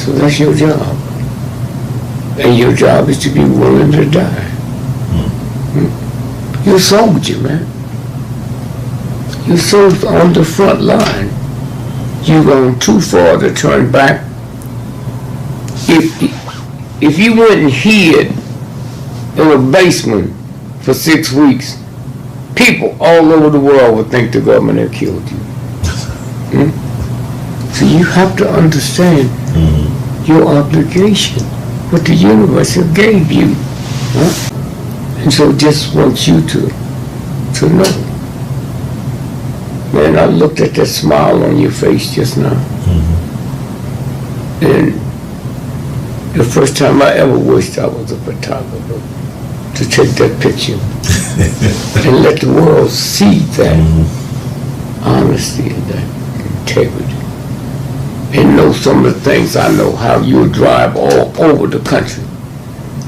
So that's your job. And your job is to be willing to die. You're a soldier, man. You're so on the front line. You've gone too far to turn back. If you went and hid in a basement for 6 weeks, people all over the world would think the government had killed you. So you have to understand your obligation, what the universe gave you. And so just wants you to know. Man, I looked at that smile on your face just now. And the first time I ever wished I was a photographer, to take that picture and let the world see that honesty and that integrity. And know some of the things I know, how you'll drive all over the country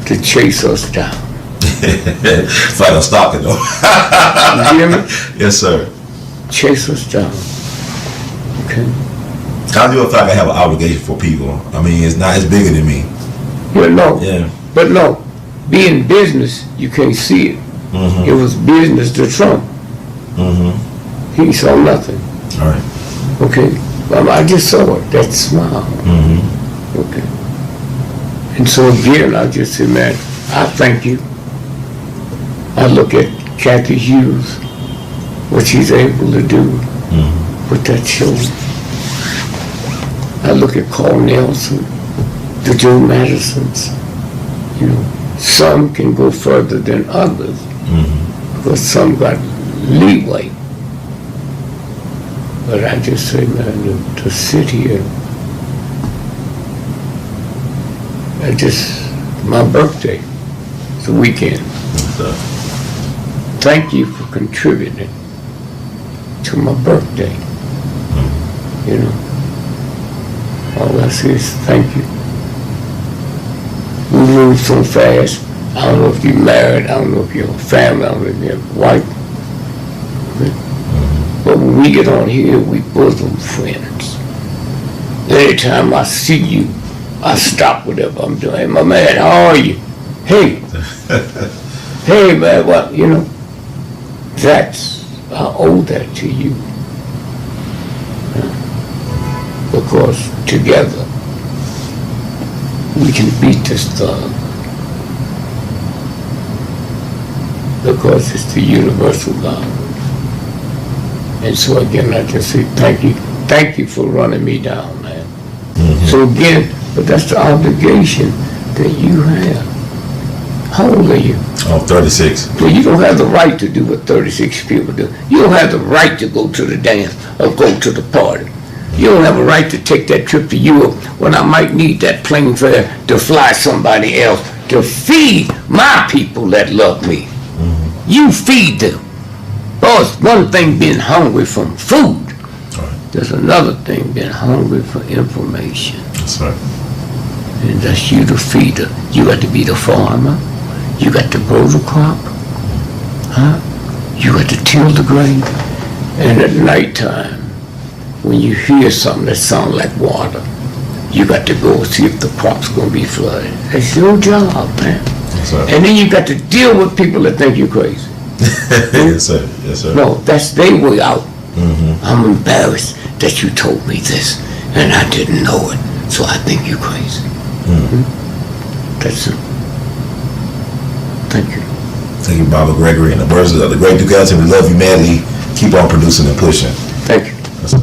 to chase us down. It's like I'm stalking though. You hear me? Yes, sir. Chase us down. Okay? I do feel like I have an obligation for people. I mean, it's not as bigger than me. You know, Yeah. but no, being business, you can't see it. It was business to Trump. He saw nothing. All right. Okay? I just saw it, that smile. Okay. And so again, I just say, man, I thank you. I look at Kathy Hughes, what she's able to do with that children. I look at Carl Nelson, the Joe Madisons. You know, some can go further than others because some got leeway. But I just say, man, to sit here, my birthday, it's a weekend. Thank you for contributing to my birthday. You know, all I say is thank you. We move so fast. I don't know if you're married, I don't know if you're a family, I don't know if you're a wife. But when we get on here, we bosom friends. Anytime I see you, I stop whatever I'm doing. Hey, my man, how are you? Hey. Hey, man, what, you know? I owe that to you. Because together, we can beat this thug. Because it's the universal God. And so again, I just say thank you. Thank you for running me down, man. So again, but that's the obligation that you have. How old are you? Oh, 36. Well, you don't have the right to do what 36 people do. You don't have the right to go to the dance or go to the party. You don't have a right to take that trip to Europe when I might need that plane fare to fly somebody else to feed my people that love me. You feed them. Oh, it's one thing being hungry from food. There's another thing being hungry for information. That's right. And that's you the feeder. You got to be the farmer. You got to grow the crop. You got to till the grain. And at nighttime, when you hear something that sounds like water, you got to go see if the crop's going to be flooded. That's your job, man. That's right. And then you got to deal with people that think you're crazy. Yes, sir. Yes, sir. No, that's their way out. I'm embarrassed that you told me this, and I didn't know it, so I think you're crazy. That's it. Thank you. Thank you, Baba Gregory, and the birds of the great Ducati. We love you madly. Keep on producing and pushing. Thank you. Yes, sir.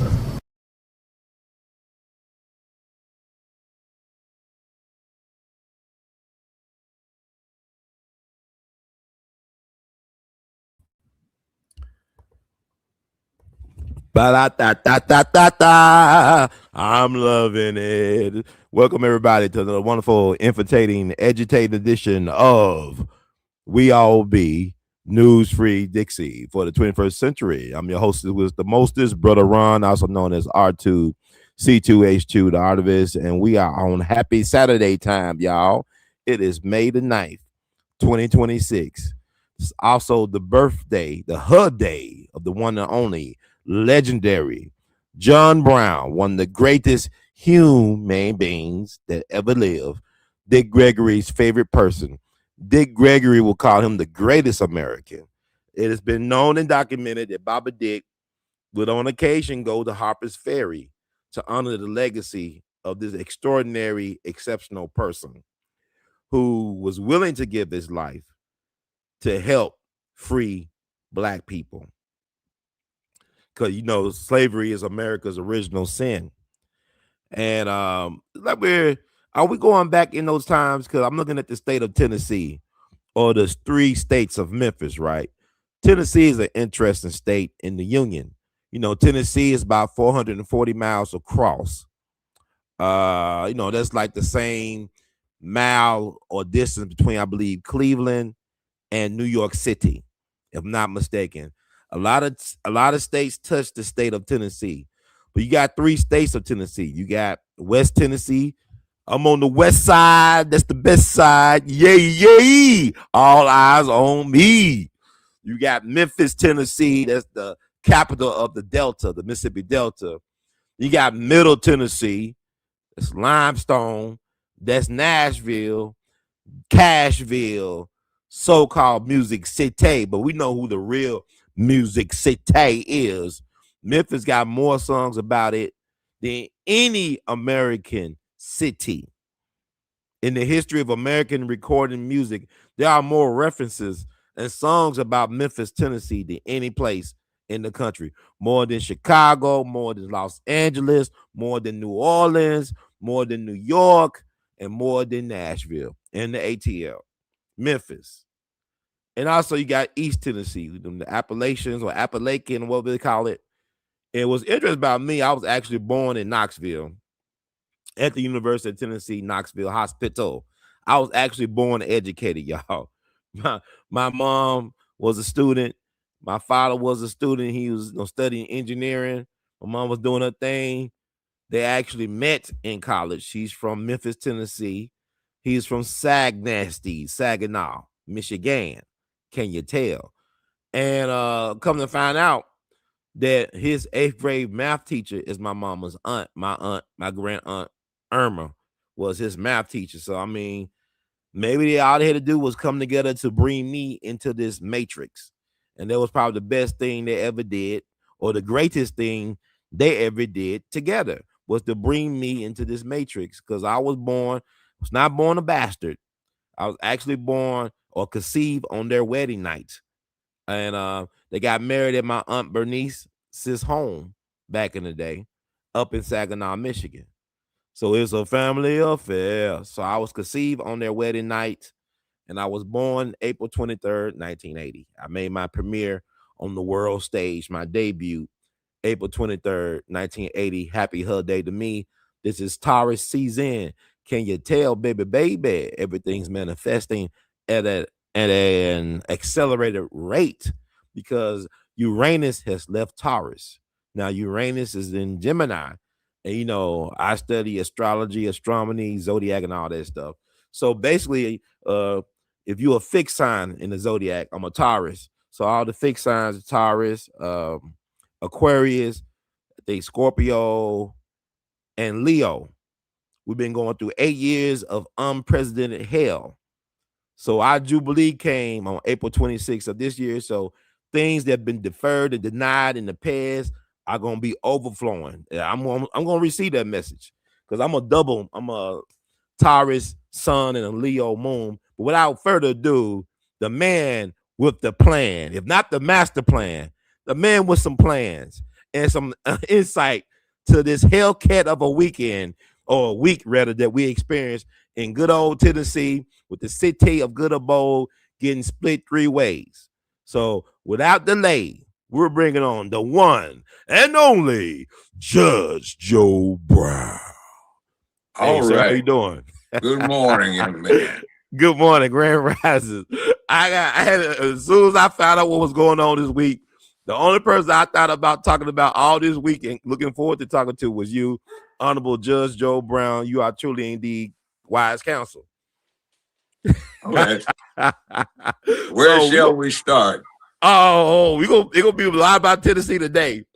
Ba-da-da-da-da-da-da. I'm loving it. Welcome everybody to the wonderful, infiltrating, agitating edition of We All Be News Free Dixie for the 21st century. I'm your host with the mostest, Brother Ron, also known as R2, C2H2, the artivist, and we are on happy Saturday time, y'all. It is May the 9th, 2026. It's also the birthday, the HUD day of the one and only legendary John Brown, one of the greatest human beings that ever lived. Dick Gregory's favorite person. Dick Gregory will call him the greatest American. It has been known and documented that Baba Dick would on occasion go to Harper's Ferry to honor the legacy of this extraordinary, exceptional person who was willing to give his life to help free Black people. Because, you know, slavery is America's original sin. And like are we going back in those times? Because I'm looking at the state of Tennessee, or the 3 states of Memphis, right? Tennessee is an interesting state in the Union. You know, Tennessee is about 440 miles across. You know, that's like the same mile or distance between, I believe, Cleveland and New York City, if I'm not mistaken. A lot of states touch the state of Tennessee, but you got 3 states of Tennessee. You got West Tennessee. I'm on the west side. That's the best side. Yay. All eyes on me. You got Memphis, Tennessee. That's the capital of the Delta, the Mississippi Delta. You got Middle Tennessee. That's Limestone. That's Nashville, Cashville, so-called Music City. But we know who the real Music City is. Memphis got more songs about it than any American city. In the history of American recording music, there are more references and songs about Memphis, Tennessee than any place in the country. More than Chicago, more than Los Angeles, more than New Orleans, more than New York, and more than Nashville and the ATL. Memphis. And also you got East Tennessee, the Appalachians or Appalachian, whatever they call it. It was interesting about me. I was actually born in Knoxville at the University of Tennessee, Knoxville Hospital. I was actually born and educated, y'all. My mom was a student. My father was a student. He was studying engineering. My mom was doing her thing. They actually met in college. She's from Memphis, Tennessee. He's from Saginaw, Michigan. Can you tell? And come to find out that his 8th grade math teacher is my mama's aunt. My grand aunt Irma was his math teacher. So I mean, maybe all they had to do was come together to bring me into this matrix. And that was probably the best thing they ever did, or the greatest thing they ever did together, was to bring me into this matrix. Because I was not born a bastard. I was actually born or conceived on their wedding night. And they got married at my aunt Bernice's home back in the day up in Saginaw, Michigan. So it's a family affair. So I was conceived on their wedding night, and I was born April 23rd, 1980. I made my premiere on the world stage, my debut, April 23rd, 1980. Happy holiday to me. This is Taurus season. Can you tell, baby, everything's manifesting at an accelerated rate, because Uranus has left Taurus. Now Uranus is in Gemini. And, you know, I study astrology, astronomy, zodiac, and all that stuff. So basically, if you're a fixed sign in the zodiac, I'm a Taurus. So all the fixed signs are Taurus, Aquarius, I think Scorpio, and Leo. We've been going through 8 years of unprecedented hell. So our Jubilee came on April 26th of this year. So things that have been deferred and denied in the past are going to be overflowing. I'm going to receive that message, because I'm a Taurus sun and a Leo moon. But without further ado, the man with the plan, if not the master plan, the man with some plans and some insight to this Hellcat of a weekend, or a week rather, that we experienced in good old Tennessee, with the city of good abode getting split 3 ways. So without delay, we're bringing on the one and only Judge Joe Brown. All sir, right. how you doing? Good morning, young man. Good morning, Grand Risers. I had, as soon as I found out what was going on this week, the only person I thought about talking about all this week and looking forward to talking to was you, Honorable Judge Joe Brown. You are truly indeed wise counsel. All right. Where shall we start? Oh, we're gonna be a lot about Tennessee today.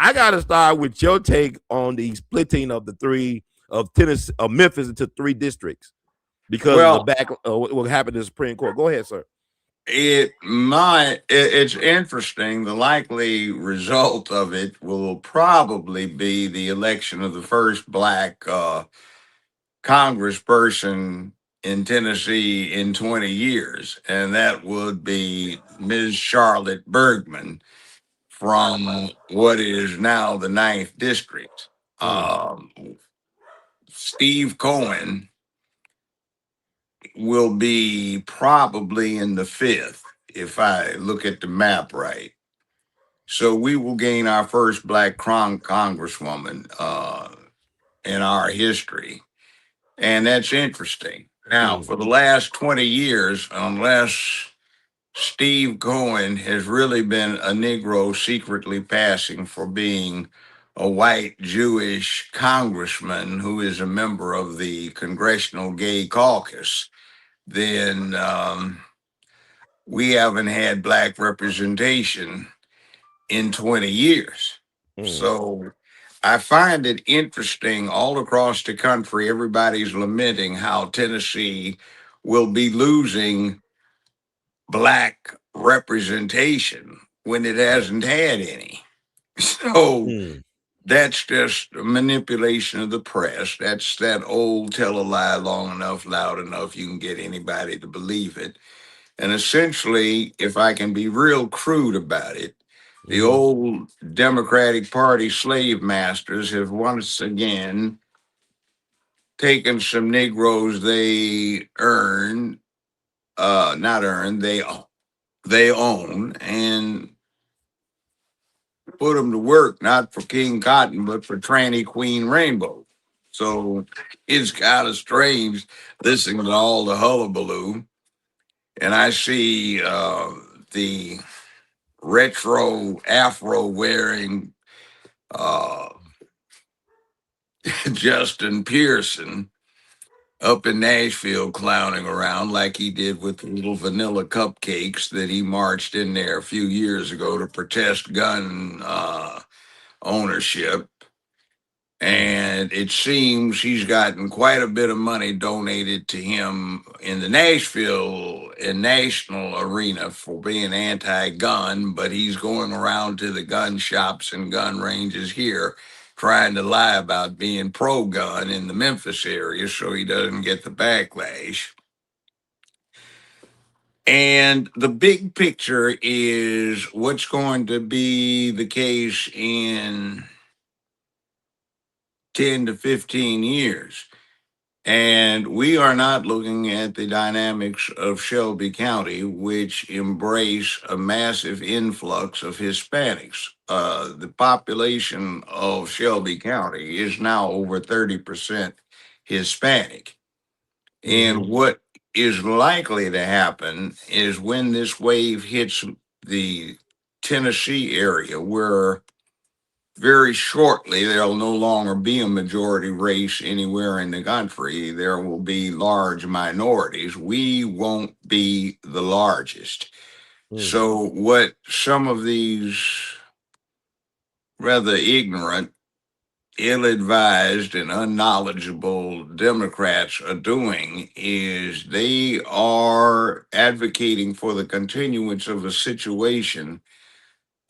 I gotta start with your take on the splitting of the three of Tennessee, of Memphis into 3 districts because of the back. What happened in the Supreme Court? Go ahead, sir. It's interesting. The likely result of it will probably be the election of the first black congressperson in Tennessee in 20 years, and that would be Ms. Charlotte Bergman from what is now the 9th district. Steve Cohen will be probably in the 5th if I look at the map right. So we will gain our first black congresswoman in our history. And that's interesting. Now, for the last 20 years, unless Steve Cohen has really been a Negro secretly passing for being a white Jewish congressman who is a member of the Congressional Gay Caucus, then we haven't had black representation in 20 years. So I find it interesting all across the country. Everybody's lamenting how Tennessee will be losing black representation when it hasn't had any. So that's just a manipulation of the press. That's that old tell a lie long enough, loud enough, you can get anybody to believe it. And essentially, if I can be real crude about it, the old Democratic Party slave masters have once again taken some Negroes they they own, and put them to work, not for King Cotton, but for Tranny Queen Rainbow. So it's kind of strange listening to all the hullabaloo. And I see the retro afro wearing Justin Pearson up in Nashville clowning around like he did with the little vanilla cupcakes that he marched in there a few years ago to protest gun ownership. And it seems he's gotten quite a bit of money donated to him in the Nashville and national arena for being anti-gun, but he's going around to the gun shops and gun ranges here trying to lie about being pro-gun in the Memphis area so he doesn't get the backlash. And the big picture is what's going to be the case in 10 to 15 years. And we are not looking at the dynamics of Shelby County, which embrace a massive influx of Hispanics. The population of Shelby County is now over 30% Hispanic. And what is likely to happen is when this wave hits the Tennessee area, where very shortly there'll no longer be a majority race anywhere in the country. There will be large minorities. We won't be the largest. So what some of these rather ignorant, ill-advised, and unknowledgeable Democrats are doing is they are advocating for the continuance of a situation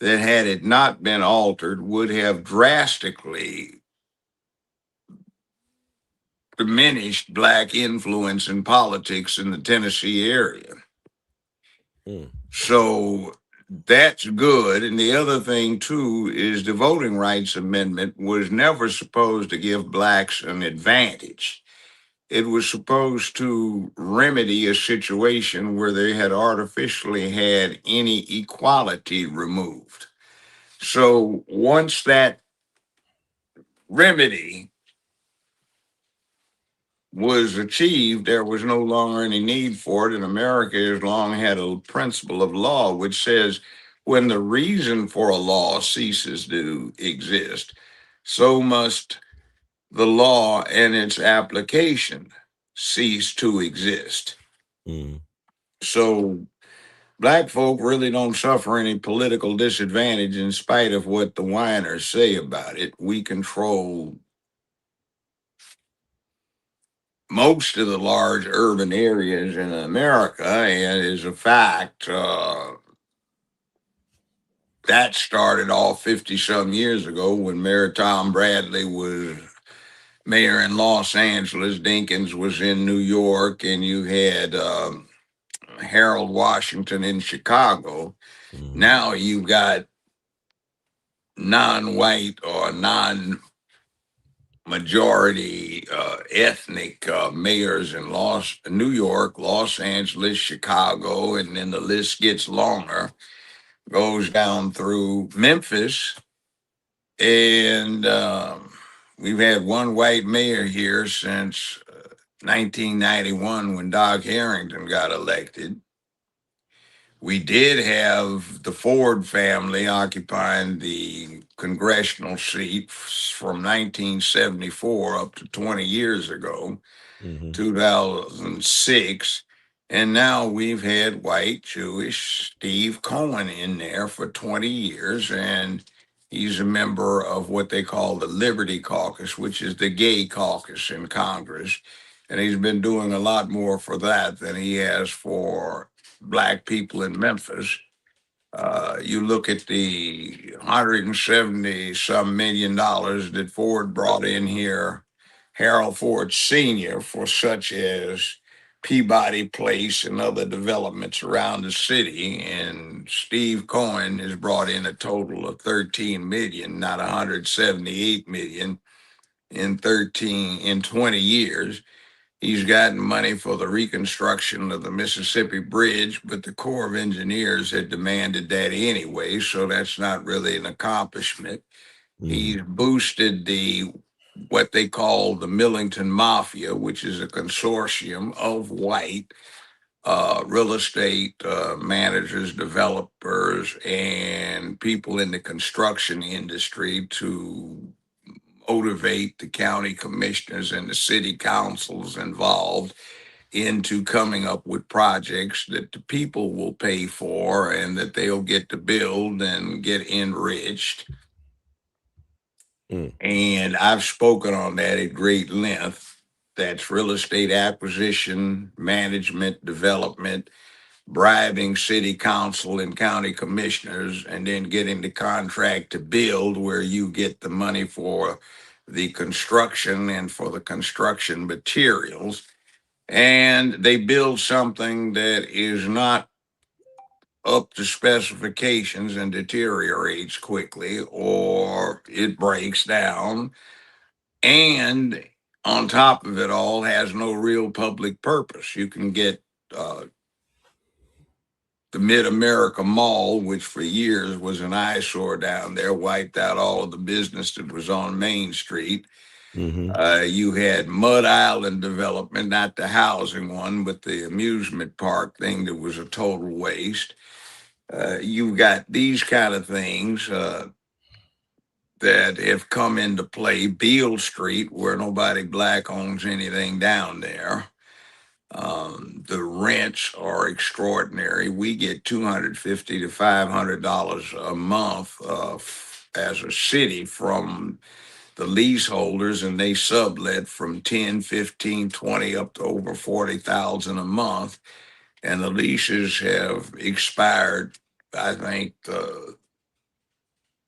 that, had it not been altered, would have drastically diminished black influence in politics in the Tennessee area. So that's good. And the other thing, too, is the Voting Rights Amendment was never supposed to give blacks an advantage. It was supposed to remedy a situation where they had artificially had any equality removed. So once that remedy was achieved, there was no longer any need for it. And America has long had a principle of law which says when the reason for a law ceases to exist, so must the law and its application cease to exist. So black folk really don't suffer any political disadvantage in spite of what the whiners say about it. We control most of the large urban areas in America, and as a fact, that started off 50 some years ago when Mayor Tom Bradley was mayor in Los Angeles. Dinkins was in New York, and you had Harold Washington in Chicago. Now you've got non-white or non-majority ethnic mayors in New York, Los Angeles, Chicago, and then the list gets longer, goes down through Memphis, and we've had one white mayor here since 1991 when Doc Harrington got elected. We did have the Ford family occupying the congressional seat from 1974 up to 20 years ago, 2006. And now we've had white Jewish Steve Cohen in there for 20 years. And he's a member of what they call the Liberty Caucus, which is the gay caucus in Congress. And he's been doing a lot more for that than he has for black people in Memphis. You look at the 170 some million dollars that Ford brought in here, Harold Ford Sr., for such as Peabody Place and other developments around the city. And Steve Cohen has brought in a total of 13 million, not 178 million in 20 years. He's gotten money for the reconstruction of the Mississippi Bridge, but the Corps of Engineers had demanded that anyway, so that's not really an accomplishment. He's boosted what they call the Millington Mafia, which is a consortium of white real estate managers, developers, and people in the construction industry to motivate the county commissioners and the city councils involved into coming up with projects that the people will pay for and that they'll get to build and get enriched. And I've spoken on that at great length. That's real estate acquisition, management, development, bribing city council and county commissioners, and then getting the contract to build where you get the money for the construction and for the construction materials. And they build something that is not up to specifications and deteriorates quickly, or it breaks down. And on top of it all, has no real public purpose. You can get the Mid-America Mall, which for years was an eyesore down there, wiped out all of the business that was on Main Street. You had Mud Island development, not the housing one, but the amusement park thing that was a total waste. You've got these kind of things that have come into play. Beale Street, where nobody black owns anything down there. The rents are extraordinary. We get $250 to $500 a month as a city from the leaseholders, and they sublet from 10, 15, 20 up to over 40,000 a month. And the leases have expired. I think the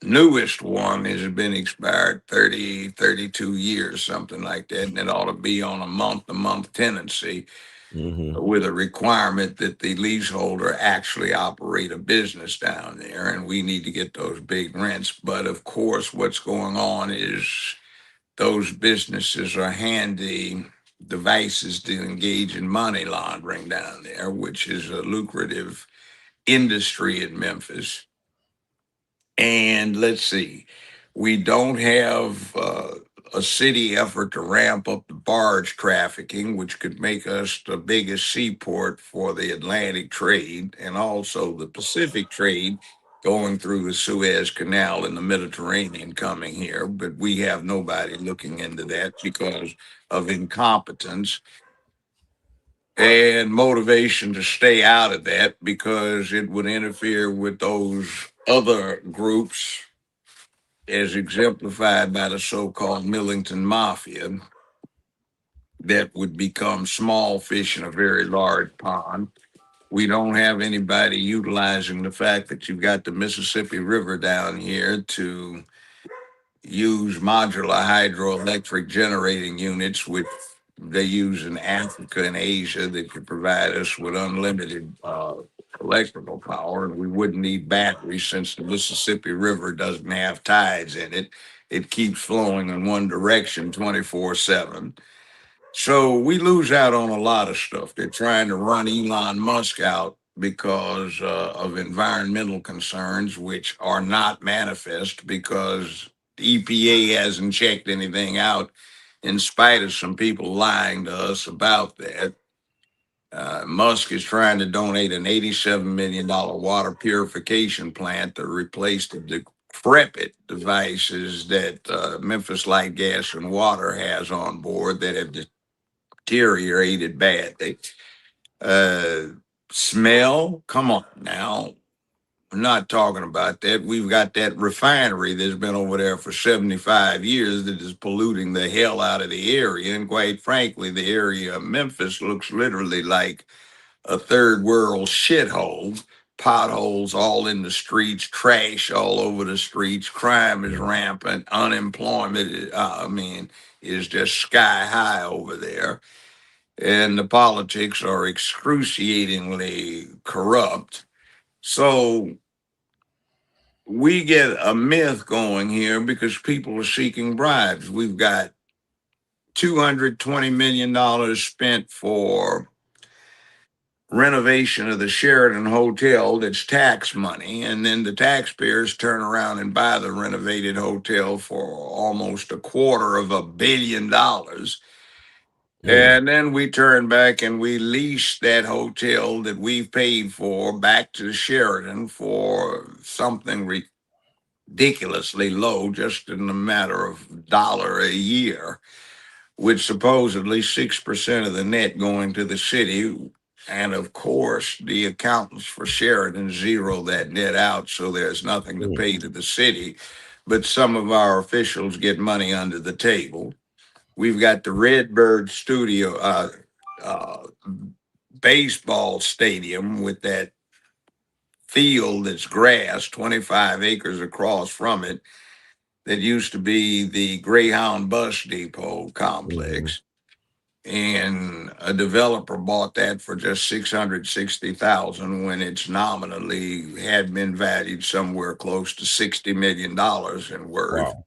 newest one has been expired 30, 32 years, something like that. And it ought to be on a month-to-month tenancy with a requirement that the leaseholder actually operate a business down there. And we need to get those big rents. But of course, what's going on is those businesses are handy devices to engage in money laundering down there, which is a lucrative industry in Memphis. And let's see, we don't have a city effort to ramp up the barge trafficking, which could make us the biggest seaport for the Atlantic trade and also the Pacific trade going through the Suez Canal and the Mediterranean coming here. But we have nobody looking into that because of incompetence. and motivation to stay out of that because it would interfere with those other groups as exemplified by the so-called Millington Mafia that would become small fish in a very large pond. We don't have anybody utilizing the fact that you've got the Mississippi River down here to use modular hydroelectric generating units, which they use in Africa and Asia, that could provide us with unlimited electrical power. And we wouldn't need batteries since the Mississippi River doesn't have tides in it. It keeps flowing in one direction 24/7. So we lose out on a lot of stuff. They're trying to run Elon Musk out because of environmental concerns, which are not manifest because the EPA hasn't checked anything out, in spite of some people lying to us about that. Musk is trying to donate an $87 million water purification plant to replace the decrepit devices that Memphis Light Gas and Water has on board that have deteriorated badly. Smell, come on now. I'm not talking about that. We've got that refinery that's been over there for 75 years that is polluting the hell out of the area. And quite frankly, the area of Memphis looks literally like a third world shithole. Potholes all in the streets, trash all over the streets, crime is rampant, unemployment, is just sky high over there. And the politics are excruciatingly corrupt. So we get a myth going here because people are seeking bribes. We've got $220 million spent for renovation of the Sheraton Hotel that's tax money, and then the taxpayers turn around and buy the renovated hotel for almost $250 million. And then we turn back and we lease that hotel that we've paid for back to the Sheraton for something ridiculously low, just in a matter of $1 a year, with supposedly 6% of the net going to the city. And of course, the accountants for Sheraton zero that net out, so there's nothing to pay to the city. But some of our officials get money under the table. We've got the Redbird Studio baseball stadium with that field that's grass, 25 acres across from it, that used to be the Greyhound Bus Depot complex. And a developer bought that for just $660,000 when it's nominally had been valued somewhere close to $60 million in worth. Wow.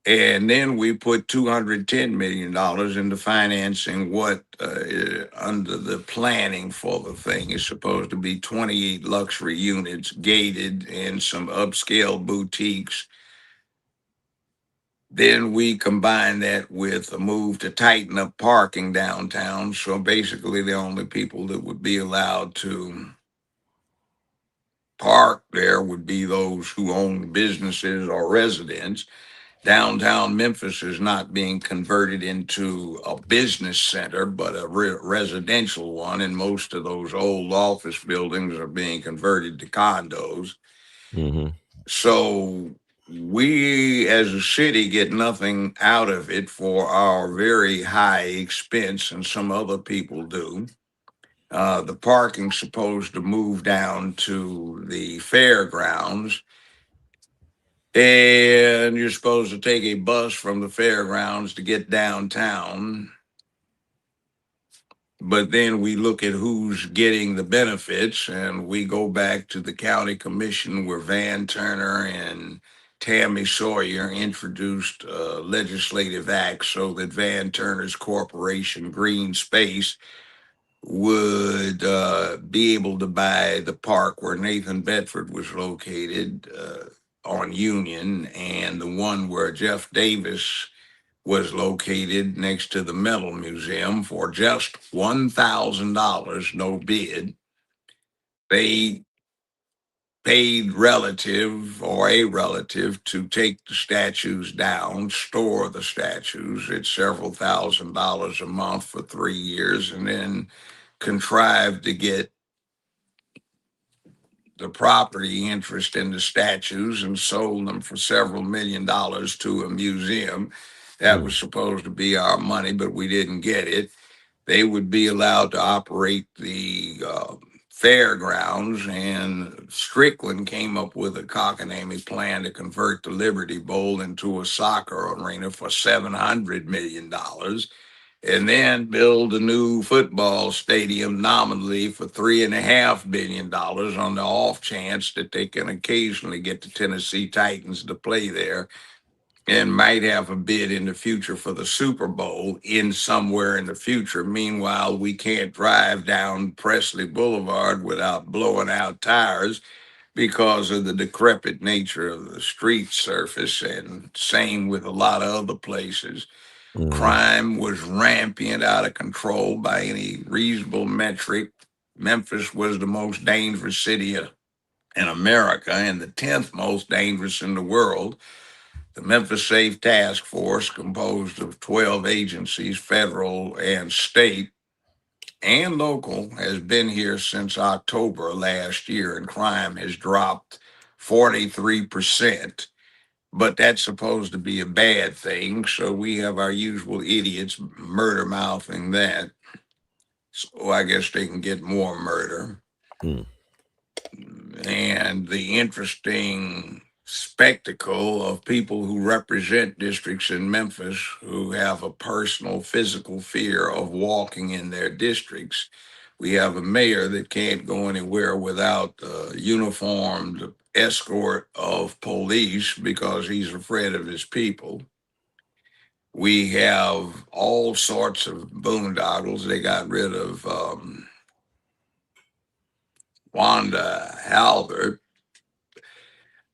And then we put $210 million into financing what, under the planning for the thing, is supposed to be 28 luxury units, gated, and some upscale boutiques. Then we combine that with a move to tighten up parking downtown. So basically, the only people that would be allowed to park there would be those who own businesses or residents. Downtown Memphis is not being converted into a business center, but a residential one. And most of those old office buildings are being converted to condos. So we as a city get nothing out of it for our very high expense, and some other people do. The parking's supposed to move down to the fairgrounds. And you're supposed to take a bus from the fairgrounds to get downtown. But then we look at who's getting the benefits, and we go back to the county commission where Van Turner and Tammy Sawyer introduced a legislative act so that Van Turner's corporation, Green Space, would be able to buy the park where Nathan Bedford was located, on Union, and the one where Jeff Davis was located next to the Metal Museum for just $1,000, no bid. They paid relative or a relative to take the statues down, store the statues at several $1,000s a month for 3 years, and then contrived to get the property interest in the statues and sold them for several $1 million to a museum. That was supposed to be our money, but we didn't get it. They would be allowed to operate the fairgrounds, and Strickland came up with a cockamamie plan to convert the Liberty Bowl into a soccer arena for $700 million, and then build a new football stadium nominally for $3.5 billion on the off chance that they can occasionally get the Tennessee Titans to play there, and might have a bid in the future for the Super Bowl in somewhere in the future. Meanwhile, we can't drive down Presley Boulevard without blowing out tires because of the decrepit nature of the street surface, and same with a lot of other places. Crime was rampant, out of control by any reasonable metric. Memphis was the most dangerous city in America and the 10th most dangerous in the world. The Memphis Safe Task Force, composed of 12 agencies, federal and state and local, has been here since October last year, and crime has dropped 43%. But that's supposed to be a bad thing, so we have our usual idiots murder mouthing that. So I guess they can get more murder. And the interesting spectacle of people who represent districts in Memphis who have a personal physical fear of walking in their districts. We have a mayor that can't go anywhere without a uniformed escort of police because he's afraid of his people. We have all sorts of boondoggles. They got rid of Wanda Halbert.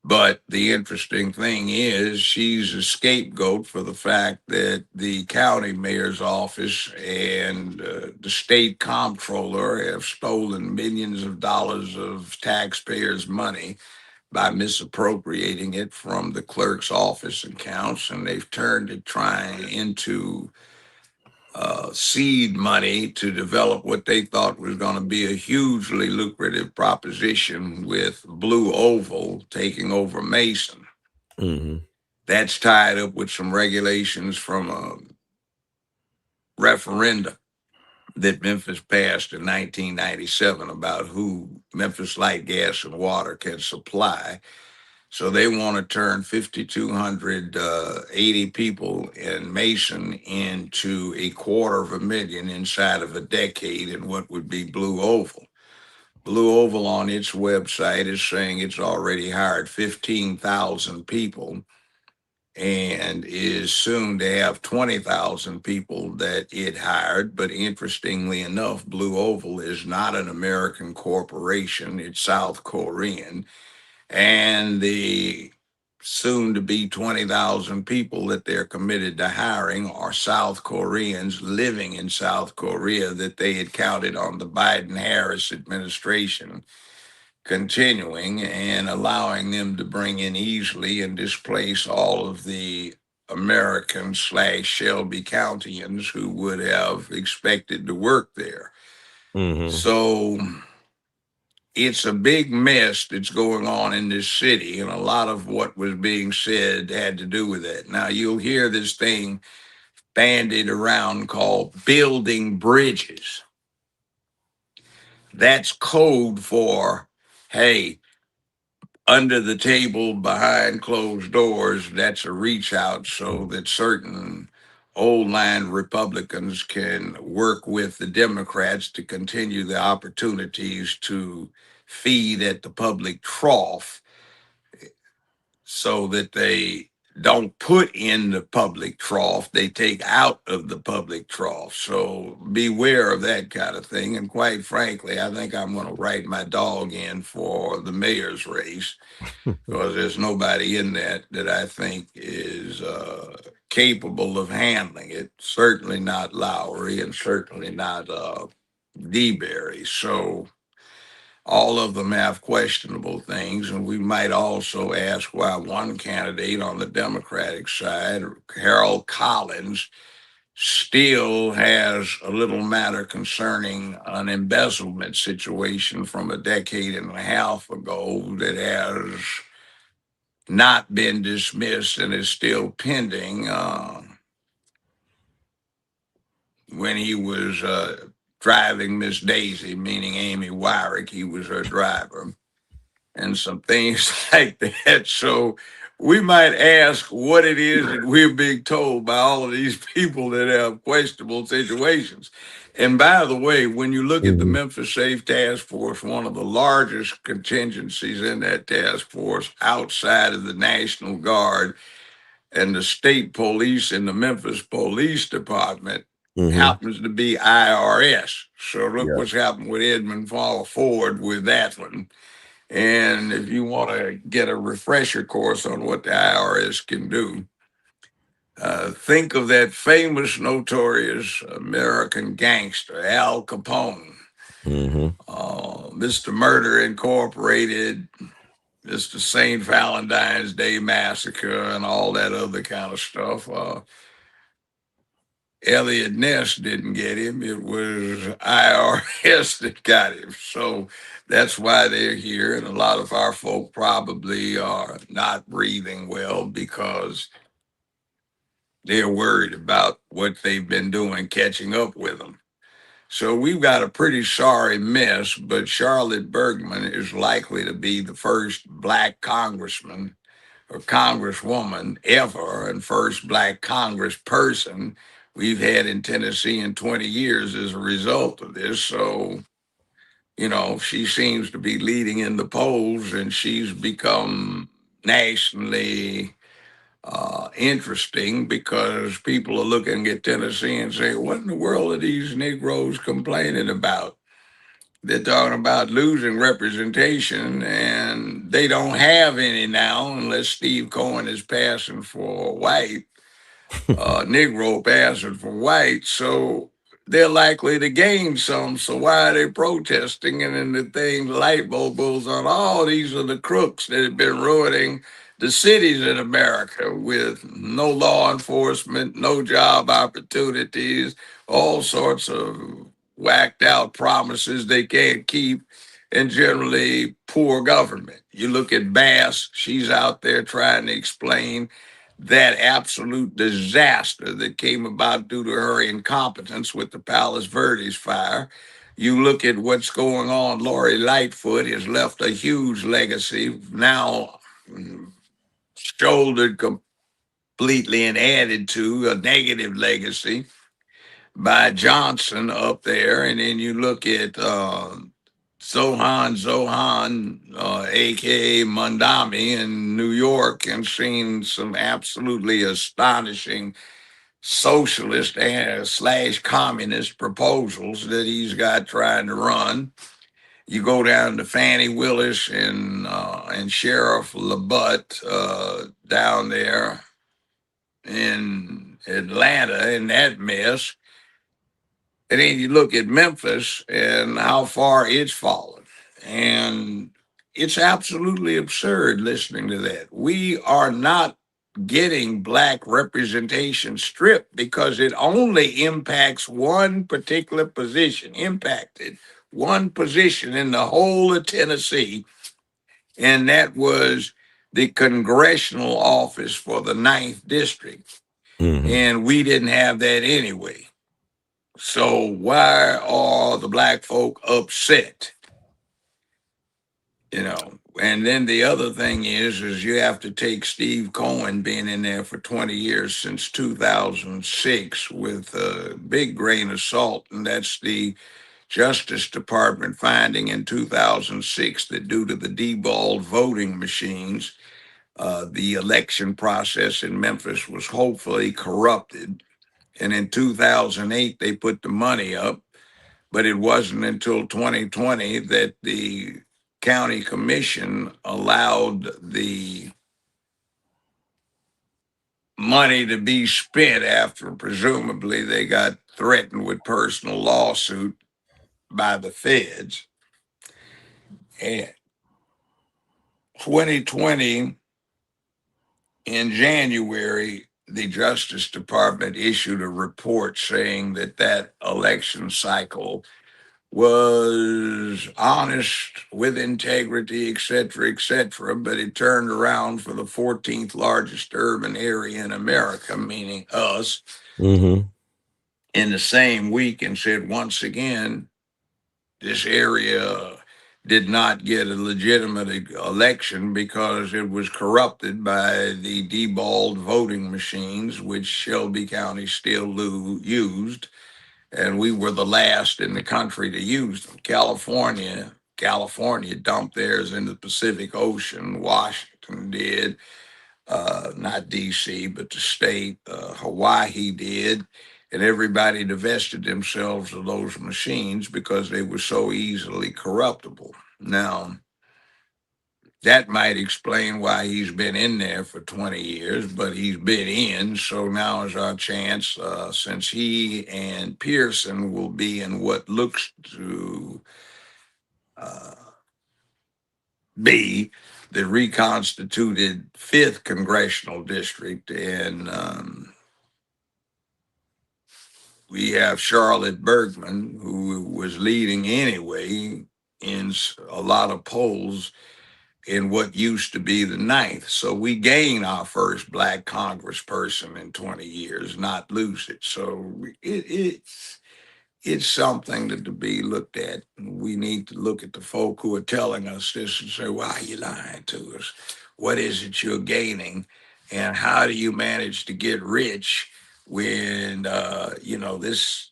But the interesting thing is she's a scapegoat for the fact that the county mayor's office and the state comptroller have stolen millions of dollars of taxpayers' money by misappropriating it from the clerk's office accounts, and they've turned it trying into seed money to develop what they thought was going to be a hugely lucrative proposition with Blue Oval taking over Mason. That's tied up with some regulations from a referendum that Memphis passed in 1997 about who Memphis Light, Gas, and Water can supply. So they want to turn 5,280 people in Mason into 250,000 inside of a decade in what would be Blue Oval. Blue Oval on its website is saying it's already hired 15,000 people and is soon to have 20,000 people that it hired. But interestingly enough, Blue Oval is not an American corporation. It's South Korean. And the soon to be 20,000 people that they're committed to hiring are South Koreans living in South Korea that they had counted on the Biden-Harris administration continuing and allowing them to bring in easily and displace all of the American / Shelby Countyans who would have expected to work there. So it's a big mess that's going on in this city, and a lot of what was being said had to do with it. Now, you'll hear this thing bandied around called building bridges. That's code for, hey, under the table, behind closed doors, that's a reach out so that certain old line Republicans can work with the Democrats to continue the opportunities to feed at the public trough so that they don't put in the public trough, they take out of the public trough. So beware of that kind of thing. And quite frankly, I think I'm going to write my dog in for the mayor's race because there's nobody in that I think is capable of handling it. Certainly not Lowry and certainly not DeBerry. So all of them have questionable things, and we might also ask why one candidate on the Democratic side, Harold Collins, still has a little matter concerning an embezzlement situation from a decade and a half ago that has not been dismissed and is still pending. When he was driving Miss Daisy, meaning Amy Wyrick, he was her driver, and some things like that. So we might ask what it is that we're being told by all of these people that have questionable situations. And by the way, when you look at the Memphis Safe Task Force, one of the largest contingencies in that task force outside of the National Guard and the state police and the Memphis Police Department happens to be IRS. So look what's happened with Edmund Ford with that one. And if you want to get a refresher course on what the IRS can do, think of that famous, notorious American gangster, Al Capone, Mr. Murder Incorporated, Mr. St. Valentine's Day Massacre, and all that other kind of stuff. Elliot Ness didn't get him. It was IRS that got him. So that's why they're here. And a lot of our folk probably are not breathing well because they're worried about what they've been doing, catching up with them. So we've got a pretty sorry mess, but Charlotte Bergman is likely to be the first Black congressman or congresswoman ever and first Black congressperson we've had in Tennessee in 20 years as a result of this. So, you know, she seems to be leading in the polls and she's become nationally interesting because people are looking at Tennessee and say, what in the world are these Negroes complaining about? They're talking about losing representation, and they don't have any now unless Steve Cohen is passing for white, Negro passing for white. So they're likely to gain some. So why are they protesting? And then the thing, the light bulb goes on. Oh, these are the crooks that have been ruining the cities in America with no law enforcement, no job opportunities, all sorts of whacked out promises they can't keep, and generally poor government. You look at Bass, she's out there trying to explain that absolute disaster that came about due to her incompetence with the Palos Verdes fire. You look at what's going on, Lori Lightfoot has left a huge legacy, now shouldered completely and added to a negative legacy by Johnson up there. And then you look at Zohan, aka Mondami in New York, and seen some absolutely astonishing socialist and slash communist proposals that he's got trying to run. You go down to Fannie Willis and Sheriff LaButte down there in Atlanta in that mess. And then you look at Memphis and how far it's fallen. And it's absolutely absurd listening to that. We are not getting Black representation stripped because it only impacts one particular position, impacted one position in the whole of Tennessee, and that was the congressional office for the 9th District. And we didn't have that anyway. So why are the Black folk upset? You know, and then the other thing is you have to take Steve Cohen being in there for 20 years since 2006 with a big grain of salt, and that's the Justice Department finding in 2006 that due to the deballed voting machines, the election process in Memphis was hopefully corrupted. And in 2008, they put the money up, but it wasn't until 2020 that the county commission allowed the money to be spent after presumably they got threatened with personal lawsuit by the feds. And 2020 in January, the Justice Department issued a report saying that that election cycle was honest, with integrity, et cetera, but it turned around for the 14th largest urban area in America, meaning us, Mm-hmm. in the same week, and said once again, this area did not get a legitimate election because it was corrupted by the deballed voting machines, which Shelby County still used, and we were the last in the country to use them. California dumped theirs in the Pacific Ocean. Washington did, not D.C., but the state. Hawaii did, and everybody divested themselves of those machines because they were so easily corruptible. Now, that might explain why he's been in there for 20 years, but he's been in. So now is our chance, since he and Pearson will be in what looks to be the reconstituted 5th congressional district. And we have Charlotte Bergman, who was leading anyway in a lot of polls in what used to be the 9th. So we gain our first black congressperson in 20 years, not lose it. So it's something to be looked at. We need to look at the folk who are telling us this and say, why are you lying to us? What is it you're gaining? And how do you manage to get rich when, this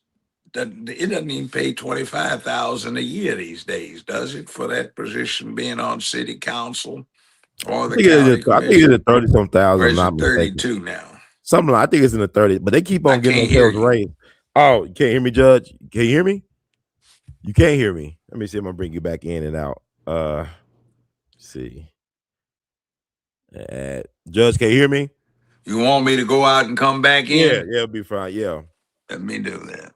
it doesn't even pay 25,000 a year these days, does it, for that position being on city council or the county I think it's commission? a 30-some thousand. Or I'm is not it mistaken. 32 now? Something I think it's in the 30s, but they keep I on giving can't hear themselves you. raise. Oh, you can't hear me, Judge? Can you hear me? You can't hear me. Let me see. I'm gonna bring you back in and out. See. Judge, can you hear me? You want me to go out and come back in? Yeah, it'll be fine. Yeah. Let me do that.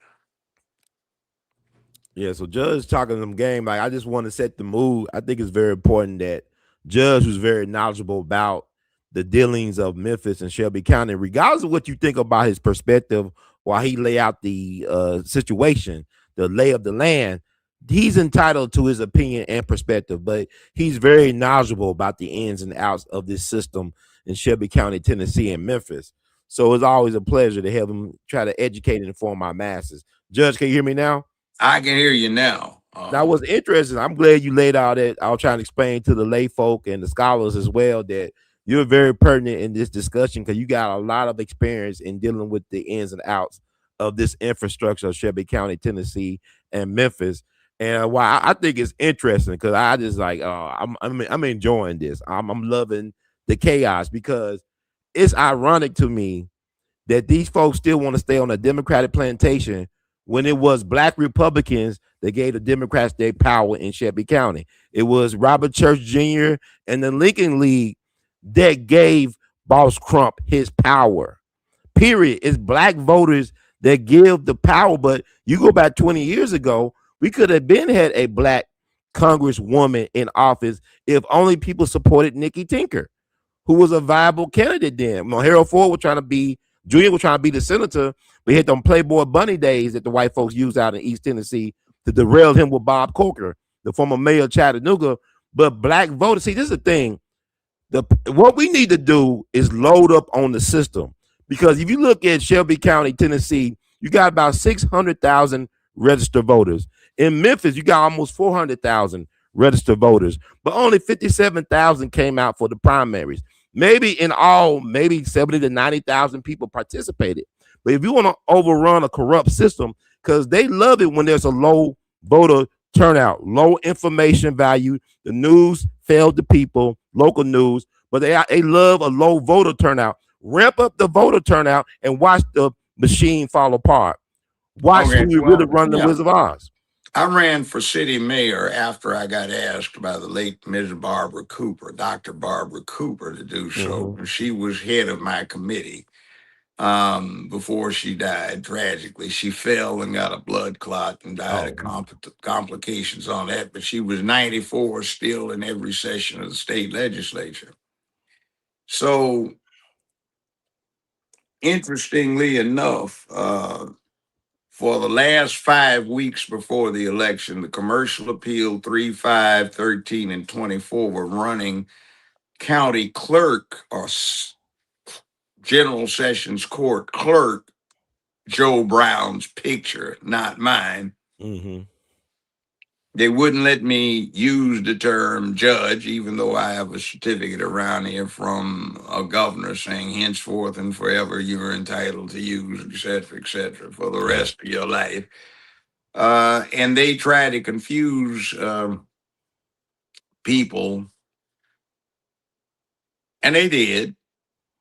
Yeah, so Judge talking them game, like I just want to set the mood. I think it's very important that Judge was very knowledgeable about the dealings of Memphis and Shelby County, regardless of what you think about his perspective while he lay out the situation, the lay of the land. He's entitled to his opinion and perspective, but he's very knowledgeable about the ins and outs of this system in Shelby County, Tennessee, and Memphis. So it's always a pleasure to have him try to educate and inform our masses. Judge, can you hear me now? I can hear you now. That was interesting. I'm glad you laid out that. I was trying to explain to the lay folk and the scholars as well that you're very pertinent in this discussion because you got a lot of experience in dealing with the ins and outs of this infrastructure of Shelby County, Tennessee, and Memphis. And why I think it's interesting because I just like I'm enjoying this. I'm loving the chaos because it's ironic to me that these folks still want to stay on a Democratic plantation when it was black Republicans that gave the Democrats their power in Shelby County. It was Robert Church Jr. and the Lincoln League that gave Boss Crump his power. Period. It's black voters that give the power. But you go back 20 years ago, we could have been had a black congresswoman in office if only people supported Nikki Tinker, who was a viable candidate then. Harold Ford was trying to be, Junior was trying to be the senator, but he had them Playboy Bunny days that the white folks used out in East Tennessee to derail him with Bob Corker, the former mayor of Chattanooga. But black voters, see, this is the thing. What we need to do is load up on the system. Because if you look at Shelby County, Tennessee, you got about 600,000 registered voters. In Memphis, you got almost 400,000 registered voters, but only 57,000 came out for the primaries. Maybe in all, maybe 70 to 90,000 people participated. But if you want to overrun a corrupt system, because they love it when there's a low voter turnout, low information value, the news failed the people, local news, but they love a low voter turnout. Ramp up the voter turnout and watch the machine fall apart. Watch who you really run the Wizard of Oz. I ran for city mayor after I got asked by the late Ms. Barbara Cooper, Dr. Barbara Cooper, to do so. Mm-hmm. She was head of my committee before she died tragically. She fell and got a blood clot and died of complications on that, but she was 94 still in every session of the state legislature. So interestingly enough, for the last 5 weeks before the election, the commercial appeal 3, 5, 13, and 24 were running county clerk or general sessions court clerk Joe Brown's picture, not mine. Mm-hmm. They wouldn't let me use the term judge, even though I have a certificate around here from a governor saying henceforth and forever you're entitled to use, et cetera, for the rest of your life. And they try to confuse people, and they did.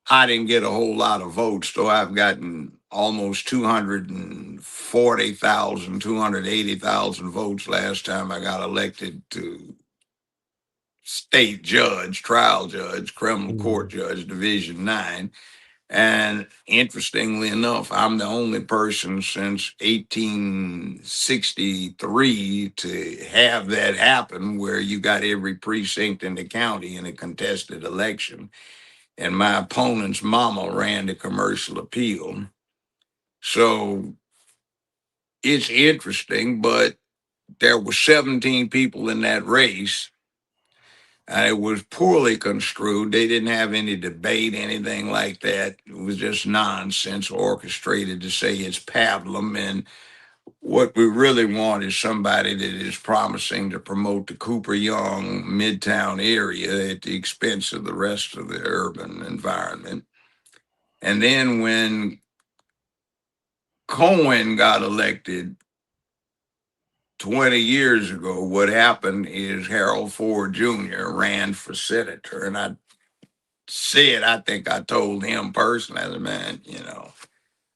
I didn't get a whole lot of votes, though I've gotten almost 240,000, 280,000 votes last time I got elected to state judge, trial judge, criminal court judge, Division 9. And interestingly enough, I'm the only person since 1863 to have that happen where you got every precinct in the county in a contested election. And my opponent's mama ran the commercial appeal. So it's interesting, but there were 17 people in that race. And it was poorly construed. They didn't have any debate, anything like that. It was just nonsense orchestrated to say it's pablum. And what we really want is somebody that is promising to promote the Cooper Young Midtown area at the expense of the rest of the urban environment. And then when Cohen got elected 20 years ago, what happened is Harold Ford Jr. ran for senator. And I think I told him personally, I said, man,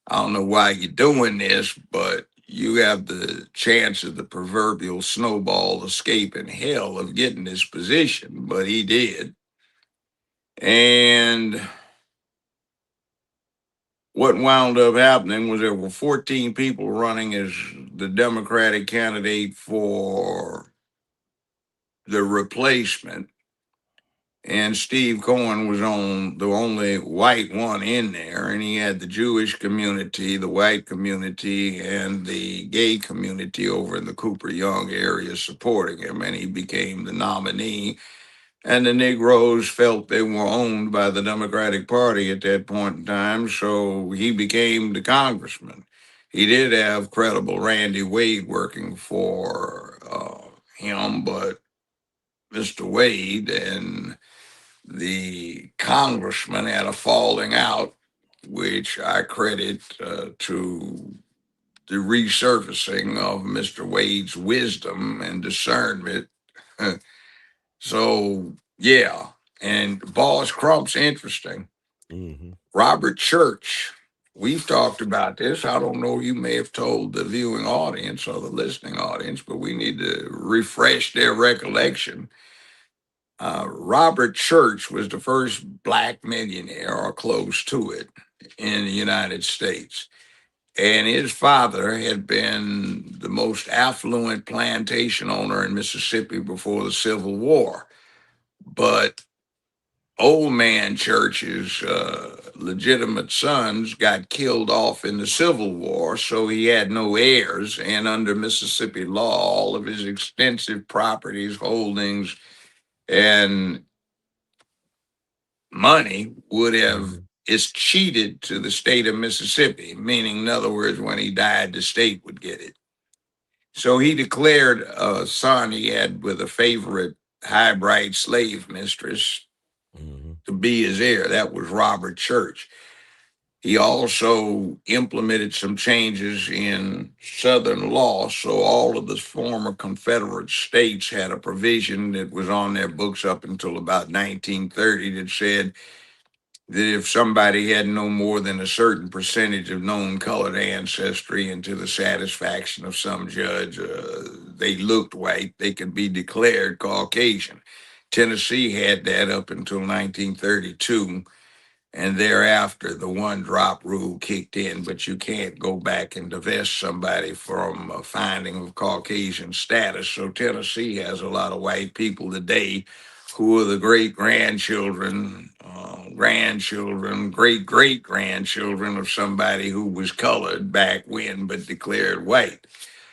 I don't know why you're doing this, but you have the chance of the proverbial snowball escaping hell of getting this position. But he did. And what wound up happening was there were 14 people running as the Democratic candidate for the replacement. And Steve Cohen was on the only white one in there, and he had the Jewish community, the white community, and the gay community over in the Cooper Young area supporting him, and he became the nominee. And the Negroes felt they were owned by the Democratic Party at that point in time, so he became the congressman. He did have credible Randy Wade working for him, but Mr. Wade and the congressman had a falling out, which I credit to the resurfacing of Mr. Wade's wisdom and discernment. So, yeah. And Boss Crump's interesting. Mm-hmm. Robert Church, we've talked about this. I don't know, you may have told the viewing audience or the listening audience, but we need to refresh their recollection. Robert Church was the first black millionaire or close to it in the United States. And his father had been the most affluent plantation owner in Mississippi before the Civil War. But old man Church's legitimate sons got killed off in the Civil War, so he had no heirs. And under Mississippi law, all of his extensive properties, holdings, and money would have is cheated to the state of Mississippi, meaning, in other words, when he died, the state would get it. So he declared a son he had with a favorite high-bright slave mistress to be his heir. That was Robert Church. He also implemented some changes in Southern law. So all of the former Confederate states had a provision that was on their books up until about 1930 that said that if somebody had no more than a certain percentage of known colored ancestry and to the satisfaction of some judge, they looked white, they could be declared Caucasian. Tennessee had that up until 1932. And thereafter, the one drop rule kicked in, but you can't go back and divest somebody from a finding of Caucasian status. So Tennessee has a lot of white people today who are the great-grandchildren, grandchildren, great-great-grandchildren of somebody who was colored back when but declared white.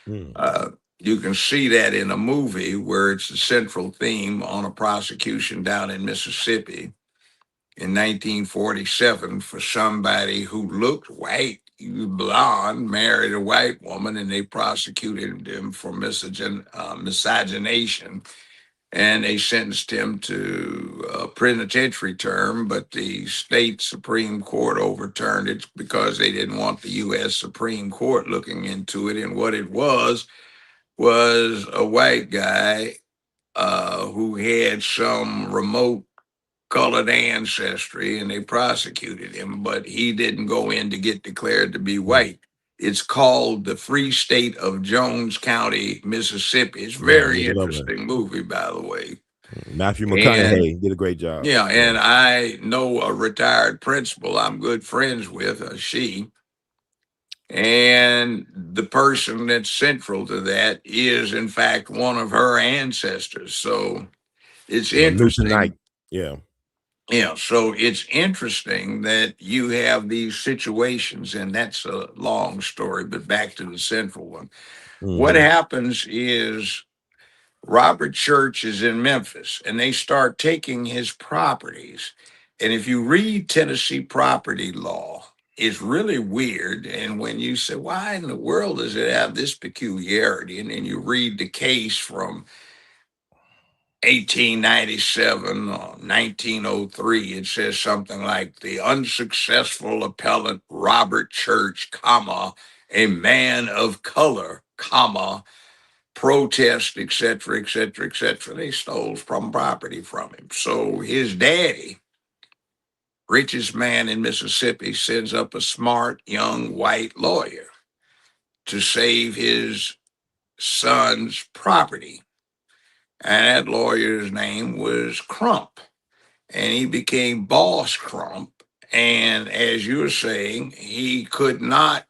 Mm. You can see that in a movie where it's the central theme on a prosecution down in Mississippi in 1947 for somebody who looked white. He was blonde, married a white woman, and they prosecuted him for miscegenation. And they sentenced him to a penitentiary term, but the state Supreme Court overturned it because they didn't want the U.S. Supreme Court looking into it. And what it was a white guy who had some remote colored ancestry, and they prosecuted him, but he didn't go in to get declared to be white. It's called The Free State of Jones County, Mississippi. It's a very Look it up, man. interesting movie, by the way. Matthew And McConaughey did a great job. yeah, and I know a retired principal I'm good friends with, she, and the person that's central to that is, in fact, one of her ancestors. So it's interesting. Knight. Yeah. Yeah, so it's interesting that you have these situations, and that's a long story, but back to the central one. What happens is Robert Church is in Memphis, and they start taking his properties. And if you read Tennessee property law, it's really weird. And when you say, why in the world does it have this peculiarity? And then you read the case from 1897 or 1903, it says something like the unsuccessful appellant Robert Church, comma, a man of color, comma, protest, etc., etc., etc. They stole from property from him. So his daddy, richest man in Mississippi, sends up a smart young white lawyer to save his son's property. And that lawyer's name was Crump. And he became Boss Crump. And as you were saying, he could not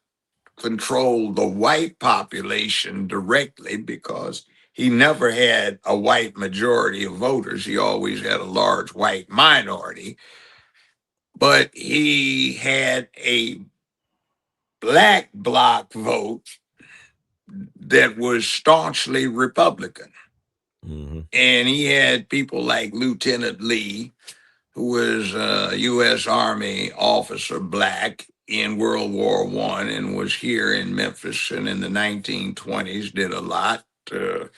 control the white population directly because he never had a white majority of voters. He always had a large white minority. But he had a black bloc vote that was staunchly Republican. And he had people like Lieutenant Lee, who was a U.S. Army officer, black, in World War I, and was here in Memphis, and in the 1920s did a lot to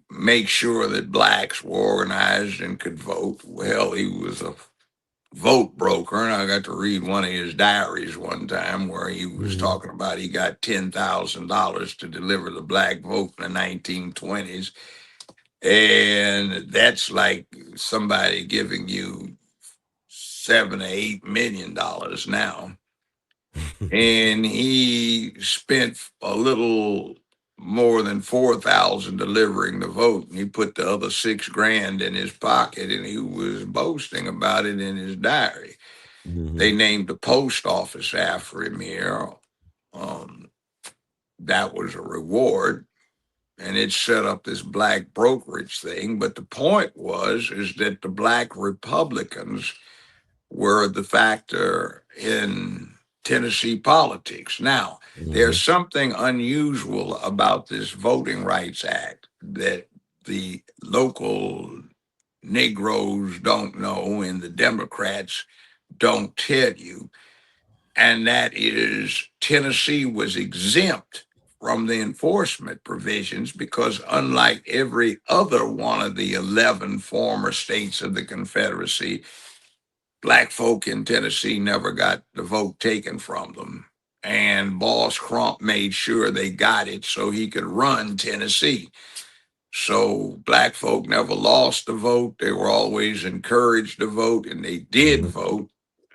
make sure that blacks were organized and could vote. Well, he was a vote broker, and I got to read one of his diaries one time where he was talking about he got $10,000 to deliver the black vote in the 1920s. And that's like somebody giving you $7 or $8 million now. And he spent a little more than 4,000 delivering the vote, and he put the other $6,000 in his pocket, and he was boasting about it in his diary. They named the post office after him here. That was a reward, and it set up this black brokerage thing. But the point is that the black Republicans were the factor in Tennessee politics. Now, there's something unusual about this Voting Rights Act that the local Negroes don't know and the Democrats don't tell you, and that is Tennessee was exempt from the enforcement provisions because, unlike every other one of the 11 former states of the Confederacy, black folk in Tennessee never got the vote taken from them. And Boss Crump made sure they got it so he could run Tennessee. So black folk never lost the vote. They were always encouraged to vote, and they did vote.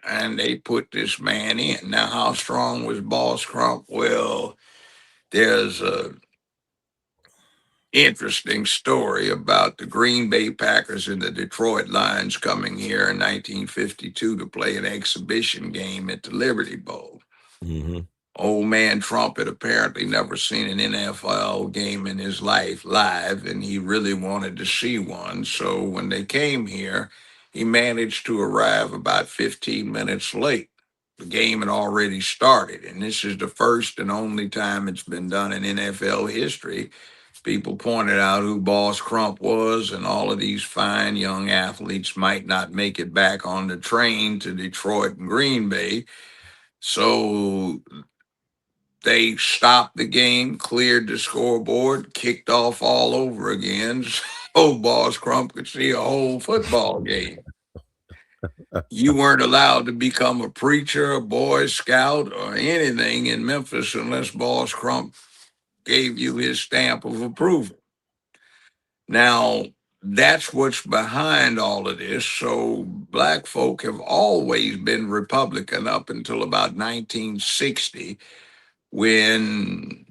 And they put this man in. Now, how strong was Boss Crump? Well, there's a interesting story about the Green Bay Packers and the Detroit Lions coming here in 1952 to play an exhibition game at the Liberty Bowl. Old man Trump had apparently never seen an NFL game in his life live, and he really wanted to see one. So when they came here, he managed to arrive about 15 minutes late. The game had already started, and this is the first and only time it's been done in NFL history. People pointed out who Boss Crump was, and all of these fine young athletes might not make it back on the train to Detroit and Green Bay. So they stopped the game, cleared the scoreboard, kicked off all over again, so Boss Crump could see a whole football game. You weren't allowed to become a preacher, a Boy Scout, or anything in Memphis unless Boss Crump gave you his stamp of approval. Now, that's what's behind all of this. So, black folk have always been Republican up until about 1960, when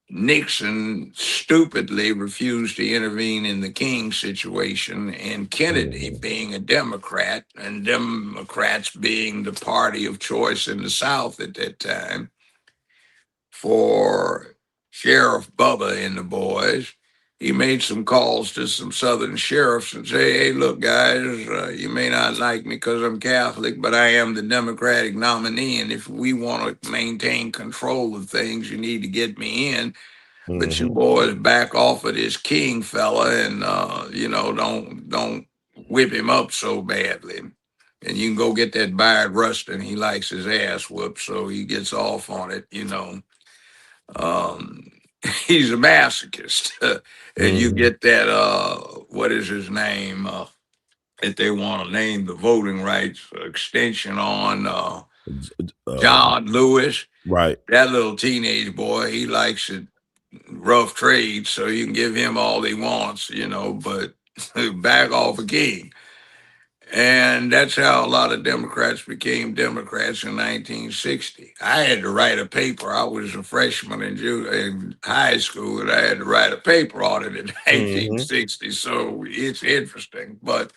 Nixon stupidly refused to intervene in the King situation, and Kennedy, being a Democrat, and Democrats being the party of choice in the South at that time, for Sheriff Bubba and the boys, he made some calls to some Southern sheriffs and say, hey, look, guys, you may not like me because I'm Catholic, but I am the Democratic nominee. And if we want to maintain control of things, you need to get me in. But you boys back off of this King fella and, don't whip him up so badly. And you can go get that Bayard Rustin. He likes his ass whooped, so he gets off on it, Um, he's a masochist. And you get that, what is his name, that they want to name the voting rights extension on, John Lewis. Right. That little teenage boy, he likes it rough trade, so you can give him all he wants, but back off a King. And that's how a lot of Democrats became Democrats in 1960. I had to write a paper. I was a freshman in high school, and I had to write a paper on it in 1960. So it's interesting. But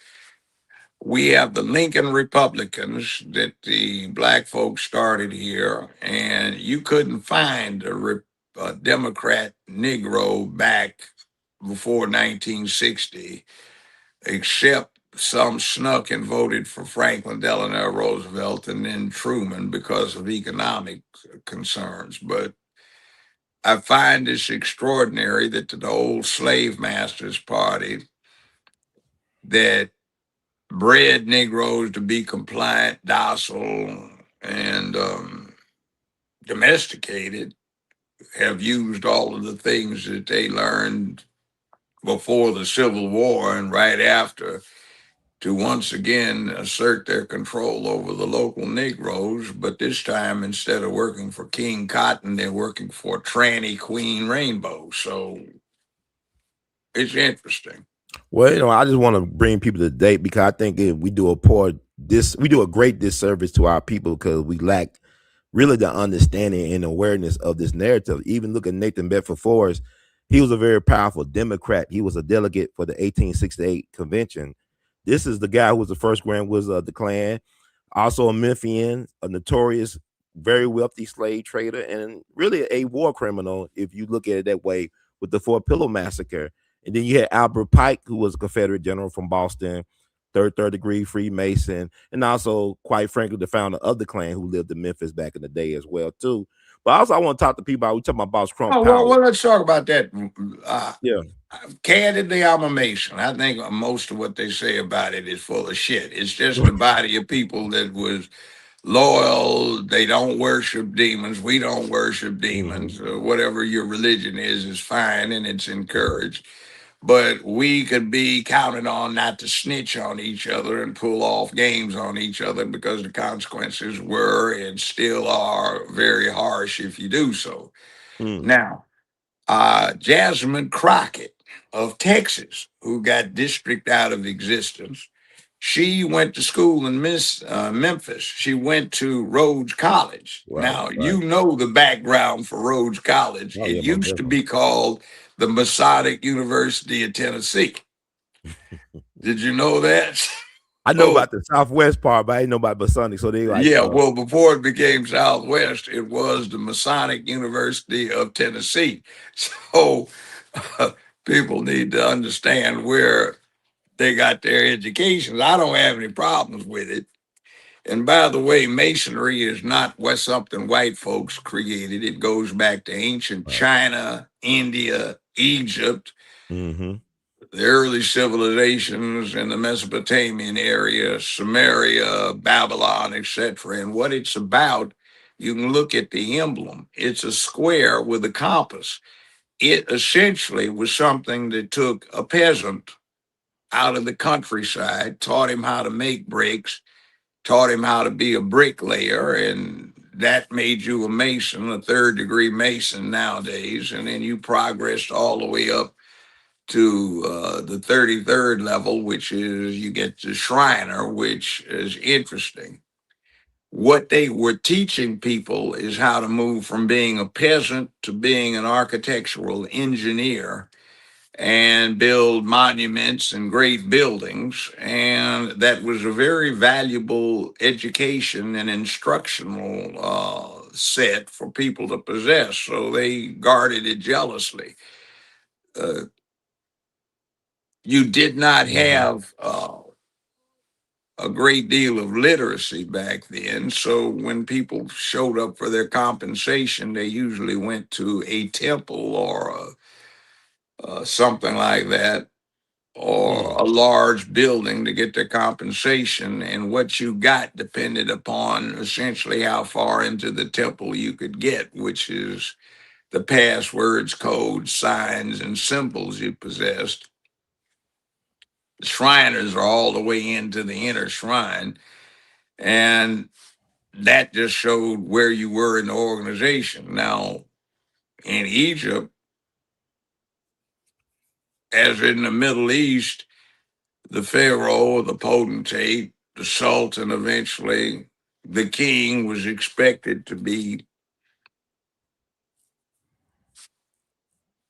we have the Lincoln Republicans that the black folks started here, and you couldn't find a Democrat Negro back before 1960, except some snuck and voted for Franklin Delano Roosevelt and then Truman because of economic concerns. But I find this extraordinary that the old slave masters party that bred Negroes to be compliant, docile, and domesticated have used all of the things that they learned before the Civil War and right after to once again assert their control over the local Negroes. But this time, instead of working for King Cotton, they're working for Tranny Queen Rainbow. So it's interesting. Well, I just want to bring people to date, because I think we do a great disservice to our people, because we lack really the understanding and awareness of this narrative. Even look at Nathan Bedford Forrest. He was a very powerful Democrat. He was a delegate for the 1868 convention. This is the guy who was the first Grand Wizard of the Klan, also a Memphian, a notorious, very wealthy slave trader, and really a war criminal, if you look at it that way, with the Fort Pillow Massacre. And then you had Albert Pike, who was a Confederate general from Boston, third degree Freemason, and also, quite frankly, the founder of the Klan, who lived in Memphis back in the day as well, too. But also, I want to talk to people about, we talking about Boss Crump power. Well, let's talk about that. Yeah. Candidly, I'm a Mason. I think most of what they say about it is full of shit. It's just a body of people that was loyal. They don't worship demons. We don't worship demons. Whatever your religion is fine, and it's encouraged. But we could be counted on not to snitch on each other and pull off games on each other, because the consequences were and still are very harsh if you do so. Now, Jasmine Crockett of Texas, who got district out of existence, she went to school in Memphis. She went to Rhodes College. Now, you know the background for Rhodes College. It used to be called the Masonic University of Tennessee. Did you know that? I know about the Southwest part, but I didn't know about Masonic. So they like, yeah, well, before it became Southwest, it was the Masonic University of Tennessee. So people need to understand where they got their education. I don't have any problems with it. And by the way, Masonry is not what something white folks created. It goes back to ancient China, India, Egypt, mm-hmm. the early civilizations in the Mesopotamian area, Samaria, Babylon, etc. And what it's about, you can look at the emblem. It's a square with a compass. It essentially was something that took a peasant out of the countryside, taught him how to make bricks, taught him how to be a bricklayer, and that made you a mason, a third degree mason nowadays. And then you progressed all the way up to the 33rd level, which is you get to Shriner, which is interesting. What they were teaching people is how to move from being a peasant to being an architectural engineer and build monuments and great buildings. And that was a very valuable education and instructional set for people to possess. So they guarded it jealously. Uh, you did not have a great deal of literacy back then. So when people showed up for their compensation, they usually went to a temple or something like that, or a large building to get their compensation. And what you got depended upon essentially how far into the temple you could get, which is the passwords, codes, signs, and symbols you possessed. The Shriners are all the way into the inner shrine. And that just showed where you were in the organization. Now, in Egypt, as in the Middle East, the pharaoh, the potentate, the sultan, eventually, the king was expected to be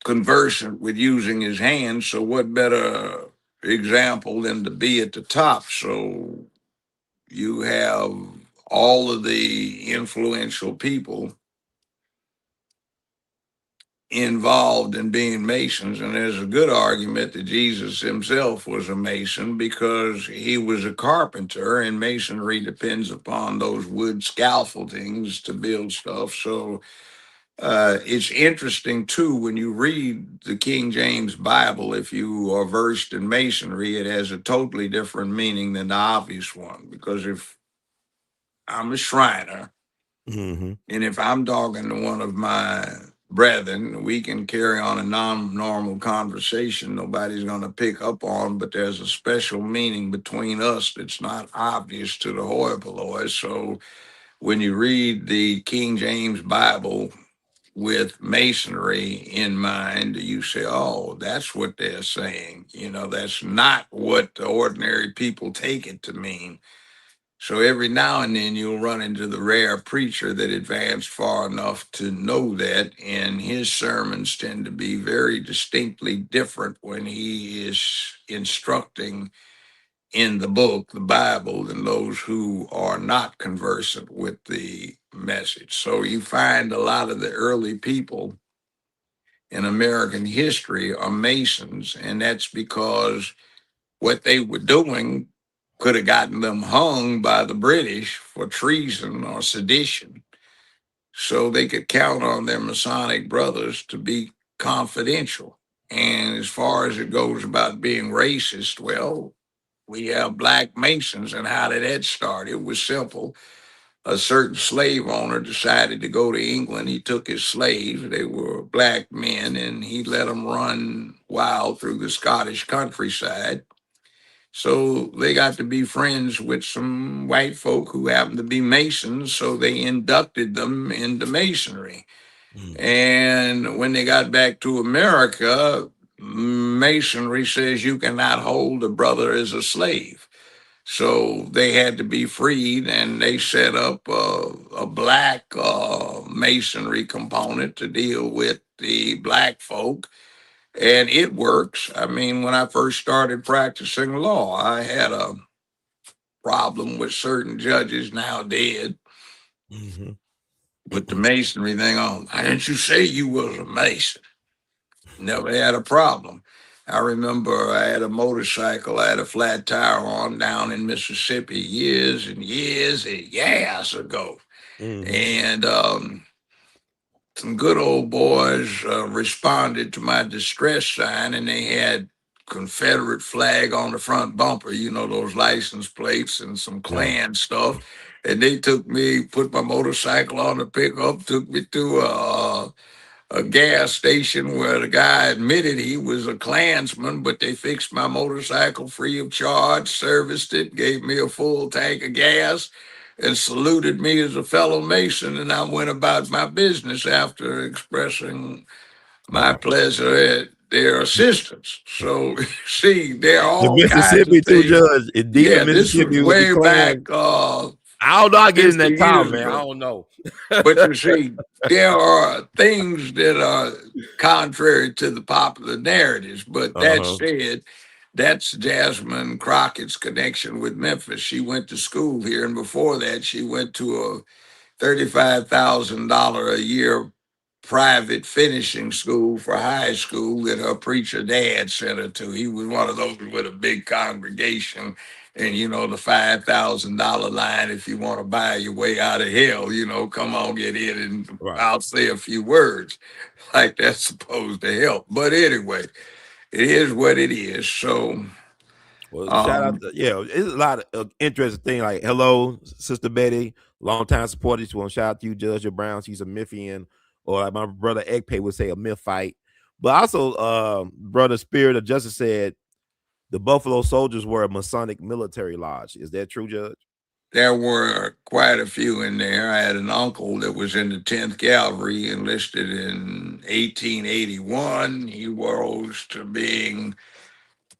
conversant with using his hands. So, what better example than to be at the top? So, you have all of the influential people involved in being Masons. And there's a good argument that Jesus himself was a Mason because he was a carpenter, and Masonry depends upon those wood scaffoldings to build stuff. So it's interesting too when you read the King James Bible. If you are versed in Masonry, it has a totally different meaning than the obvious one, because if I'm a Shriner, Mm-hmm. and if I'm talking to one of my brethren, we can carry on a non-normal conversation nobody's going to pick up on, but there's a special meaning between us that's not obvious to the hoi polloi. So when you read the King James Bible with Masonry in mind, you say, oh, that's what they're saying. You know, that's not what the ordinary people take it to mean. So every now and then you'll run into the rare preacher that advanced far enough to know that, and his sermons tend to be very distinctly different when he is instructing in the book, the Bible, than those who are not conversant with the message. So you find a lot of the early people in American history are Masons, and that's because what they were doing could have gotten them hung by the British for treason or sedition. So they could count on their Masonic brothers to be confidential. And as far as it goes about being racist, well, we have black Masons. And how did that start? It was simple. A certain slave owner decided to go to England. He took his slaves, they were black men, and he let them run wild through the Scottish countryside. So they got to be friends with some white folk who happened to be Masons. So they inducted them into Masonry. And when they got back to America, Masonry says you cannot hold a brother as a slave. So they had to be freed, and they set up a black Masonry component to deal with the black folk. And it works. I mean, when I first started practicing law, I had a problem with certain judges now dead with the masonry thing on. Why didn't you say you was a mason? Never had a problem. I remember I had a motorcycle, I had a flat tire on down in Mississippi years and years and years ago. And some good old boys responded to my distress sign, and they had Confederate flag on the front bumper, you know, those license plates and some Klan stuff. And they took me, put my motorcycle on the pickup, took me to a gas station where the guy admitted he was a Klansman, but they fixed my motorcycle free of charge, serviced it, gave me a full tank of gas, and saluted me as a fellow Mason. And I went about my business after expressing my pleasure at their assistance. So, see, there are The all kinds Mississippi of too, things. Judge. In deep Yeah, in this was Mississippi with the way back Klan. I don't know. I get in 50 that time, years man. I ago. don't know. But you see, there are things that are contrary to the popular narratives. But that said, that's Jasmine Crockett's connection with Memphis. She went to school here, and before that, she went to a $35,000 a year private finishing school for high school that her preacher dad sent her to. He was one of those with a big congregation. And you know, the $5,000 line, if you want to buy your way out of hell, you know, come on, get in and I'll say a few words like that's supposed to help. But anyway, it is what it is. So, Well, shout out to, it's a lot of interesting thing. Like, hello, Sister Betty, longtime supporter. Just want to shout out to you, Judge Brown. She's a Mythian, or like my brother Egpay would say, a Mythite. But also, Brother Spirit of Justice said the Buffalo Soldiers were a Masonic military lodge. Is that true, Judge? there were quite a few in there. I had an uncle that was in the 10th Cavalry, enlisted in 1881. He rose to being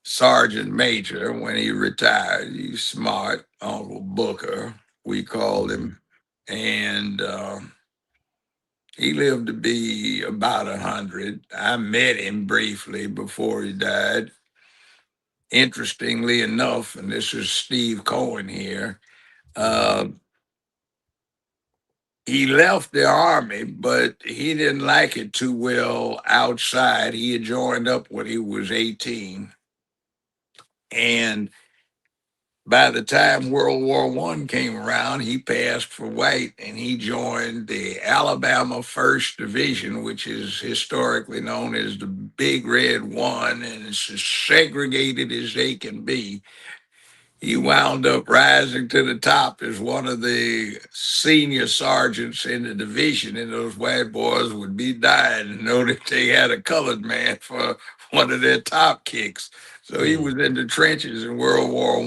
sergeant major when he retired. He's smart, Uncle Booker, we called him. And he lived to be about 100. I met him briefly before he died. Interestingly enough, and this is Steve Cohen here, he left the army, but he didn't like it too well outside. He had joined up when he was 18. And by the time World War I came around, he passed for white and he joined the Alabama 1st Division, which is historically known as the Big Red One, and it's as segregated as they can be. He wound up rising to the top as one of the senior sergeants in the division, and those white boys would be dying to know that they had a colored man for one of their top kicks. So he was in the trenches in World War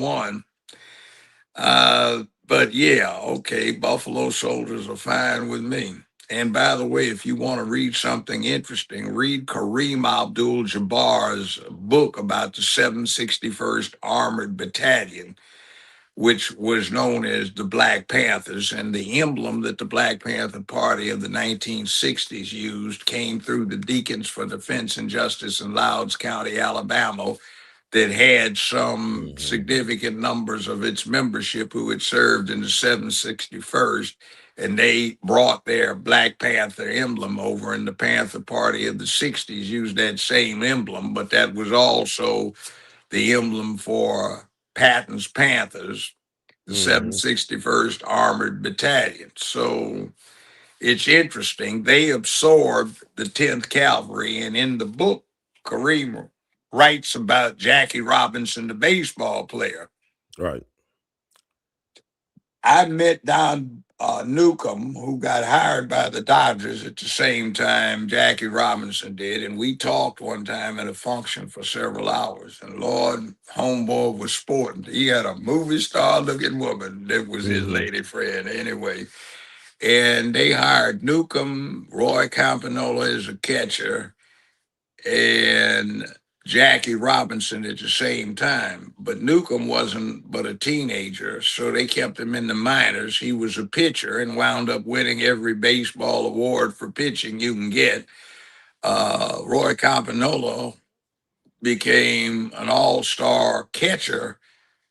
I. But yeah, okay, Buffalo Soldiers are fine with me. And by the way, if you want to read something interesting, read Kareem Abdul-Jabbar's book about the 761st Armored Battalion, which was known as the Black Panthers. And the emblem that the Black Panther Party of the 1960s used came through the Deacons for Defense and Justice in Louds County, Alabama, that had some significant numbers of its membership who had served in the 761st, and they brought their Black Panther emblem over, and the Panther Party of the 60s used that same emblem, but that was also the emblem for Patton's Panthers, the 761st Armored Battalion. So it's interesting. They absorbed the 10th Cavalry, and in the book, Kareem writes about Jackie Robinson, the baseball player. Right. I met Don Newcomb, who got hired by the Dodgers at the same time Jackie Robinson did, and we talked one time at a function for several hours. And Lord, homeboy was sporting. He had a movie star looking woman that was his lady friend anyway. And they hired Newcomb, Roy Campanola as a catcher, and Jackie Robinson at the same time. But Newcomb wasn't but a teenager, so they kept him in the minors. He was a pitcher and wound up winning every baseball award for pitching you can get. Roy Campanola became an all-star catcher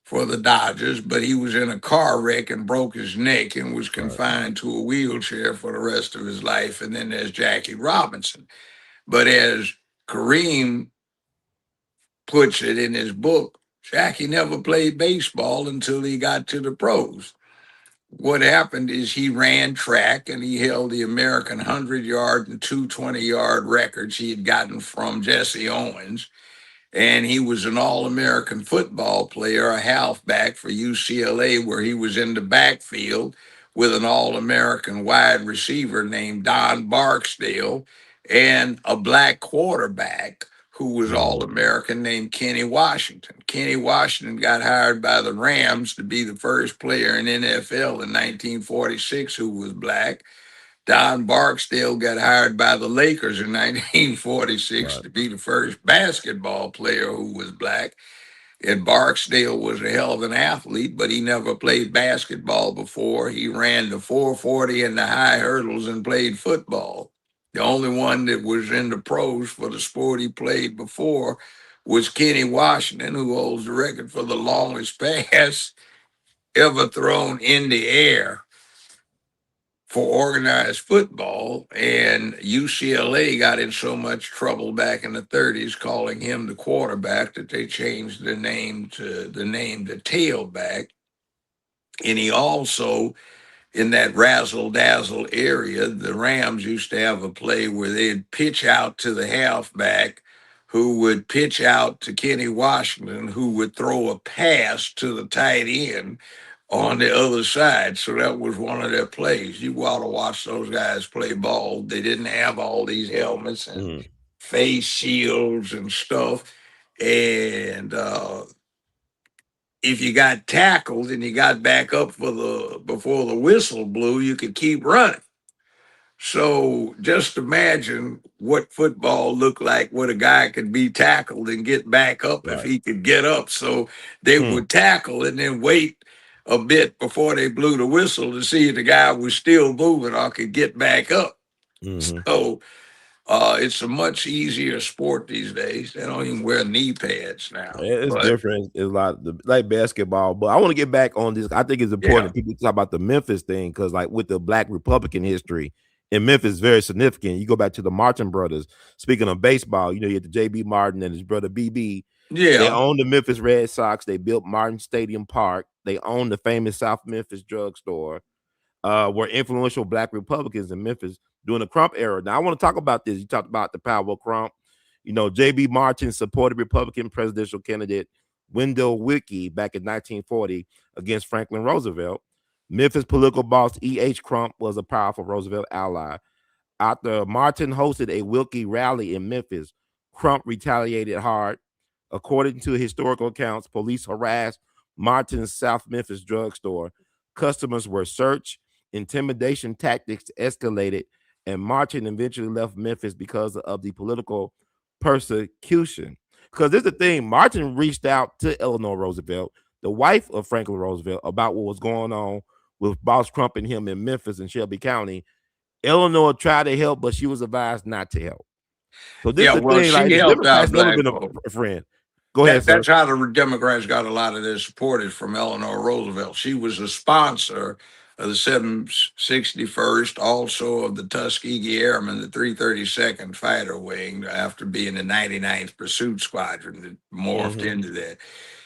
for the Dodgers, but he was in a car wreck and broke his neck and was Right. confined to a wheelchair for the rest of his life. And then there's Jackie Robinson. But as Kareem puts it in his book, Jackie never played baseball until he got to the pros. What happened is he ran track and he held the American 100-yard and 220-yard records he had gotten from Jesse Owens. And he was an All-American football player, a halfback for UCLA, where he was in the backfield with an All-American wide receiver named Don Barksdale and a black quarterback who was All-American named Kenny Washington. Kenny Washington got hired by the Rams to be the first player in NFL in 1946 who was black. Don Barksdale got hired by the Lakers in 1946 to be the first basketball player who was black. And Barksdale was a hell of an athlete, but he never played basketball before. He ran the 440 and the high hurdles and played football. The only one that was in the pros for the sport he played before was Kenny Washington, who holds the record for the longest pass ever thrown in the air for organized football. And UCLA got in so much trouble back in the 30s calling him the quarterback that they changed the name to tailback. And he also, in that razzle dazzle area, the Rams used to have a play where they'd pitch out to the halfback who would pitch out to Kenny Washington, who would throw a pass to the tight end on the other side. So that was one of their plays. You ought to watch those guys play ball. They didn't have all these helmets and face shields and stuff. And if you got tackled and you got back up before the whistle blew, you could keep running. So just imagine what football looked like where a guy could be tackled and get back up if he could get up. So they would tackle and then wait a bit before they blew the whistle to see if the guy was still moving or could get back up. So it's a much easier sport these days. They don't even wear knee pads now. It's different. It's a lot like basketball. But I want to get back on this. I think it's important that people talk about the Memphis thing because, like, with the Black Republican history in Memphis, is very significant. You go back to the Martin brothers. Speaking of baseball, you know, you had the J.B. Martin and his brother B.B. Yeah. They owned the Memphis Red Sox. They built Martin Stadium Park. They owned the famous South Memphis drugstore. Were influential Black Republicans in Memphis during the Crump era. Now, I want to talk about this. You talked about the power of Crump. You know, J.B. Martin supported Republican presidential candidate Wendell Willkie back in 1940 against Franklin Roosevelt. Memphis political boss E.H. Crump was a powerful Roosevelt ally. After Martin hosted a Willkie rally in Memphis, Crump retaliated hard. According to historical accounts, police harassed Martin's South Memphis drugstore. Customers were searched. Intimidation tactics escalated, and Martin eventually left Memphis because of the political persecution. Because there's the thing, Martin reached out to Eleanor Roosevelt, the wife of Franklin Roosevelt, about what was going on with Boss Crump and him in Memphis and Shelby County. Eleanor tried to help, but she was advised not to help. So this is the thing, like, the Democrats never been a friend. Go ahead, sir. That's how the Democrats got a lot of their supporters from Eleanor Roosevelt. She was a sponsor of the 761st, also of the Tuskegee Airmen, the 332nd Fighter Wing, after being the 99th Pursuit Squadron that morphed into that.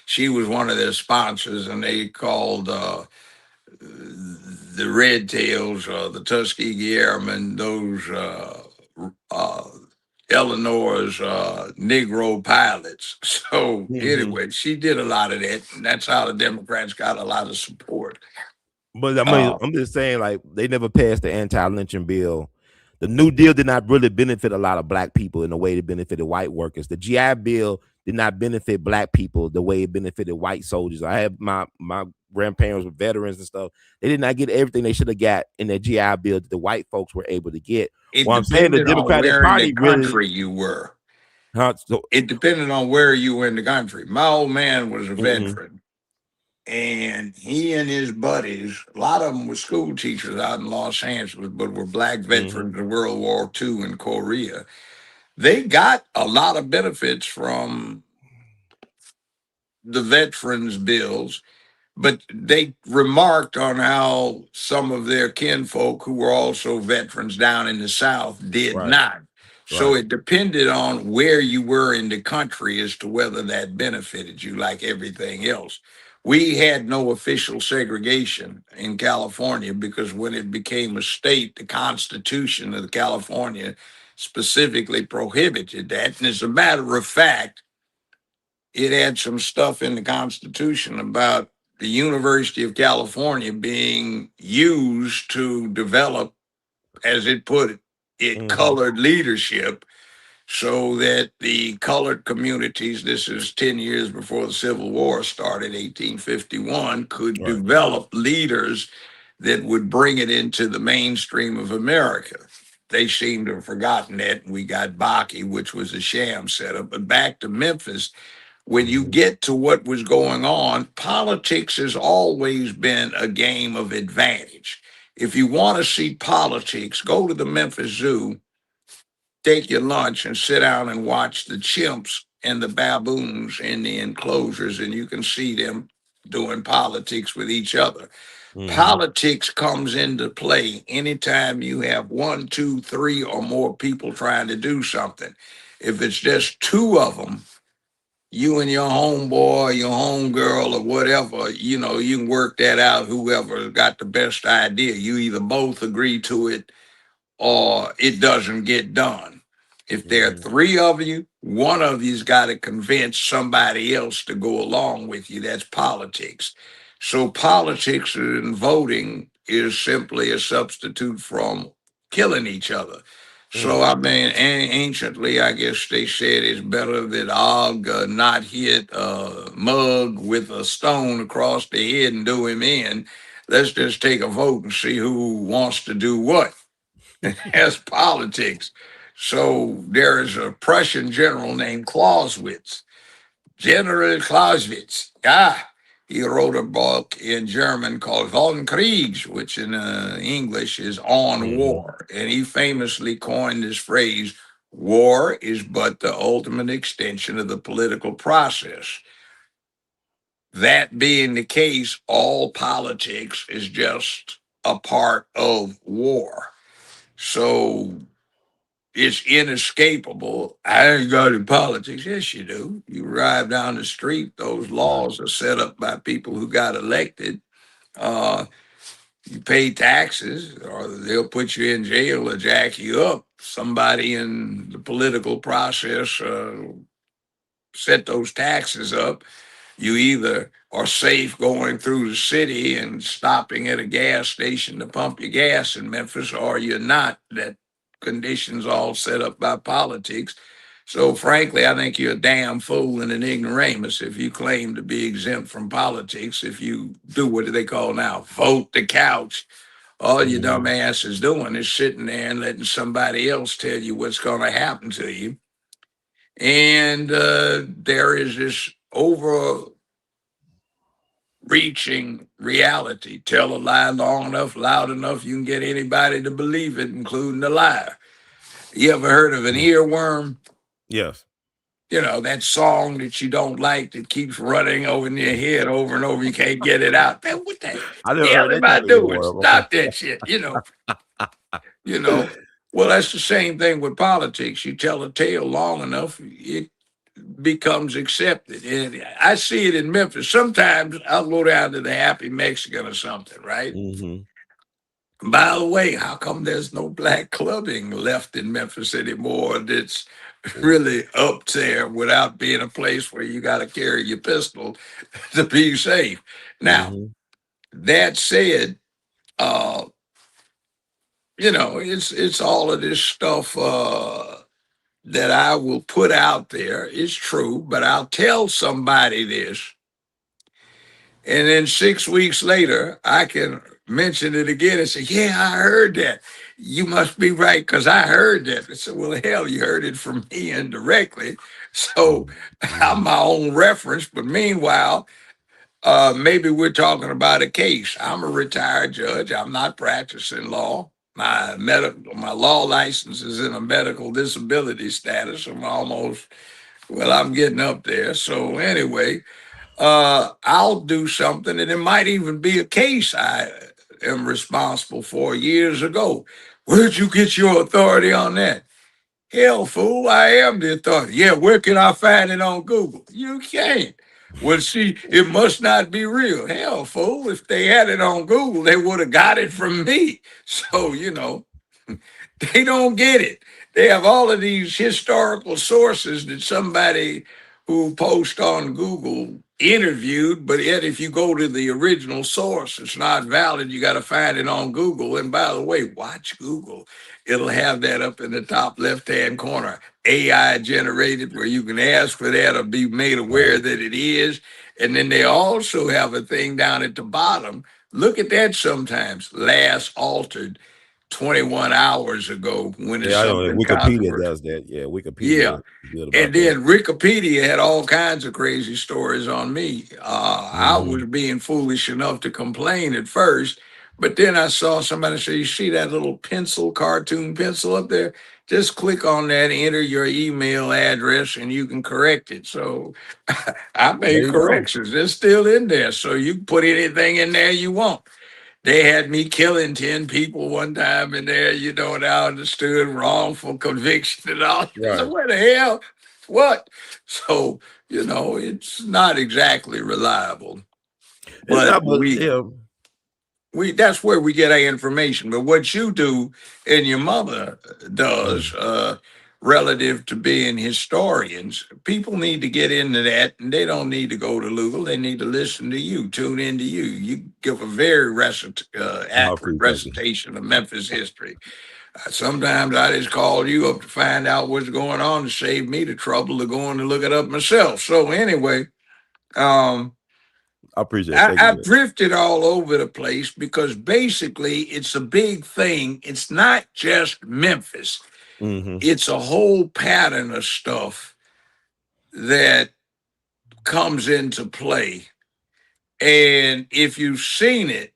She was one of their sponsors, and they called the Red Tails, the Tuskegee Airmen, those Eleanor's Negro pilots. So anyway, she did a lot of that, and that's how the Democrats got a lot of support. But I mean, I'm just saying, like, they never passed the anti-lynching bill. The New Deal did not really benefit a lot of Black people in the way it benefited white workers. The GI Bill did not benefit Black people the way it benefited white soldiers. I have my grandparents were veterans and stuff. They did not get everything they should have got in the GI Bill that the white folks were able to get. I'm saying the Democratic Party country you were. It depended on where you were in the country. My old man was a veteran. And he and his buddies, a lot of them were school teachers out in Los Angeles, but were Black veterans of World War II in Korea. They got a lot of benefits from the veterans bills, but they remarked on how some of their kinfolk who were also veterans down in the South did Right. not. So Right. it depended on where you were in the country as to whether that benefited you, like everything else. We had no official segregation in California because when it became a state, the Constitution of California specifically prohibited that. And as a matter of fact, it had some stuff in the Constitution about the University of California being used to develop, as it put it, Mm-hmm. colored leadership so that the colored communities, this is 10 years before the Civil War started, 1851, could Right. develop leaders that would bring it into the mainstream of America. They seem to have forgotten that. And we got Baki, which was a sham setup. But back to Memphis, when you Mm-hmm. get to what was going on, politics has always been a game of advantage. If you want to see politics, go to the Memphis Zoo, take your lunch, and sit down and watch the chimps and the baboons in the enclosures, and you can see them doing politics with each other. Mm-hmm. Politics comes into play anytime you have one, two, three, or more people trying to do something. If it's just two of them, you and your homeboy, your homegirl, or whatever, you can work that out. Whoever got the best idea, you either both agree to it or it doesn't get done. If there are Mm-hmm. three of you, one of you's got to convince somebody else to go along with you. That's politics. So politics and voting is simply a substitute from killing each other. So I Mm-hmm. mean, anciently, I guess they said it's better that Og not hit a mug with a stone across the head and do him in. Let's just take a vote and see who wants to do what. As politics. So there is a Prussian general named Clausewitz, General Clausewitz. He wrote a book in German called Von Krieg, which in English is On Mm-hmm. War. And he famously coined this phrase, war is but the ultimate extension of the political process. That being the case, all politics is just a part of war. So it's inescapable. I ain't got in politics. Yes, you do. You drive down the street, those Right. laws are set up by people who got elected. Uh, you pay taxes, or they'll put you in jail or jack you up. Somebody in the political process set those taxes up. You either are safe going through the city and stopping at a gas station to pump your gas in Memphis, or you're not. That condition's all set up by politics. So, frankly, I think you're a damn fool and an ignoramus if you claim to be exempt from politics. If you do what do they call now, vote the couch, all your dumb Mm-hmm. ass is doing is sitting there and letting somebody else tell you what's going to happen to you. And there is this overreaching reality. Tell a lie long enough, loud enough, you can get anybody to believe it, including the liar. You ever heard of an earworm? Yes. That song that you don't like that keeps running over in your head over and over. You can't get it out. Man, what the I never hell heard that am I type of doing? earworm. Okay. Stop that shit. You know. Well, that's the same thing with politics. You tell a tale long enough, it becomes accepted. And I see it in Memphis. Sometimes I'll go down to the Happy Mexican or something, right? Mm-hmm. By the way, how come there's no black clubbing left in Memphis anymore that's really up there without being a place where you got to carry your pistol to be safe? Now, Mm-hmm. that said, uh, it's all of this stuff that I will put out there is true, but I'll tell somebody this. And then 6 weeks later, I can mention it again and say, yeah, I heard that. You must be right because I heard that. I said, well, hell, you heard it from me indirectly. So I'm Mm-hmm. my own reference. But meanwhile, maybe we're talking about a case. I'm a retired judge. I'm not practicing law. My law license is in a medical disability status. I'm getting up there. So anyway, I'll do something, and it might even be a case I am responsible for years ago. Where'd you get your authority on that? Hell, fool, I am the authority. Yeah, where can I find it on Google? You can't. Well, see, it must not be real. Hell, fool, if they had it on Google, they would have got it from me. So, they don't get it. They have all of these historical sources that somebody who posts on Google interviewed, but yet if you go to the original source, it's not valid. You got to find it on Google. And by the way, watch Google. It'll have that up in the top left-hand corner, AI generated, where you can ask for that or be made aware Right. that it is. And then they also have a thing down at the bottom. Look at that sometimes. Last altered 21 hours ago when it's Yeah, I know that something Wikipedia controversial. does that. Yeah, Yeah. Wikipedia is good And about that. then Wikipedia had all kinds of crazy stories on me. I was being foolish enough to complain at first, but then I saw somebody say, "You see that little pencil, cartoon pencil up there? Just click on that, enter your email address, and you can correct it." So I There made you go. corrections. It's still in there. So you can put anything in there you want. They had me killing 10 people one time in there, and I understood wrongful conviction and all. So Right. what the hell? What? So, it's not exactly reliable. It's But not, but yeah. we that's where we get our information. But what you do and your mother does, Mm. relative to being historians, people need to get into that, and they don't need to go to Google. They need to listen to you, tune into you. You give a very I accurate appreciate you. recitation of Memphis history. Sometimes I just call you up to find out what's going on to save me the trouble of going to look it up myself. So anyway, um, I appreciate it. I, Thank I've you. drifted all over the place because basically it's a big thing. It's not just Memphis, Mm-hmm. it's a whole pattern of stuff that comes into play. And if you've seen it,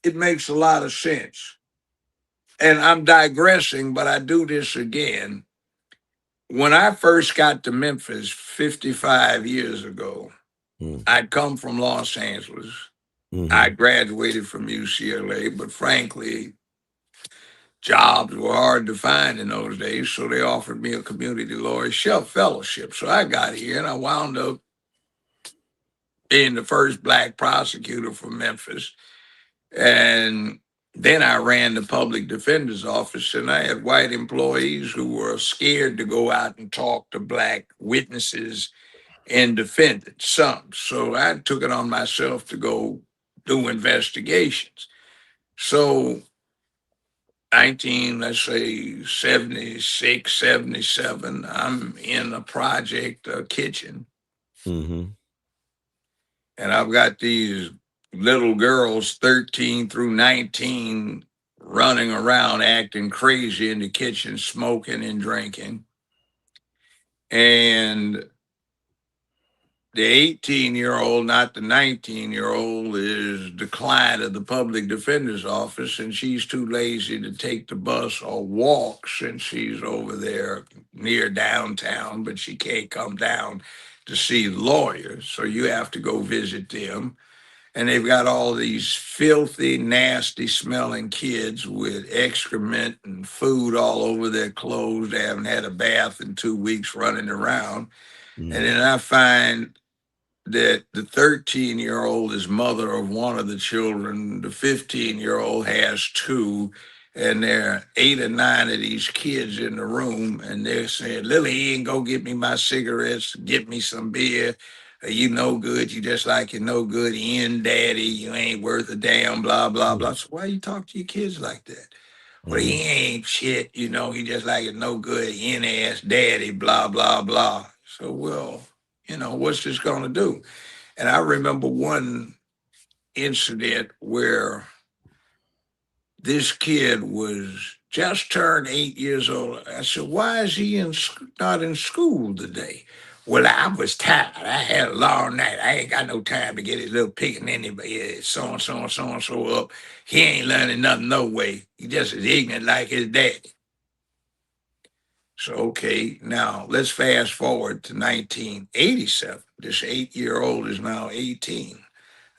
it makes a lot of sense. And I'm digressing, but I do this again. When I first got to Memphis 55 years ago, I'd come from Los Angeles. I Mm-hmm. graduated from UCLA, but frankly, jobs were hard to find in those days, so they offered me a community lawyer fellowship. So I got here and I wound up being the first black prosecutor for Memphis. And then I ran the public defender's office, and I had white employees who were scared to go out and talk to black witnesses and defendants, some. So I took it on myself to go do investigations. So let's say 76, 77, I'm in a project kitchen, Mm-hmm. and I've got these little girls, 13 through 19, running around acting crazy in the kitchen, smoking and drinking. And the 18-year-old, not the 19-year-old, is the client of the public defender's office, and she's too lazy to take the bus or walk since she's over there near downtown, but she can't come down to see the lawyers. So you have to go visit them. And they've got all these filthy, nasty smelling kids with excrement and food all over their clothes. They haven't had a bath in 2 weeks running around. And Mm-hmm. then I find that the 13-year-old is mother of one of the children, the 15-year-old has two, and there are 8 or 9 of these kids in the room, and they're saying, "Lily, Ian, go get me my cigarettes, get me some beer. You no good, you just like you're no good, Ian, daddy, you ain't worth a damn, blah, blah, blah." So why you talk to your kids like that? Well, Mm-hmm. he ain't shit, he just like a no good, in ass daddy, blah, blah, blah. So, well, what's this going to do? And I remember one incident where this kid was just turned 8 years old. I said, "Why is he not in school today?" "Well, I was tired. I had a long night. I ain't got no time to get his little pickaninny, so and so and so and so up. He ain't learning nothing no way. He just as ignorant like his daddy." So, okay, now let's fast forward to 1987. This 8-year-old is now 18.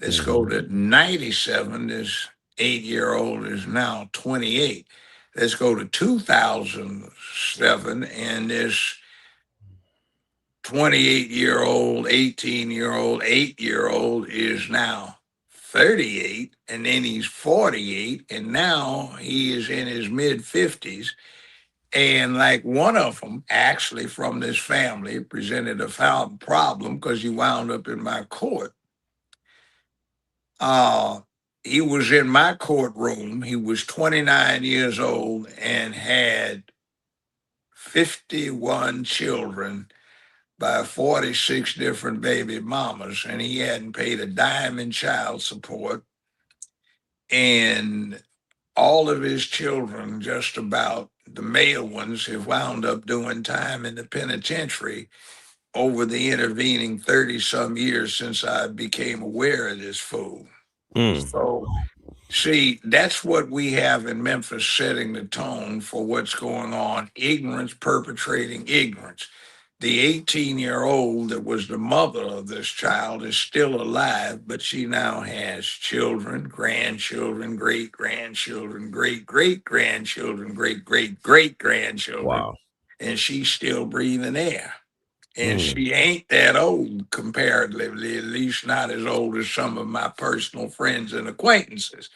Let's go to 97. This 8-year-old is now 28. Let's go to 2007, and this 28-year-old, 18-year-old, 8-year-old is now 38, and then he's 48, and now he is in his mid 50s. And like one of them, actually from this family, presented a found problem because he wound up in my court. He was in my courtroom. He was 29 years old and had 51 children by 46 different baby mamas, and he hadn't paid a dime in child support. And all of his children, just about the male ones, have wound up doing time in the penitentiary over the intervening 30 some years since I became aware of this fool. So, see, that's what we have in Memphis setting the tone for what's going on. Ignorance perpetrating ignorance. The 18-year-old that was the mother of this child is still alive, but she now has children, grandchildren, great grandchildren, great great grandchildren, great great great grandchildren, Wow. and she's still breathing air. And Mm. she ain't that old comparatively, at least not as old as some of my personal friends and acquaintances.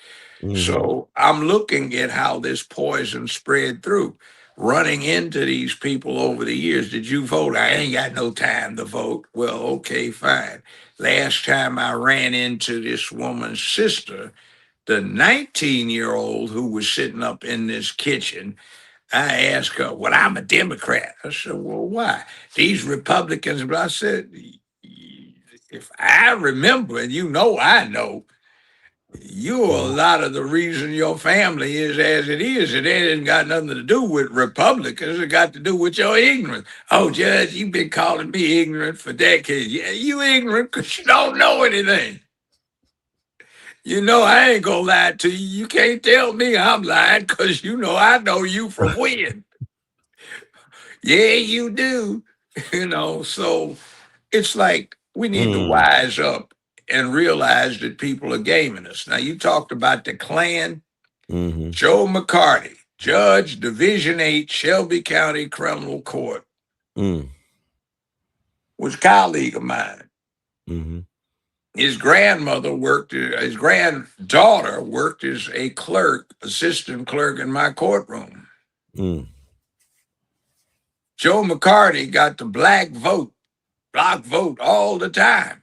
So I'm looking at how this poison spread through, running into these people over the years. Did you vote? I ain't got no time to vote. Well, okay, fine. Last time I ran into this woman's sister, the 19-year-old who was sitting up in this kitchen, I asked her, well, I'm a Democrat. I said, well, why? These Republicans, but I said, if I remember, and you know I know, you're a lot of the reason your family is as it is. It ain't got nothing to do with Republicans. It got to do with your ignorance. Oh, Judge, you've been calling me ignorant for decades. Yeah, you ignorant because you don't know anything. You know, I ain't gonna lie to you. You can't tell me I'm lying because you know I know you from when. Yeah, you do. So it's like we need to wise up and realize that people are gaming us. Now, you talked about the Klan. Joe McCarty, Judge, Division 8, Shelby County Criminal Court, was a colleague of mine. His granddaughter worked as a clerk, assistant clerk in my courtroom. Joe McCarty got the block vote all the time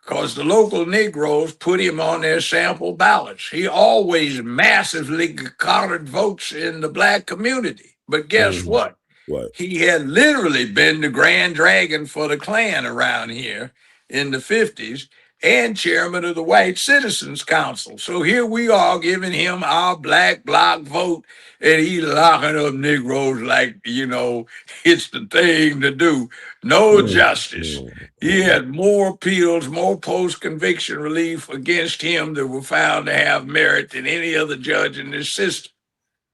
because the local Negroes put him on their sample ballots. He always massively garnered votes in the black community. But guess what? What? He had literally been the Grand Dragon for the Klan around here in the 50s and chairman of the White Citizens Council. So here we are giving him our black bloc vote, and he's locking up Negroes like, it's the thing to do. No justice. He had more appeals, more post-conviction relief against him that were found to have merit than any other judge in this system.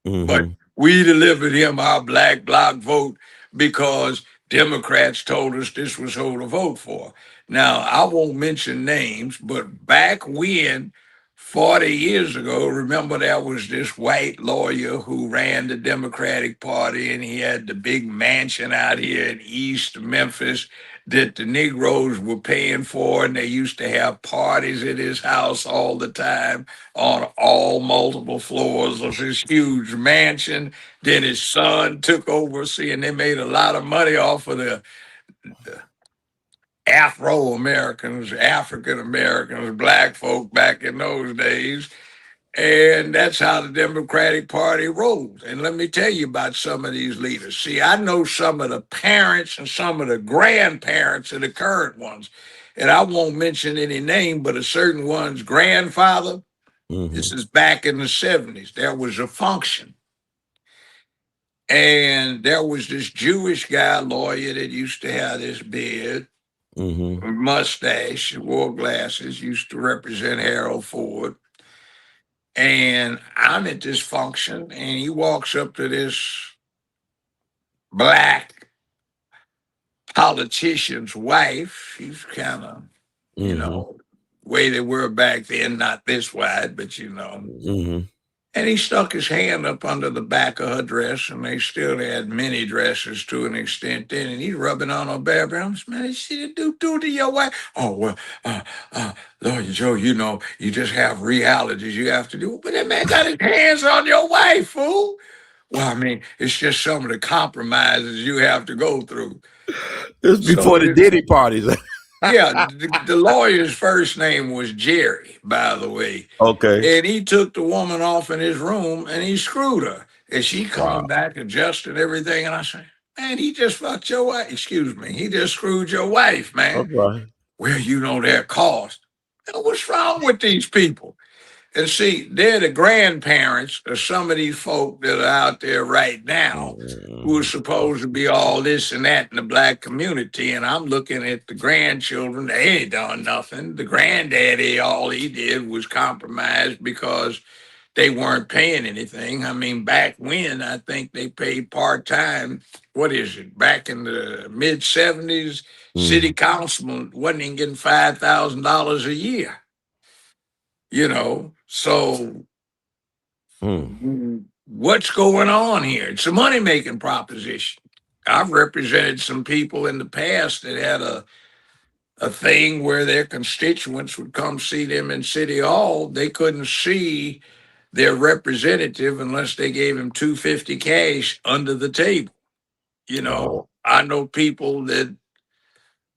But we delivered him our black bloc vote because Democrats told us this was who to vote for. Now, I won't mention names, but back when, 40 years ago, remember there was this white lawyer who ran the Democratic Party, and he had the big mansion out here in East Memphis that the Negroes were paying for, and they used to have parties at his house all the time on all multiple floors of his huge mansion. Then his son took over, and they made a lot of money off of the Afro-Americans, African-Americans, black folk back in those days. And that's how the Democratic Party rolls. And let me tell you about some of these leaders. See, I know some of the parents and some of the grandparents of the current ones. And I won't mention any name, but a certain one's grandfather, this is back in the 70s, there was a function. And there was this Jewish guy, lawyer, that used to have this beard, mustache, wore glasses, used to represent Harold Ford. And I'm at this function, and he walks up to this black politician's wife. She's kind of, you know, way they were back then, not this wide, but you know. And he stuck his hand up under the back of her dress, and they still had mini dresses to an extent then, and he's rubbing on her bare breasts. Man, you see the dude do to your wife? Oh, well, Lord Joe, you know, you just have realities you have to do. But that man got his hands on your wife, fool. Well, I mean, it's just some of the compromises you have to go through. This is before the Diddy parties. Yeah, the lawyer's first name was Jerry, by the way. Okay. And he took the woman off in his room and he screwed her. And she coming back, adjusted everything. And I said, man, he just fucked your wife. Excuse me. He just screwed your wife, man. Okay. Well, you know their cost. Now, what's wrong with these people? And see, they're the grandparents of some of these folk that are out there right now who are supposed to be all this and that in the black community. And I'm looking at the grandchildren. They ain't done nothing. The granddaddy, all he did was compromise because they weren't paying anything. I mean, back when, I think they paid part-time. What is it? Back in the mid-'70s, city councilman wasn't even getting $5,000 a year. You know, so what's going on here? It's a money-making proposition. I've represented some people in the past that had a thing where their constituents would come see them in City Hall. They couldn't see their representative unless they gave him $250 cash under the table. You know, I know people that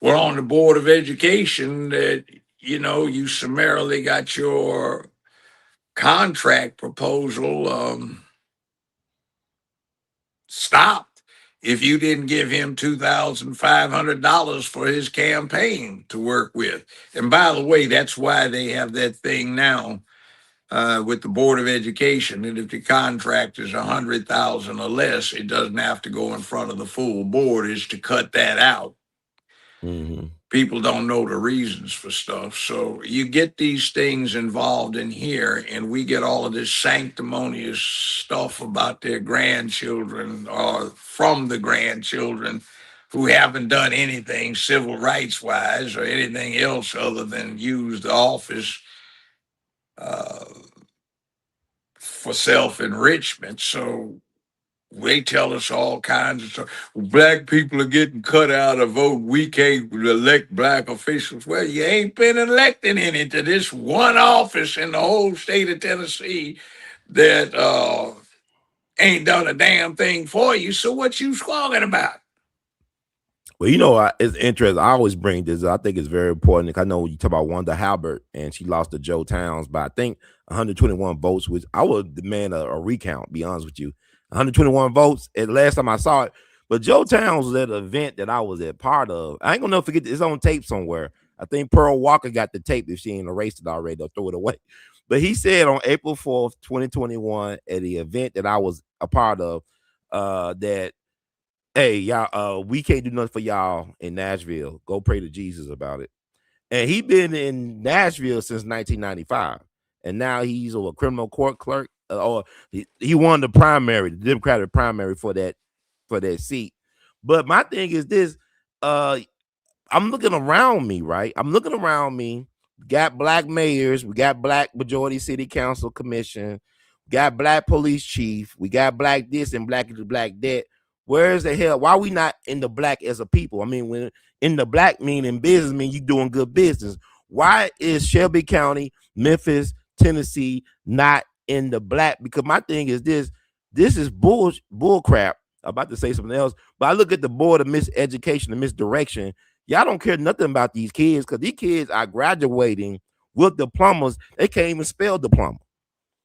were on the Board of Education that, you know, you summarily got your contract proposal stopped if you didn't give him $2,500 for his campaign to work with. And by the way, that's why they have that thing now with the Board of Education. And if the contract is $100,000 or less, it doesn't have to go in front of the full board. Is to cut that out. People don't know the reasons for stuff. So you get these things involved in here, and we get all of this sanctimonious stuff about their grandchildren or from the grandchildren who haven't done anything civil rights wise or anything else other than use the office for self-enrichment. So they tell us all kinds of stuff. Black people are getting cut out of vote. We can't elect black officials. Well, you ain't been electing any to this one office in the whole state of Tennessee that ain't done a damn thing for you. So what you squawking about? Well, you know, it's interesting. I always bring this. I think it's very important. I know you talk about Wanda Halbert, and she lost to Joe Towns by, I think, 121 votes, which I would demand a recount, be honest with you. 121 votes at the last time I saw it. But Joe Towns was at an event that I was a part of. I ain't gonna never forget, it's on tape somewhere. I think Pearl Walker got the tape. If she ain't erased it already, they'll throw it away. But he said on April 4th, 2021, at the event that I was a part of, that, hey, y'all, we can't do nothing for y'all in Nashville. Go pray to Jesus about it. And he been in Nashville since 1995. And now he's a criminal court clerk. Or he won the primary, the Democratic primary for that seat. But my thing is this: I'm looking around me, right? I'm looking around me. We got black mayors, we got black majority city council commission, we got black police chief, we got black this and black that. Where's the hell? Why are we not in the black as a people? I mean, when in the black meaning business mean you doing good business. Why is Shelby County, Memphis, Tennessee not in the black? Because my thing is this is bull crap. I'm about to say something else, but I look at the board of miseducation and misdirection. Y'all don't care nothing about these kids because these kids are graduating with diplomas. They can't even spell diploma.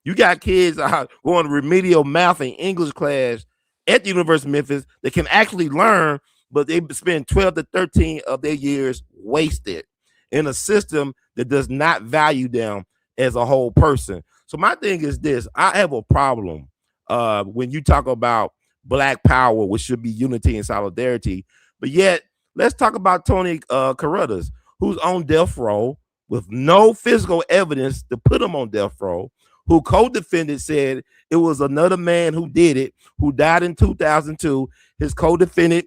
You got kids going to remedial math and English class at the University of Memphis that can actually learn, but they spend 12 to 13 of their years wasted in a system that does not value them as a whole person. So my thing is this: I have a problem when you talk about black power, which should be unity and solidarity, but yet let's talk about Tony Carruthers, who's on death row with no physical evidence to put him on death row, who co-defendant said it was another man who did it, who died in 2002. His co-defendant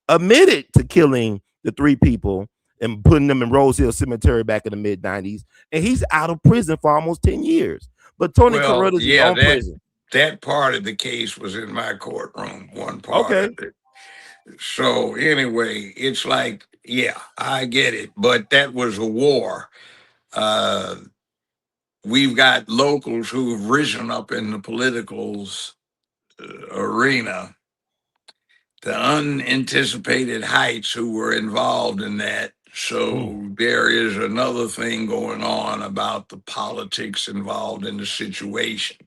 admitted to killing the 3 people and putting them in Rose Hill Cemetery back in the mid-90s. And he's out of prison for almost 10 years. But Tony Carruthers is on prison. That part of the case was in my courtroom, one part Okay. of it. So anyway, it's like, yeah, I get it. But that was a war. We've got locals who have risen up in the political arena, the unanticipated heights who were involved in that. So there is another thing going on about the politics involved in the situation.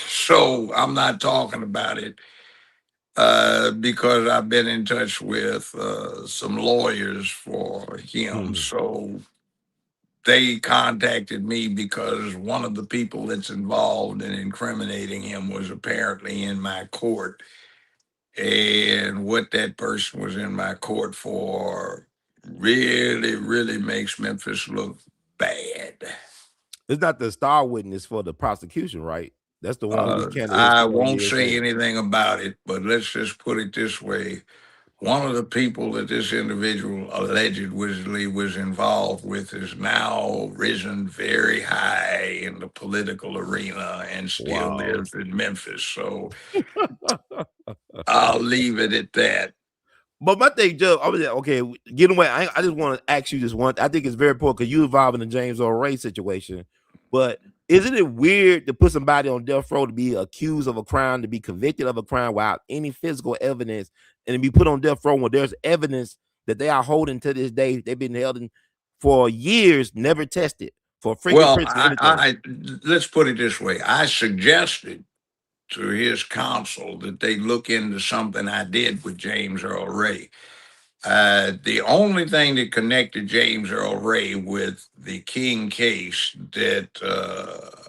So I'm not talking about it because I've been in touch with some lawyers for him. So they contacted me because one of the people that's involved in incriminating him was apparently in my court. And what that person was in my court for really, really makes Memphis look bad. It's not the star witness for the prosecution, right? That's the one who recanted his I story won't years say later. anything about it, but let's just put it this way. One of the people that this individual allegedly was involved with is now risen very high in the political arena and still lives in Memphis. So I'll leave it at that. But my thing, Joe, I was like, okay, get away. I just want to ask you this one. I think it's very important because you involved in the James Earl Ray situation. But isn't it weird to put somebody on death row to be accused of a crime, to be convicted of a crime without any physical evidence, and to be put on death row when there's evidence that they are holding to this day? They've been held in for years, never tested for fingerprints or anything. Let's put it this way. I suggested to his counsel that they look into something I did with James Earl Ray. The only thing that connected James Earl Ray with the King case that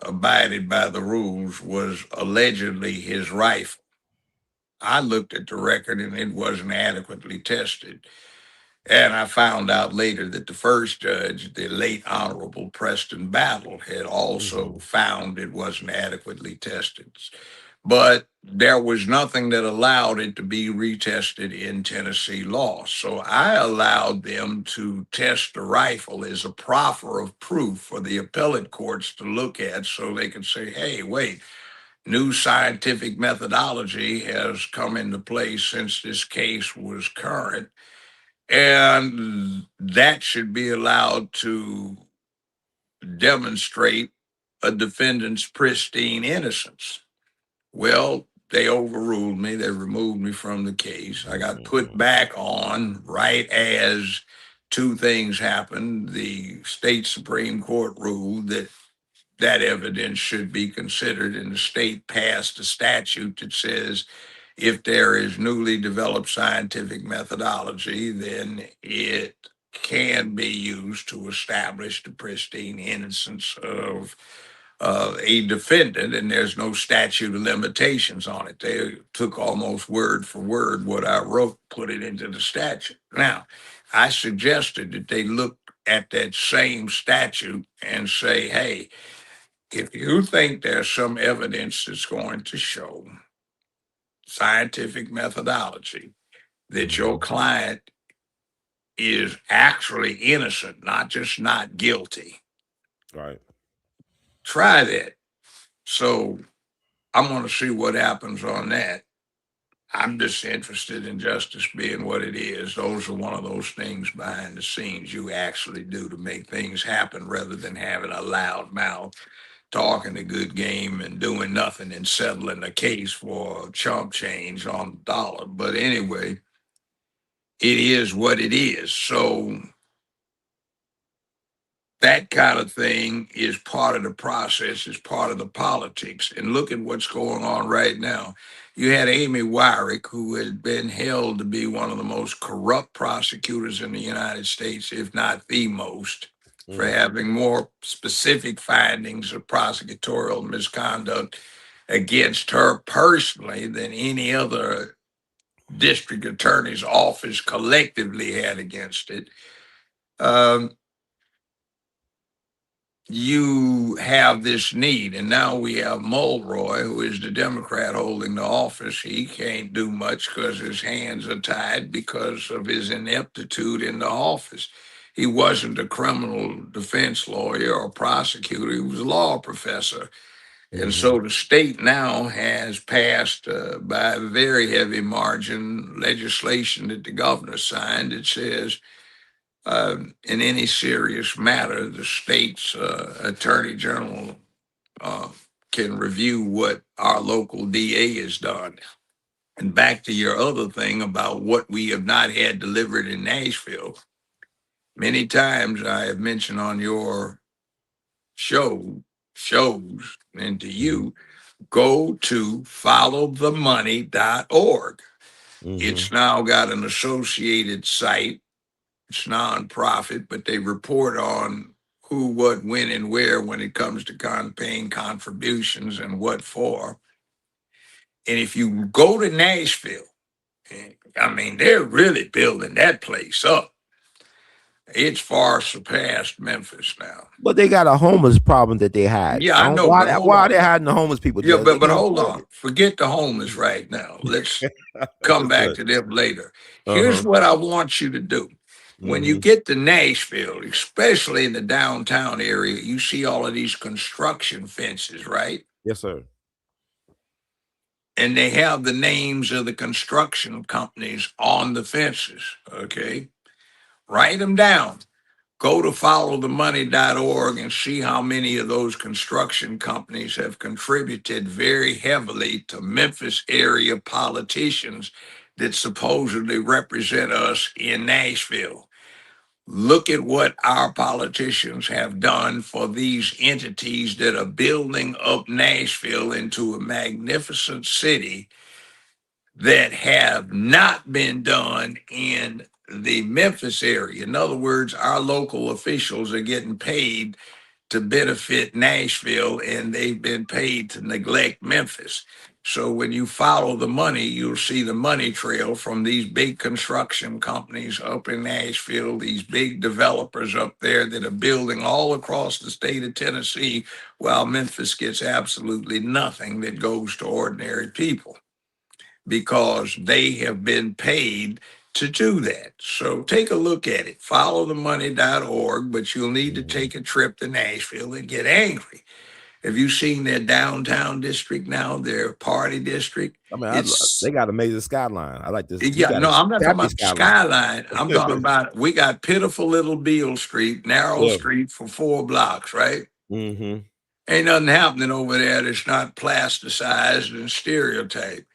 abided by the rules was allegedly his rifle. I looked at the record and it wasn't adequately tested. And I found out later that the first judge, the late Honorable Preston Battle, had also found it wasn't adequately tested. But there was nothing that allowed it to be retested in Tennessee law. So I allowed them to test the rifle as a proffer of proof for the appellate courts to look at so they could say, hey, wait, new scientific methodology has come into place since this case was current. And that should be allowed to demonstrate a defendant's pristine innocence. Well, they overruled me. They removed me from the case. I got put back on right as 2 things happened. The state Supreme Court ruled that that evidence should be considered, and the state passed a statute that says if there is newly developed scientific methodology, then it can be used to establish the pristine innocence of a defendant, and there's no statute of limitations on it. They took almost word for word what I wrote, put it into the statute. Now, I suggested that they look at that same statute and say, hey, if you think there's some evidence that's going to show scientific methodology that your client is actually innocent, not just not guilty, Right. try that. So I'm going to see what happens on that. I'm just interested in justice being what it is. Those are one of those things behind the scenes you actually do to make things happen rather than having a loud mouth talking a good game and doing nothing and settling a case for chump change on the dollar. But anyway, it is what it is. So that kind of thing is part of the process, is part of the politics. And look at what's going on right now. You had Amy Wyrick, who had been held to be one of the most corrupt prosecutors in the United States, if not the most, for having more specific findings of prosecutorial misconduct against her personally than any other district attorney's office collectively had against it. you have this need, and now we have Mulroy, who is the Democrat holding the office. He can't do much because his hands are tied because of his ineptitude in the office. He wasn't a criminal defense lawyer or prosecutor, he was a law professor. And so the state now has passed by a very heavy margin legislation that the governor signed. It says in any serious matter, the state's attorney general can review what our local DA has done. And back to your other thing about what we have not had delivered in Nashville. Many times I have mentioned on your shows, and to you, go to followthemoney.org. It's now got an associated site. It's nonprofit, but they report on who, what, when, and where when it comes to paying contributions and what for. And if you go to Nashville, I mean, they're really building that place up. It's far surpassed Memphis now. But they got a homeless problem that they hide. Yeah, I know. Why are they hiding the homeless people? Yeah, Judge? but hold on. Forget the homeless right now. Let's come back to them later. Here's what I want you to do. When you get to Nashville, especially in the downtown area, you see all of these construction fences, right? Yes, sir. And they have the names of the construction companies on the fences, okay? Write them down. Go to followthemoney.org and see how many of those construction companies have contributed very heavily to Memphis area politicians that supposedly represent us in Nashville. Look at what our politicians have done for these entities that are building up Nashville into a magnificent city that have not been done in the Memphis area. In other words, our local officials are getting paid to benefit Nashville, and they've been paid to neglect Memphis. So when you follow the money, you'll see the money trail from these big construction companies up in Nashville, these big developers up there that are building all across the state of Tennessee, while Memphis gets absolutely nothing that goes to ordinary people because they have been paid to do that. So take a look at it. Followthemoney.org, but you'll need to take a trip to Nashville and get angry. Have you seen their downtown district now, their party district? I mean, they got amazing skyline. I like this. Yeah, no, I'm not talking about skyline. I'm talking about, we got pitiful little Beale Street, narrow street for 4 blocks, right? Ain't nothing happening over there that's not plasticized and stereotyped.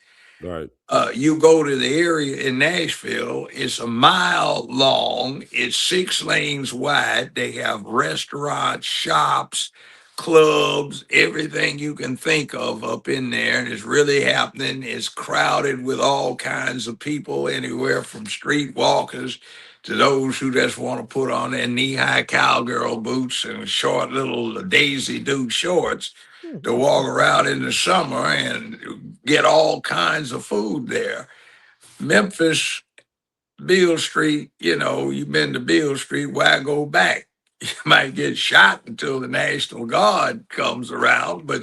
Right. You go to the area in Nashville, it's a mile long, it's 6 lanes wide. They have restaurants, shops, clubs, everything you can think of up in there. And it's really happening. It's crowded with all kinds of people, anywhere from street walkers to those who just want to put on their knee-high cowgirl boots and short little Daisy Duke shorts to walk around in the summer and get all kinds of food there. Memphis, Beale Street, you've been to Beale Street, why go back? You might get shot until the National Guard comes around, but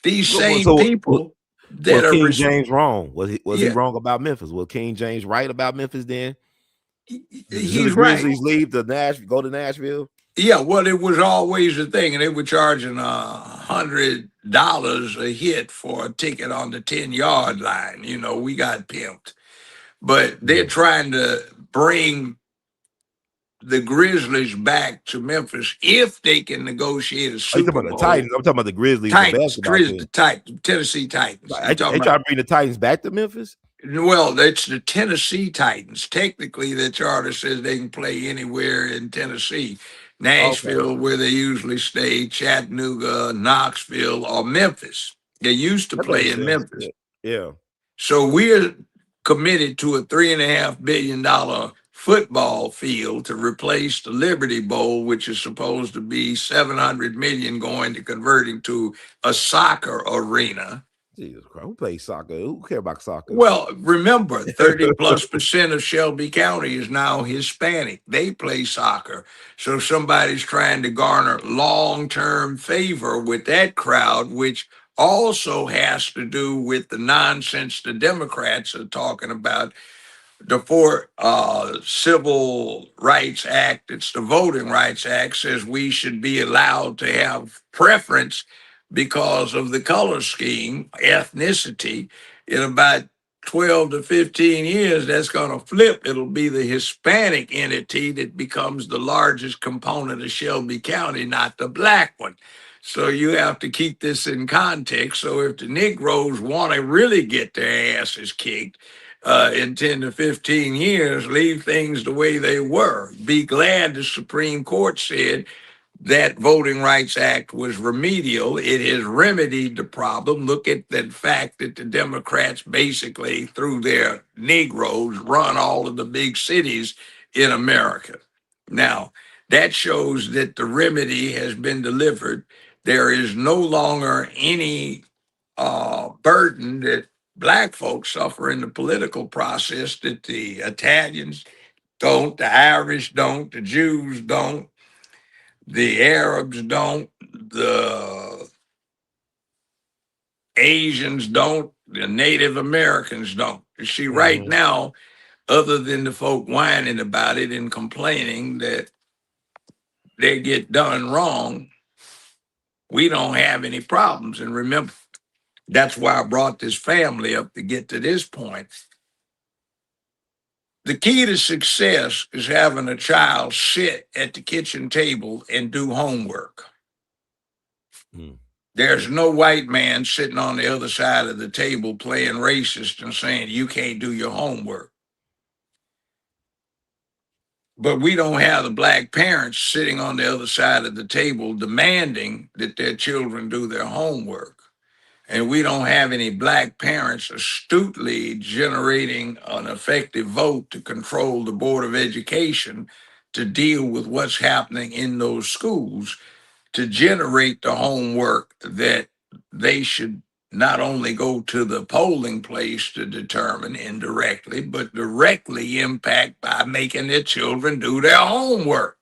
these same people that was are King James wrong? Was he wrong about Memphis? Was King James right about Memphis then? He's right. Grizzlies leave to Nashville, go to Nashville? Yeah, well, it was always a thing, and they were charging $100 a hit for a ticket on the 10-yard line. We got pimped. But they're trying to bring the Grizzlies back to Memphis if they can negotiate a Super Bowl. I'm talking about the Grizzlies. Titans, Tennessee Titans. They trying to bring the Titans back to Memphis? Well, it's the Tennessee Titans. Technically, the charter says they can play anywhere in Tennessee. Nashville, where they usually stay, Chattanooga, Knoxville, or Memphis. They used to play in Memphis. Yeah. So we're committed to a $3.5 billion football field to replace the Liberty Bowl, which is supposed to be $700 million going to converting to a soccer arena. Jesus Christ, who plays soccer? Who care about soccer? Well, remember, 30+% of Shelby County is now Hispanic. They play soccer. So somebody's trying to garner long-term favor with that crowd, which also has to do with the nonsense the Democrats are talking about. The Civil Rights Act, it's the Voting Rights Act, says we should be allowed to have preference because of the color scheme, ethnicity. In about 12 to 15 years, that's going to flip. It'll be the Hispanic entity that becomes the largest component of Shelby County, not the black one. So you have to keep this in context. So if the Negroes want to really get their asses kicked, in 10 to 15 years, leave things the way they were. Be glad the Supreme Court said that Voting Rights Act was remedial. It has remedied the problem. Look at the fact that the Democrats basically, through their Negroes, run all of the big cities in America. Now, that shows that the remedy has been delivered. There is no longer any burden that black folks suffer in the political process that the Italians don't, the Irish don't, the Jews don't, the Arabs don't, the Asians don't, the Native Americans don't. You see, right now, other than the folk whining about it and complaining that they get done wrong, we don't have any problems. And remember, that's why I brought this family up to get to this point. The key to success is having a child sit at the kitchen table and do homework. There's no white man sitting on the other side of the table playing racist and saying you can't do your homework. But we don't have the black parents sitting on the other side of the table demanding that their children do their homework. And we don't have any black parents astutely generating an effective vote to control the Board of Education to deal with what's happening in those schools, to generate the homework that they should not only go to the polling place to determine indirectly, but directly impact by making their children do their homework.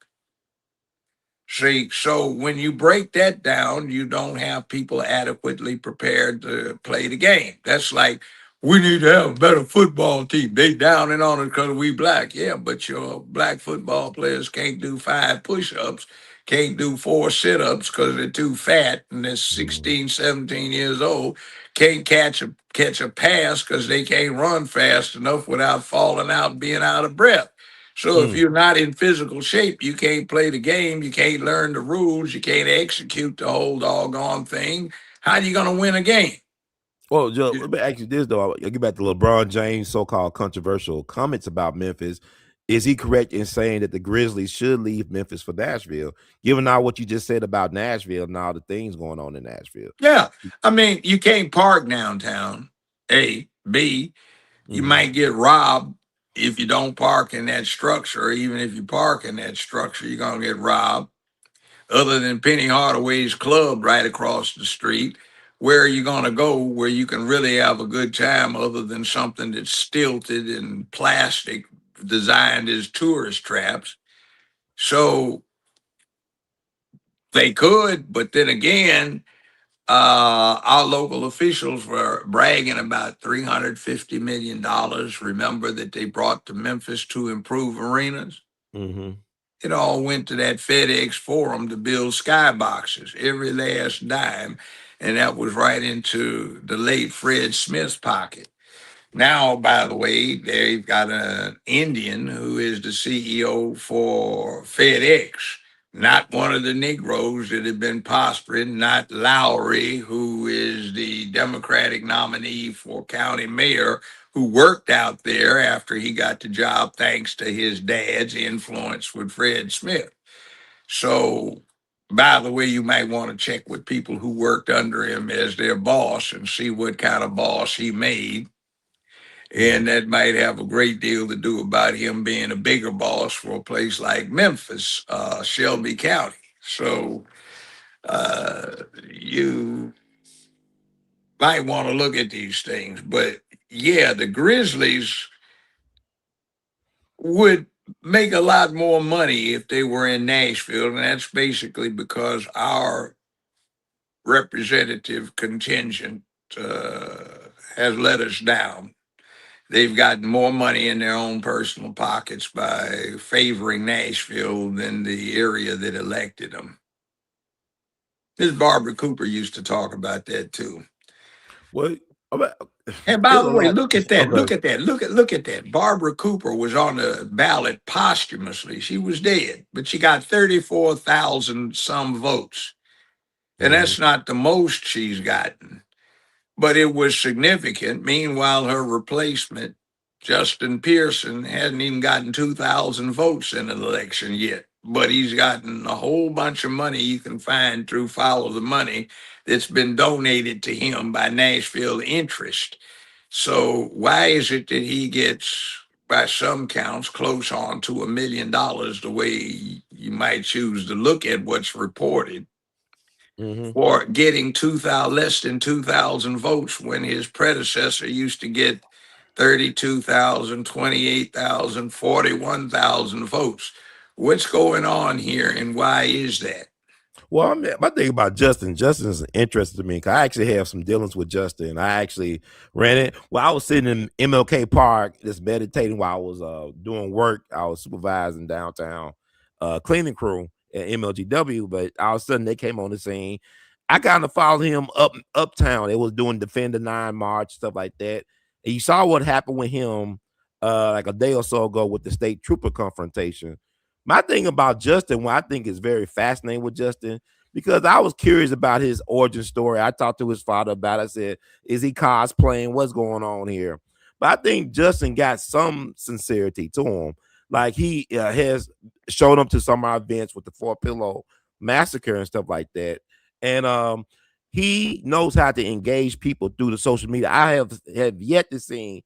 See, so when you break that down, you don't have people adequately prepared to play the game. That's like, we need to have a better football team. They down and on it because we black. Yeah, but your black football players can't do 5 push-ups, can't do 4 sit-ups because they're too fat and they're 16, 17 years old, can't catch a pass because they can't run fast enough without falling out and being out of breath. So if you're not in physical shape, you can't play the game, you can't learn the rules, you can't execute the whole doggone thing. How are you going to win a game? Well, Joe, let me ask you this, though. I'll get back to LeBron James' so-called controversial comments about Memphis. Is he correct in saying that the Grizzlies should leave Memphis for Nashville, given all what you just said about Nashville and all the things going on in Nashville? Yeah. I mean, you can't park downtown, A. B, you might get robbed if you don't park in that structure. Even if you park in that structure, you're going to get robbed. Other than Penny Hardaway's club right across the street, where are you going to go where you can really have a good time other than something that's stilted and plastic designed as tourist traps? So they could, but then again, our local officials were bragging about $350 million. Remember that they brought to Memphis to improve arenas? It all went to that FedEx Forum to build skyboxes, every last dime. And that was right into the late Fred Smith's pocket. Now, by the way, they've got an Indian who is the CEO for FedEx, not one of the Negroes that have been prospering, not Lowry, who is the Democratic nominee for county mayor, who worked out there after he got the job thanks to his dad's influence with Fred Smith. So, by the way, you might want to check with people who worked under him as their boss and see what kind of boss he made. And that might have a great deal to do about him being a bigger boss for a place like Memphis, Shelby County. So, you might want to look at these things. But yeah, the Grizzlies would make a lot more money if they were in Nashville, and that's basically because our representative contingent has let us down. They've gotten more money in their own personal pockets by favoring Nashville than the area that elected them. Miss Barbara Cooper used to talk about that too. Well, about- And by it's the a way, lot. look at that. Okay. Look at that. Look at that. Barbara Cooper was on the ballot posthumously. She was dead, but she got 34,000 some votes. And Mhm. that's not the most she's gotten, but it was significant. Meanwhile, her replacement, Justin Pearson, hadn't even gotten 2,000 votes in an election yet. But he's gotten a whole bunch of money you can find through Follow the Money that's been donated to him by Nashville Interest. So why is it that he gets, by some counts, close on to $1 million the way you might choose to look at what's reported? Mhm. For getting 2,000, less than 2,000 votes when his predecessor used to get 32,000, 28,000, 41,000 votes. What's going on here and why is that? Well, I mean, my thing about Justin, Justin's interesting to me because I actually have some dealings with Justin. I actually ran it. Well, I was sitting in MLK Park, just meditating while I was doing work. I was supervising downtown cleaning crew at MLGW, but all of a sudden they came on the scene. I kind of followed him uptown. They was doing Defend the Nine March, stuff like that. And you saw what happened with him like a day or so ago with the state trooper confrontation. My thing about Justin, what I think is very fascinating with Justin, because I was curious about his origin story. I talked to his father about it. I said, is he cosplaying? What's going on here? But I think Justin got some sincerity to him. Like he has shown up to some of our events with the Four Pillow Massacre and stuff like that. And he knows how to engage people through the social media. I have yet to see,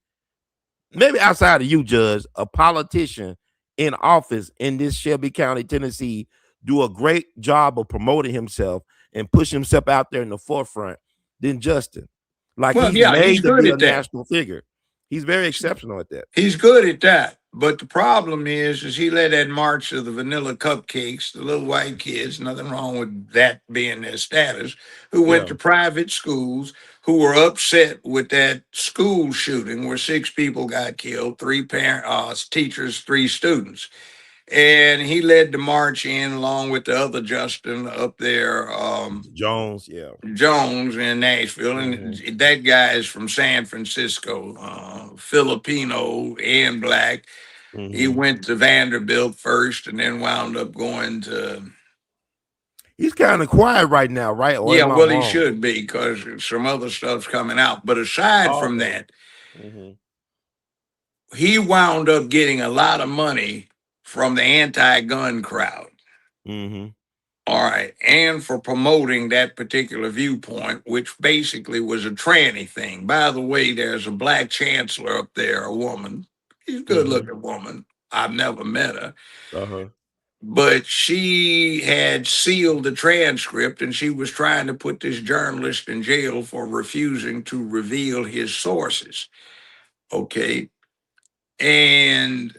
maybe outside of you, Judge, a politician in office in this Shelby County, Tennessee, do a great job of promoting himself and push himself out there in the forefront than Justin. Like Well, he's yeah, he's made to good be a at that. national figure. He's very exceptional at that. He's good at that. But the problem is he led that march of the vanilla cupcakes, the little white kids, nothing wrong with that being their status, who went Yeah. to private schools, who were upset with that school shooting where 6 people got killed, teachers, 3 students. And he led the march in along with the other Justin up there, Jones, yeah. Jones in Nashville, and Mhm. that guy is from San Francisco, Filipino and black. He Mhm. went to Vanderbilt first, and then wound up going to. He's kind of quiet right now, right? Or Yeah, am I well, he wrong? should be because some other stuff's coming out. But aside Oh, from okay. that, Mhm. he wound up getting a lot of money from the anti-gun crowd. Mhm. All right. And for promoting that particular viewpoint, which basically was a tranny thing. By the way, there's a black chancellor up there, a woman. She's a good Mhm. looking woman. I've never met her. Uh-huh. But she had sealed the transcript and she was trying to put this journalist in jail for refusing to reveal his sources. Okay. And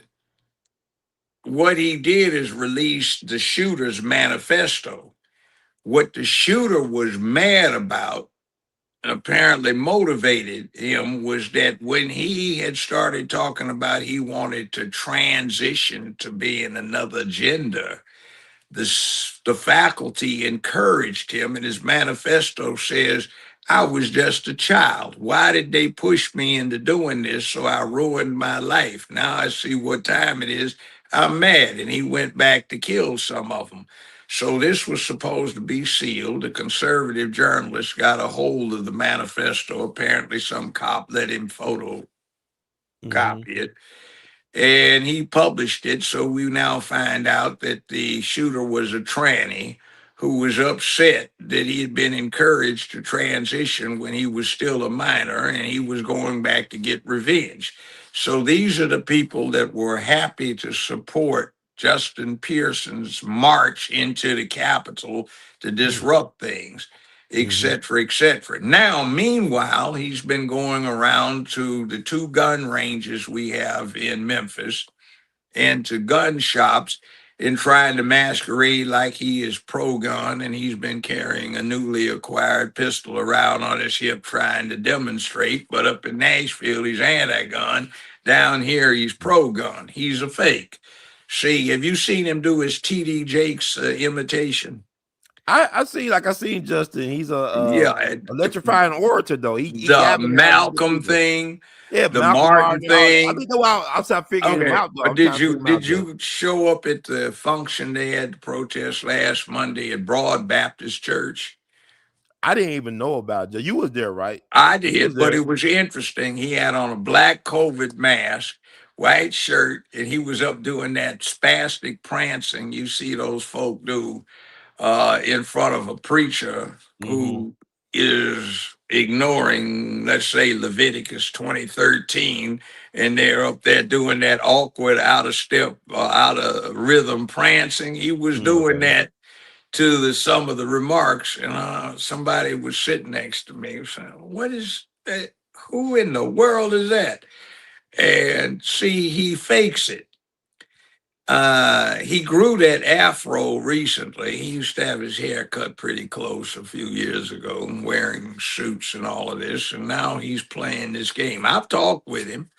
what he did is release the shooter's manifesto. What the shooter was mad about and apparently motivated him was that when he had started talking about he wanted to transition to being another gender, the faculty encouraged him, and his manifesto says, I was just a child. Why did they push me into doing this? So I ruined my life. Now I see what time it is. I'm mad. And he went back to kill some of them. So this was supposed to be sealed. The conservative journalist got a hold of the manifesto. Apparently, some cop let him photocopy Mhm. it and he published it. So we now find out that the shooter was a tranny who was upset that he had been encouraged to transition when he was still a minor and he was going back to get revenge. So these are the people that were happy to support Justin Pearson's march into the Capitol to Mhm. disrupt things. et cetera, et cetera. Now, meanwhile, he's been going around to the 2 gun ranges we have in Memphis and to gun shops and trying to masquerade like he is pro-gun, and he's been carrying a newly acquired pistol around on his hip trying to demonstrate. But up in Nashville, he's anti-gun. Down here, he's pro-gun. He's a fake. See, have you seen him do his T.D. Jakes imitation? I seen Justin. He's Yeah, electrifying orator though. He the galvanizes other Malcolm people. thing, Yeah, the Malcolm Martin Martin. I thing. think I'll start figuring him Okay, out though. but I'm trying to figure him out, did you show up at the function they had to protest last Monday at Broad Baptist Church? I didn't even know about it. You was there, right? I You was did, but there. it was interesting. He had on a black COVID mask, white shirt, and he was up doing that spastic prancing you see those folk do in front of a preacher who is ignoring, let's say, Leviticus 20:13, and they're up there doing that awkward, out of step, out of rhythm prancing. He was doing Okay. that to some of the remarks, and somebody was sitting next to me saying, "What is that? Who in the world is that?" And see, he fakes it. He grew that afro recently. He used to have his hair cut pretty close a few years ago and wearing suits and all of this. And now he's playing this game. I've talked with him.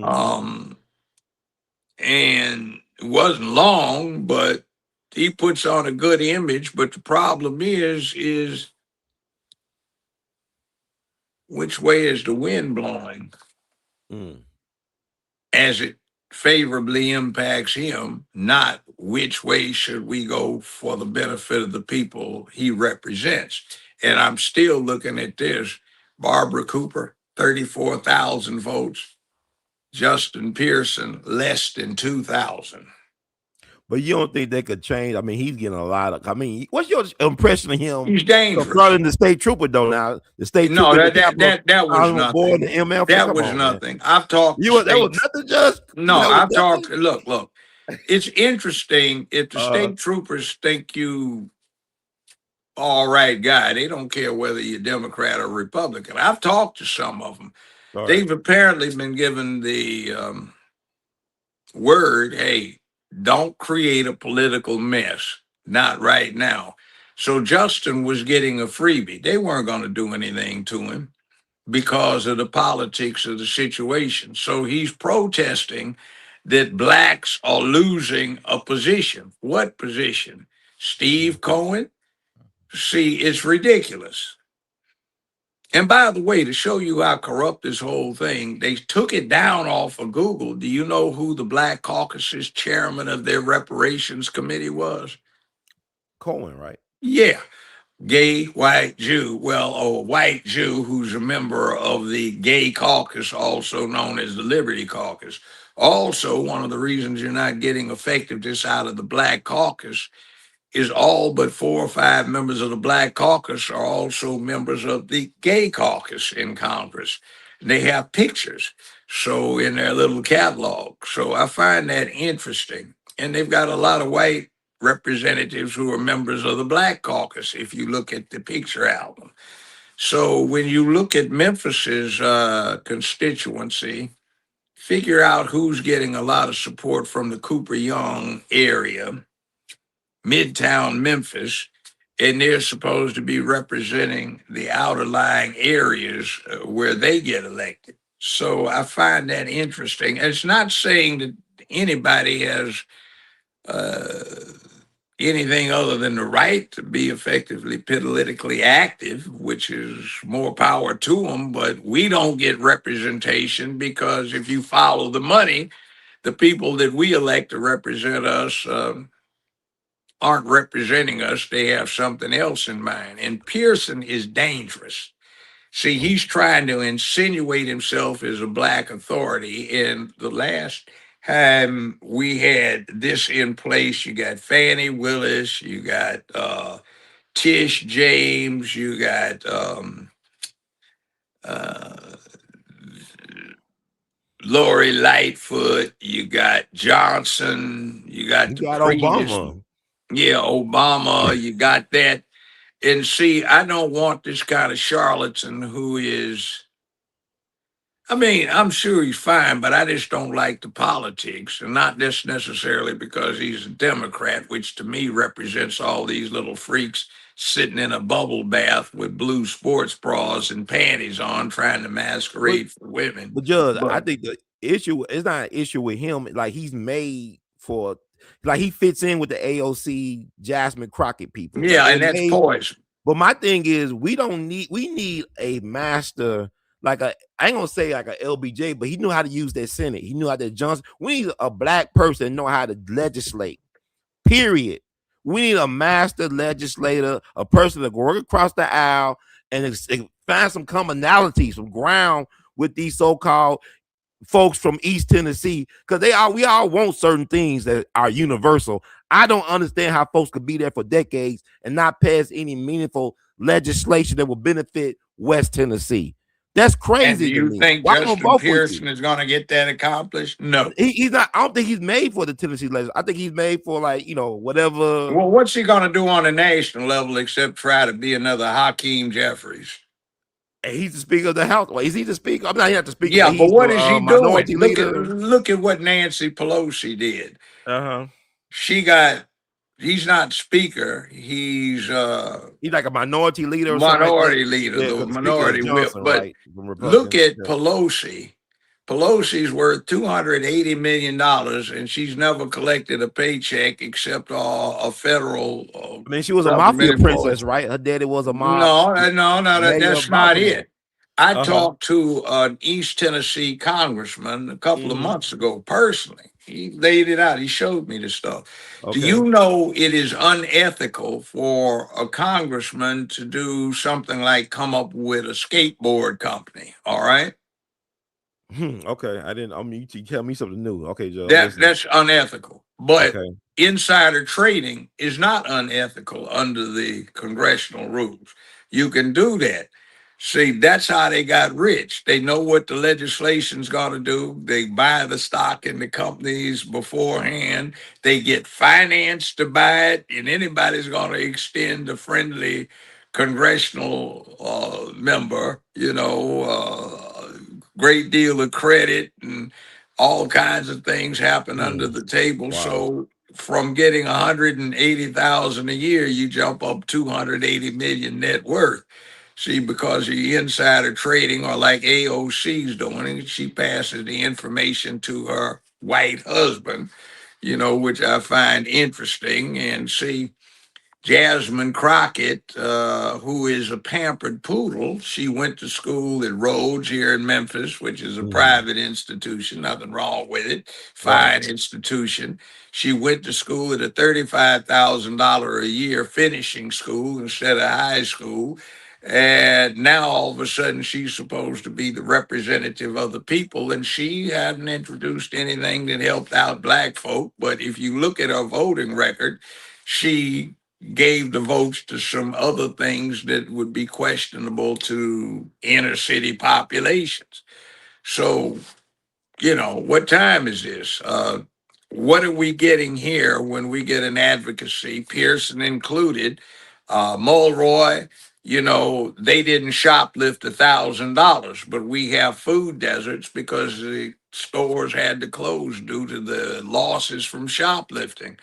Um, and it wasn't long, but he puts on a good image. But the problem is which way is the wind blowing? As it favorably impacts him, not which way should we go for the benefit of the people he represents. And I'm still looking at this. Barbara Cooper, 34,000 votes. Justin Pearson, less than 2,000. But you don't think they could change? I mean, he's getting a lot of. I mean, what's your impression of him? He's dangerous. Confronting the state trooper though. Now the state No, trooper. that was nothing. Board, the MF, that was nothing. Man. I've talked. That was nothing. Just no. I've talked. Look. It's interesting if the state troopers think you all right guy. They don't care whether you're Democrat or Republican. I've talked to some of them. Right. They've apparently been given the word, hey, don't create a political mess. Not right now. So Justin was getting a freebie. They weren't going to do anything to him because of the politics of the situation. So he's protesting that blacks are losing a position. What position? Steve Cohen? See, it's ridiculous. And by the way, to show you how corrupt this whole thing, they took it down off of Google. Do you know who the Black Caucus's chairman of their reparations committee was? Cohen, right? Yeah. Gay white Jew. Well, a white Jew who's a member of the Gay Caucus, also known as the Liberty Caucus. Also, one of the reasons you're not getting effectiveness out of the Black Caucus is all but 4 or 5 members of the Black Caucus are also members of the Gay Caucus in Congress. And they have pictures, so in their little catalog. So I find that interesting. And they've got a lot of white representatives who are members of the Black Caucus, if you look at the picture album. So when you look at Memphis's constituency, figure out who's getting a lot of support from the Cooper Young area, Midtown Memphis, and they're supposed to be representing the outer lying areas where they get elected. So I find that interesting. And it's not saying that anybody has anything other than the right to be effectively politically active, which is more power to them, but we don't get representation because if you follow the money, the people that we elect to represent us aren't representing us. They have something else in mind. And Pearson is dangerous. See, he's trying to insinuate himself as a black authority. And the last time we had this in place, you got Fannie Willis, you got Tish James, you got Lori Lightfoot, you got Johnson, you got Obama. Yeah, Obama, you got that. And see, I don't want this kind of charlatan who is, I mean, I'm sure he's fine, but I just don't like the politics, and not just necessarily because he's a Democrat, which to me represents all these little freaks sitting in a bubble bath with blue sports bras and panties on, trying to But masquerade for women. but Judge, I But think the issue is not an issue with him. Like he's made for, like he fits in with the AOC Jasmine Crockett people. Like yeah, they're and that's made. poison. But my thing is, we need a master, like I ain't gonna say like a LBJ, but he knew how to use that Senate. He knew how to Johnson. We need a black person know how to legislate. Period. We need a master legislator, a person that work across the aisle and find some commonality, some ground with these so-called folks from East Tennessee, because we all want certain things that are universal. I don't understand how folks could be there for decades and not pass any meaningful legislation that will benefit West Tennessee. That's And do crazy to you me. think Why don't Justin vote with you? Pearson is going to get that accomplished? No. He's not. I don't think he's made for the Tennessee legislature. I think he's made for, like, whatever. Well, what's he going to do on a national level except try to be another Hakeem Jeffries? He's the speaker of the House. Well, is he the speaker? I'm not here to speaker, Yeah, but but he's what is he the minority doing? leader. Look at what Nancy Pelosi did. Uh-huh. He's not speaker. He's like a minority leader or something like that. minority leader, Yeah, the because the speaker is minority whip. Johnson, But right? From look Republicans. at Yeah. Pelosi. Pelosi's worth $280 million, and she's never collected a paycheck except a federal. I mean, she was a government mafia employee. princess, right? Her daddy was a No, mayor that's of not Baltimore. it. I Uh-huh. talked to an East Tennessee congressman a couple of months ago personally. He laid it out. He showed me the stuff. Do Okay. you know it is unethical for a congressman to do something like come up with a skateboard company? All right. Okay. I didn't. I mean, you tell me something new. Okay, Joe. That's unethical. But Okay. insider trading is not unethical under the congressional rules. You can do that. See, that's how they got rich. They know what the legislation's got to do. They buy the stock in the companies beforehand. They get financed to buy it, and anybody's going to extend a friendly congressional member, great deal of credit, and all kinds of things happen under the table. Wow. So from getting 180,000 a year, you jump up 280 million net worth. See, because of the insider trading, or like AOC's doing, and she passes the information to her white husband, which I find interesting. And see, Jasmine Crockett, who is a pampered poodle, she went to school at Rhodes here in Memphis, which is a private institution, nothing wrong with it, fine institution. She went to school at a $35,000 a year finishing school instead of high school. And now all of a sudden she's supposed to be the representative of the people, and she hadn't introduced anything that helped out black folk. But if you look at her voting record, she gave the votes to some other things that would be questionable to inner city populations. So, what time is this? What are we getting here when we get an advocacy, Pearson included? Mulroy, they didn't shoplift $1,000, but we have food deserts because the stores had to close due to the losses from shoplifting.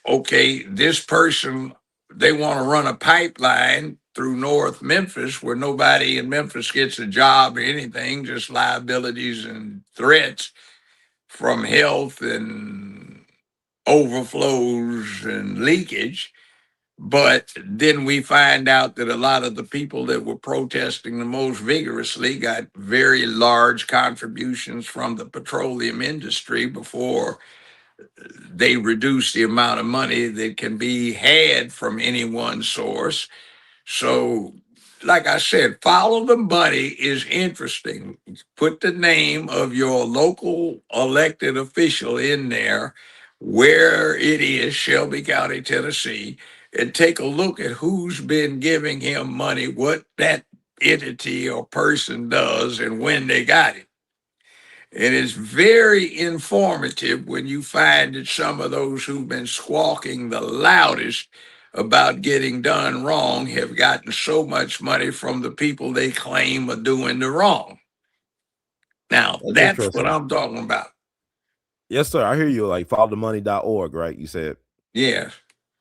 Okay, this person, they want to run a pipeline through North Memphis where nobody in Memphis gets a job or anything, just liabilities and threats from health and overflows and leakage. But then we find out that a lot of the people that were protesting the most vigorously got very large contributions from the petroleum industry before they reduce the amount of money that can be had from any one source. So, like I said, follow the money is interesting. Put the name of your local elected official in there, where it is, Shelby County, Tennessee, and take a look at who's been giving him money, what that entity or person does, and when they got it. It is very informative when you find that some of those who've been squawking the loudest about getting done wrong have gotten so much money from the people they claim are doing the wrong. Now, That's that's what interesting. I'm talking about. Yes, sir. I hear you. Like followthemoney.org, right? You said. Yes.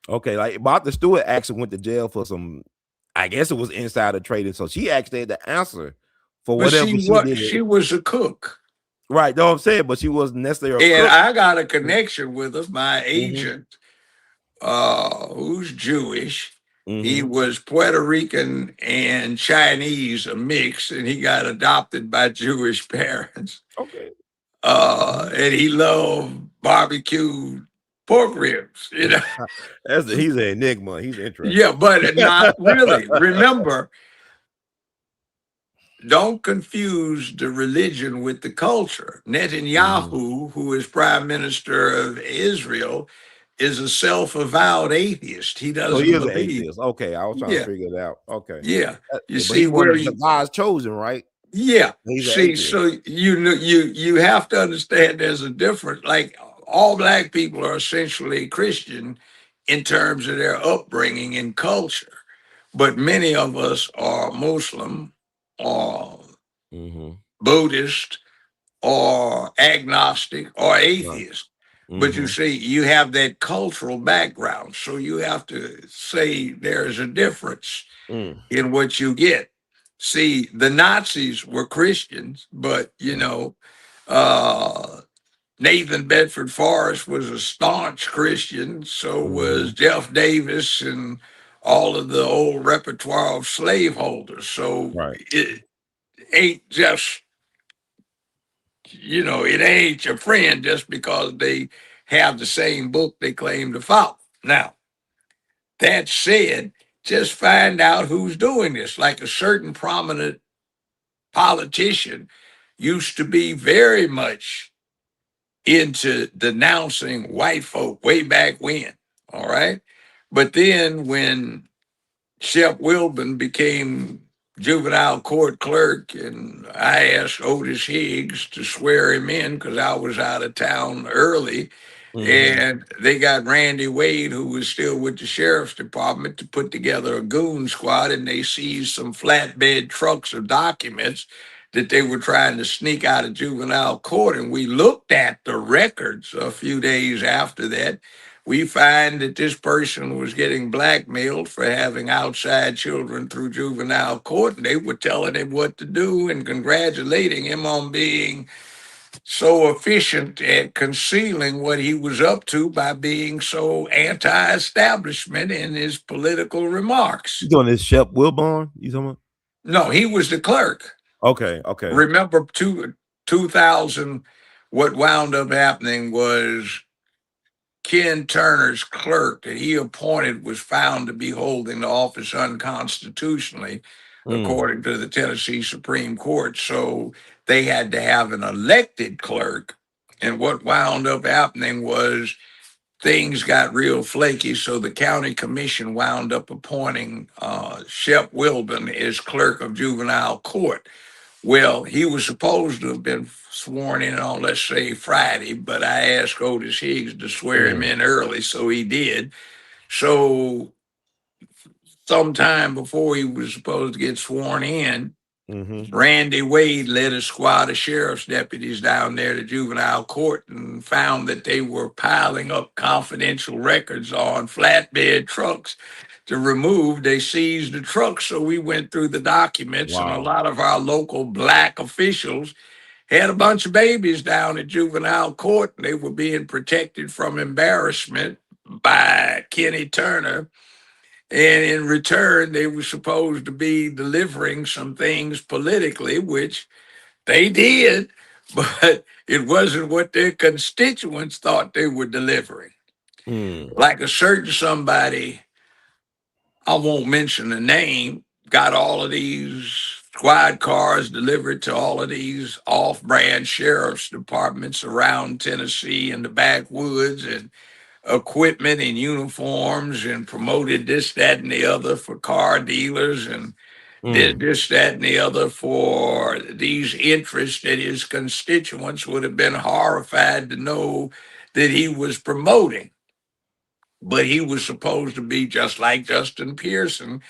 Okay, like Martha Stewart actually went to jail for some, I guess it was insider trading. So she actually had to answer for But whatever she did. she was a cook. Right, know what I'm saying? But she wasn't necessarily a And crook. I got a connection with her, my Mm-hmm. agent, who's Jewish. He Mm-hmm. was Puerto Rican and Chinese, a mix, and he got adopted by Jewish parents. Okay. And he loved barbecue pork ribs, you know. He's an enigma. He's interesting. Yeah, but not really. Remember, don't confuse the religion with the culture. Mhm. Netanyahu, who is prime minister of Israel, is a self-avowed atheist. He So he doesn't is an believe. atheist. Okay, I was trying to Yeah, figure it out. Okay. yeah. You But he see where wasn't you God's chosen, right? Yeah. He's an See, atheist. so you have to understand there's a difference. Like all black people are essentially Christian in terms of their upbringing and culture, but many of us are Muslim or Mm-hmm. Buddhist or agnostic or Right. atheist. But you Mm-hmm. see, you have that cultural background, so you have to say there's a difference Mm. in what you get. See, the Nazis were Christians, but uh, Nathan Bedford Forrest was a staunch Christian. So Mm-hmm. was Jeff Davis and all of the old repertoire of slaveholders. So Right. it ain't just, it ain't your friend just because they have the same book they claim to follow. Now, that said, just find out who's doing this. Like a certain prominent politician used to be very much into denouncing white folk way back when. All right. But then when Shep Wilburn became juvenile court clerk, and I asked Otis Higgs to swear him in because I was out of town early. Mm-hmm. And they got Randy Wade, who was still with the sheriff's department, to put together a goon squad, and they seized some flatbed trucks of documents that they were trying to sneak out of juvenile court. And we looked at the records a few days after that. We find that this person was getting blackmailed for having outside children through juvenile court, and they were telling him what to do and congratulating him on being so efficient at concealing what he was up to by being so anti-establishment in his political You remarks. doing this Shep Wilborn? You talking about? No, he was the clerk. Okay, okay. Remember, 2000, what wound up happening was Ken Turner's clerk that he appointed was found to be holding the office unconstitutionally, Mm. according to the Tennessee Supreme Court. So they had to have an elected clerk. And what wound up happening was things got real flaky. So the county commission wound up appointing Shep Wilburn as clerk of juvenile court. Well, he was supposed to have been sworn in on, let's say, Friday, but I asked Otis Higgs to swear him Mm. in early, so he did. So, sometime before he was supposed to get sworn in, Mm-hmm. Randy Wade led a squad of sheriff's deputies down there to juvenile court and found that they were piling up confidential records on flatbed trucks to remove. They seized the trucks. So we went through the documents, and a Wow. lot of our local black officials had a bunch of babies down at juvenile court, and they were being protected from embarrassment by Kenny Turner. And in return, they were supposed to be delivering some things politically, which they did, but it wasn't what their constituents thought they were delivering. Mm. Like a certain somebody, I won't mention the name, got all of these squad cars delivered to all of these off-brand sheriff's departments around Tennessee and the backwoods, and equipment and uniforms, and promoted this, that, and the other for car dealers, and did Mm. this, that, and the other for these interests that his constituents would have been horrified to know that he was promoting. but he was supposed to be just like Justin Pearson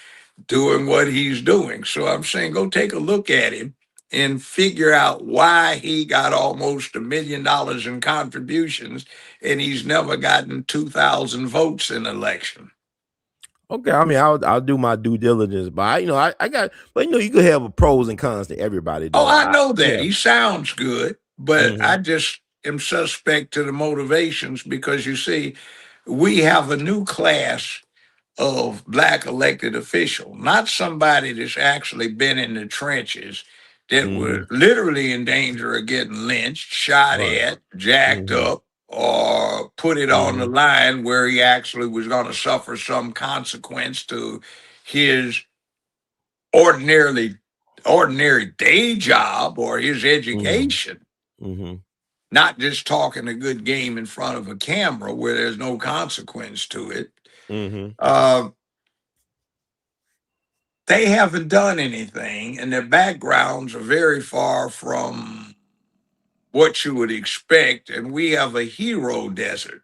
doing what he's doing. So I'm saying go take a look at him and figure out why he got almost $1 million in contributions and he's never gotten 2,000 votes in election. Okay, I mean, I'll do my due diligence, but I got, but you could have a pros and cons to everybody, Oh, though. I know that. Yeah. He sounds good, but I Mm-hmm. just am suspect to the motivations because you see, we have a new class of black elected official, not somebody that's actually been in the trenches that Mm-hmm. were literally in danger of getting lynched, shot Right. at, jacked Mm-hmm. up, or put it on the Mm-hmm. line where he actually was going to suffer some consequence to his ordinarily ordinary day job or his Mm-hmm. education, Mm-hmm. not just talking a good game in front of a camera where there's no consequence to it. Mm-hmm. Uh, they haven't done anything, and their backgrounds are very far from what you would expect. And we have a hero desert.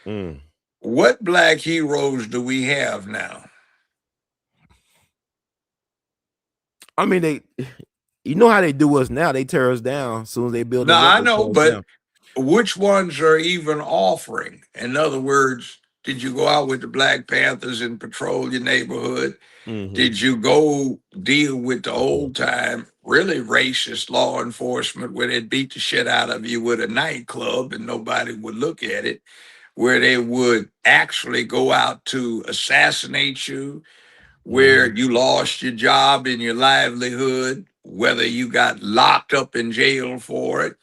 Mm. What black heroes do we have now? I mean, you know how they do us now. They tear us down. As soon as they build us Now, up, I they know, tear us but down. which ones are even offering? In other words, did you go out with the Black Panthers and patrol your neighborhood? Mm-hmm. Did you go deal with the old time, really racist law enforcement where they'd beat the shit out of you with a nightclub and nobody would look at it? Where they would actually go out to assassinate you, Mm-hmm. where you lost your job and your livelihood, whether you got locked up in jail for it,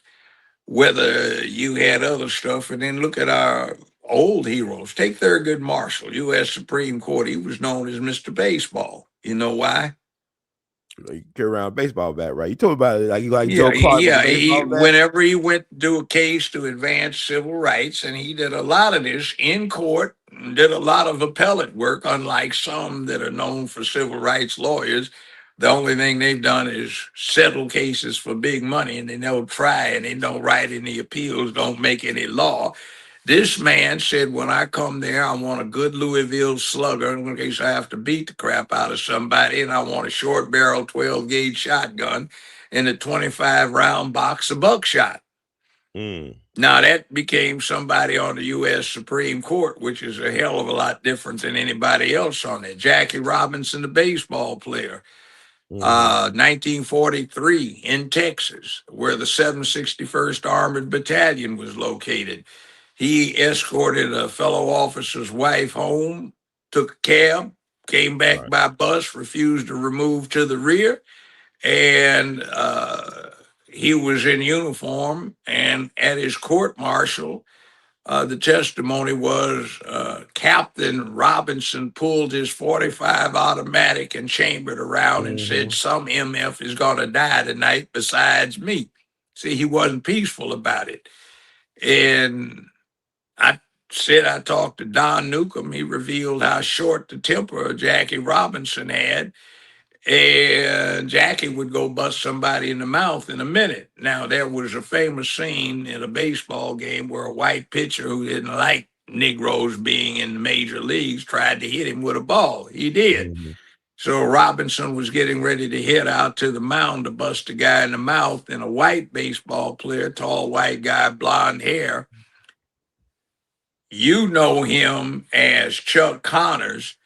whether you had other stuff. And then look at our old heroes. Take Thurgood Marshall, U.S. Supreme Court. He was known as Mr. Baseball. You know why? You carry around a baseball bat, right? You told me about it, like you Yeah, told Clark with the he, baseball bat. whenever he went to do a case to advance civil rights, and he did a lot of this in court, and did a lot of appellate work, unlike some that are known for civil rights lawyers. The only thing they've done is settle cases for big money, and they don't try, and they don't write any appeals, don't make any law. This man said, when I come there, I want a good Louisville slugger in case I have to beat the crap out of somebody, and I want a short barrel 12 gauge shotgun and a 25 round box of buckshot. Mm. Now, that became somebody on the U.S. Supreme Court, which is a hell of a lot different than anybody else on there. Jackie Robinson, the baseball player, Mm-hmm. 1943 in Texas, where the 761st Armored Battalion was located. He escorted a fellow officer's wife home, took a cab, came back Right. by bus, refused to remove to the rear, and he was in uniform. And at his court martial, the testimony was Captain Robinson pulled his 45 automatic and chambered around and Mm-hmm. said, "Some MF is going to die tonight besides me." See, he wasn't peaceful about it. And I I talked to Don Newcomb. He revealed how short the temper Jackie Robinson had, and Jackie would go bust somebody in the mouth in a minute. Now, there was a famous scene in a baseball game where a white pitcher who didn't like Negroes being in the major leagues tried to hit him with a ball. He did. Mm-hmm. So Robinson was getting ready to hit out to the mound to bust a guy in the mouth, and a white baseball player, tall white guy, blonde hair, you know him as Chuck Connors,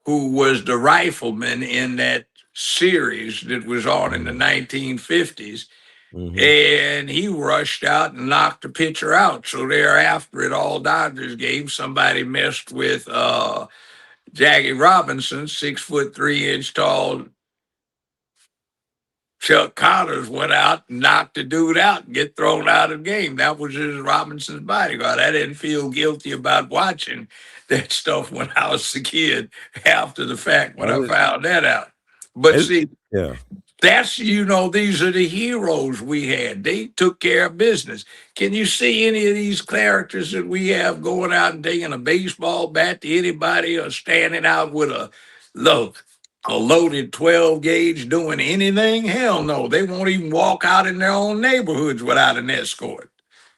who was the rifleman in that series that was on in the 1950s. Mm-hmm. And he rushed out and knocked the pitcher out. So thereafter, at all Dodgers games, somebody messed with Jackie Robinson, 6'3" tall Chuck Connors went out and knocked the dude out and get thrown out of the game. That was his Robinson's bodyguard. I didn't feel guilty about watching that stuff when I was a kid after the fact when I found that out. But see, Yeah. these are the heroes we had. They took care of business. Can you see any of these characters that we have going out and taking a baseball bat to anybody or standing out with a loaded 12 gauge doing anything? Hell no. They won't even walk out in their own neighborhoods without an escort.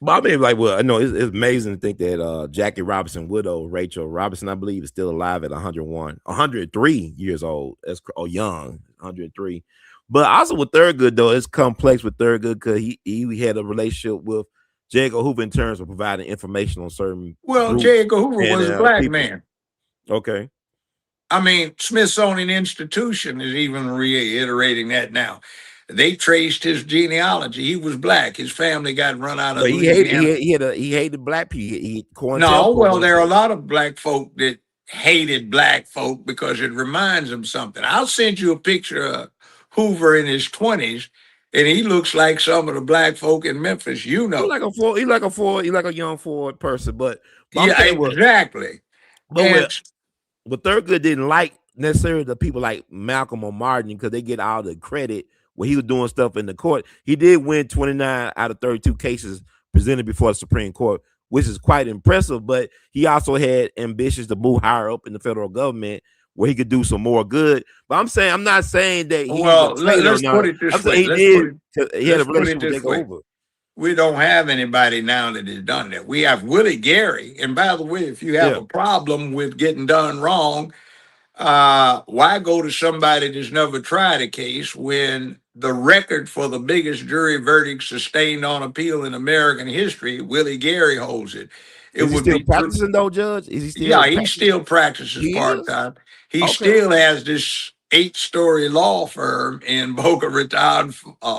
But I mean, like, well, I know it's amazing to think that Jackie Robinson widow, Rachel Robinson, I believe, is still alive at 103 years old. That's or young, 103. But also with Thurgood, though, it's complex with Thurgood because he had a relationship with J. Edgar Hoover in terms of providing information on certain Well, groups J. Edgar Hoover and was a black people. man. Okay. I mean, Smithsonian Institution is even reiterating that now. They traced his genealogy. He was black. His family got run out of But he hated Louisiana. he hated black people. He No, well, COINTELPRO there are a lot of black folk that hated black folk because it reminds them something. I'll send you a picture of Hoover in his 20s, and he looks like some of the black folk in Memphis, you he know. like a young Ford person. But I'm Yeah, saying what exactly. but And what Thurgood didn't like necessarily the people like Malcolm or Martin because they get all the credit when he was doing stuff in the court. He did win 29 out of 32 cases presented before the Supreme Court, which is quite impressive. But he also had ambitions to move higher up in the federal government where he could do some more good. But I'm not saying that he's a well, traitor or let's put not. it this I'm way. saying he had a Let's put it relationship with this Jacob way. Hoover. We don't have anybody now that has done that. We have Willie Gary. And by the way, if you have Yeah. a problem with getting done wrong, why go to somebody that's never tried a case when the record for the biggest jury verdict sustained on appeal in American history, Willie Gary holds it. It Is he would still be true. practicing though, Judge? Is he still Yeah, he practicing? still practices He part is? time. He Okay. still has this 8-story law firm in Boca Raton,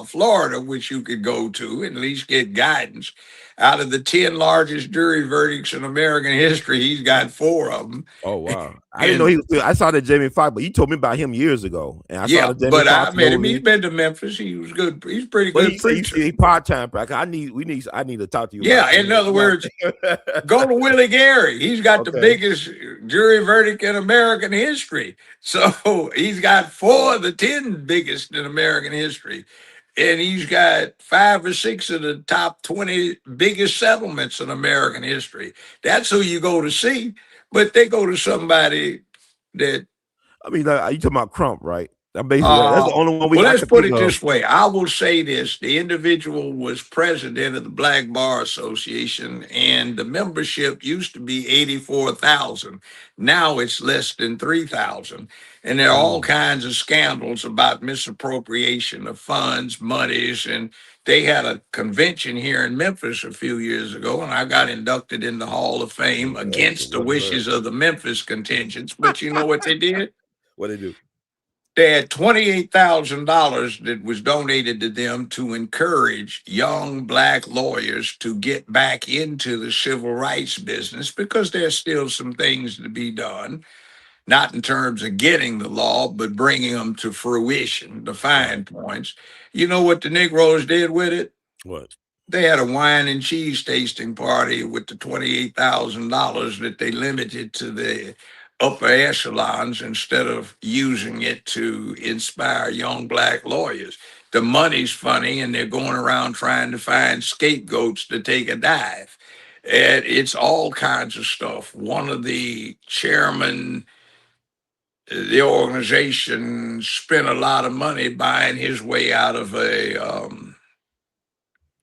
Florida, which you could go to and at least get guidance. Out of the 10 largest jury verdicts in American history, he's got 4 of them. Oh wow! I didn't know And he was still. I saw that Jamie Foxx, but you told me about him years ago, and I saw yeah, the Jamie but I Foxx met him. He's movie. been to Memphis. He was good. He's a pretty But good he said preacher. he part time. I need to talk to you Yeah, about in other words, that. go to Willie Gary. He's got the Okay. biggest jury verdict in American history. So he's got 4 of the 10 biggest in American history. And he's got 5 or 6 of the top 20 biggest settlements in American history. That's who you go to see. But they go to somebody that I mean, you talking about Crump, right? Basically, that's the only one well, I let's can put think it of. this way. I will say this. The individual was president of the Black Bar Association, and the membership used to be 84,000. Now it's less than 3,000. And there are all kinds of scandals about misappropriation of funds, monies, and they had a convention here in Memphis a few years ago, and I got inducted in the Hall of Fame against the Well wishes deserved. of the Memphis contingents. But you know what they did? What they do? They had $28,000 that was donated to them to encourage young black lawyers to get back into the civil rights business because there's still some things to be done, not in terms of getting the law, but bringing them to fruition, the fine points. You know what the Negroes did with it? What? They had a wine and cheese tasting party with the $28,000 that they limited to the upper echelons instead of using it to inspire young black lawyers. The money's funny, and they're going around trying to find scapegoats to take a dive. And it's all kinds of stuff. One of the chairmen, the organization spent a lot of money buying his way out of a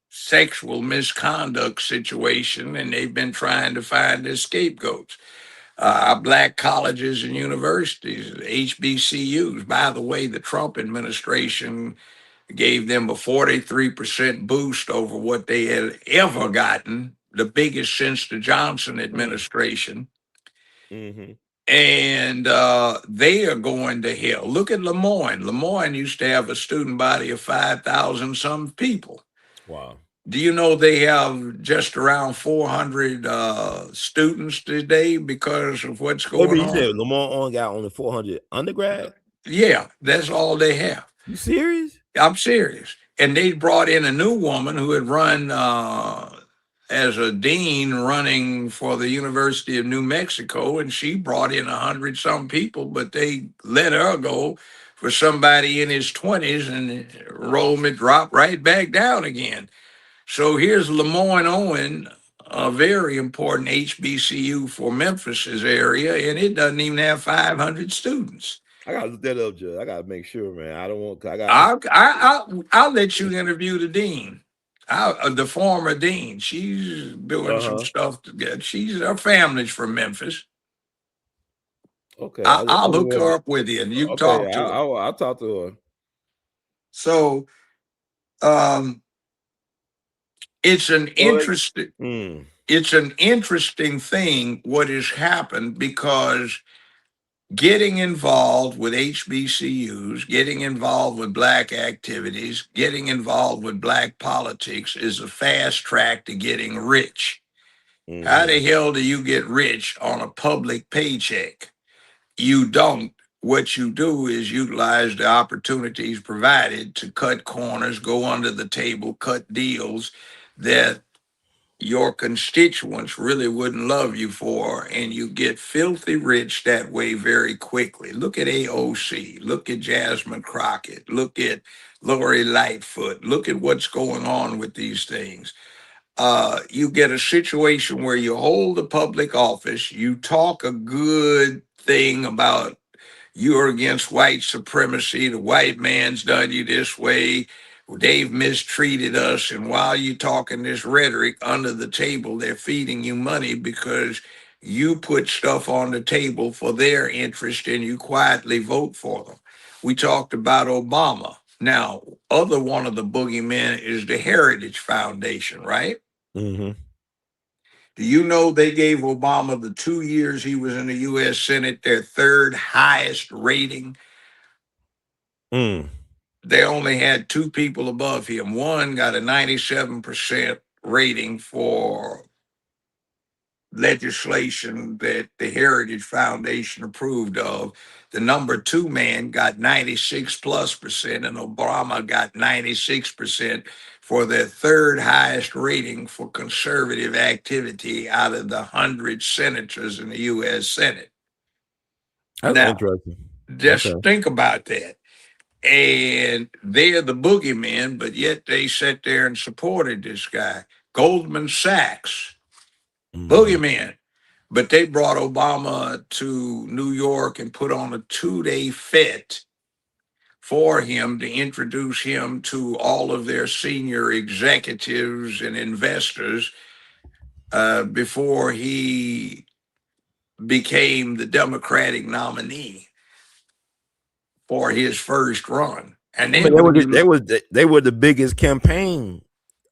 sexual misconduct situation, and they've been trying to find their scapegoats. Our black colleges and universities, HBCUs. By the way, the Trump administration gave them a 43% boost over what they had ever gotten, the biggest since the Johnson administration. Mm-hmm. And they are going to hell. Look at Lemoyne. Lemoyne used to have a student body of 5,000 some people. Wow. Do you know they have just around 400 students today because of what's Maybe going you on? said Lamar got only 400 undergrad. Yeah, that's all they have. You serious? I'm serious. And they brought in a new woman who had run as a dean running for the University of New Mexico, and she brought in 100 some people, but they let her go for somebody in his 20s, and enrollment dropped right back down again. So here's Lemoyne Owen, a very important HBCU for Memphis's area, and it doesn't even have 500 students. I gotta look that up, Judge. I gotta make sure, man. I don't want. I got. I'll let you interview the dean. The former dean. She's doing some stuff together. Her family's from Memphis. Okay, I'll hook her up with you, and you talk to her. I'll talk to her. So, it's an interesting. It's an interesting thing what has happened, because getting involved with HBCUs, getting involved with black activities, getting involved with black politics is a fast track to getting rich. How the hell do you get rich on a public paycheck? You don't. What you do is utilize the opportunities provided to cut corners, go under the table, cut deals that your constituents really wouldn't love you for, and you get filthy rich that way very quickly. Look at AOC, look at Jasmine Crockett, look at Lori Lightfoot, look at what's going on with these things. You get a situation where you hold a public office, you talk a good thing about you're against white supremacy, the white man's done you this way, they've mistreated us, and while you're talking this rhetoric, under the table, they're feeding you money because you put stuff on the table for their interest and you quietly vote for them. We talked about Obama. Now, other one of the boogeymen is the Heritage Foundation, right? Mm-hmm. Do you know they gave Obama, the 2 years he was in the U.S. Senate, their third highest rating? They only had two people above him. One got a 97% rating for legislation that the Heritage Foundation approved of. The number two man got 96+%, and Obama got 96% for their third highest rating for conservative activity out of the 100 senators in the U.S. Senate. That's now, interesting. Just think about that. And they're the boogeymen, but yet they sat there and supported this guy. Goldman Sachs, boogeyman. But they brought Obama to New York and put on a 2-day fete for him to introduce him to all of their senior executives and investors before he became the Democratic nominee for his first run. And then they were the biggest campaign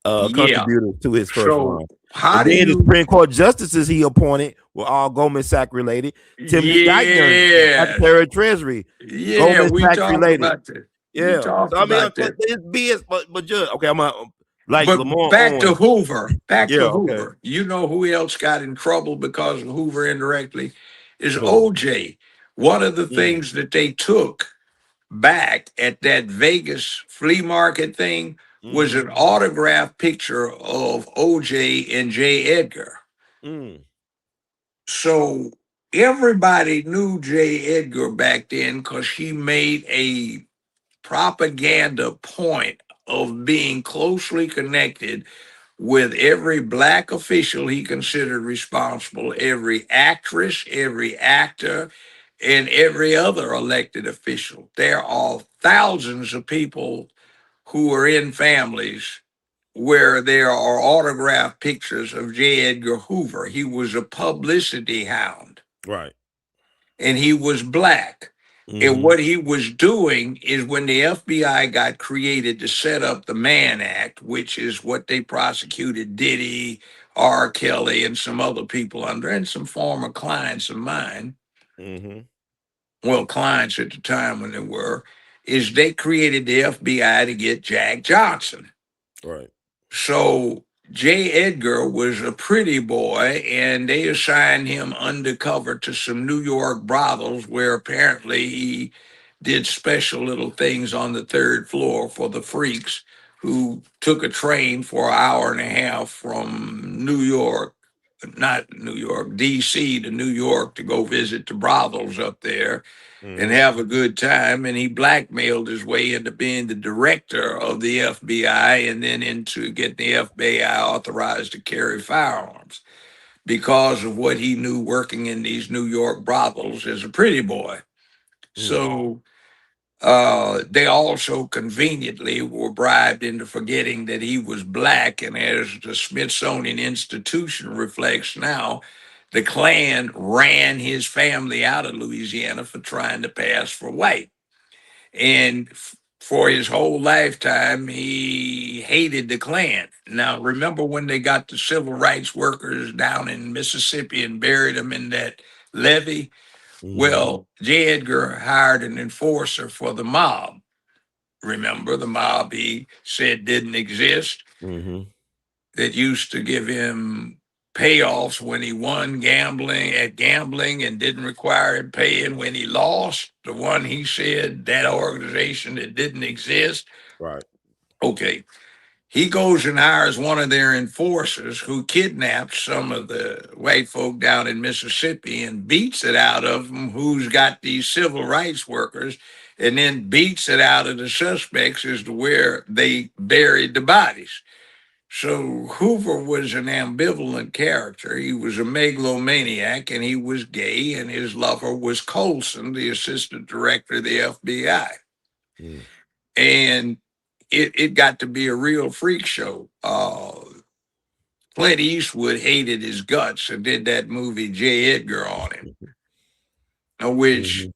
contributors to his first run. How and then the Supreme Court justices he appointed were all Goldman Sachs related. Timothy Geithner, Secretary of Treasury, Goldman Sachs related. About that. Yeah, so, I mean, it's BS, but just okay. I'm like Lamar back Owens. to Hoover. Back to Hoover. Okay. You know who else got in trouble because of Hoover indirectly? Is OJ. One of the things that they took back at that Vegas flea market thing was an autographed picture of OJ and J. Edgar. So everybody knew J. Edgar back then because he made a propaganda point of being closely connected with every black official he considered responsible, every actress, every actor, and every other elected official. There are thousands of people who are in families where there are autographed pictures of J. Edgar Hoover. He was a publicity hound. Right. And he was black. And what he was doing is when the FBI got created to set up the Mann Act, which is what they prosecuted Diddy, R. Kelly, and some other people under, and some former clients of mine, well, clients at the time when they were, is they created the FBI to get Jack Johnson. Right. So J. Edgar was a pretty boy, and they assigned him undercover to some New York brothels where apparently he did special little things on the third floor for the freaks who took a train for an hour and a half from D.C. to New York to go visit the brothels up there and have a good time. And he blackmailed his way into being the director of the FBI and then into getting the FBI authorized to carry firearms because of what he knew working in these New York brothels as a pretty boy. So They also conveniently were bribed into forgetting that he was black, and as the Smithsonian Institution reflects now, the Klan ran his family out of Louisiana for trying to pass for white. And for his whole lifetime, he hated the Klan. Now, remember when they got the civil rights workers down in Mississippi and buried them in that levee? Well, J. Edgar hired an enforcer for the mob. Remember the mob he said didn't exist, that used to give him payoffs when he won gambling and didn't require him paying when he lost. The one he said, that organization that didn't exist. Right. Okay. He goes and hires one of their enforcers who kidnapped some of the white folk down in Mississippi and beats it out of them, who's got these civil rights workers, and then beats it out of the suspects as to where they buried the bodies. So Hoover was an ambivalent character. He was a megalomaniac and he was gay, and his lover was Colson, the assistant director of the FBI. And it got to be a real freak show. Clint Eastwood hated his guts and did that movie J. Edgar on him, which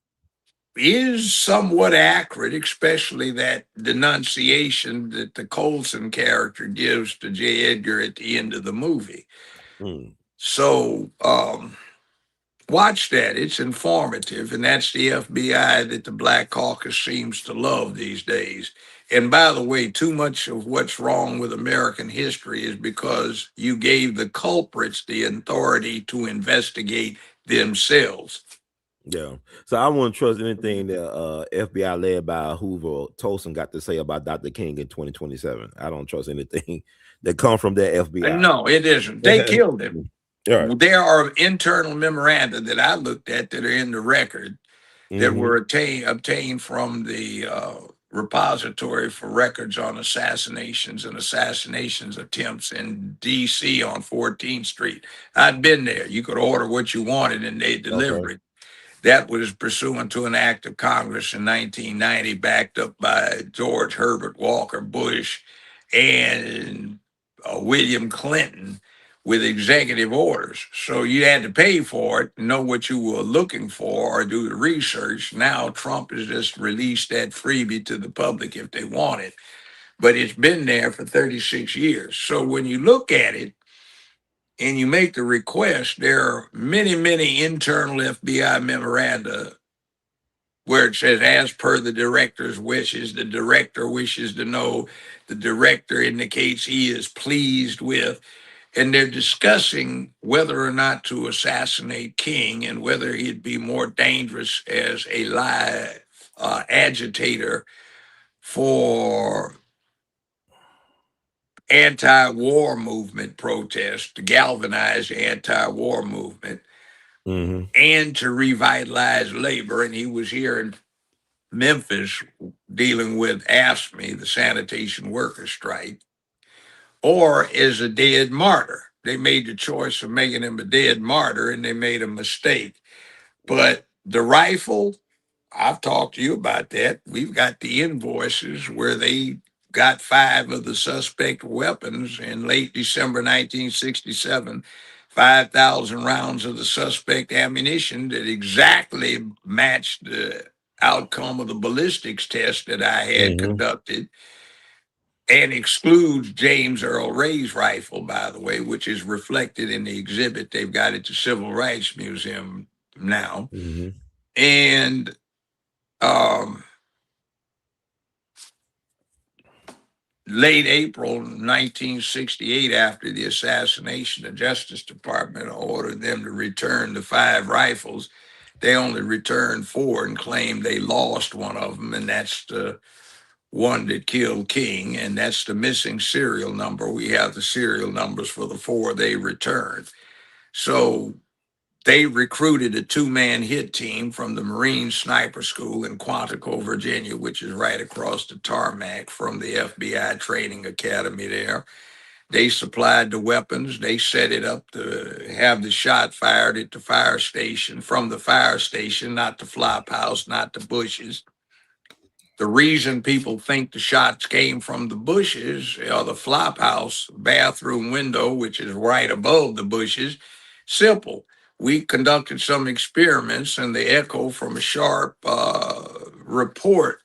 is somewhat accurate, especially that denunciation that the Colson character gives to J. Edgar at the end of the movie. So watch that. It's informative, and that's the FBI that the Black Caucus seems to love these days. And by the way, too much of what's wrong with American history is because you gave the culprits the authority to investigate themselves. Yeah. So I wouldn't trust anything that FBI led by Hoover or Tolson got to say about Dr. King in 2027. I don't trust anything that come from that FBI. No, it isn't. They killed him. Right. There are internal memoranda that I looked at that are in the record that were obtained from the repository for records on assassinations and assassinations attempts in D.C. on 14th Street. I'd been there. You could order what you wanted and they delivered it. That was pursuant to an act of Congress in 1990, backed up by George Herbert Walker Bush and William Clinton with executive orders. So you had to pay for it, know what you were looking for, or do the research. Now Trump has just released that freebie to the public if they want it. But it's been there for 36 years. So when you look at it, and you make the request, there are many, many internal FBI memoranda where it says, as per the director's wishes, the director wishes to know, the director indicates he is pleased with, and they're discussing whether or not to assassinate King and whether he'd be more dangerous as a live agitator for anti-war movement protest, to galvanize the anti-war movement, and to revitalize labor. And he was here in Memphis dealing with AFSCME, the sanitation workers strike, or as a dead martyr. They made the choice of making him a dead martyr, and they made a mistake. But the rifle, I've talked to you about that. We've got the invoices where they got 5 of the suspect weapons in late December 1967, 5,000 rounds of the suspect ammunition that exactly matched the outcome of the ballistics test that I had conducted, and excludes James Earl Ray's rifle, by the way, which is reflected in the exhibit they've got at the Civil Rights Museum now. And late April 1968, after the assassination, the Justice Department ordered them to return the 5 rifles. They only returned 4 and claimed they lost one of them, and that's the one that killed King, and that's the missing serial number. We have the serial numbers for the 4 they returned. So they recruited a 2-man hit team from the Marine Sniper School in Quantico, Virginia, which is right across the tarmac from the FBI training academy there. They supplied the weapons. They set it up to have the shot fired at the fire station, from the fire station, not the flop house, not the bushes. The reason people think the shots came from the bushes or the flop house bathroom window, which is right above the bushes, simple. We conducted some experiments, and the echo from a sharp report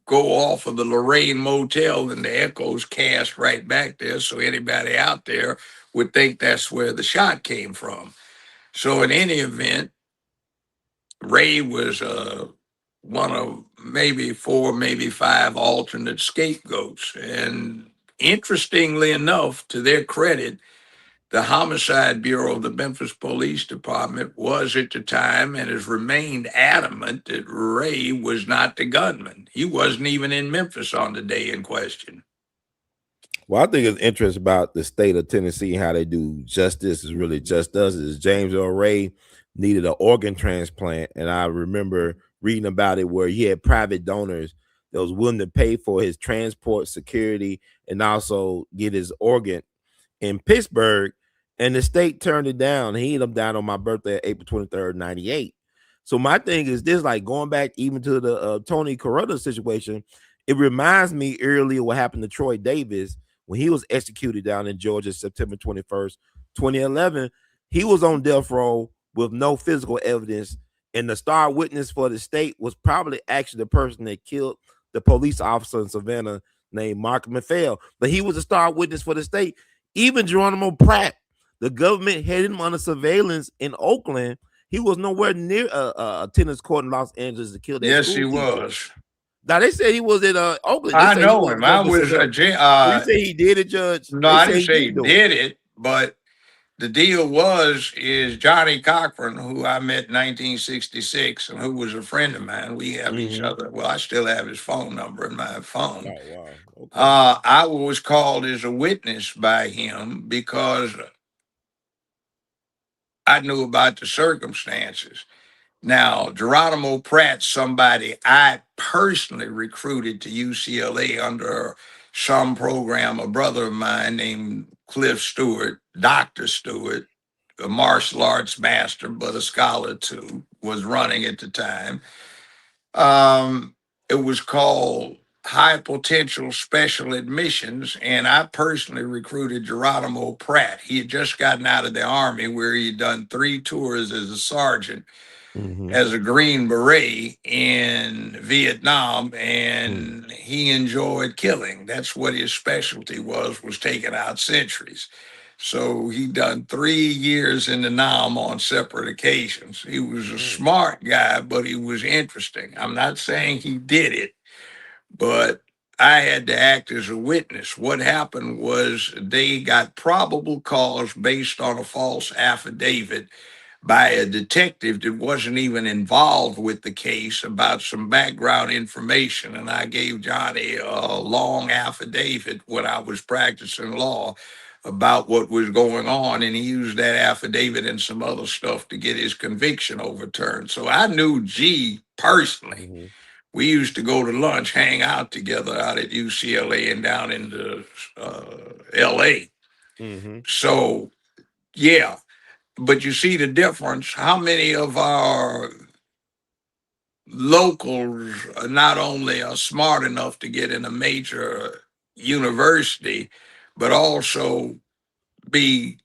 go off of the Lorraine Motel, and the echoes cast right back there. So anybody out there would think that's where the shot came from. So in any event, Ray was one of maybe 4, maybe 5 alternate scapegoats. And interestingly enough, to their credit, the Homicide Bureau of the Memphis Police Department was at the time and has remained adamant that Ray was not the gunman. He wasn't even in Memphis on the day in question. Well, I think it's interesting about the state of Tennessee, how they do justice is really just us. Is James Earl Ray needed an organ transplant, and I remember reading about it where he had private donors that was willing to pay for his transport, security, and also get his organ in Pittsburgh, and the state turned it down. He ended up dying on my birthday, April 23rd, 98. So my thing is this, like going back even to the Tony Corrutta situation, it reminds me earlier what happened to Troy Davis when he was executed down in Georgia, September 21st, 2011. He was on death row with no physical evidence, and the star witness for the state was probably actually the person that killed the police officer in Savannah named Mark McPhail. But he was a star witness for the state. Even Geronimo Pratt, the government had him under surveillance in Oakland. He was nowhere near a tennis court in Los Angeles to kill that. Yes, school he teacher. was. Now they said he was in Oakland. I know him. I was a you say he did it, Judge? No, I didn't say he did it, but the deal is Johnny Cochran, who I met in 1966 and who was a friend of mine. We have each other. Well, I still have his phone number in my phone. Oh, wow. Okay. I was called as a witness by him because I knew about the circumstances. Now, Geronimo Pratt, somebody I personally recruited to UCLA under some program, a brother of mine named Cliff Stewart, Dr. Stewart, a martial arts master, but a scholar too, was running at the time. It was called High Potential Special Admissions, and I personally recruited Geronimo Pratt. He had just gotten out of the Army where he had done 3 tours as a sergeant, as a Green Beret in Vietnam, and he enjoyed killing. That's what his specialty was taking out sentries. So he done 3 years in the Nam on separate occasions. He was a smart guy, but he was interesting. I'm not saying he did it, but I had to act as a witness. What happened was they got probable cause based on a false affidavit by a detective that wasn't even involved with the case about some background information. And I gave Johnny a long affidavit when I was practicing law about what was going on. And he used that affidavit and some other stuff to get his conviction overturned. So I knew G personally. We used to go to lunch, hang out together out at UCLA and down into L.A. So, yeah. But you see the difference. How many of our locals not only are smart enough to get in a major university, but also be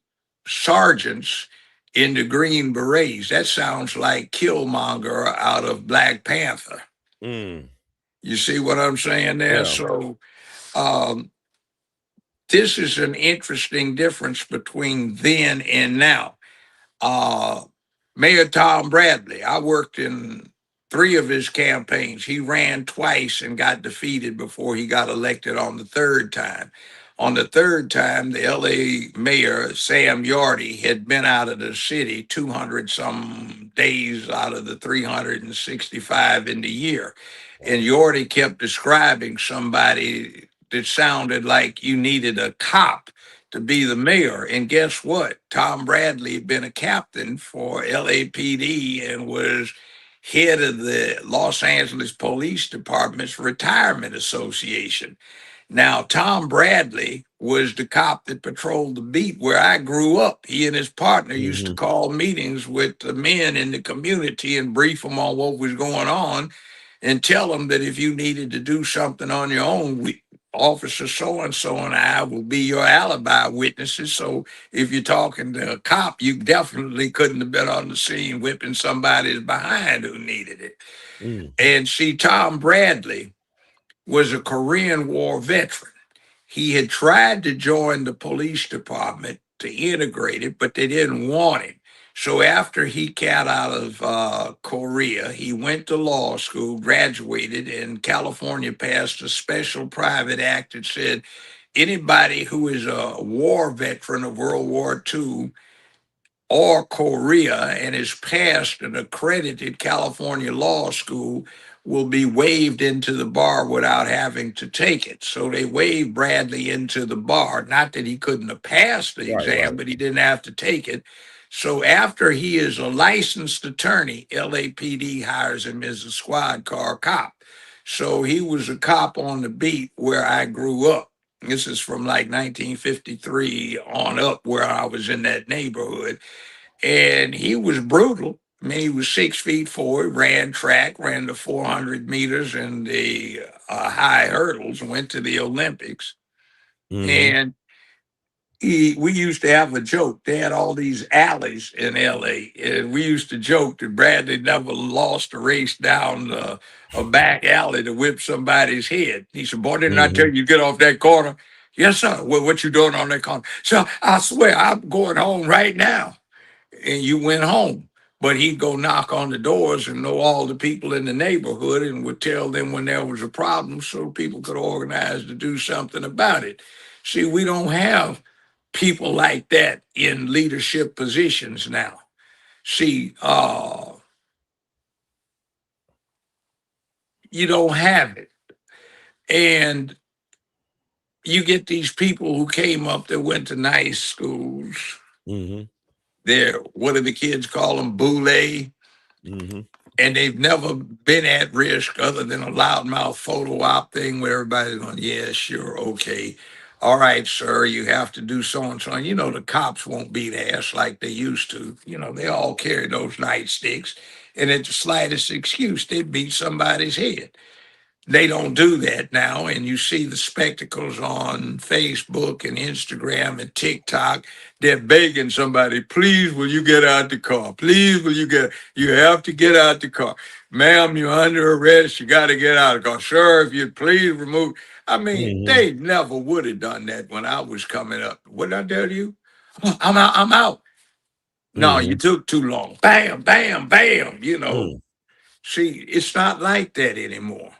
sergeants in the Green Berets? That sounds like Killmonger out of Black Panther. You see what I'm saying there? Yeah. So this is an interesting difference between then and now. Mayor Tom Bradley, I worked in 3 of his campaigns. He ran twice and got defeated before he got elected on the 3rd time. On the 3rd time, the LA mayor, Sam Yorty, had been out of the city 200 some days out of the 365 in the year. And Yorty kept describing somebody that sounded like you needed a cop to be the mayor. And guess what? Tom Bradley had been a captain for LAPD and was head of the Los Angeles Police Department's Retirement Association. Now, Tom Bradley was the cop that patrolled the beat where I grew up. He and his partner used to call meetings with the men in the community and brief them on what was going on. and tell them that if you needed to do something on your own, Officer so and I will be your alibi witnesses. So if you're talking to a cop, you definitely couldn't have been on the scene whipping somebody's behind who needed it. And see, Tom Bradley was a Korean War veteran. He had tried to join the police department to integrate it, but they didn't want him. So after he got out of Korea, he went to law school, graduated, and California passed a special private act that said anybody who is a war veteran of World War II or Korea and has passed an accredited California law school will be waived into the bar without having to take it. So they waived Bradley into the bar. Not that he couldn't have passed the exam, but he didn't have to take it. So after he is a licensed attorney, LAPD hires him as a squad car cop. So he was a cop on the beat where I grew up. This is from like 1953 on up where I was in that neighborhood. And he was brutal. I mean, he was 6'4", he ran track, ran the 400 meters and the high hurdles, went to the Olympics. And we used to have a joke. They had all these alleys in LA, and we used to joke that Bradley never lost a race down a back alley to whip somebody's head. He said, "Boy, didn't I tell you to get off that corner?" "Yes, sir." "Well, what you doing on that corner?" "So I swear I'm going home right now." And you went home. But he'd go knock on the doors and know all the people in the neighborhood and would tell them when there was a problem so people could organize to do something about it. See, we don't have people like that in leadership positions now. See, you don't have it. And you get these people who came up that went to nice schools. They're, what do the kids call them? Boule. And they've never been at risk other than a loudmouth photo op thing where everybody's going, "Yeah, sure, okay. All right, sir, you have to do so and so." And you know, the cops won't beat ass like they used to. You know, they all carry those nightsticks. And at the slightest excuse, they beat somebody's head. They don't do that now, and you see the spectacles on Facebook and Instagram and TikTok. They're begging somebody, "Please, will you get out the car? Please, will you have to get out the car. Ma'am, you're under arrest. You got to get out of the car. Sir, if you'd please remove." I mean, they never would have done that when I was coming up. What did I tell you? "Oh, I'm out. I'm out." "No, you took too long." Bam, bam, bam. You know, see, it's not like that anymore.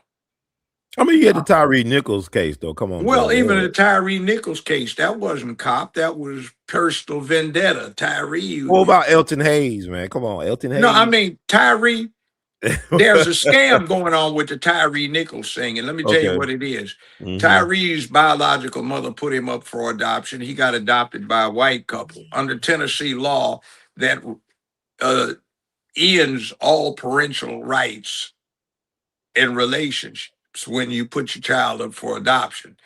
I mean, you had the Tyree Nichols case, though. Come on. Well, Joe. even the Tyree Nichols case, that wasn't cop. That was personal vendetta. Tyree. What about Elton Hayes, man? Come on, Elton Hayes. No, I mean, Tyree, there's a scam going on with the Tyree Nichols thing. And let me tell you what it is. Tyree's biological mother put him up for adoption. He got adopted by a white couple. Under Tennessee law, that ends all parental rights in relationships when you put your child up for adoption.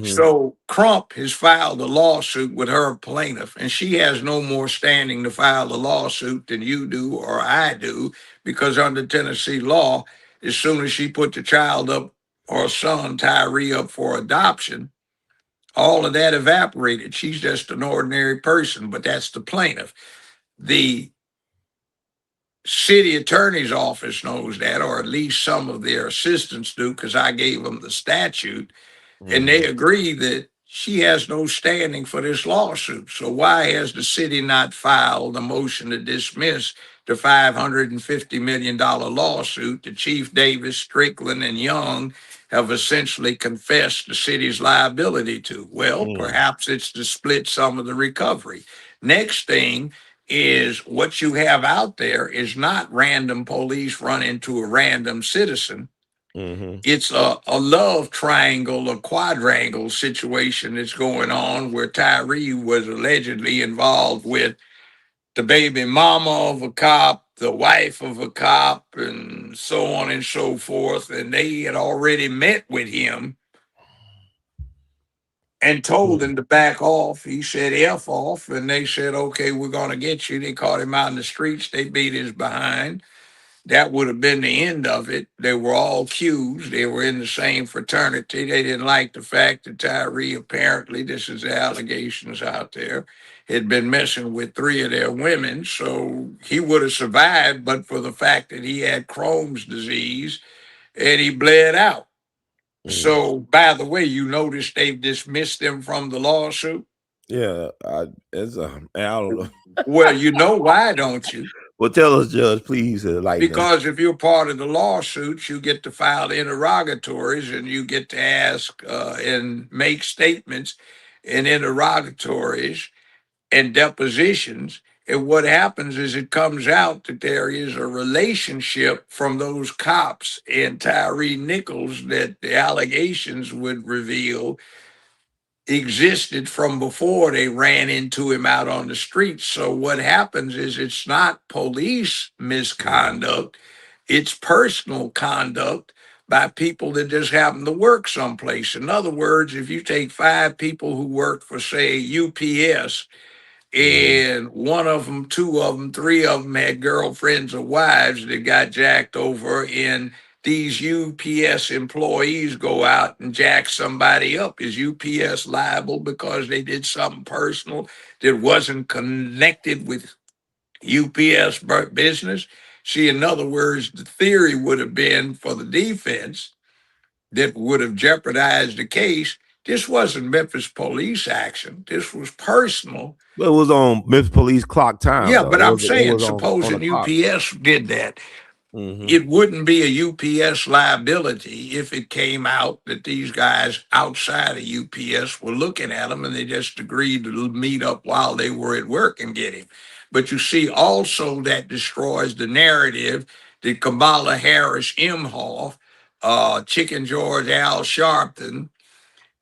So Crump has filed a lawsuit with her plaintiff, and she has no more standing to file a lawsuit than you do or I do, because under Tennessee law, as soon as she put the child up, or son Tyree, up for adoption, all of that evaporated. She's just an ordinary person, but that's the plaintiff. The city attorney's office knows that, or at least some of their assistants do, because I gave them the statute. And they agree that she has no standing for this lawsuit. So why has the city not filed a motion to dismiss the $550 million lawsuit that Chief Davis, Strickland, and Young have essentially confessed the city's liability to? Well, perhaps it's to split some of the recovery. Next thing is, what you have out there is not random police run into a random citizen. It's a love triangle, a quadrangle situation that's going on, where Tyree was allegedly involved with the baby mama of a cop, the wife of a cop, and so on and so forth. And they had already met with him and told him to back off. He said F off, and they said, "Okay, we're going to get you." They caught him out in the streets. They beat his behind. that would have been the end of it. They were all Qs. They were in the same fraternity. They didn't like the fact that Tyree, apparently, this is the allegations out there, had been messing with 3 of their women. So he would have survived, but for the fact that he had Crohn's disease and he bled out. So, by the way, you notice they've dismissed him from the lawsuit? Yeah, it's I don't know. Well, you know why, don't you? Well, tell us, Judge, please. Because if you're part of the lawsuits, you get to file interrogatories and you get to ask and make statements in interrogatories and depositions. And what happens is it comes out that there is a relationship from those cops and Tyree Nichols that the allegations would reveal existed from before they ran into him out on the street. So what happens is it's not police misconduct, it's personal conduct by people that just happen to work someplace. In other words, if you take 5 people who work for, say, UPS, and one of them, 2 of them, 3 of them had girlfriends or wives that got jacked over, and these UPS employees go out and jack somebody up. Is UPS liable because they did something personal that wasn't connected with UPS business? See, in other words, the theory would have been for the defense that would have jeopardized the case. This wasn't Memphis police action. This was personal. Well, it was on Memphis Police clock time. Yeah, though. but It I'm was- it saying, was on supposing the clock. UPS did that, it wouldn't be a UPS liability if it came out that these guys outside of UPS were looking at them and they just agreed to meet up while they were at work and get him. But you see, also that destroys the narrative that Kamala Harris Imhoff, Chicken George Al Sharpton,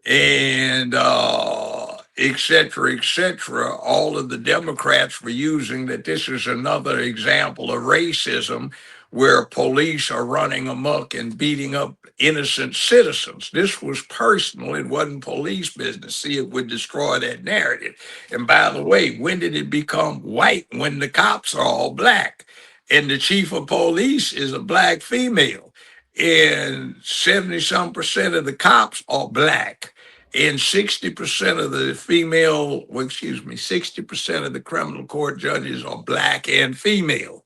and et cetera, all of the Democrats were using that this is another example of racism where police are running amok and beating up innocent citizens. This was personal. It wasn't police business. See, it would destroy that narrative. And by the way, when did it become white? When the cops are all black and the chief of police is a black female and 70% of the cops are black. And 60% of the 60% of the criminal court judges are black and female.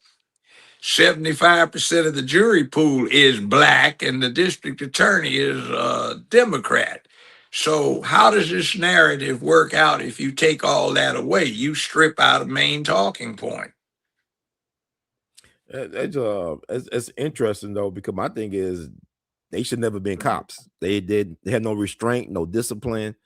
75% of the jury pool is black, and the district attorney is a Democrat. So how does this narrative work out if you take all that away? You strip out a main talking point. It's interesting though, because my thing is they should never been cops. They had no restraint, no discipline,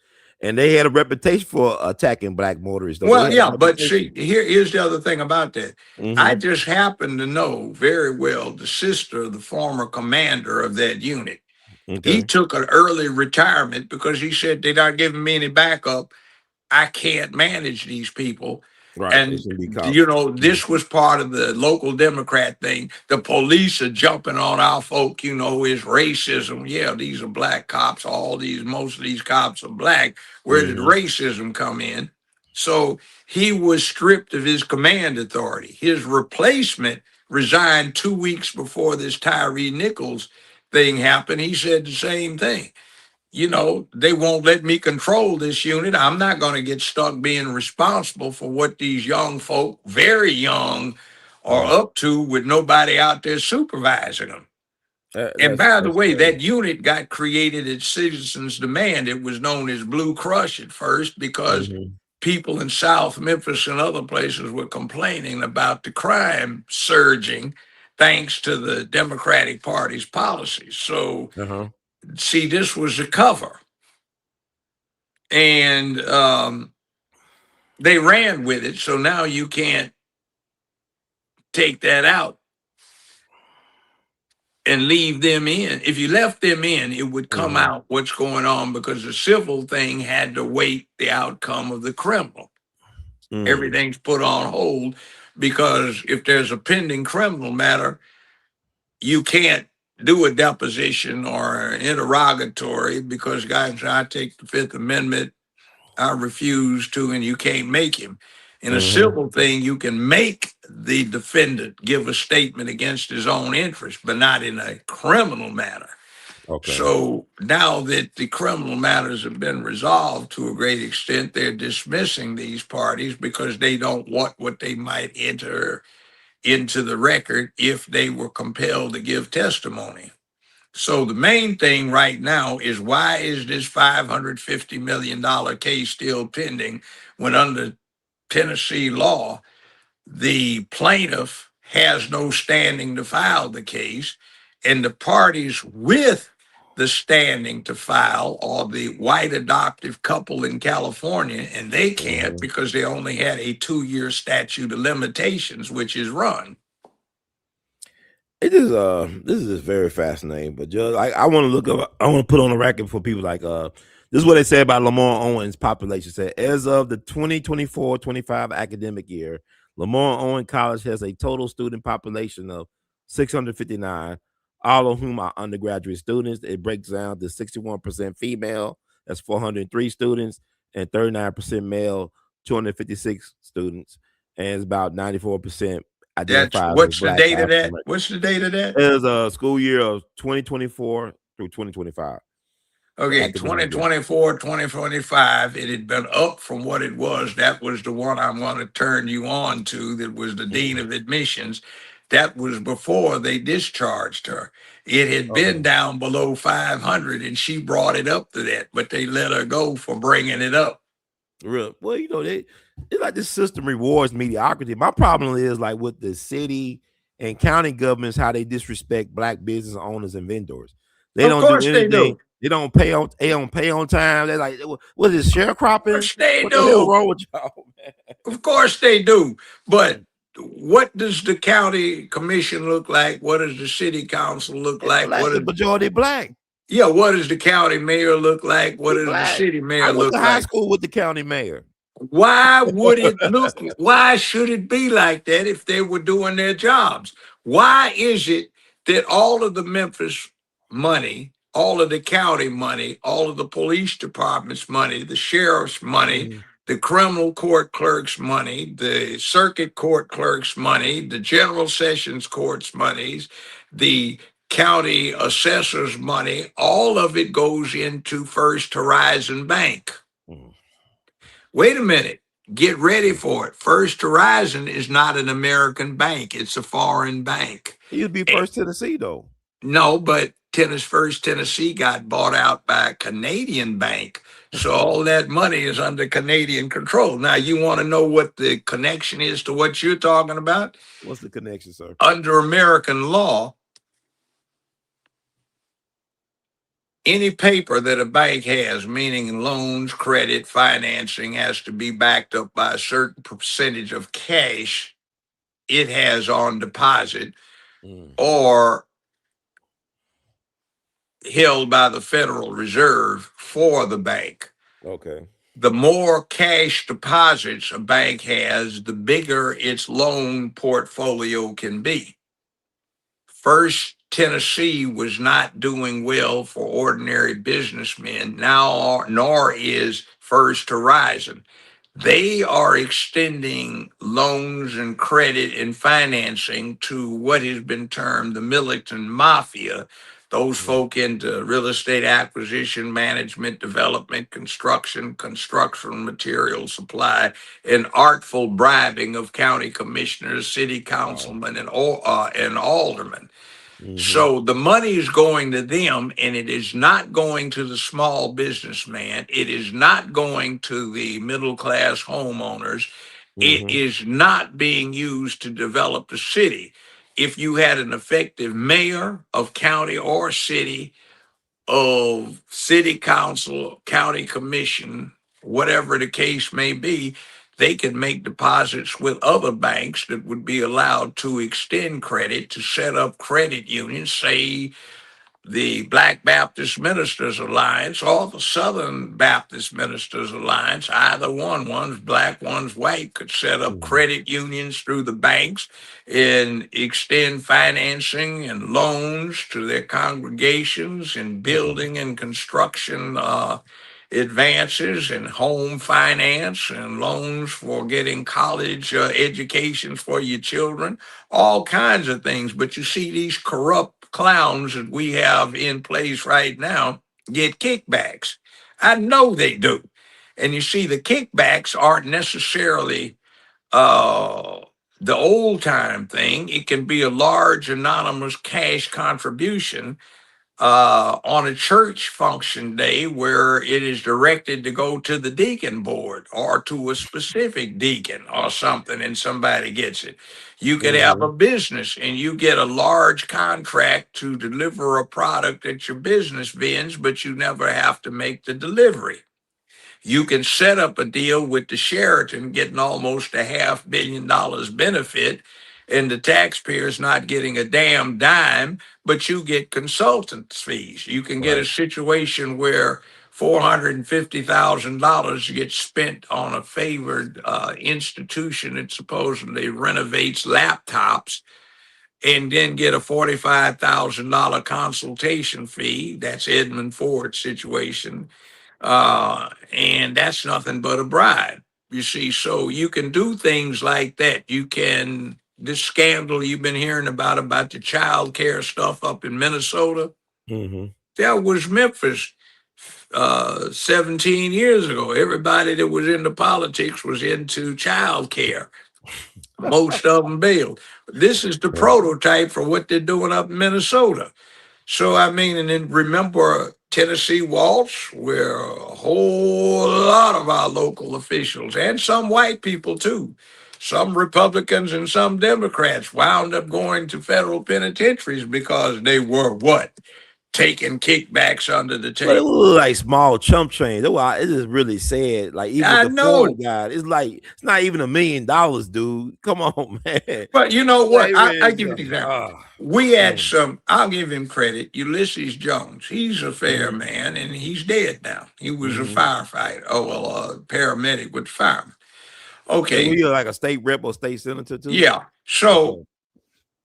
and they had a reputation for attacking black motorists. Though. Well, yeah, but see, here's the other thing about that. I just happen to know very well the sister of the former commander of that unit. Okay. He took an early retirement because he said they're not giving me any backup. I can't manage these people. Right. And, you know, this was part of the local Democrat thing. The police are jumping on our folk, you know, is racism. Yeah, these are black cops. Most of these cops are black. Where did racism come in? So he was stripped of his command authority. His replacement resigned 2 weeks before this Tyree Nichols thing happened. He said the same thing. You know, they won't let me control this unit. I'm not going to get stuck being responsible for what these young folk, very young, are up to with nobody out there supervising them. And by the way, that unit got created at citizens' demand. It was known as Blue Crush at first because people in South Memphis and other places were complaining about the crime surging thanks to the Democratic Party's policies. So, see, this was a cover. And they ran with it. So now you can't take that out and leave them in. If you left them in, it would come out what's going on because the civil thing had to wait the outcome of the criminal. Everything's put on hold because if there's a pending criminal matter, you can't do a deposition or an interrogatory because guys, I take the Fifth Amendment, I refuse to, and you can't make him. In a civil thing, you can make the defendant give a statement against his own interest, but not in a criminal manner. Okay. So now that the criminal matters have been resolved to a great extent, they're dismissing these parties because they don't want what they might enter into the record if they were compelled to give testimony. So the main thing right now is, why is this $550 million case still pending when under Tennessee law, the plaintiff has no standing to file the case, and the parties with the standing to file are the white adoptive couple in California, and they can't because they only had a 2-year statute of limitations, which is run. It is this is just very fascinating. But Judge, I want to look up. I want to put on the record for people like this is what they say about Lamar Owens' population. Said as of the 2024-25 academic year, Lamar Owen College has a total student population of 659, all of whom are undergraduate students. It breaks down to 61% female, that's 403 students, and 39% male, 256 students, and it's about 94% identified What's as the Black date of African that? What's the date of that? It was a school year of 2024 through 2025. Okay, 2024, 2025, it had been up from what it was. That was the one I'm going to turn you on to. That was the dean of admissions. That was before they discharged her. It had been down below 500, and she brought it up to that, but they let her go for bringing it up. Real well, you know, it's like this system rewards mediocrity. My problem is like with the city and county governments, how they disrespect Black business owners and vendors. They don't do anything. They don't pay on. They don't pay on time. They're like, what is sharecropping? What the hell wrong with y'all, man? Of course they do. But what does the county commission look like? What does the city council look like? Black, the majority Black. Yeah, what does the county mayor look like? What does the city mayor look like? I went to high school with the county mayor. Why would it look? Why should it be like that if they were doing their jobs? Why is it that all of the Memphis money, all of the county money, all of the police department's money, the sheriff's money, the criminal court clerk's money, the circuit court clerk's money, the general sessions court's monies, the county assessor's money, all of it goes into First Horizon Bank? Wait a minute. Get ready for it. First Horizon is not an American bank. It's a foreign bank. You'd be First Tennessee, though. No, but First Tennessee got bought out by a Canadian bank. So all that money is under Canadian control. Now, you want to know what the connection is to what you're talking about? What's the connection, sir? Under American law, any paper that a bank has, meaning loans, credit, financing, has to be backed up by a certain percentage of cash it has on deposit or held by the Federal Reserve for the bank. Okay. The more cash deposits a bank has, the bigger its loan portfolio can be. First Tennessee was not doing well for ordinary businessmen now, nor is First Horizon. They are extending loans and credit and financing to what has been termed the militant mafia, those folk into real estate acquisition, management, development, construction material supply, and artful bribing of county commissioners, city councilmen, and aldermen. So the money is going to them, and it is not going to the small businessman. It is not going to the middle class homeowners. It is not being used to develop the city. If you had an effective mayor of county or city, of city council, county commission, whatever the case may be, they could make deposits with other banks that would be allowed to extend credit, to set up credit unions, say the Black Baptist Ministers Alliance or the Southern Baptist Ministers Alliance. Either one's black, one's white, could set up credit unions through the banks and extend financing and loans to their congregations and building and construction advances and home finance and loans for getting college educations for your children, all kinds of things. But you see, these corrupt clowns that we have in place right now get kickbacks. I know they do. And you see, the kickbacks aren't necessarily uh, the old time thing. It can be a large anonymous cash contribution on a church function day where it is directed to go to the deacon board or to a specific deacon or something, and somebody gets it. You could have a business and you get a large contract to deliver a product that your business vends, but you never have to make the delivery. You can set up a deal with the Sheraton getting almost $500 million benefit, and the taxpayer's not getting a damn dime, but you get consultants fees. You can get a situation where $450,000 gets spent on a favored institution that supposedly renovates laptops, and then get a $45,000 consultation fee. That's Edmund Ford's situation, and that's nothing but a bribe. You see, so you can do things like that. You can, this scandal you've been hearing about the child care stuff up in Minnesota, that was Memphis 17 years ago. Everybody that was into politics was into child care. Most of them bailed. This is the prototype for what they're doing up in Minnesota. So, I mean, and then remember Tennessee Waltz, where a whole lot of our local officials and some white people too, some Republicans and some Democrats wound up going to federal penitentiaries because they were what? Taking kickbacks under the But it table. look like small chump change. It is really sad. Like even I with the Ford know. guy, it's like it's not even $1 million, dude. Come on, man. But you know what? Like, I man, give you an example. ah, We had some, I'll give him credit, Ulysses Jones. He's a fair man and he's dead now. He was a firefighter, a paramedic with the firemen. and Okay, you're like a state rep or state senator too. yeah. So Okay.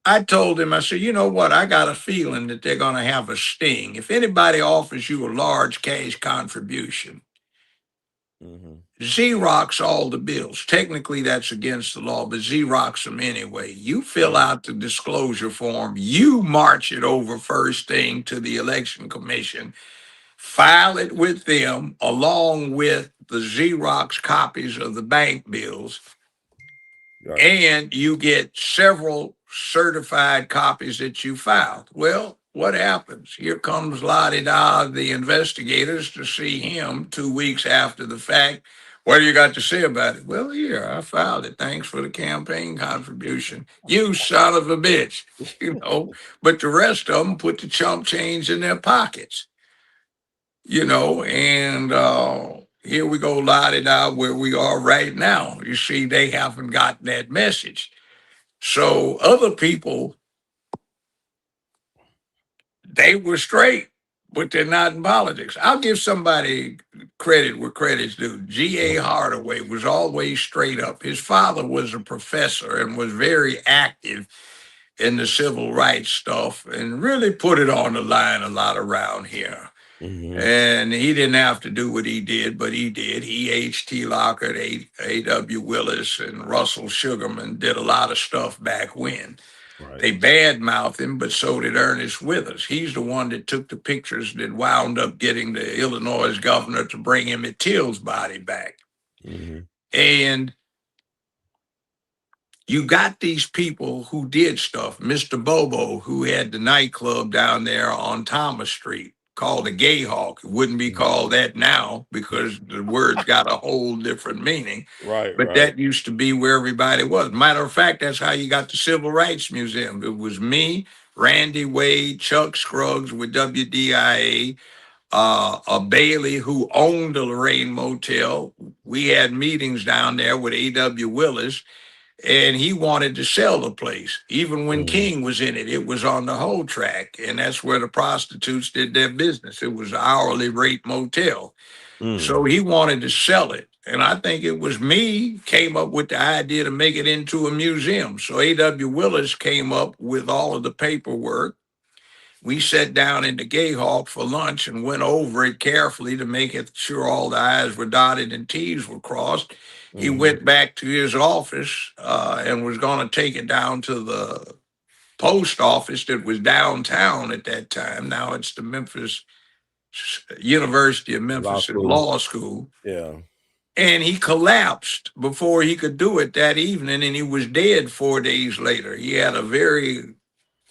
I told him, I said, you know what? I got a feeling that they're going to have a sting. If anybody offers you a large cash contribution, Xerox all the bills. Technically, that's against the law, but Xerox them anyway. You fill out the disclosure form, you march it over first thing to the election commission, file it with them along with the Xerox copies of the bank bills, Right. and you get several certified copies that you filed. Well, what happens? Here comes la-di-da, the investigators, to see him 2 weeks after the fact. What do you got to say about it? Well, here, I filed it. Thanks for the campaign contribution. You son of a bitch, But the rest of them put the chump change in their pockets, and here we go, la-di-da, where we are right now. You see, they haven't gotten that message. So other people, they were straight, but they're not in politics. I'll give somebody credit where credit's due. G.A. Hardaway was always straight up. His father was a professor and was very active in the civil rights stuff and really put it on the line a lot around here. And he didn't have to do what he did, but he did. He, H.T. Lockard, A.W. Willis, and Russell Sugarman did a lot of stuff back when. Right. They badmouthed him, but so did Ernest Withers. He's the one that took the pictures that wound up getting the Illinois governor to bring Emmett Till's body back. And you got these people who did stuff. Mr. Bobo, who had the nightclub down there on Thomas Street called the Gay Hawk. It wouldn't be called that now because the word's got a whole different meaning. Right. But that used to be where everybody was. Matter of fact, that's how you got the Civil Rights Museum. It was me, Randy Wade, Chuck Scruggs with WDIA, a Bailey who owned the Lorraine Motel. We had meetings down there with A.W. Willis, and he wanted to sell the place. Even when King was in it, it was on the whole track, and that's where the prostitutes did their business. It was an hourly rate motel. So he wanted to sell it. And I think it was me came up with the idea to make it into a museum. So A.W. Willis came up with all of the paperwork. We sat down in the Gay Hawk for lunch and went over it carefully to make it sure all the I's were dotted and T's were crossed. He went back to his office and was going to take it down to the post office that was downtown at that time. Now it's the Memphis University of Memphis Law School. Yeah. And he collapsed before he could do it that evening, and he was dead 4 days later. He had a very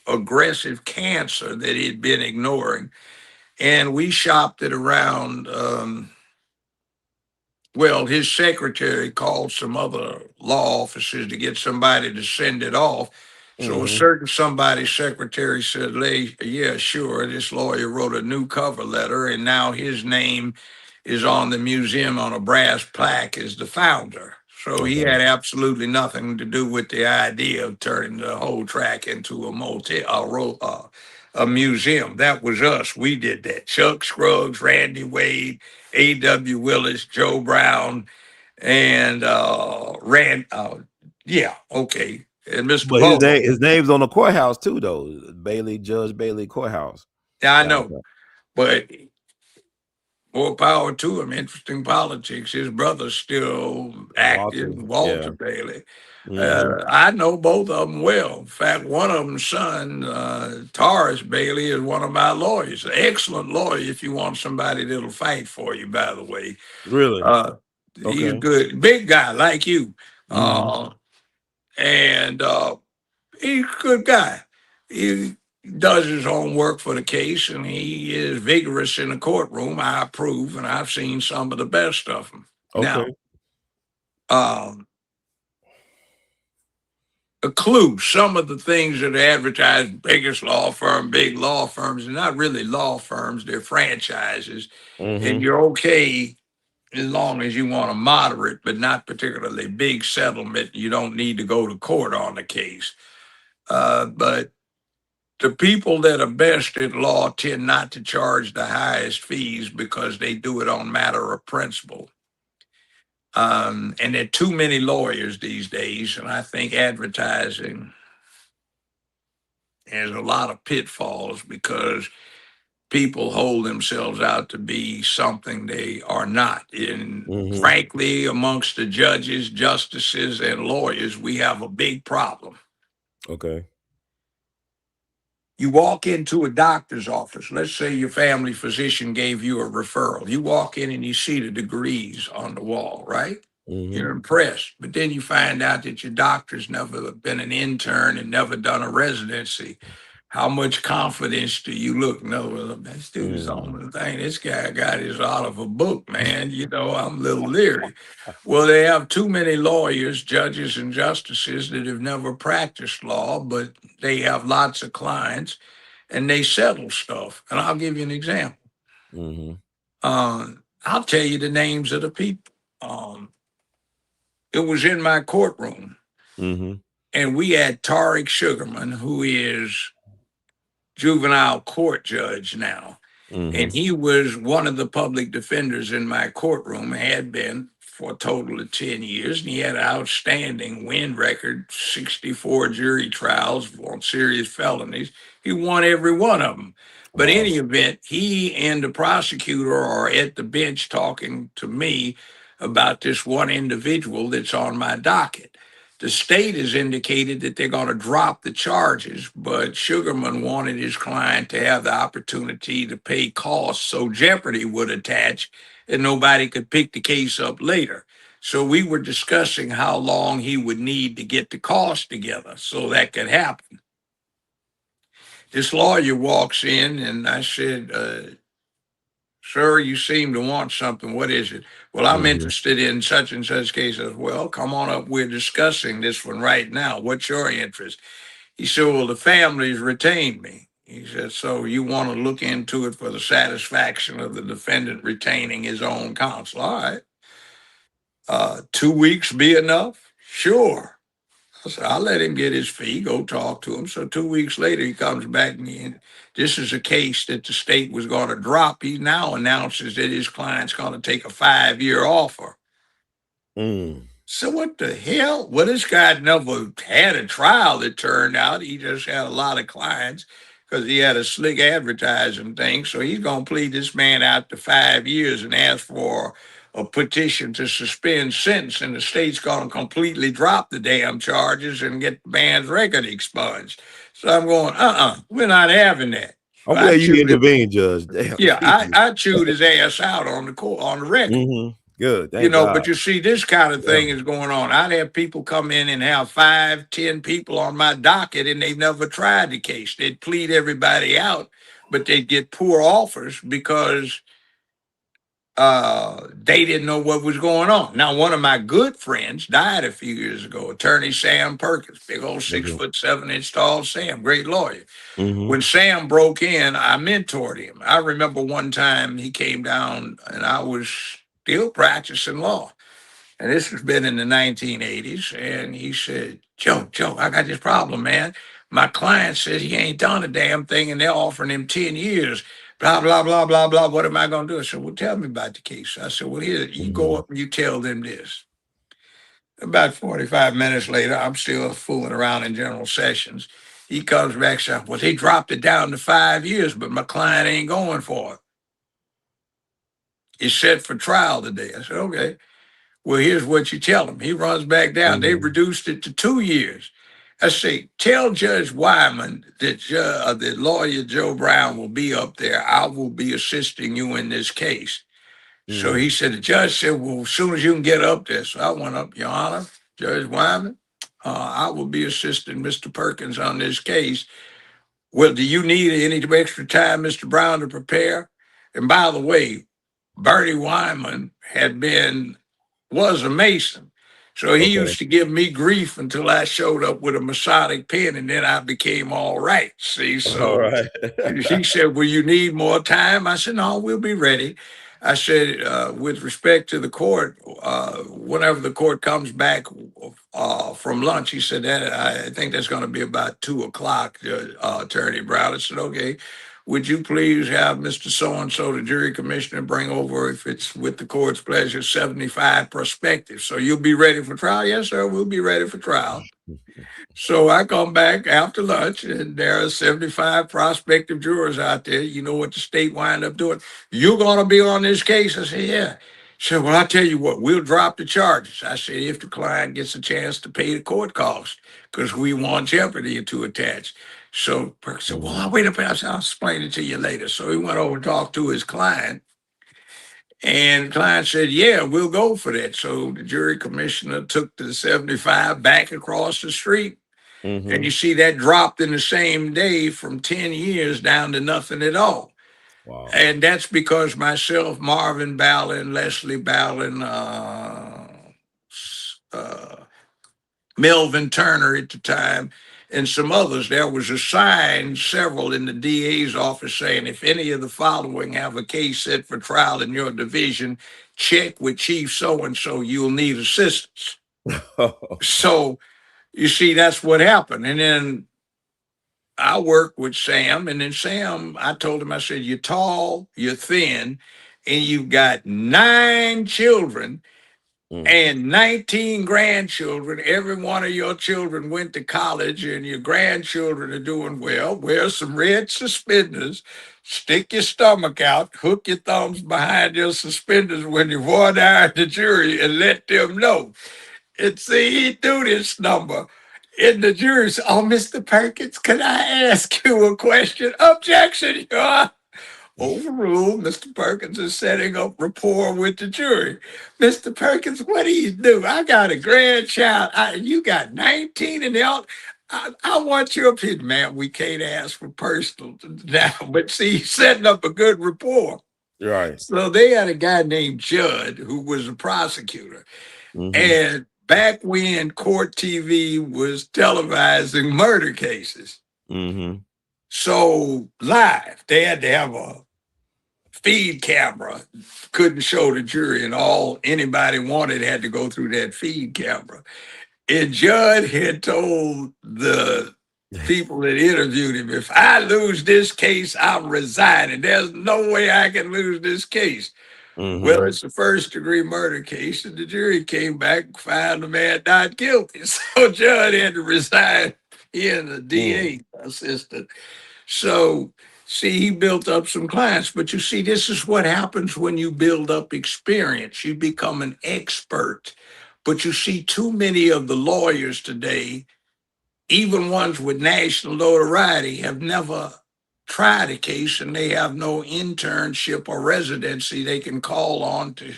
aggressive cancer that he'd been ignoring. And we shopped it around. Well, his secretary called some other law offices to get somebody to send it off. So a certain somebody's secretary said, yeah, sure, this lawyer wrote a new cover letter, and now his name is on the museum on a brass plaque as the founder. So he had absolutely nothing to do with the idea of turning the whole track into a motel, a museum. That was us. We did that. Chuck Scruggs, Randy Wade, A.W. Willis, Joe Brown, and yeah, okay. And Mr. But Bowler. his name's on the courthouse too, though. Judge Bailey Courthouse. Yeah, I know. But more power to him. Interesting politics. His brother's still active, Walter Bailey. I know both of them well. In fact, one of them's son, Taurus Bailey, is one of my lawyers. An excellent lawyer if you want somebody that'll fight for you, by the way. Really? He's good. Big guy like you. And he's a good guy. He does his own work for the case, and he is vigorous in the courtroom. I approve, and I've seen some of the best of them. Now, a clue, some of the things that are advertised, biggest law firm, big law firms, are not really law firms, they're franchises. And you're okay as long as you want a moderate, but not particularly big settlement. You don't need to go to court on the case. But the people that are best at law tend not to charge the highest fees because they do it on matter of principle. And there are too many lawyers these days, and I think advertising has a lot of pitfalls because people hold themselves out to be something they are not. And frankly, amongst the judges, justices, and lawyers, we have a big problem. You walk into a doctor's office. Let's say your family physician gave you a referral. You walk in and you see the degrees on the wall, right? You're impressed. But then you find out that your doctor's never been an intern and never done a residency. How much confidence do you look? No, this dude's on the thing. This guy got his out of a book, man. You know, I'm a little leery. Well, they have too many lawyers, judges, and justices that have never practiced law, but they have lots of clients and they settle stuff. And I'll give you an example. I'll tell you the names of the people. It was in my courtroom. And we had Tariq Sugarman, who is juvenile court judge now. And he was one of the public defenders in my courtroom, had been for a total of 10 years. And he had an outstanding win record, 64 jury trials on serious felonies. He won every one of them. But in any event, he and the prosecutor are at the bench talking to me about this one individual that's on my docket. The state has indicated that they're going to drop the charges, but Sugarman wanted his client to have the opportunity to pay costs so jeopardy would attach and nobody could pick the case up later. So we were discussing how long he would need to get the cost together so that could happen. This lawyer walks in and I said, sir, you seem to want something. What is it? Well, I'm interested in such and such cases. Well, come on up. We're discussing this one right now. What's your interest? He said, well, the family's retained me. He said, so you want to look into it for the satisfaction of the defendant retaining his own counsel. All right. 2 weeks be enough? Sure. I said, I'll let him get his fee, go talk to him. So 2 weeks later, he comes back and this is a case that the state was going to drop. He now announces that his client's going to take a 5-year offer. So what the hell? Well, this guy never had a trial, it turned out. He just had a lot of clients. because he had a slick advertising thing. So he's going to plead this man out to 5 years and ask for a petition to suspend sentence, and the state's going to completely drop the damn charges and get the man's record expunged. So I'm going, we're not having that. So I'm glad you intervened, Judge. Damn, I chewed his ass out on the record. Good, You thank know, God. but you see, this kind of thing is going on. I'd have people come in and have 5, 10 people on my docket, and they've never tried the case. They'd plead everybody out, but they'd get poor offers because they didn't know what was going on. Now, one of my good friends died a few years ago, attorney Sam Perkins, big old 6'7" tall Sam, great lawyer. When Sam broke in, I mentored him. I remember one time he came down and I was still practicing law. And this has been in the 1980s. And he said, Joe, I got this problem, man. My client says he ain't done a damn thing and they're offering him 10 years. Blah, blah, blah, blah, blah. What am I going to do? I said, well, tell me about the case. I said, well, here, you go up and you tell them this. About 45 minutes later, I'm still fooling around in general sessions. He comes back and says, well, they dropped it down to 5 years, but my client ain't going for it. It's set for trial today. I said, okay. Well, here's what you tell him. He runs back down. They reduced it to 2 years. I say, tell Judge Wyman that lawyer Joe Brown will be up there. I will be assisting you in this case. So he said, the judge said, well, as soon as you can get up there. So I went up, Your Honor, Judge Wyman, I will be assisting Mr. Perkins on this case. Well, do you need any extra time, Mr. Brown, to prepare? And by the way, Bertie Wyman was a Mason. So he used to give me grief until I showed up with a Masonic pen, and then I became all right. See, so he said, well, you need more time? I said, no, we'll be ready. I said, with respect to the court, whenever the court comes back from lunch, he said, that I think that's going to be about 2:00, Attorney Brown. I said, okay. Would you please have Mr. So-and-so, the jury commissioner, bring over, if it's with the court's pleasure, 75 prospective. So you'll be ready for trial? Yes, sir, we'll be ready for trial. So I come back after lunch, and there are 75 prospective jurors out there. You know what the state wind up doing? You're going to be on this case? I said, yeah. She said, well, I'll tell you what, we'll drop the charges. I said, if the client gets a chance to pay the court costs, because we want jeopardy to attach. So Perk said, well, wait a minute. I said, I'll explain it to you later. So he went over and talked to his client. And the client said, yeah, we'll go for that. So the jury commissioner took the 75 back across the street. And you see that dropped in the same day from 10 years down to nothing at all. Wow. And that's because myself, Marvin Ballin, Leslie Ballin, Melvin Turner at the time, and some others, there was a sign, several in the DA's office, saying, if any of the following have a case set for trial in your division, check with Chief so-and-so, you'll need assistance. So, you see, that's what happened. And then I worked with Sam, and then Sam, I told him, I said, you're tall, you're thin, and you've got 9 children and 19 grandchildren. Every one of your children went to college, and your grandchildren are doing well. Wear some red suspenders, stick your stomach out, hook your thumbs behind your suspenders when you voir dire the jury, and let them know. And see, he threw this number. And the jury said, oh, Mr. Perkins, can I ask you a question? Objection, Your Honor. Overruled. Mr. Perkins is setting up rapport with the jury. Mr. Perkins, what do you do? I got a grandchild. You got 19 and all. I want your opinion, man. We can't ask for personal now, but see, he's setting up a good rapport. Right. So they had a guy named Judd who was a prosecutor. And back when court TV was televising murder cases, so live, they had to have a feed camera, couldn't show the jury, and all anybody wanted had to go through that feed camera. And Judd had told the people that interviewed him, if I lose this case, I'm resigning. There's no way I can lose this case. Well, it's a first-degree murder case, and the jury came back and found the man not guilty. So Judd had to resign. He and the DA assistant. So, see, he built up some clients. But you see, this is what happens when you build up experience. You become an expert. But you see, too many of the lawyers today, even ones with national notoriety, have never tried a case and they have no internship or residency they can call on to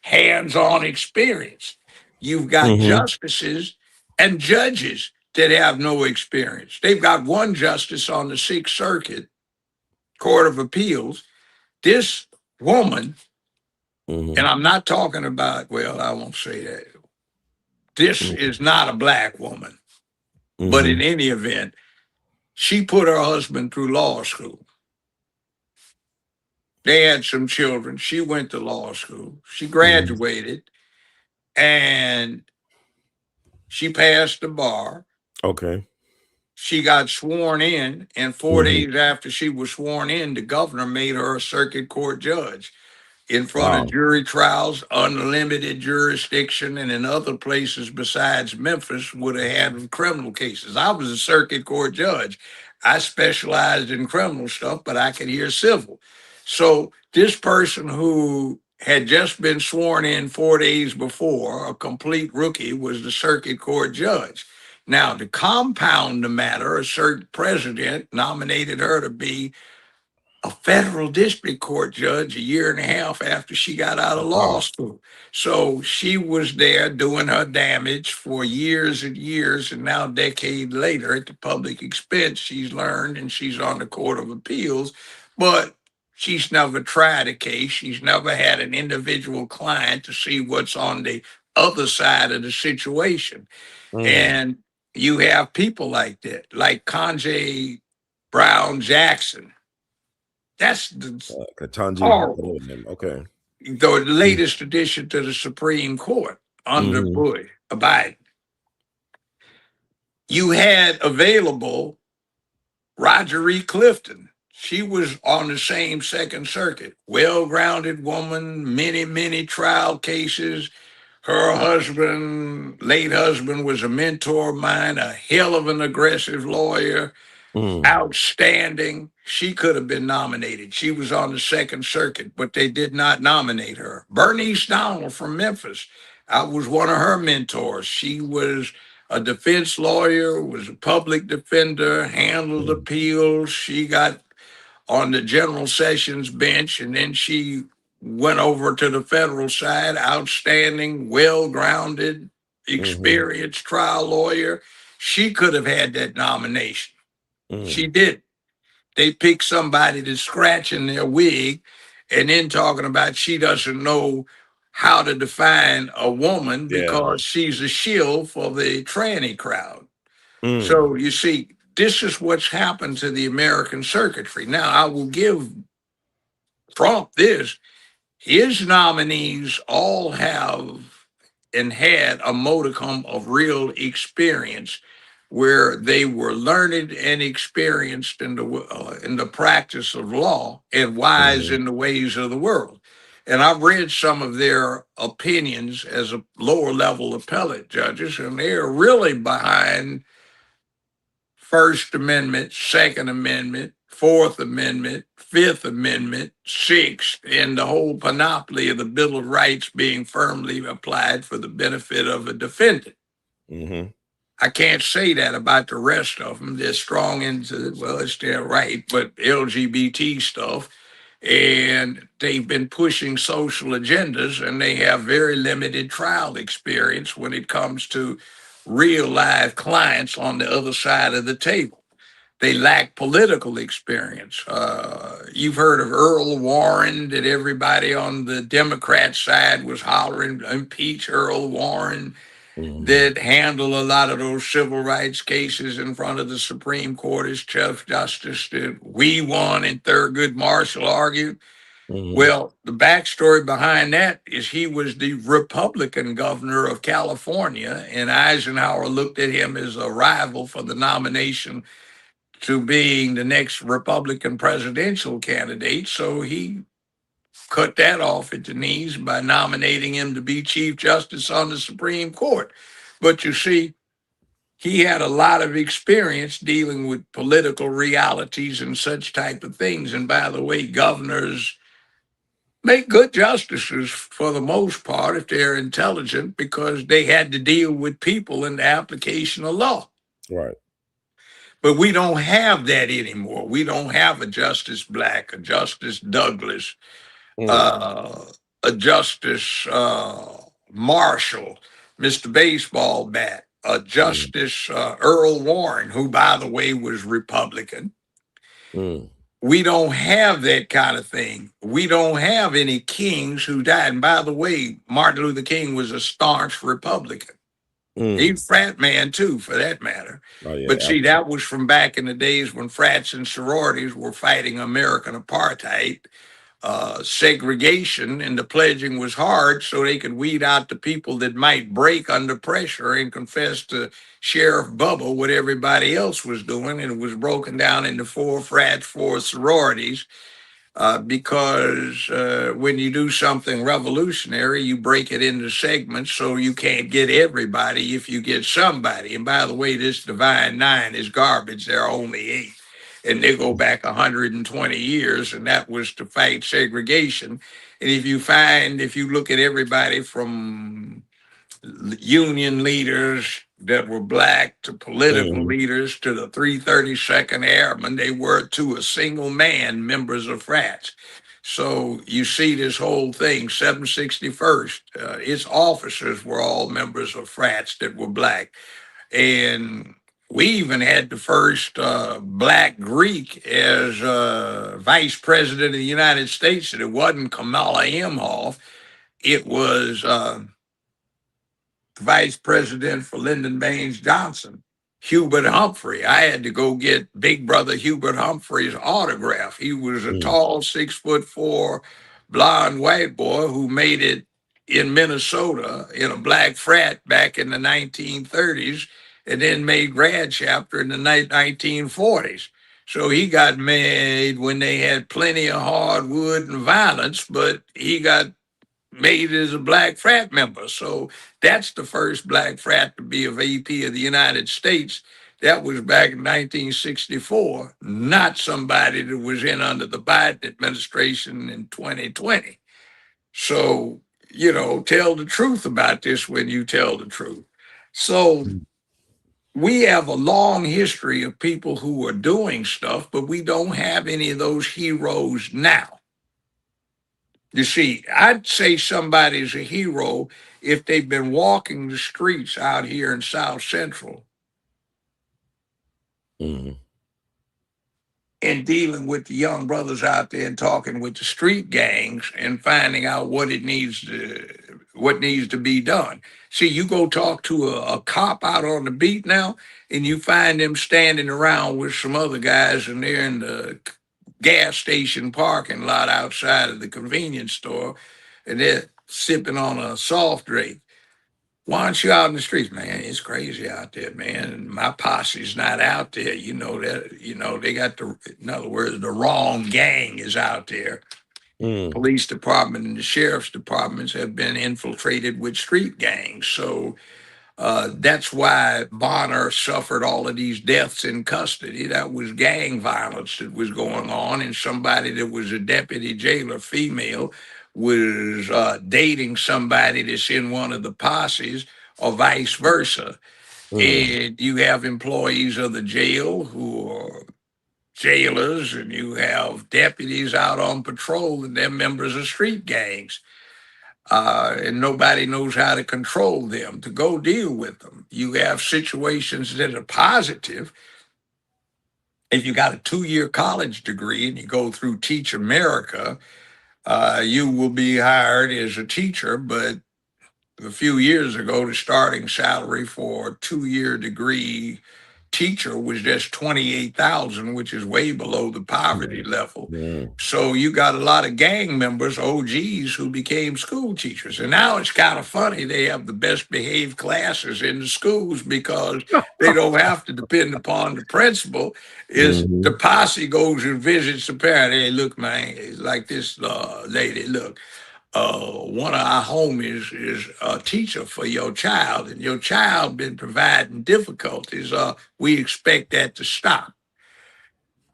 hands-on experience. You've got Mm-hmm. justices and judges that have no experience. They've got one justice on the Sixth Circuit Court of Appeals. This woman, Mm-hmm. and I'm not talking about, well, I won't say that. This is not a black woman, but in Mm-hmm. any event, she put her husband through law school. They had some children. She went to law school. She Mm-hmm. graduated and she passed the bar. Okay. She got sworn in, and 4 days Mm-hmm. after she was sworn in, the governor made her a circuit court judge in front of Wow. jury trials, unlimited jurisdiction, and in other places besides Memphis would have handled criminal cases. I was a circuit court judge. I specialized in criminal stuff, but I could hear civil. So this person who had just been sworn in 4 days before, a complete rookie, was the circuit court judge. Now, to compound the matter, a certain president nominated her to be a federal district court judge a year and a half after she got out of law Wow. school. So she was there doing her damage for years and years. And now, a decade later, at the public expense, she's learned and she's on the Court of Appeals. But she's never tried a case. She's never had an individual client to see what's on the other side of the situation. Mm. And you have people like that, like Conjay Brown Jackson. That's Katanji. horrible. Okay. The latest addition to the Supreme Court under Mm-hmm. Biden. You had available Roger E. Clifton. She was on the same Second Circuit. Well-grounded woman, many trial cases. Her husband, late husband, was a mentor of mine, a hell of an aggressive lawyer. Mm. Outstanding. She could have been nominated. She was on the Second Circuit, but they did not nominate her. Bernice Donald from Memphis. I was one of her mentors. She was a defense lawyer, was a public defender, handled Mm. appeals. She got on the general sessions bench and then she went over to the federal side. Outstanding, well-grounded, Mm-hmm. experienced trial lawyer. She could have had that nomination. She Mm. did. They picked somebody that's scratching their wig and then talking about she doesn't know how to define a woman Yeah. because she's a shill for the tranny crowd. Mm. So you see, this is what's happened to the American circuitry. Now, I will give Trump this. His nominees all have and had a modicum of real experience where they were learned and experienced in the practice of law and wise Mm-hmm. in the ways of the world. And I've read some of their opinions as a lower level appellate judges, and they're really behind First Amendment, Second Amendment, Fourth Amendment, Fifth Amendment, Sixth, and the whole panoply of the Bill of Rights being firmly applied for the benefit of a defendant. Mm-hmm. I can't say that about the rest of them. They're strong into, well, it's their right, but LGBT stuff. And they've been pushing social agendas and they have very limited trial experience when it comes to real live clients on the other side of the table. They lack political experience. You've heard of Earl Warren, that everybody on the Democrat side was hollering, impeach Earl Warren, Mm-hmm. that handle a lot of those civil rights cases in front of the Supreme Court as Chief Justice that we won and Thurgood Marshall argued. Mm-hmm. Well, the backstory behind that is he was the Republican governor of California, and Eisenhower looked at him as a rival for the nomination to being the next Republican presidential candidate. So he cut that off at the knees by nominating him to be Chief Justice on the Supreme Court. But you see, he had a lot of experience dealing with political realities and such type of things. And by the way, governors make good justices for the most part if they're intelligent, because they had to deal with people in the application of law. Right. But we don't have that anymore. We don't have a Justice Black, a Justice Douglas, uh, a Justice Marshall, Mr. Baseball Bat, a Justice Earl Warren, who, by the way, was Republican. We don't have that kind of thing. We don't have any kings who died. And by the way, Martin Luther King was a staunch Republican. He's a frat man too, for that matter. Oh, yeah, but see, that was from back in the days when frats and sororities were fighting American apartheid, segregation, and the pledging was hard so they could weed out the people that might break under pressure and confess to Sheriff Bubba what everybody else was doing. And it was broken down into 4 frats, 4 sororities. Because when you do something revolutionary, you break it into segments, so you can't get everybody if you get somebody. And by the way, this Divine Nine is garbage. There are only 8. And they go back 120 years, and that was to fight segregation. And if you look at everybody from union leaders that were black to political leaders to the 332nd Airmen, they were to a single man members of frats. So you see this whole thing, 761st, its officers were all members of frats that were black. And we even had the first black Greek as vice president of the United States, and it wasn't Kamala Imhoff. It was vice president for Lyndon Baines Johnson, Hubert Humphrey. I had to go get Big Brother Hubert Humphrey's autograph. He was a tall, 6'4", blonde white boy who made it in Minnesota in a black frat back in the 1930s, and then made grad chapter in the 1940s. So he got made when they had plenty of hardwood and violence, but he got made as a black frat member. So that's the first black frat to be a VP of the United States. That was back in 1964, not somebody that was in under the Biden administration in 2020. So, tell the truth about this when you tell the truth. So we have a long history of people who are doing stuff, but we don't have any of those heroes now. You see, I'd say somebody's a hero if they've been walking the streets out here in South Central and dealing with the young brothers out there and talking with the street gangs and finding out what needs to be done. See, you go talk to a cop out on the beat now, and you find them standing around with some other guys, and they're in the gas station parking lot outside of the convenience store, and they're sipping on a soft drink. Why aren't you out in the streets, man? It's crazy out there, man. And my posse's not out there. They got in other words, the wrong gang is out there. Police department and the sheriff's departments have been infiltrated with street gangs. So that's why Bonner suffered all of these deaths in custody. That was gang violence that was going on, and somebody that was a deputy jailer, female, was dating somebody that's in one of the posses, or vice versa. And you have employees of the jail who are jailers, and you have deputies out on patrol, and they're members of street gangs. And nobody knows how to control them, to go deal with them. You have situations that are positive. If you got a 2-year college degree and you go through Teach America, you will be hired as a teacher. But a few years ago, the starting salary for a 2-year degree teacher was just $28,000, which is way below the poverty level. So you got a lot of gang members, OGs, who became school teachers. And now it's kind of funny. They have the best behaved classes in the schools because they don't have to depend upon the principal. The posse goes and visits the parent. Hey, look, man, it's like this lady, look, one of our homies is a teacher for your child, and your child been providing difficulties. We expect that to stop.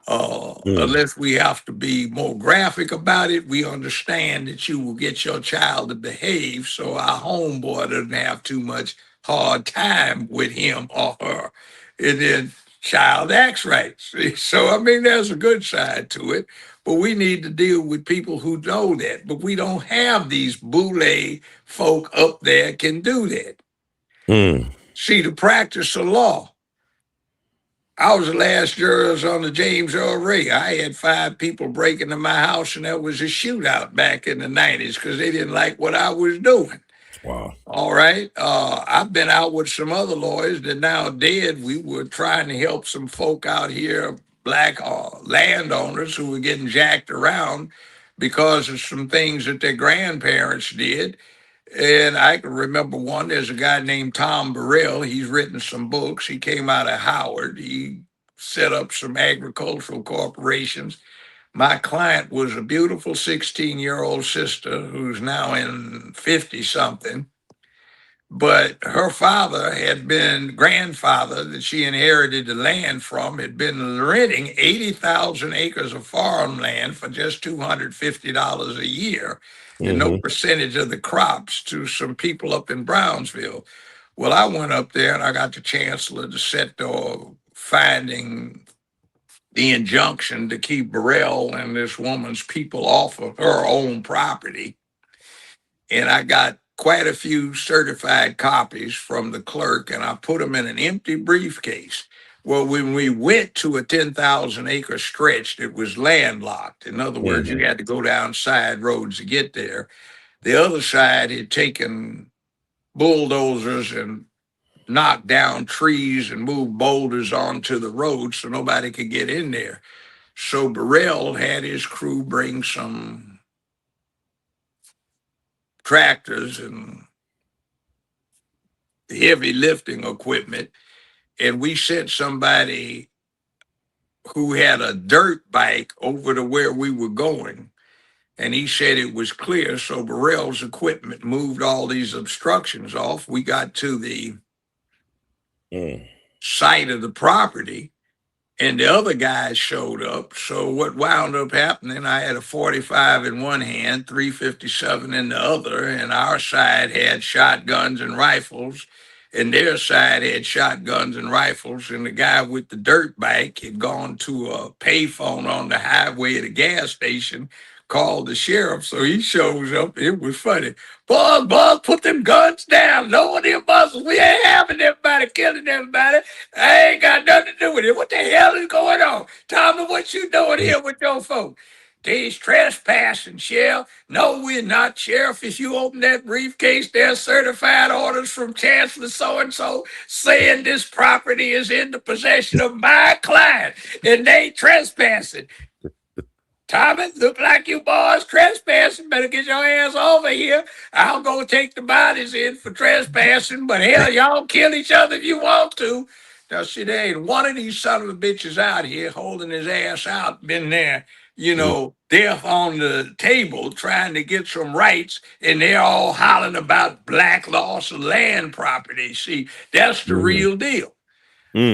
Unless we have to be more graphic about it, we understand that you will get your child to behave so our homeboy doesn't have too much hard time with him or her. And then child acts right. See? So, I mean, there's a good side to it, but we need to deal with people who know that. But we don't have these boule folk up there can do that. See, to practice the law, I was the last jurors on the James Earl Ray. I had 5 people break into my house, and there was a shootout back in the 90s because they didn't like what I was doing. Wow. All right. I've been out with some other lawyers that now dead. We were trying to help some folk out here, black landowners who were getting jacked around because of some things that their grandparents did. And I can remember one. There's a guy named Tom Burrell. He's written some books. He came out of Howard. He set up some agricultural corporations. My client was a beautiful 16-year-old sister who's now in 50 something. But her father had been, grandfather that she inherited the land from, had been renting 80,000 acres of farmland for just $250 a year and no percentage of the crops to some people up in Brownsville. Well, I went up there and I got the chancellor to set the finding the injunction to keep Burrell and this woman's people off of her own property. And I got quite a few certified copies from the clerk, and I put them in an empty briefcase. Well, when we went to a 10,000 acre stretch that was landlocked, in other words, you had to go down side roads to get there. The other side had taken bulldozers and knocked down trees and moved boulders onto the road so nobody could get in there. So Burrell had his crew bring some tractors and heavy lifting equipment, and we sent somebody who had a dirt bike over to where we were going, and he said it was clear. So Burrell's equipment moved all these obstructions off. We got to the site of the property, and the other guys showed up. So what wound up happening, I had a 45 in one hand, 357 in the other, and our side had shotguns and rifles, and their side had shotguns and rifles, and the guy with the dirt bike had gone to a payphone on the highway at a gas station, called the sheriff. So he shows up. It was funny. Buzz, put them guns down. Lower them muzzles. We ain't having everybody killing everybody. I ain't got nothing to do with it. What the hell is going on? Tommy, what you doing here with your folks? They's trespassing, Sheriff. No, we're not, Sheriff. If you open that briefcase, there's certified orders from Chancellor so-and-so saying this property is in the possession of my client, and they trespassing. Tommy, look like you boys trespassing. Better get your ass over here. I'll go take the bodies in for trespassing, but hell, y'all kill each other if you want to. Now, see, there ain't one of these son of a bitches out here holding his ass out, been there, they're on the table trying to get some rights, and they're all hollering about black loss of land property. See, that's the real deal.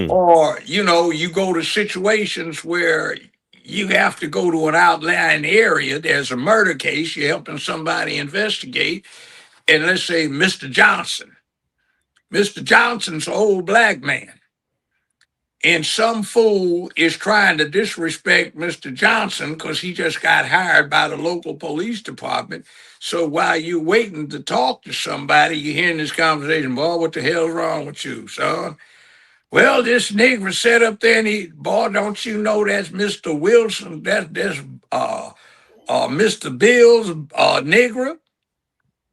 Or, you go to situations where you have to go to an outlying area. There's a murder case. You're helping somebody investigate. And let's say Mr. Johnson. Mr. Johnson's an old black man. And some fool is trying to disrespect Mr. Johnson because he just got hired by the local police department. So while you're waiting to talk to somebody, you're hearing this conversation, boy, what the hell's wrong with you, son? Well, this nigger sat up there and boy, don't you know that's Mr. Wilson? That's Mr. Bill's nigger.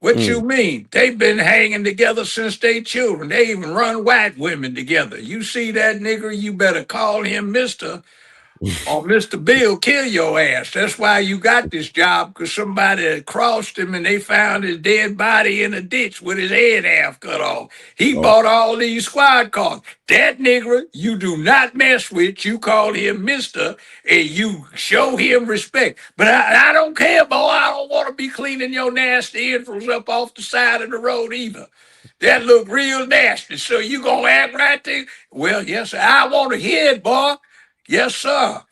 What you mean? They've been hanging together since they children. They even run white women together. You see that nigger, you better call him Mr. or Mr. Bill kill your ass. That's why you got this job, because somebody crossed him and they found his dead body in a ditch with his head half cut off. He Oh. bought all these squad cars. That nigger you do not mess with. You call him Mr. and you show him respect. But I don't care, boy. I don't want to be cleaning your nasty infants up off the side of the road either. That look real nasty. So you gonna act right there? Well, yes, sir. I want to hear it, boy. Yes, sir.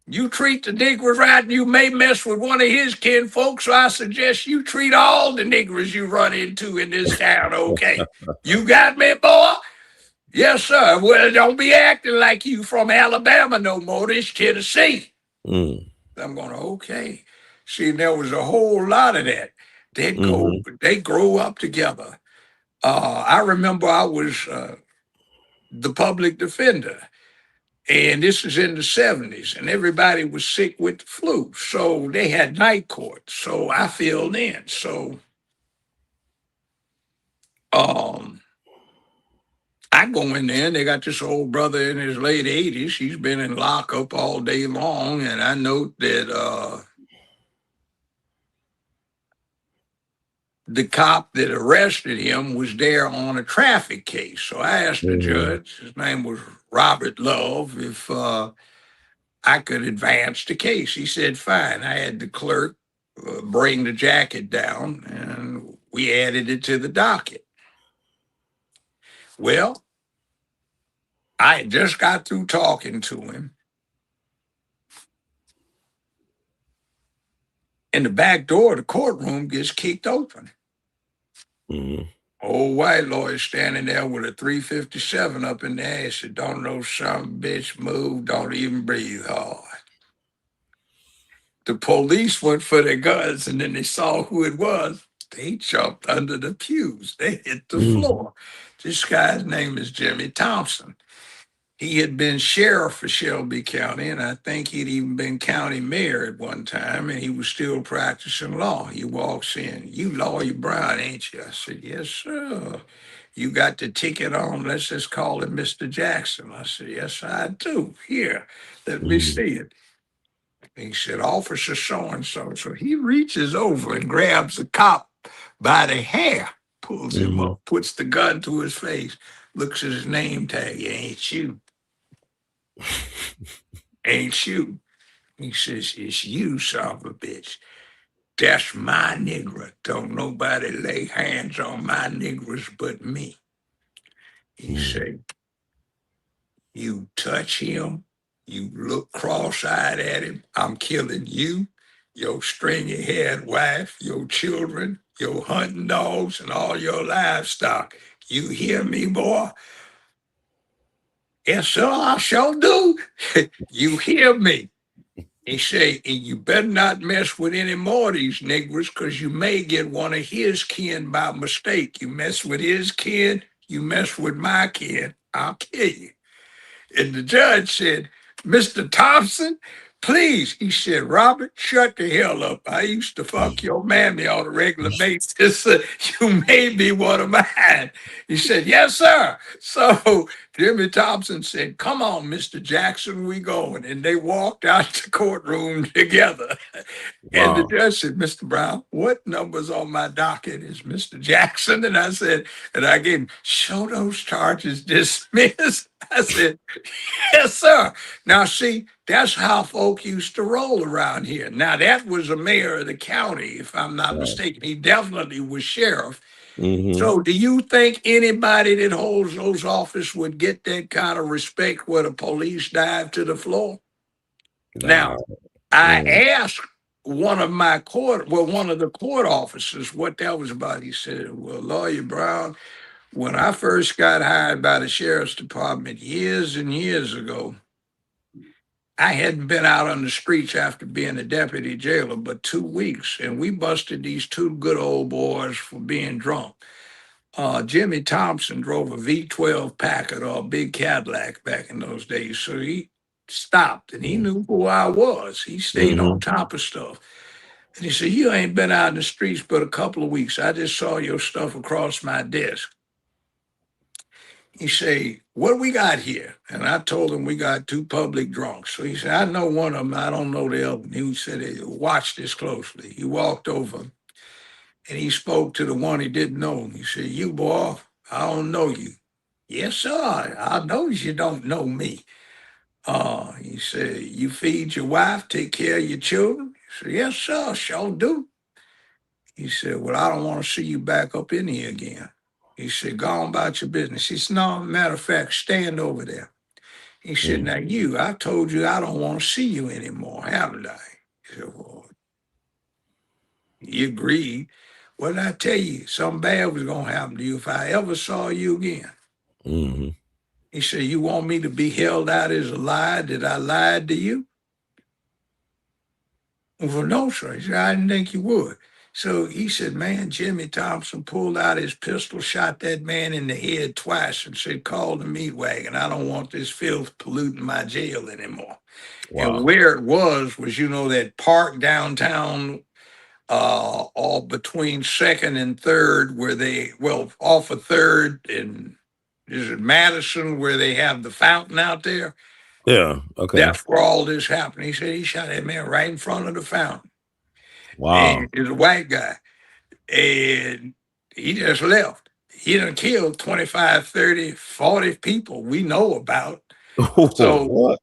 You treat the niggers right, and you may mess with one of his kinfolk, so I suggest you treat all the niggers you run into in this town okay. You got me, boy? Yes, sir. Well, don't be acting like you from Alabama no more. This Tennessee. Mm. I'm going, okay. See, there was a whole lot of that. They grow up together. I remember I was the public defender. And this is in the 70s, and everybody was sick with the flu. So they had night court. So I filled in. So I go in there, and they got this old brother in his late 80s. He's been in lockup all day long. And I note that the cop that arrested him was there on a traffic case. So I asked the judge, his name was Robert Love, if I could advance the case. He said, fine. I had the clerk bring the jacket down and we added it to the docket. Well, I had just got through talking to him. And the back door of the courtroom gets kicked open. Old white lawyer standing there with a 357 up in the air. He said, don't know some bitch move, don't even breathe hard. The police went for their guns, and then they saw who it was. They jumped under the pews. They hit the floor. This guy's name is Jimmy Thompson. He had been sheriff for Shelby County, and I think he'd even been county mayor at one time, and he was still practicing law. He walks in, you Lawyer Brown, ain't you? I said, yes, sir. You got the ticket on, let's just call it Mr. Jackson. I said, yes, I do. Here, let me see it. He said, Officer so-and-so. So he reaches over and grabs the cop by the hair, pulls him up, puts the gun to his face, looks at his name tag. Ain't you? Ain't you? He says, it's you, son of a bitch. That's my nigger. Don't nobody lay hands on my niggers but me. He said, you touch him, you look cross-eyed at him, I'm killing you, your stringy-haired wife, your children, your hunting dogs, and all your livestock. You hear me, boy? Yes, sir, I sure do. You hear me? He say, and you better not mess with any more of these niggers, because you may get one of his kin by mistake. You mess with his kin, you mess with my kin, I'll kill you. And the judge said, Mr. Thompson, please. He said, Robert, shut the hell up. I used to fuck your mammy on a regular basis. You may be one of mine. He said, yes, sir. So Jimmy Thompson said, come on, Mr. Jackson, we going. And they walked out the courtroom together. And the judge said, Mr. Brown, what numbers on my docket is Mr. Jackson? And I said, and I gave him, show those charges dismissed. I said, yes, sir. Now, see, that's how folk used to roll around here. Now, that was a mayor of the county, if I'm not mistaken. He definitely was sheriff. So do you think anybody that holds those offices would get that kind of respect where the police dive to the floor? Now, I asked one of the court officers what that was about. He said, well, Lawyer Brown, when I first got hired by the sheriff's department years and years ago, I hadn't been out on the streets after being a deputy jailer but 2 weeks, and we busted these two good old boys for being drunk. Jimmy Thompson drove a V12 Packard or a big Cadillac back in those days, so he stopped and he knew who I was. He stayed on top of stuff. And he said, you ain't been out in the streets but a couple of weeks. I just saw your stuff across my desk. He say, what we got here? And I told him we got 2 public drunks. So he said, I know one of them. I don't know the other. He said, "Hey, watch this closely." He walked over and he spoke to the one he didn't know. He said, you boy, I don't know you. Yes, sir. I know you don't know me. He said, you feed your wife, take care of your children? He said, yes, sir, sure do. He said, well, I don't want to see you back up in here again. He said, go on about your business. He said, no, matter of fact, stand over there. He said, now I told you I don't want to see you anymore, haven't I? He said, well, he agreed. What did I tell you? Something bad was going to happen to you if I ever saw you again. Mm-hmm. He said, you want me to be held out as a lie that I lied to you? Well, no, sir. He said, I didn't think you would. So he said, man, Jimmy Thompson pulled out his pistol, shot that man in the head twice, and said, call the meat wagon. I don't want this filth polluting my jail anymore. Wow. And where it was, that park downtown, all between 2nd and 3rd, off of 3rd and is it Madison, where they have the fountain out there? Yeah. Okay. That's where all this happened. He said he shot that man right in front of the fountain. Wow. And he's a white guy. And he just left. He done killed 25, 30, 40 people we know about. So what?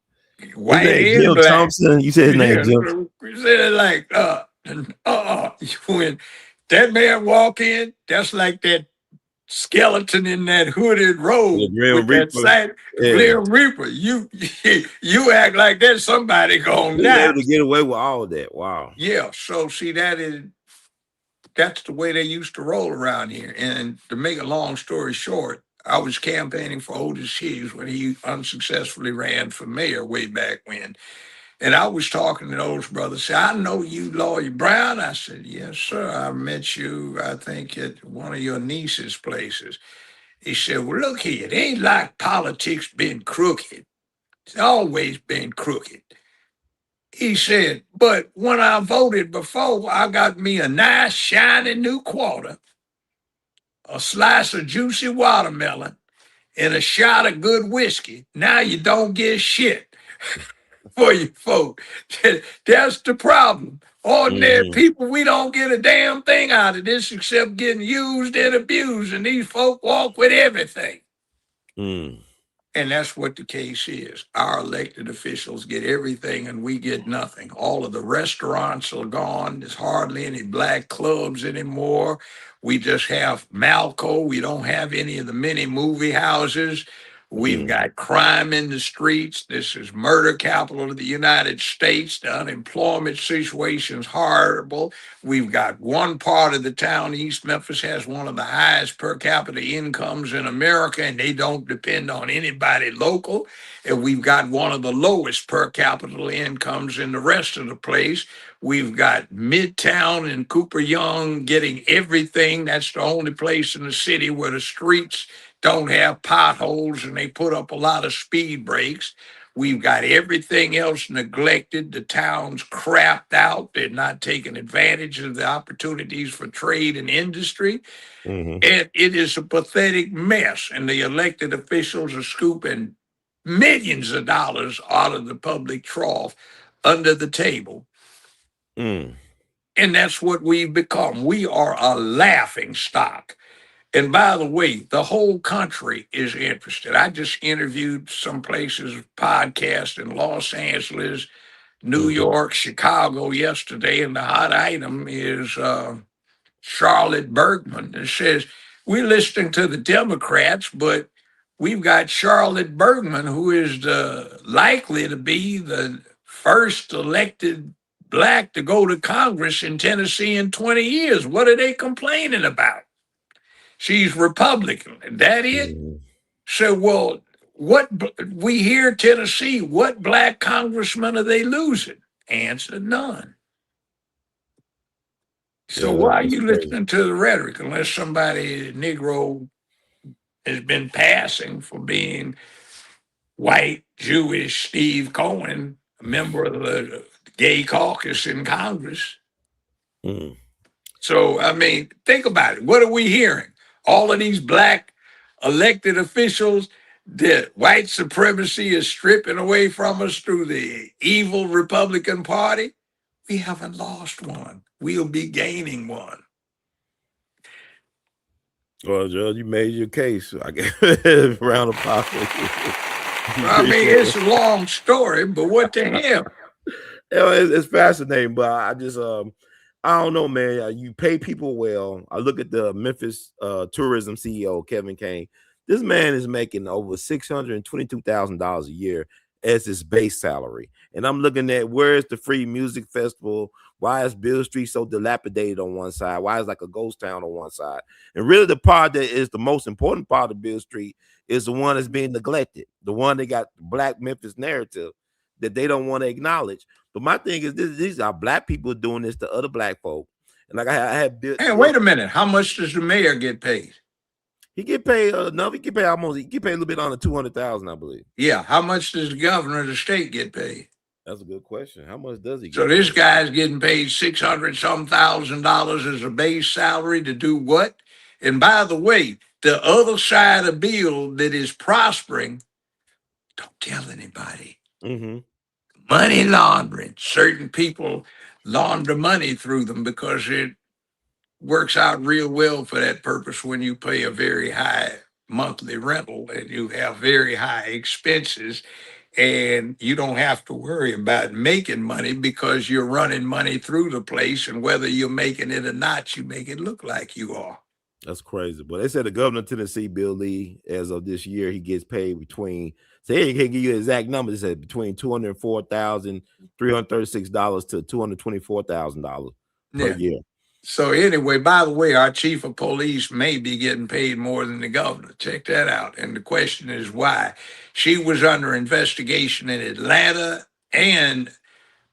white His name and Jim black. Thompson. You said his name Jim. We said it like, when that man walk in, that's like that skeleton in that hooded robe The Grim with that Reaper. side Grim Reaper. You act like there's somebody gonna He was die. able to get away with all of that. Wow. Yeah, so see that's the way they used to roll around here. And to make a long story short, I was campaigning for Otis Hughes when he unsuccessfully ran for mayor way back when. And I was talking to those brothers. Say, I know you, Lawyer Brown. I said, yes, sir. I met you, I think, at one of your niece's places. He said, well, look here. It ain't like politics been crooked. It's always been crooked. He said, but when I voted before, I got me a nice, shiny new quarter, a slice of juicy watermelon, and a shot of good whiskey. Now you don't get shit for you folk. That's the problem. Ordinary people, we don't get a damn thing out of this except getting used and abused, and these folk walk with everything. And that's what the case is. Our elected officials get everything and we get nothing. All of the restaurants are gone. There's hardly any black clubs anymore. We just have Malco. We don't have any of the many movie houses. We've got crime in the streets. This is murder capital of the United States. The unemployment situation is horrible. We've got one part of the town, East Memphis, has one of the highest per capita incomes in America, and they don't depend on anybody local. And we've got one of the lowest per capita incomes in the rest of the place. We've got Midtown and Cooper Young getting everything. That's the only place in the city where the streets don't have potholes and they put up a lot of speed breaks. We've got everything else neglected. The town's crapped out. They're not taking advantage of the opportunities for trade and industry. And it is a pathetic mess. And the elected officials are scooping millions of dollars out of the public trough under the table. And that's what we've become. We are a laughing stock. And by the way, the whole country is interested. I just interviewed some places, podcasts in Los Angeles, New York, Chicago yesterday, and the hot item is Charlotte Bergman. It says, we're listening to the Democrats, but we've got Charlotte Bergman, who is likely to be the first elected black to go to Congress in Tennessee in 20 years. What are they complaining about? She's Republican. Is that it? So, well, what we hear Tennessee, what black congressmen are they losing? Answer, none. So why are you listening to the rhetoric unless somebody, Negro, has been passing for being white, Jewish Steve Cohen, a member of the gay caucus in Congress? So, I mean, think about it. What are we hearing? All of these black elected officials that white supremacy is stripping away from us through the evil Republican Party, we haven't lost one. We'll be gaining one. Well, Judge, you made your case. I guess round of applause. I mean, it's a long story, but what the hell? It's fascinating, but I just I don't know, man. You pay people well. I look at the Memphis tourism CEO, Kevin Kane. This man is making over $622,000 a year as his base salary. And I'm looking at where's the free music festival? Why is Bill Street so dilapidated on one side? Why is like a ghost town on one side? And really the part that is the most important part of Bill Street is the one that's being neglected. The one that got the Black Memphis narrative that they don't want to acknowledge. But my thing is these are Black people doing this to other Black folk. And like I had Bill. Hey, wait a minute. How much does the mayor get paid? He get paid enough. He get paid a little bit under 200,000, I believe. Yeah. How much does the governor of the state get paid? That's a good question. How much does he get? So this guy's getting paid $600,000 as a base salary to do what? And by the way, the other side of Bill that is prospering, don't tell anybody. Mm-hmm. Money laundering. Certain people launder money through them because it works out real well for that purpose when you pay a very high monthly rental and you have very high expenses. And you don't have to worry about making money because you're running money through the place. And whether you're making it or not, you make it look like you are. That's crazy. But they said the governor of Tennessee, Bill Lee, as of this year, he gets paid between, say he can't give you an exact number. They said between $204,336 to $224,000 per year. So anyway, by the way, our chief of police may be getting paid more than the governor. Check that out. And the question is why. She was under investigation in Atlanta and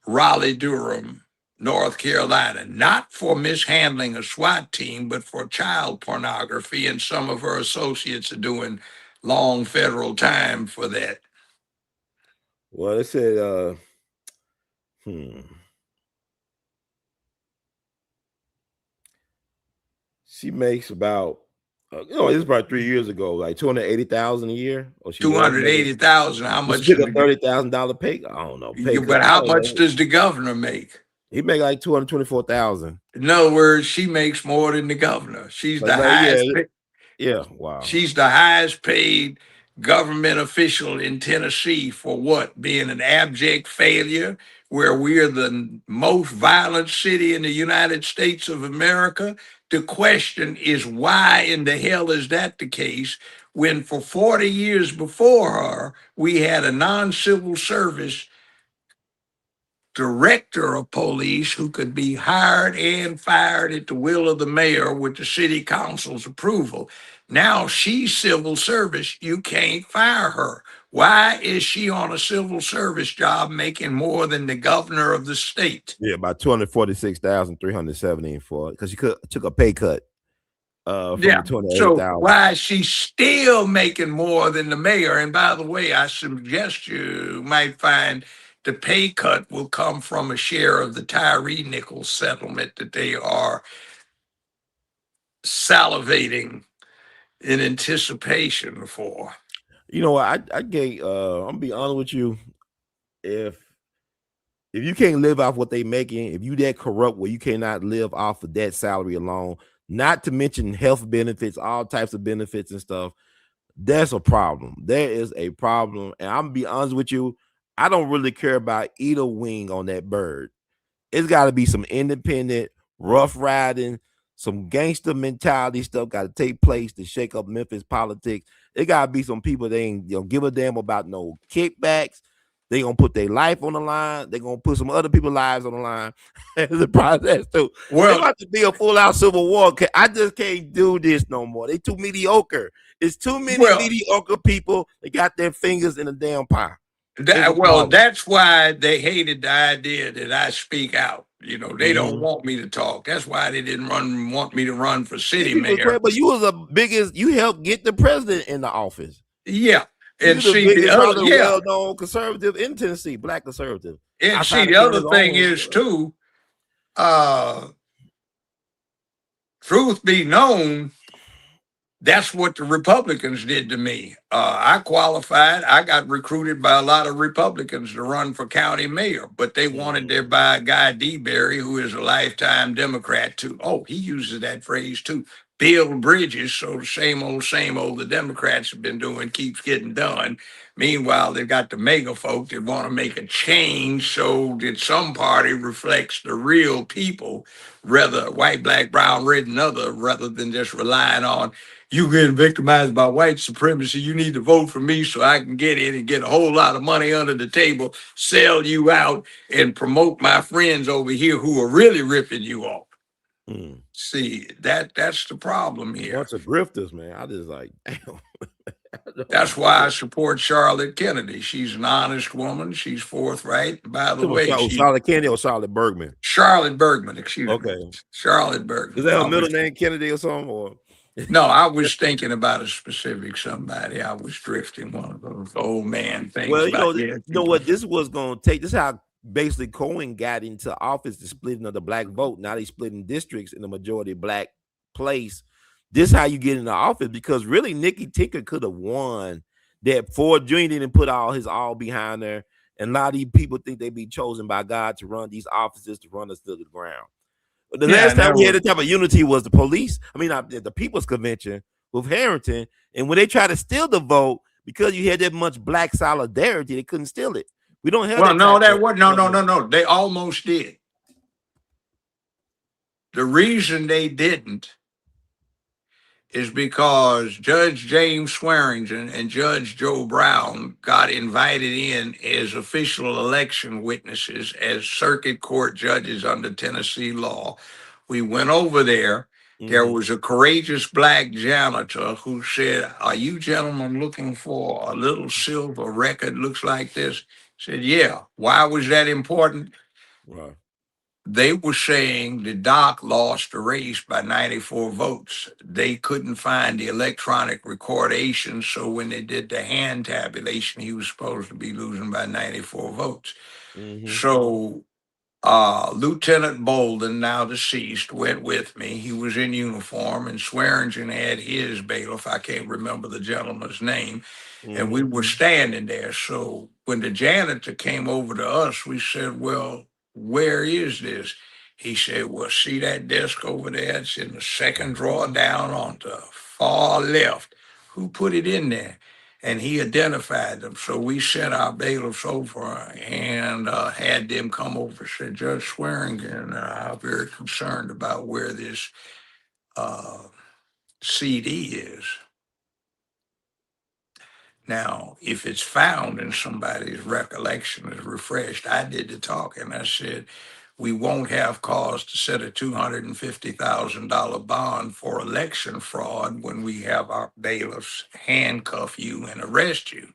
Raleigh-Durham, North Carolina, not for mishandling a SWAT team, but for child pornography. And some of her associates are doing long federal time for that. Well, they said, she makes about, this is about 3 years ago, like $280,000 a year. Or she $280,000. How much? She took a $30,000 pay. I don't know. But how much does the governor make? He make like $224,000. In other words, she makes more than the governor. She's the highest. Yeah, wow. She's the highest paid government official in Tennessee for what? Being an abject failure, where we're the most violent city in the United States of America. The question is, why in the hell is that the case when for 40 years before her, we had a non-civil service director of police who could be hired and fired at the will of the mayor with the city council's approval. Now she's civil service. You can't fire her. Why is she on a civil service job making more than the governor of the state? Yeah, about $246,370 for it because she took a pay cut. So why is she still making more than the mayor? And by the way, I suggest you might find the pay cut will come from a share of the Tyree Nichols settlement that they are salivating in anticipation for. You know what? I'm gonna be honest with you. If you can't live off what they making, if you that corrupt where you cannot live off of that salary alone, not to mention health benefits, all types of benefits and stuff, that's a problem. There is a problem. And I'm gonna be honest with you, I don't really care about either wing on that bird. It's got to be some independent, rough riding, some gangster mentality stuff got to take place to shake up Memphis politics. It got to be some people that ain't give a damn about no kickbacks. They gonna put their life on the line. They gonna put some other people's lives on the line. The process too. Well, it have to be a full-out civil war. I just can't do this no more. They too mediocre. It's too many mediocre people that got their fingers in the damn pie. That's why they hated the idea that I speak out. They don't want me to talk. That's why they didn't want me to run for city mayor. But you was you helped get the president in the office. Yeah. And see, the other well-known conservative in Tennessee, black conservative. And see, the other thing is too, truth be known, That's what the Republicans did to me. I qualified. I got recruited by a lot of Republicans to run for county mayor, but they wanted there by a guy DeBerry, who is a lifetime Democrat, to, oh, he uses that phrase too, build bridges. So the same old the Democrats have been doing keeps getting done. Meanwhile, they've got the mega folk that want to make a change so that some party reflects the real people, rather white, black, brown, red, and other, rather than just relying on you getting victimized by white supremacy. You need to vote for me so I can get in and get a whole lot of money under the table, sell you out, and promote my friends over here who are really ripping you off. See, that's the problem here. Bunch of grifters, man. I just like, damn. That's why I support Charlotte Kennedy. She's an honest woman. She's forthright. By the way, Charlotte Kennedy or Charlotte Bergman? Charlotte Bergman, excuse me. Charlotte Bergman. Is that her middle name, Kennedy or something? Or no, I was thinking about a specific somebody. I was drifting one of those old man things. Well, you know what this was going to take. This is how basically Cohen got into office, the splitting of the black vote. Now they splitting districts in the majority black place. This is how you get into office, because really Nikki Tinker could have won that. Ford Jr. didn't put all behind there. And a lot of these people think they be chosen by God to run these offices, to run us to the ground. The last time we had that type of unity was the police. I mean, the People's Convention with Harrington. And when they tried to steal the vote, because you had that much black solidarity, they couldn't steal it. We don't have no. They almost did. The reason they didn't is because Judge James Swearingen and Judge Joe Brown got invited in as official election witnesses as circuit court judges under Tennessee law. We went over there. There was a courageous black janitor who said, "Are you gentlemen looking for a little silver record? Looks like this." I said, "Yeah." Why was that important? Right. They were saying that Doc lost the race by 94 votes. They couldn't find the electronic recordation, so when they did the hand tabulation, he was supposed to be losing by 94 votes. So Lieutenant Bolden, now deceased, went with me. He was in uniform, and Swearingen had his bailiff. I can't remember the gentleman's name. And we were standing there. So when the janitor came over to us, we said, "Well, where is this?" He said, "Well, see that desk over there? It's in the second drawer down on the far left. Who put it in there?" And he identified them. So we sent our bailiffs over and had them come over and said, "Judge Swearingen, I'm very concerned about where this CD is. Now, if it's found and somebody's recollection is refreshed," I did the talking. I said, "We won't have cause to set a $250,000 bond for election fraud when we have our bailiffs handcuff you and arrest you."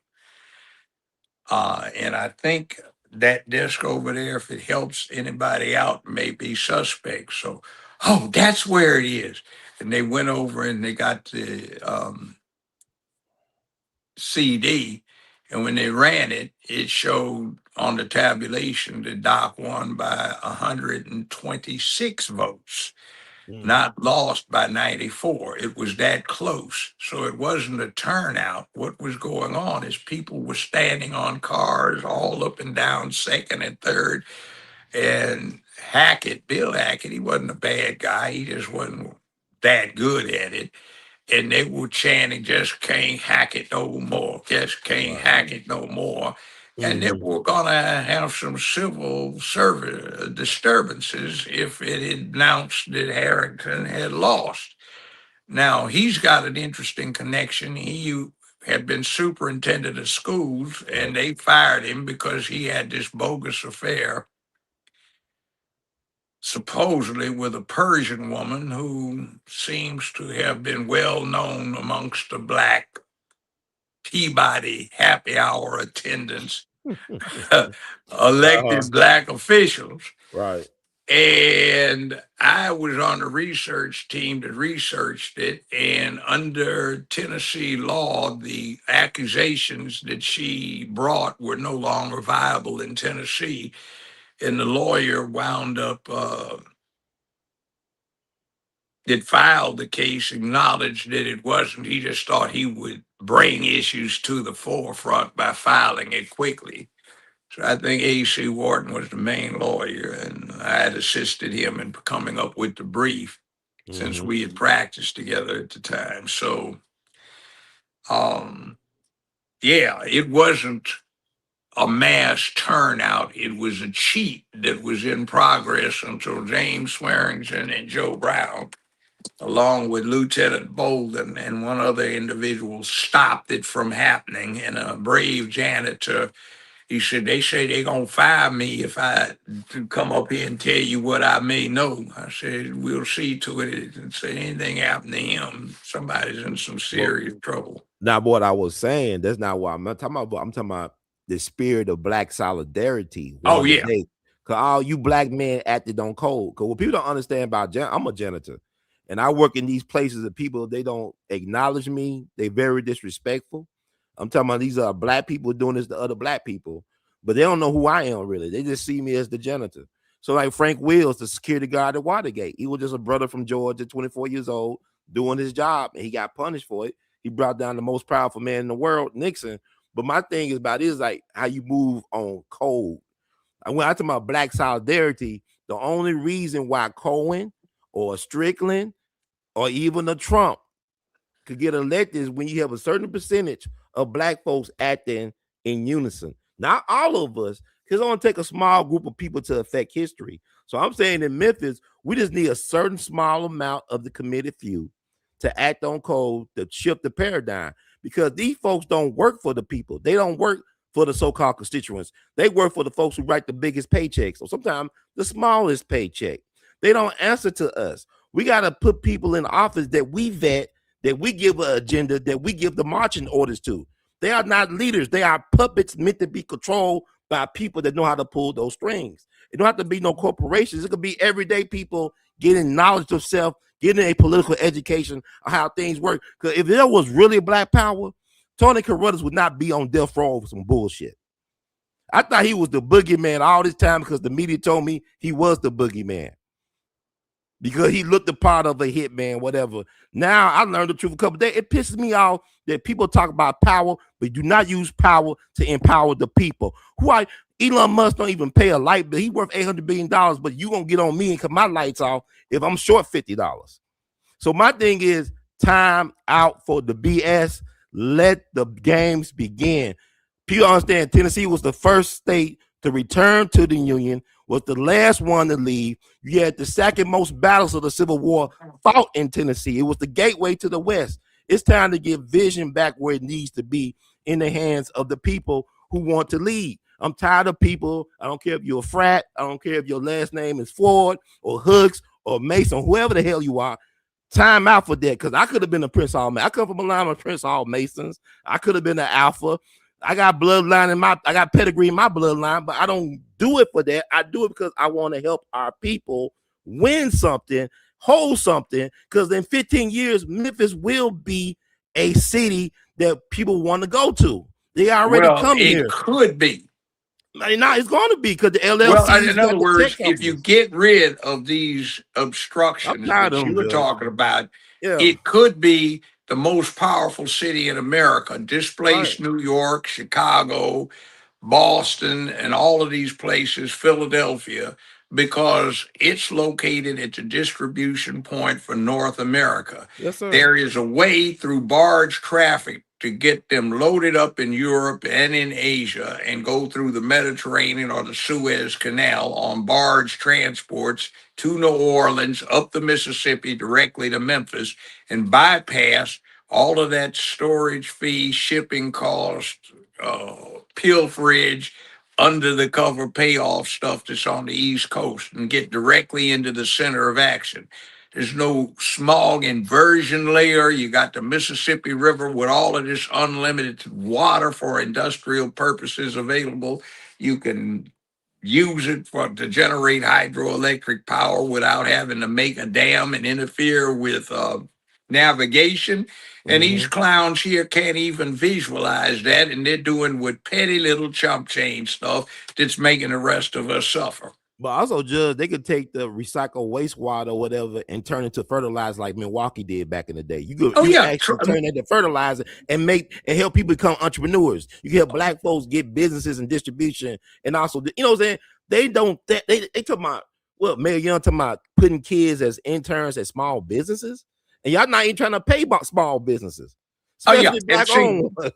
And I think that desk over there, if it helps anybody out, may be suspect. So, "Oh, that's where it is." And they went over and they got the CD, and when they ran it, it showed on the tabulation that Doc won by 126 votes, not lost by 94. It was that close. So it wasn't a turnout. What was going on is people were standing on cars all up and down second and third. And Bill Hackett, he wasn't a bad guy. He just wasn't that good at it. And they were chanting, "Just can't hack it no more. Just can't hack it no more." And they were going to have some civil service disturbances if it had announced that Harrington had lost. Now, he's got an interesting connection. He had been superintendent of schools, and they fired him because he had this bogus affair, supposedly with a Persian woman who seems to have been well known amongst the black Peabody happy hour attendants, elected black officials. Right. And I was on the research team that researched it. And under Tennessee law, the accusations that she brought were no longer viable in Tennessee. And the lawyer wound up that filed the case acknowledged that it wasn't. He just thought he would bring issues to the forefront by filing it quickly. So I think A.C. Wharton was the main lawyer, and I had assisted him in coming up with the brief since we had practiced together at the time. So, yeah, it wasn't a mass turnout. It was a cheat that was in progress until James Swearingen and Joe Brown, along with Lieutenant Bolden and one other individual, stopped it from happening. And a brave janitor, he said, they say they're going to fire me if I come up here and tell you what I may know. I said, we'll see to it. And say anything happened to him, somebody's in some serious trouble. Now, what I was saying, that's not what I'm talking about. I'm talking about the spirit of black solidarity. Oh, yeah. Because all you black men acted on code. Because what people don't understand about, I'm a janitor, and I work in these places of people, they don't acknowledge me. They very disrespectful. I'm talking about these are black people doing this to other black people, but they don't know who I am really. They just see me as the janitor. So like Frank Wills, the security guard at Watergate, he was just a brother from Georgia, 24 years old, doing his job, and he got punished for it. He brought down the most powerful man in the world, Nixon. But my thing is about is like how you move on code. And when I talk about black solidarity, the only reason why Cohen or Strickland or even a Trump could get elected is when you have a certain percentage of black folks acting in unison. Not all of us, because it only take a small group of people to affect history. So I'm saying in Memphis, we just need a certain small amount of the committed few to act on code to shift the paradigm, because these folks don't work for the people. They don't work for the so-called constituents. They work for the folks who write the biggest paychecks, or sometimes the smallest paycheck. They don't answer to us. We got to put people in office that we vet, that we give an agenda, that we give the marching orders to. They are not leaders. They are puppets meant to be controlled by people that know how to pull those strings. It don't have to be no corporations. It could be everyday people getting knowledge of self, getting a political education of how things work. Because if there was really black power, Tony Carruthers would not be on death row for some bullshit. I thought he was the boogeyman all this time because the media told me he was the boogeyman, because he looked the part of a hitman, whatever. Now I learned the truth a couple of days. It pisses me off that people talk about power, but do not use power to empower the people. Elon Musk don't even pay a light bill. He worth $800 billion, but you gonna get on me and cut my lights off if I'm short $50. So my thing is, time out for the BS. Let the games begin. People understand Tennessee was the first state to return to the Union, was the last one to leave. You had the second most battles of the Civil War fought in Tennessee. It was the gateway to the West. It's time to get vision back where it needs to be, in the hands of the people who want to lead. I'm tired of people. I don't care if you're a frat. I don't care if your last name is Ford or Hooks or Mason, whoever the hell you are. Time out for that, because I could have been a Prince Hall Mason. I come from a line of Prince Hall Masons. I could have been an Alpha. I got bloodline I got pedigree in my bloodline, but I don't do it for that. I do it because I want to help our people win something, hold something, because in 15 years, Memphis will be a city that people want to go to. They already come here. It could be. Now it's going to be, because the LLC. Well, in other words, if you get rid of these obstructions that you were talking about, it could be the most powerful city in America, displaced New York, Chicago, Boston, and all of these places, Philadelphia, because it's located at the distribution point for North America. Yes, sir. There is a way through barge traffic to get them loaded up in Europe and in Asia and go through the Mediterranean or the Suez Canal on barge transports to New Orleans, up the Mississippi directly to Memphis, and bypass all of that storage fee, shipping cost, pilferage, under the cover payoff stuff that's on the East Coast, and get directly into the center of action. There's no smog inversion layer. You got the Mississippi River with all of this unlimited water for industrial purposes available. You can use it to generate hydroelectric power without having to make a dam and interfere with navigation. And these clowns here can't even visualize that, and they're doing with petty little chump change stuff that's making the rest of us suffer. But also, Judge, they could take the recycled wastewater or whatever and turn it to fertilizer like Milwaukee did back in the day. You could actually turn it to fertilizer and help people become entrepreneurs. You can help black folks get businesses and distribution, and also, you know what I'm saying? They talk about Mayor Young talking about putting kids as interns at small businesses, and y'all not even trying to pay about small businesses, especially black owned ones.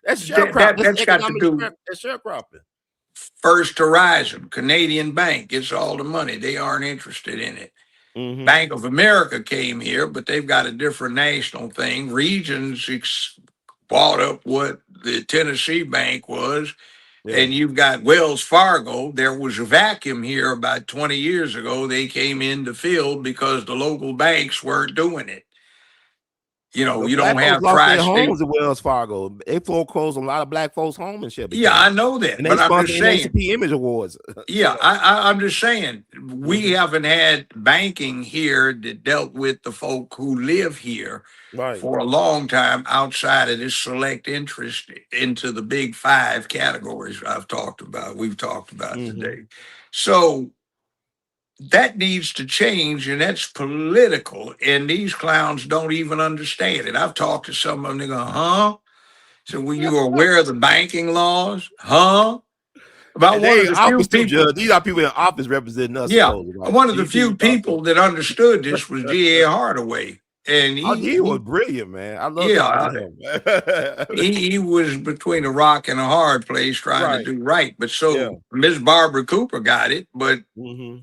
That's sharecropping. That's economic that's sharecropping. First Horizon, Canadian Bank gets all the money. They aren't interested in it. Mm-hmm. Bank of America came here, but they've got a different national thing. Regions bought up what the Tennessee Bank was. Yeah. And you've got Wells Fargo. There was a vacuum here about 20 years ago. They came in to fill because the local banks weren't doing it. You know, you don't have lost their homes at Wells Fargo. They foreclosed a lot of black folks' homes and shit. Yeah, I know that. And they sponsored NAACP Image Awards. Yeah, I'm just saying, we haven't had banking here that dealt with the folk who live here for a long time outside of this select interest into the big 5 categories we've talked about today. So that needs to change, and that's political, and these clowns don't even understand it. I've talked to some of them, they go, huh? So when you are aware of the banking laws, huh? About one of the few people. These are people in office representing us. Yeah, one of the few people that understood this was G.A. Hardaway. And he was brilliant, man. I love talking to him. he was between a rock and a hard place trying to do right. But Miss Barbara Cooper got it, but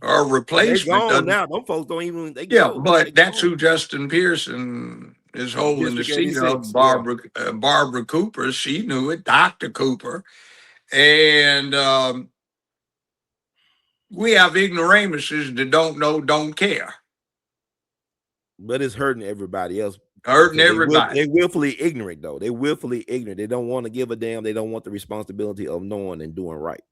her replacement gone now. Those folks don't even. But that's who Justin Pearson is holding the seat of. Barbara Cooper. She knew it. Dr. Cooper, and we have ignoramuses that don't know, don't care. But it's hurting everybody else. Everybody. They willfully ignorant, though. They willfully ignorant. They don't want to give a damn. They don't want the responsibility of knowing and doing right.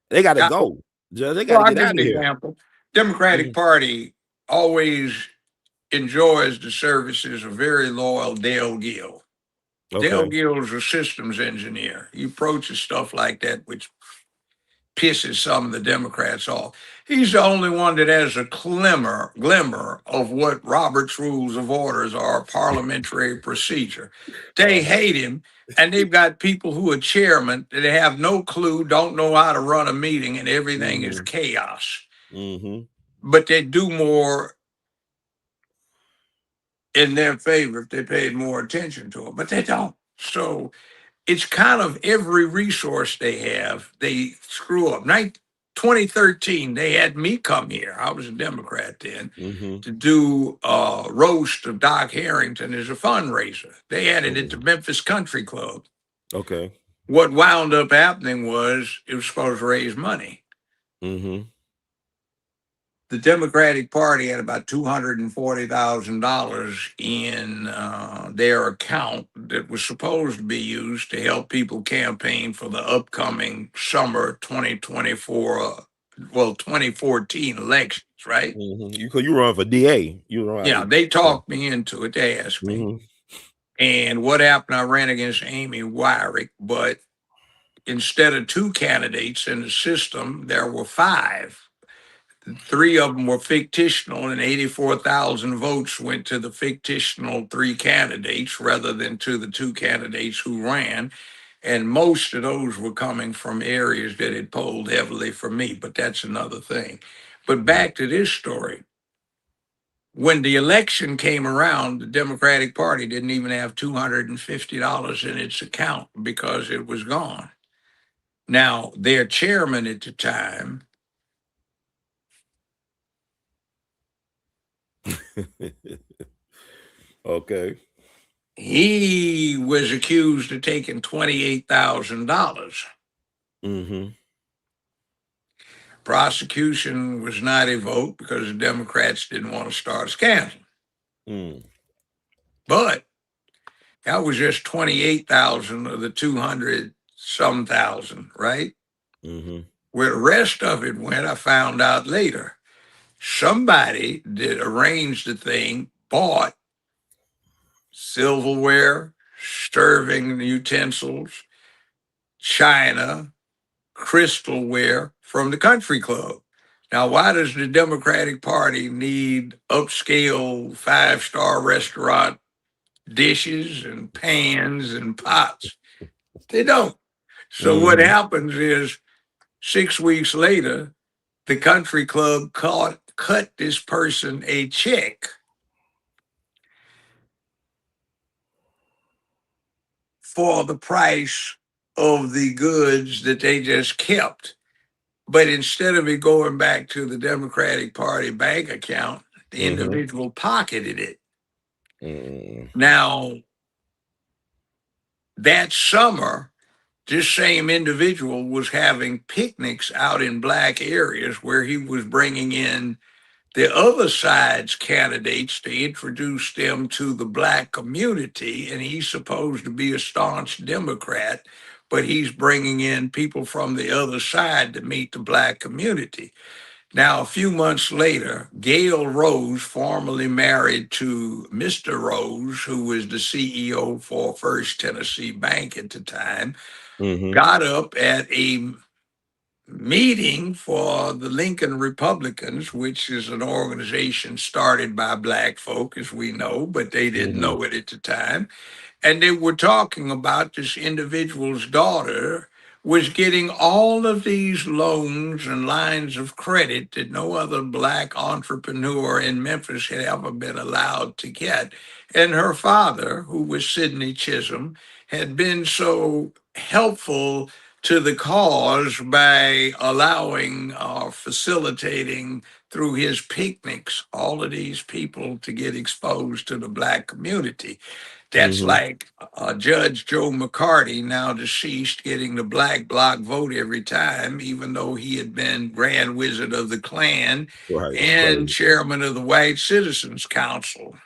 They got to go. They got to get out of here. Example. Democratic Party always enjoys the services of very loyal Dale Gill. Dale Gill is a systems engineer. He approaches stuff like that, which pisses some of the Democrats off. He's the only one that has a glimmer of what Robert's Rules of Orders are, parliamentary procedure. They hate him, and they've got people who are chairmen that have no clue, don't know how to run a meeting, and everything is chaos. But they do more in their favor if they paid more attention to them, but they don't. So it's kind of every resource they have, they screw up. 2013, they had me come here. I was a Democrat then, to do a roast of Doc Harrington as a fundraiser. They had it at the Memphis Country Club. What wound up happening was it was supposed to raise money. The Democratic Party had about $240,000 in their account that was supposed to be used to help people campaign for the upcoming summer 2014 elections, right? You run for DA. They talked me into it. They asked me. And what happened? I ran against Amy Wyrick, but instead of 2 candidates in the system, there were 5. 3 of them were fictional, and 84,000 votes went to the fictional 3 candidates rather than to the 2 candidates who ran. And most of those were coming from areas that had polled heavily for me, but that's another thing. But back to this story. When the election came around, the Democratic Party didn't even have $250 in its account because it was gone. Now, their chairman at the time, he was accused of taking $28,000. Prosecution was not invoked because the Democrats didn't want to start a scandal. But that was just 28,000 of the 200-some thousand, right? Where the rest of it went, I found out later. Somebody that arranged the thing bought silverware, serving utensils, china, crystalware from the country club. Now, why does the Democratic Party need upscale 5-star restaurant dishes and pans and pots? They don't. So what happens is 6 weeks later, the country club cut this person a check for the price of the goods that they just kept. But instead of it going back to the Democratic Party bank account, the individual pocketed it. Now, that summer, this same individual was having picnics out in black areas where he was bringing in the other side's candidates to introduce them to the black community. And he's supposed to be a staunch Democrat, but he's bringing in people from the other side to meet the black community. Now, a few months later, Gail Rose, formerly married to Mr. Rose, who was the CEO for First Tennessee Bank at the time, got up at a meeting for the Lincoln Republicans, which is an organization started by black folk, as we know, but they didn't know it at the time. And they were talking about this individual's daughter was getting all of these loans and lines of credit that no other black entrepreneur in Memphis had ever been allowed to get. And her father, who was Sidney Chisholm, had been so helpful to the cause by allowing or facilitating through his picnics all of these people to get exposed to the black community. That's like Judge Joe McCarty, now deceased, getting the black bloc vote every time, even though he had been Grand Wizard of the Klan and chairman of the White Citizens Council.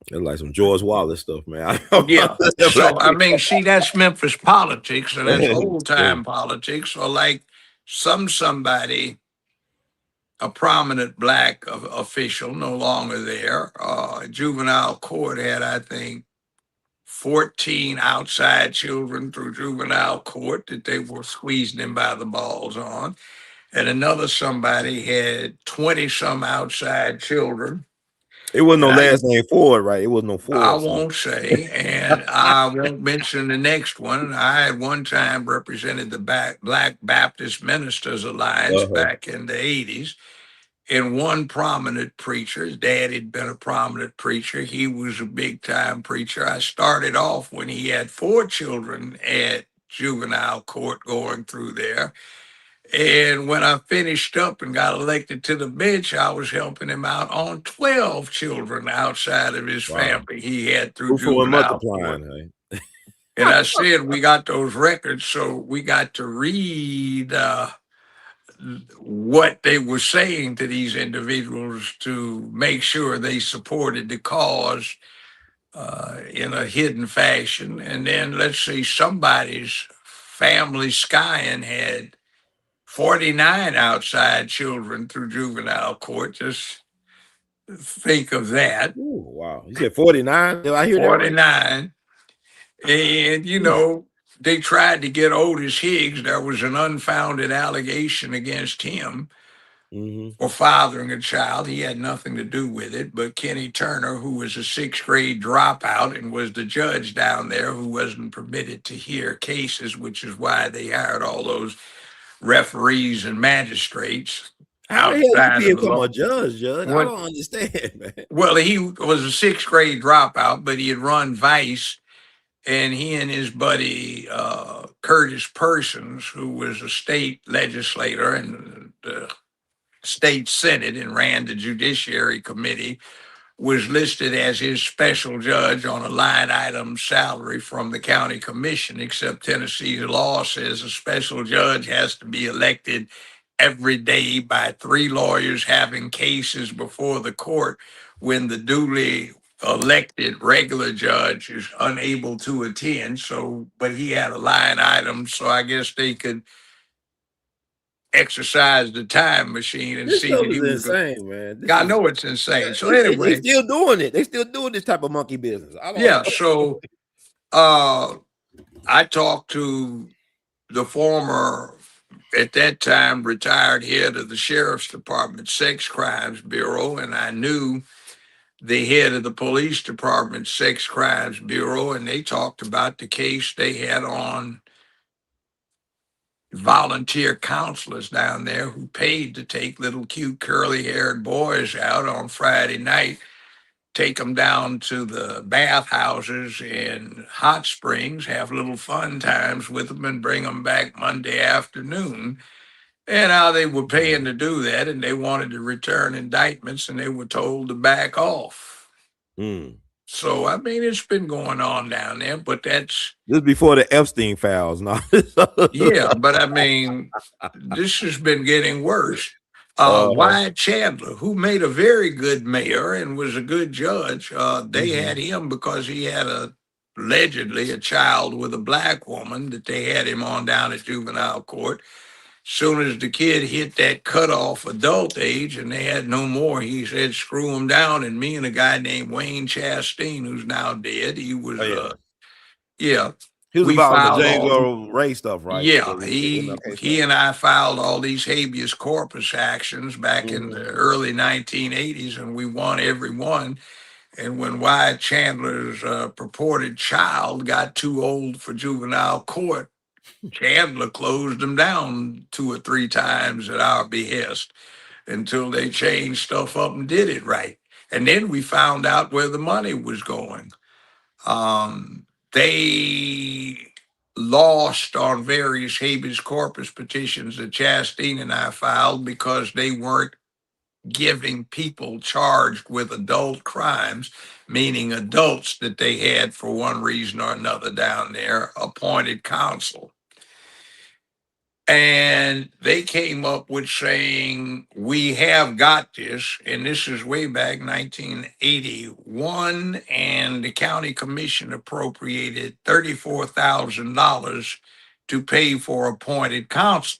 It's like some George Wallace stuff, man. Yeah. So, I mean, see, that's Memphis politics, and that's old time politics. Or like somebody, a prominent black official, no longer there. Juvenile court had, I think, 14 outside children through juvenile court that they were squeezing him by the balls on. And another somebody had 20 some outside children. It wasn't no last name Ford, right? It was no Ford. I won't say, and I won't mention the next one. I had one time represented the Black Baptist Ministers Alliance back in the 80s. And one prominent preacher, his dad had been a prominent preacher. He was a big time preacher. I started off when he had 4 children at juvenile court going through there. And when I finished up and got elected to the bench, I was helping him out on 12 children outside of his family he had through juvenile court. And I said, we got those records, so we got to read what they were saying to these individuals to make sure they supported the cause in a hidden fashion. And then let's say somebody's family Skyen had 49 outside children through juvenile court. Just think of that. Ooh, wow. You said 49? Did I hear 49. That right? And, you know, they tried to get Otis Higgs. There was an unfounded allegation against him for fathering a child. He had nothing to do with it. But Kenny Turner, who was a 6th grade dropout and was the judge down there who wasn't permitted to hear cases, which is why they hired all those referees and magistrates. How the hell you become a judge? I don't understand, man. Well, he was a 6th grade dropout, but he had run Vice. And he and his buddy, Curtis Persons, who was a state legislator in the state Senate and ran the Judiciary Committee, was listed as his special judge on a line item salary from the county commission, except Tennessee's law says a special judge has to be elected every day by 3 lawyers having cases before the court when the duly elected regular judge is unable to attend. So, but he had a line item, so I guess they could exercise the time machine and see that he was insane, man. I know it's insane. So anyway, they still doing it. They still doing this type of monkey business. So I talked to the former at that time, retired head of the Sheriff's Department Sex Crimes Bureau, and I knew the head of the Police Department Sex Crimes Bureau, and they talked about the case they had on volunteer counselors down there who paid to take little cute curly-haired boys out on Friday night, take them down to the bathhouses and hot springs, have little fun times with them, and bring them back Monday afternoon. And how they were paying to do that, and they wanted to return indictments, and they were told to back off. Mm. So, I mean, it's been going on down there, but that's, This is before the Epstein files. No. yeah, but I mean, this has been getting worse. Wyatt Chandler, who made a very good mayor and was a good judge, they had him because he had allegedly a child with a black woman that they had him on down at juvenile court. Soon as the kid hit that cutoff adult age and they had no more, he said, screw him down. And me and a guy named Wayne Chastain, who's now dead, he was, yeah, He was we about the filed James all, Earl Ray stuff, right? yeah, The MLK he stuff. and I filed all these habeas corpus actions back in the early 1980s, and we won every one. And when Wyatt Chandler's purported child got too old for juvenile court, Chandler closed them down 2 or 3 times at our behest until they changed stuff up and did it right. And then we found out where the money was going. They lost on various habeas corpus petitions that Chastain and I filed because they weren't giving people charged with adult crimes, meaning adults that they had for one reason or another down there, appointed counsel. And they came up with saying, we have got this, and this is way back 1981, and the county commission appropriated $34,000 to pay for appointed counsel.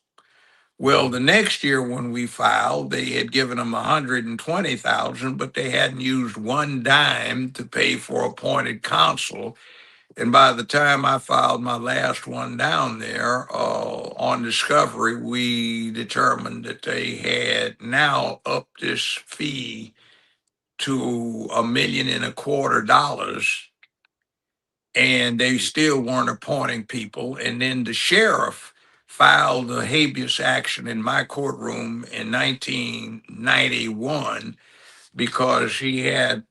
Well, the next year when we filed, they had given them 120,000, but they hadn't used one dime to pay for appointed counsel. And by the time I filed my last one down there on discovery, we determined that they had now upped this fee to $1.25 million, and they still weren't appointing people. And then the sheriff filed a habeas action in my courtroom in 1991 because he had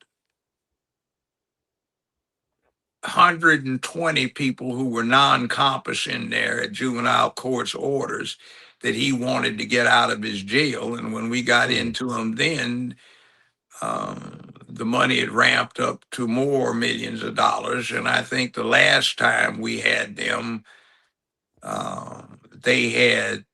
120 people who were non-compass in there at juvenile court's orders that he wanted to get out of his jail. And when we got into them then, the money had ramped up to more millions of dollars. And I think the last time we had them, they had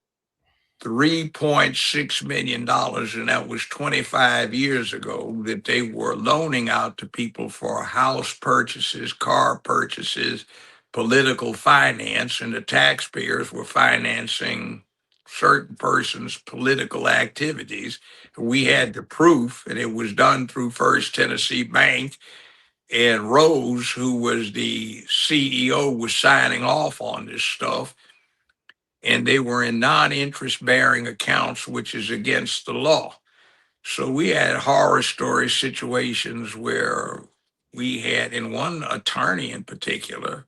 $3.6 million, and that was 25 years ago, that they were loaning out to people for house purchases, car purchases, political finance, and the taxpayers were financing certain persons' political activities. We had the proof, and it was done through First Tennessee Bank, and Rose, who was the CEO, was signing off on this stuff, and they were in non-interest bearing accounts, which is against the law. So we had horror story situations where we had, in one attorney in particular,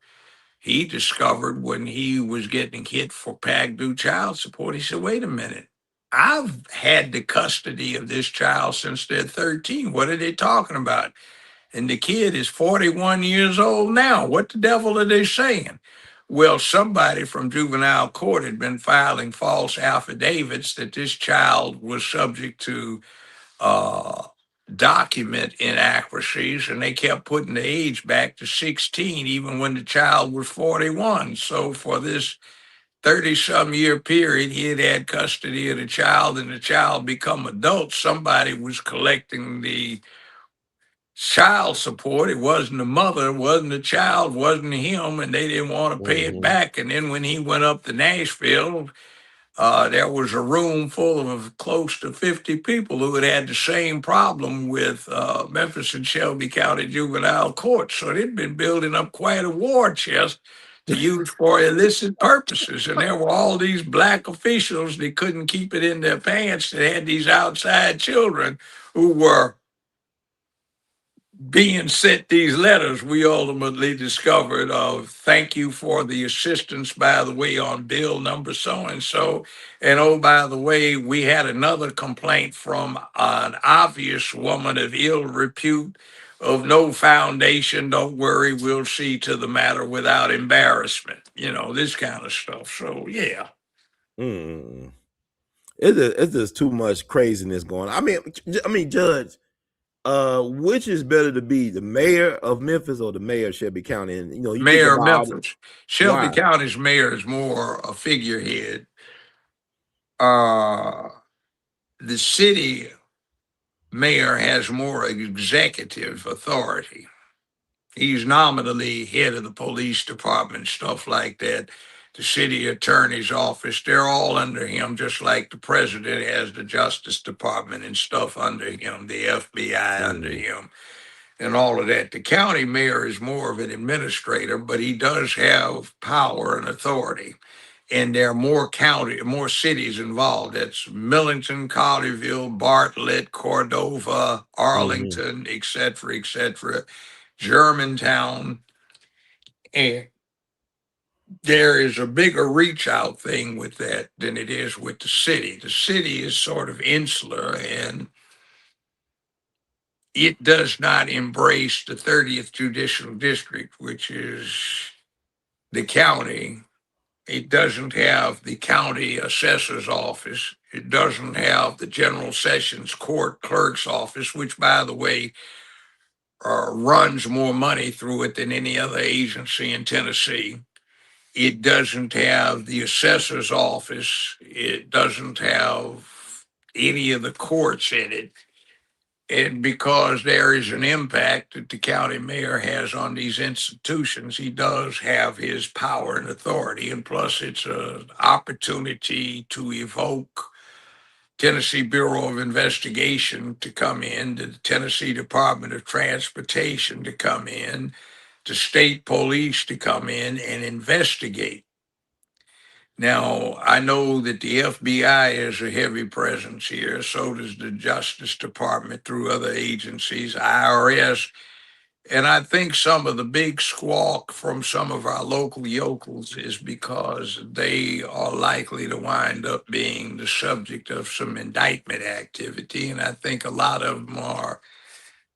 he discovered when he was getting hit for past due child support, he said, wait a minute, I've had the custody of this child since they're 13. What are they talking about? And the kid is 41 years old now. What the devil are they saying? Well, somebody from juvenile court had been filing false affidavits that this child was subject to document inaccuracies, and they kept putting the age back to 16, even when the child was 41. So for this 30-some year period, he had had custody of the child, and the child become adult. Somebody was collecting the child support. It wasn't the mother, it wasn't the child, wasn't him, and they didn't want to pay it back. And then when he went up to Nashville, there was a room full of close to 50 people who had had the same problem with Memphis and Shelby County Juvenile Court. So they'd been building up quite a war chest to use for illicit purposes. And there were all these black officials that couldn't keep it in their pants that had these outside children who were being sent these letters. We ultimately discovered of thank you for the assistance, by the way, on bill number so and so. And oh, by the way, we had another complaint from an obvious woman of ill repute, of no foundation. Don't worry, we'll see to the matter without embarrassment. You know, this kind of stuff. So, yeah. Mm. It's just too much craziness going on. I mean, Judge, which is better to be the mayor of Memphis or the mayor of Shelby County? And you think Mayor of about it. Memphis. Shelby Why? County's mayor is more a figurehead. Uh, the city mayor has more executive authority. He's nominally head of the police department, stuff like that. The city attorney's office, they're all under him, just like the president has the Justice Department and stuff under him, the FBI under him, and all of that. The county mayor is more of an administrator, but he does have power and authority. And there are more cities involved. That's Millington, Colleyville, Bartlett, Cordova, Mm-hmm. Arlington, et cetera, Germantown. And there is a bigger reach out thing with that than it is with the city. The city is sort of insular, and it does not embrace the 30th Judicial District, which is the county. It doesn't have the county assessor's office. It doesn't have the general sessions court clerk's office, which, by the way, runs more money through it than any other agency in Tennessee. It doesn't have the assessor's office. It doesn't have any of the courts in it. And because there is an impact that the county mayor has on these institutions, he does have his power and authority. And plus, it's an opportunity to evoke Tennessee Bureau of Investigation to come in, the Tennessee Department of Transportation to come in, the state police to come in and investigate. Now, I know that the FBI has a heavy presence here. So does the Justice Department through other agencies, IRS. And I think some of the big squawk from some of our local yokels is because they are likely to wind up being the subject of some indictment activity. And I think a lot of them are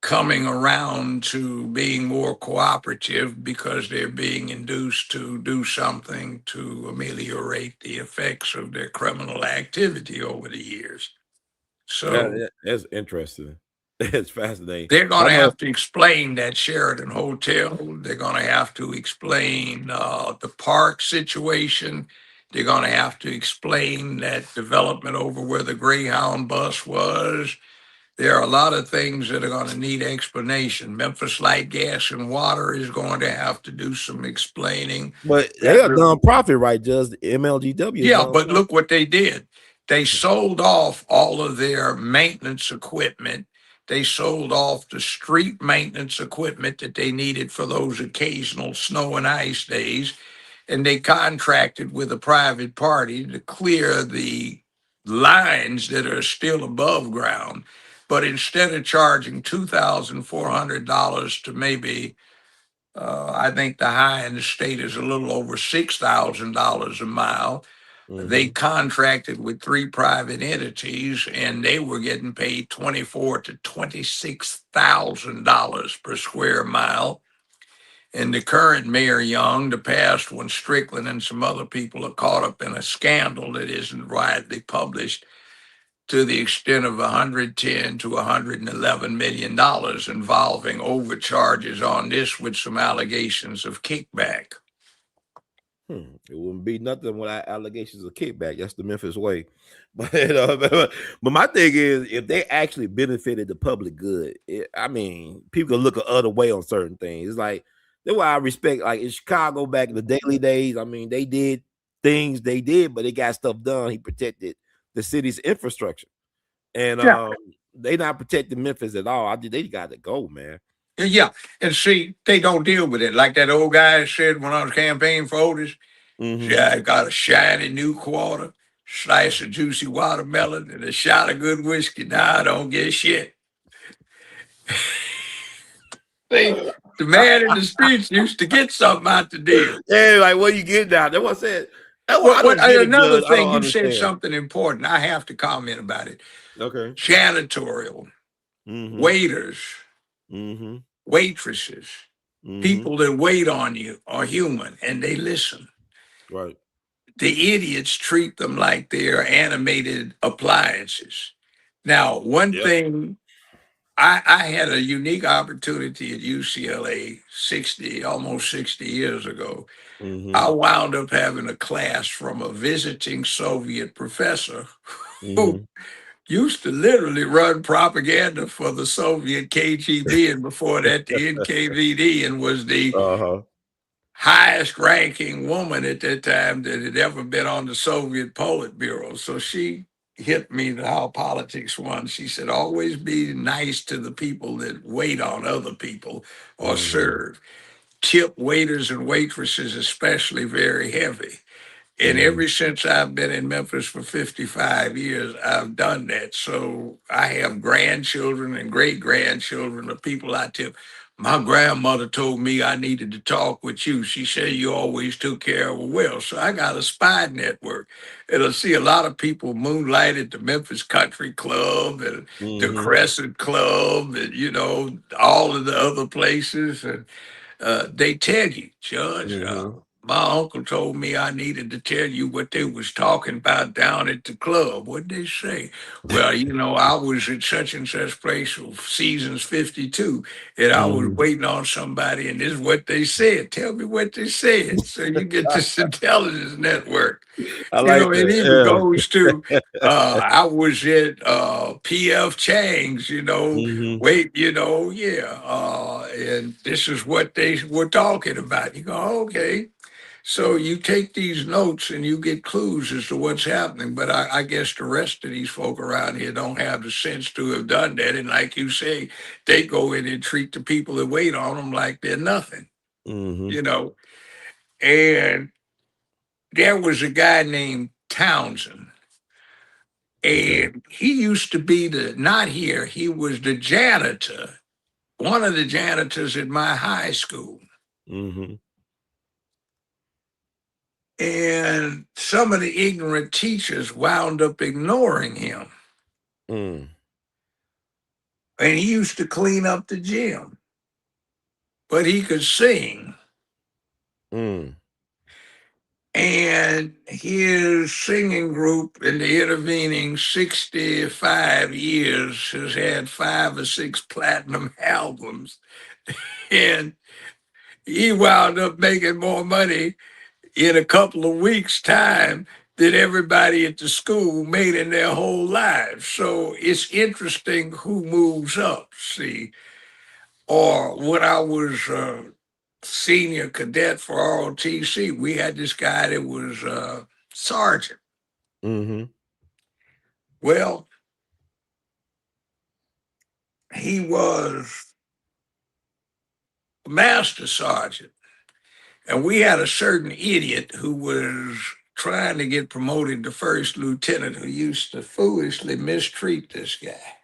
coming around to being more cooperative because they're being induced to do something to ameliorate the effects of their criminal activity over the years. So That's interesting. It's fascinating. they're going I to know. have to explain that Sheraton Hotel. They're going to have to explain the park situation. They're going to have to explain that development over where the Greyhound bus was. There are a lot of things that are going to need explanation. Memphis Light, Gas, and Water is going to have to do some explaining. But they That are nonprofit, right? Just the MLGW is Yeah, but nonprofit. look what they did. They sold off all of their maintenance equipment. They sold off the street maintenance equipment that they needed for those occasional snow and ice days. And they contracted with a private party to clear the lines that are still above ground. But instead of charging $2,400 to maybe, I think the high in the state is a little over $6,000 a mile, they Mhm. contracted with three private entities, and they were getting paid $24,000 to $26,000 per square mile. And the current Mayor Young, the past one, Strickland, and some other people are caught up in a scandal that isn't widely published to the extent of 110 to 111 million dollars, involving overcharges on this with some allegations of kickback. It wouldn't be nothing without allegations of kickback. That's the Memphis way. But but my thing is, if they actually benefited the public good, people can look a other way on certain things. It's like that's why I respect. Like in Chicago back in the daily days, they did things they did, but they got stuff done. He protected the city's infrastructure, and Yeah. they not protecting Memphis at all. They got to go, man. Yeah, and see, they don't deal with it. Like that old guy said when I was campaigning for Otis, yeah, I got a shiny new quarter, slice of juicy watermelon, and a shot of good whiskey. Now I don't get shit. See, the man in the streets used to get something out the deal. Yeah, like what you get now? That's what I said. That's why I What don't get it, another Judge. I thing don't you said understand. something important. I have to comment about it. Okay. Janitorial, Mm-hmm. waiters, Mm-hmm. waitresses, Mm-hmm. people that wait on you are human and they listen. Right. The idiots treat them like they're animated appliances. Now, one Yep. thing I had a unique opportunity at UCLA 60, almost 60 years ago. Mm-hmm. I wound up having a class from a visiting Soviet professor Mm-hmm. who used to literally run propaganda for the Soviet KGB and before that the NKVD, and was the Uh-huh. highest ranking woman at that time that had ever been on the Soviet Politburo. So she hit me to how politics won. She said, always be nice to the people that wait on other people or Mm-hmm. serve. Tip waiters and waitresses, especially, very heavy. And Mm-hmm. ever since I've been in Memphis for 55 years, I've done that. So I have grandchildren and great grandchildren of people I tip. My grandmother told me I needed to talk with you. She said you always took care of her well. So I got a spy network. And I see a lot of people moonlight at the Memphis Country Club and the Mm-hmm. Crescent Club and, all of the other places. And they tell you, Judge, Mm-hmm. my uncle told me I needed to tell you what they was talking about down at the club. What'd they say? Well, I was at such and such place for seasons 52, and I was Mm-hmm. waiting on somebody, and this is what they said. Tell me what they said. So you get this intelligence network. I like It even that. goes to I was at PF Chang's, Yeah. Mm-hmm. wait, yeah. And this is what they were talking about. You go, okay. So you take these notes and you get clues as to what's happening. But I guess the rest of these folk around here don't have the sense to have done that. And like you say, they go in and treat the people that wait on them like they're nothing, Mm-hmm. you know. And there was a guy named Townsend. Okay. And he used to be not here, he was the janitor, one of the janitors at my high school. Mm-hmm. And some of the ignorant teachers wound up ignoring him. Mm. And he used to clean up the gym, but he could sing. Mm. And his singing group in the intervening 65 years has had 5 or 6 platinum albums. And he wound up making more money in a couple of weeks' time than everybody at the school made in their whole lives. So it's interesting who moves up, see. Or when I was senior cadet for ROTC, we had this guy that was sergeant. Mm-hmm. Well, he was master sergeant. And we had a certain idiot who was trying to get promoted to first lieutenant who used to foolishly mistreat this guy.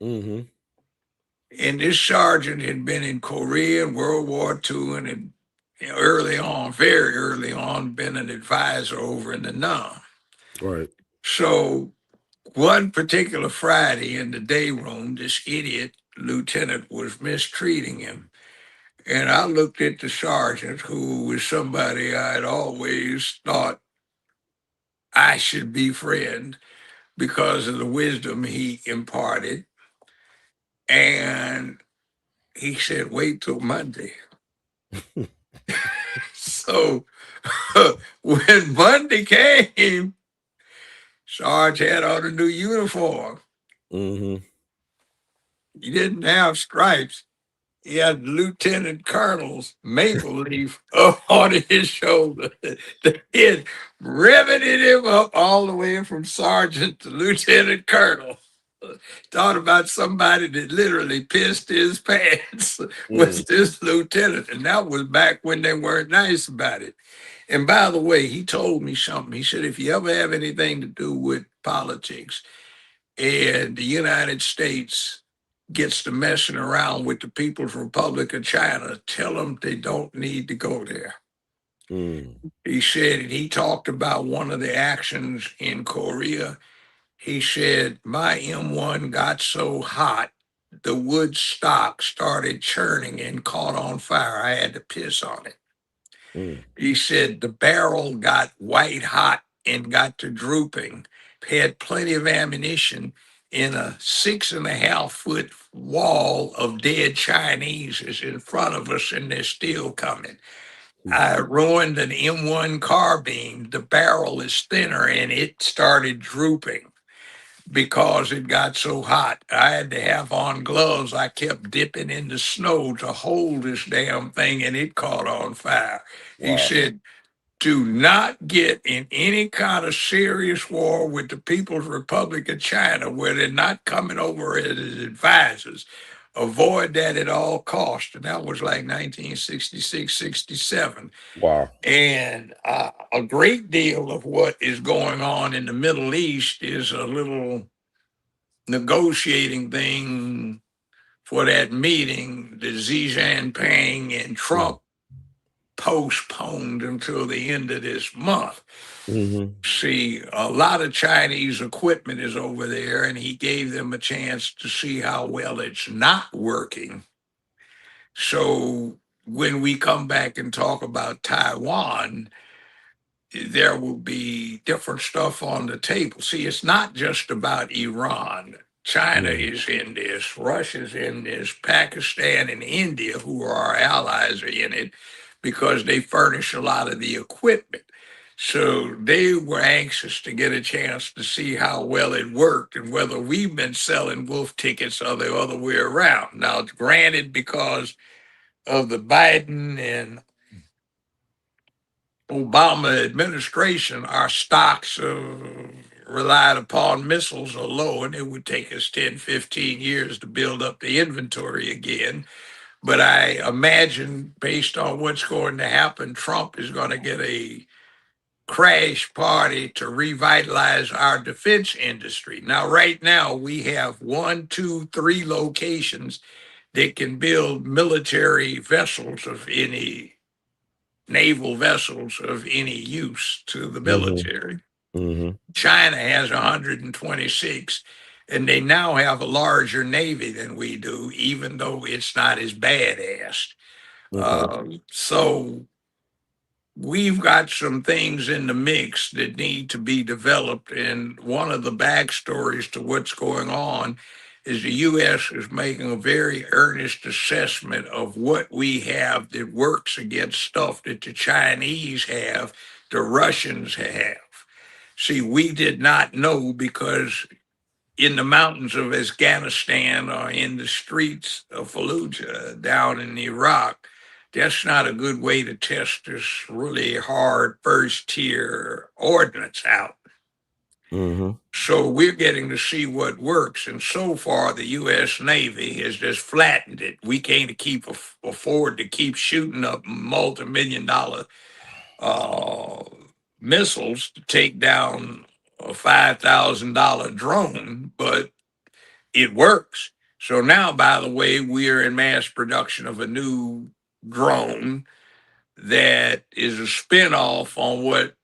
Mm-hmm. And this sergeant had been in Korea and World War II and had early on, very early on, been an advisor over in the NAM. Right. So one particular Friday in the day room, this idiot lieutenant was mistreating him. And I looked at the sergeant, who was somebody I'd always thought I should befriend because of the wisdom he imparted. And he said, wait till Monday. So when Monday came, Sarge had on a new uniform. Mm-hmm. He didn't have stripes. He had Lieutenant Colonel's maple leaf up on his shoulder. The kid riveted him up all the way from sergeant to lieutenant colonel. Thought about somebody that literally pissed his pants was this lieutenant. And that was back when they weren't nice about it. And by the way, he told me something. He said, if you ever have anything to do with politics and the United States gets to messing around with the People's Republic of China, tell them they don't need to go there. He said, and he talked about one of the actions in Korea. He said, my M1 got so hot, the wood stock started churning and caught on fire. I had to piss on it. He said, the barrel got white hot and got to drooping, had plenty of ammunition in a 6.5 foot wall of dead Chinese is in front of us, and they're still coming. I ruined an M1 carbine. The barrel is thinner and it started drooping because it got so hot. I had to have on gloves. I kept dipping in the snow to hold this damn thing, and it caught on fire. Wow. He said, do not get in any kind of serious war with the People's Republic of China where they're not coming over as advisors. Avoid that at all costs. And that was like 1966, 67. Wow. And a great deal of what is going on in the Middle East is a little negotiating thing for that meeting that Xi Jinping and Trump postponed until the end of this month. See, a lot of Chinese equipment is over there, and he gave them a chance to see how well it's not working. So when we come back and talk about Taiwan, there will be different stuff on the table. See, it's not just about Iran. China is in this, Russia's in this, Pakistan and India, who are our allies, are in it because they furnish a lot of the equipment. So they were anxious to get a chance to see how well it worked and whether we've been selling wolf tickets or the other way around. Now, granted, because of the Biden and Obama administration, our stocks relied upon missiles are low, and it would take us 10, 15 years to build up the inventory again. But I imagine, based on what's going to happen, Trump is going to get a crash party to revitalize our defense industry. Now, right now, we have 1, 2, 3 locations that can build military vessels of any naval vessels of any use to the military. China has 126, and they now have a larger navy than we do, even though it's not as badass. So we've got some things in the mix that need to be developed, and one of the backstories to what's going on is the U.S. is making a very earnest assessment of what we have that works against stuff that the Chinese have, the Russians have. See, we did not know because in the mountains of Afghanistan or in the streets of Fallujah down in Iraq, that's not a good way to test this really hard first tier ordnance out. So we're getting to see what works. And so far, the U.S. Navy has just flattened it. We can't afford to keep shooting up multi-million-dollar missiles to take down a $5,000 drone, but it works. So now, by the way, we are in mass production of a new drone that is a spinoff on what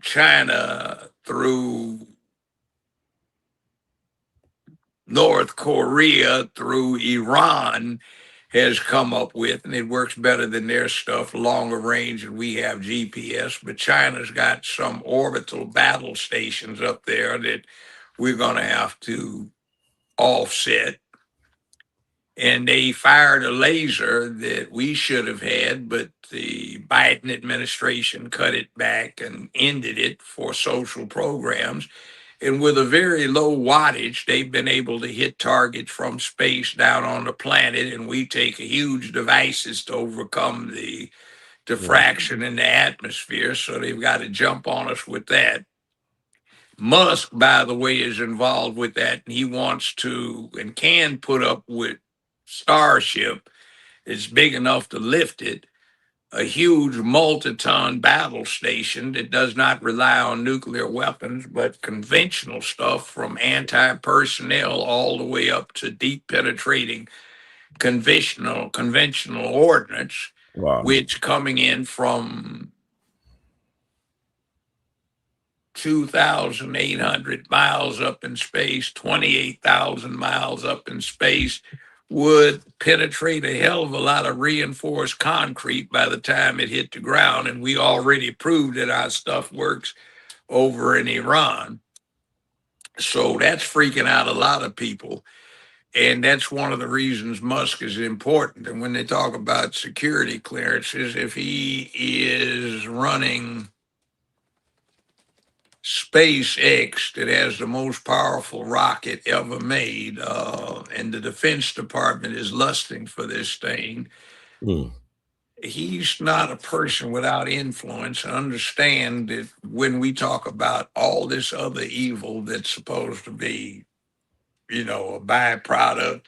China through North Korea through Iran has come up with, and it works better than their stuff, longer range, and we have GPS. But China's got some orbital battle stations up there that we're going to have to offset. And they fired a laser that we should have had, but the Biden administration cut it back and ended it for social programs. And with a very low wattage, they've been able to hit targets from space down on the planet. And we take huge devices to overcome the diffraction in the atmosphere. So they've got to jump on us with that. Musk, by the way, is involved with that, and he wants to and can put up with Starship. It's big enough to lift it, a huge multi-ton battle station that does not rely on nuclear weapons, but conventional stuff from anti-personnel all the way up to deep penetrating conventional ordnance, Wow. which coming in from 2,800 miles up in space, 28,000 miles up in space, would penetrate a hell of a lot of reinforced concrete by the time it hit the ground. And we already proved that our stuff works over in Iran. So that's freaking out a lot of people. And that's one of the reasons Musk is important. And when they talk about security clearances, if he is running SpaceX that has the most powerful rocket ever made, and the Defense Department is lusting for this thing. Mm. He's not a person without influence. And understand that when we talk about all this other evil that's supposed to be, a byproduct,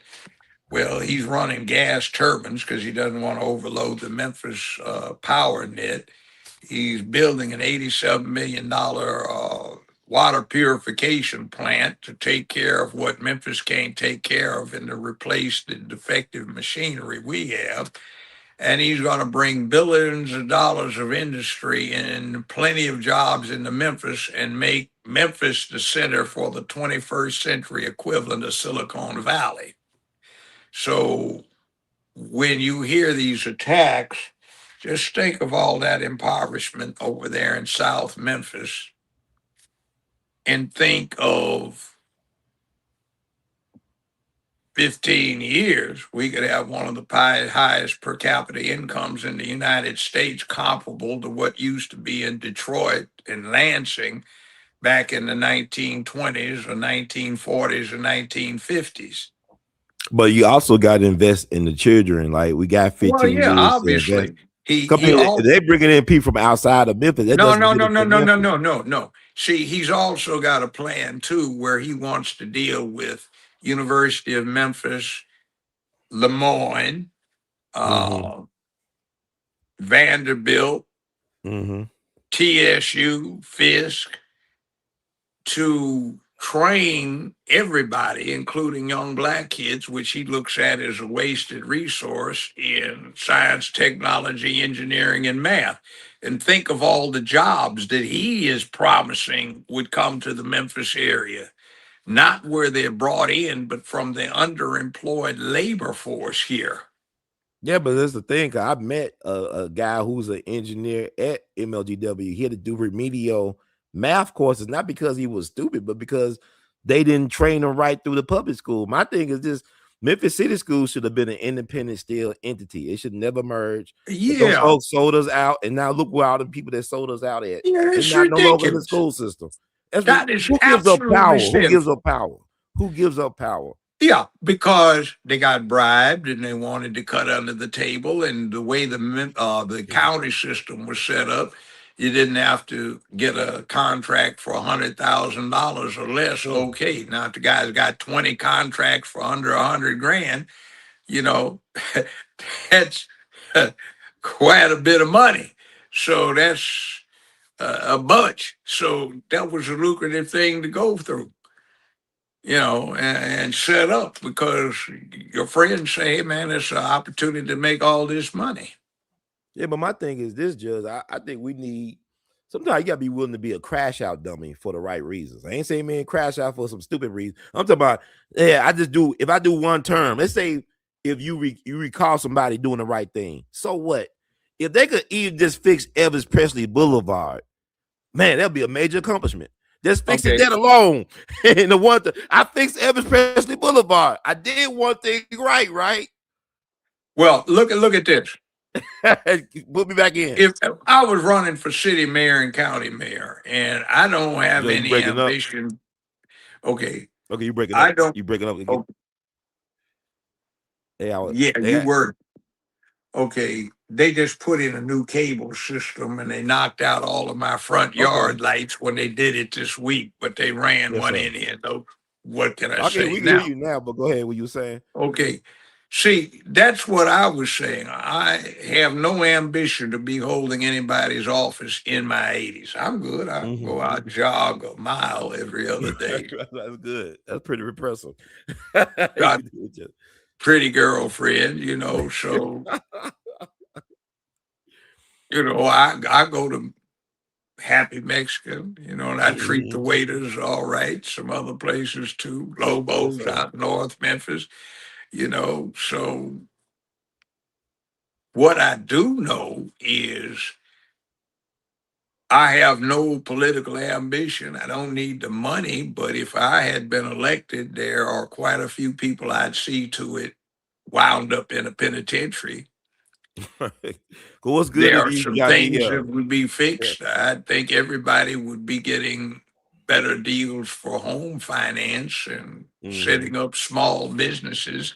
well, he's running gas turbines because he doesn't want to overload the Memphis power net. He's building an $87 million water purification plant to take care of what Memphis can't take care of and to replace the defective machinery we have. And he's going to bring billions of dollars of industry and plenty of jobs into Memphis and make Memphis the center for the 21st century equivalent of Silicon Valley. So when you hear these attacks, just think of all that impoverishment over there in South Memphis and think of 15 years, we could have one of the highest per capita incomes in the United States, comparable to what used to be in Detroit and Lansing back in the 1920s or 1940s or 1950s. But you also got to invest in the children. Like we got 15 Well, yeah, years to invest. obviously. They bringing in people from outside of Memphis. No. See, he's also got a plan too, where he wants to deal with University of Memphis, Lemoyne, Vanderbilt, TSU, Fisk, to train everybody, including young black kids, which he looks at as a wasted resource in science, technology, engineering, and math. And think of all the jobs that he is promising would come to the Memphis area, not where they're brought in, but from the underemployed labor force here. Yeah, but that's the thing. I met a guy who's an engineer at MLGW. He had to do remedial math courses, not because he was stupid, but because they didn't train him right through the public school. My thing is this: Memphis City Schools should have been an independent still entity. It should never merge. Yeah. Those folks sold us out, and now look where all the people that sold us out at. Yeah, it's They're not no longer in the ridiculous. school system. That is who gives up absolutely power? Who sinful. gives up power? Who gives up power? Yeah, because they got bribed and they wanted to cut under the table. And the way the county system was set up, you didn't have to get a contract for $100,000 or less. Okay, now if the guy's got 20 contracts for under $100,000, that's quite a bit of money. So that's a bunch. So that was a lucrative thing to go through. And set up because your friends say, hey, man, it's an opportunity to make all this money. Yeah, but my thing is this, Judge. I think we need, sometimes you got to be willing to be a crash out dummy for the right reasons. I ain't saying, man, crash out for some stupid reason. I'm talking about, if I do one term, let's say if you recall somebody doing the right thing, so what? If they could even just fix Elvis Presley Boulevard, man, that'd be a major accomplishment. Just fixing that alone. And I fixed Elvis Presley Boulevard. I did one thing right? Well, look at this. Put me back in. If I was running for city mayor and county mayor, and I don't have any ambition. Okay, you breaking up. You breaking up. Okay. You were. Okay, they just put in a new cable system and they knocked out all of my front Okay. yard lights when they did it this week, but they ran Yes, one sir. in here. So what can I Okay, say we can hear now? you now, but go ahead. What you saying? Okay. See, that's what I was saying. I have no ambition to be holding anybody's office in my 80s. I'm good. I can Mhm. go out and jog a mile every other day. That's good. That's pretty impressive. You Got can do it, Jeff. pretty girlfriend, so I go to Happy Mexican, and I treat the Mhm. waiters all right. Some other places too, Yes, Lobos sir. out north, Memphis, So what I do know is I have no political ambition. I don't need the money, but if I had been elected, there are quite a few people I'd see to it wound up in a penitentiary. Cool. What's good There is are you some got the things that would be yeah. fixed. I think everybody would be getting better deals for home finance and Mhm. setting up small businesses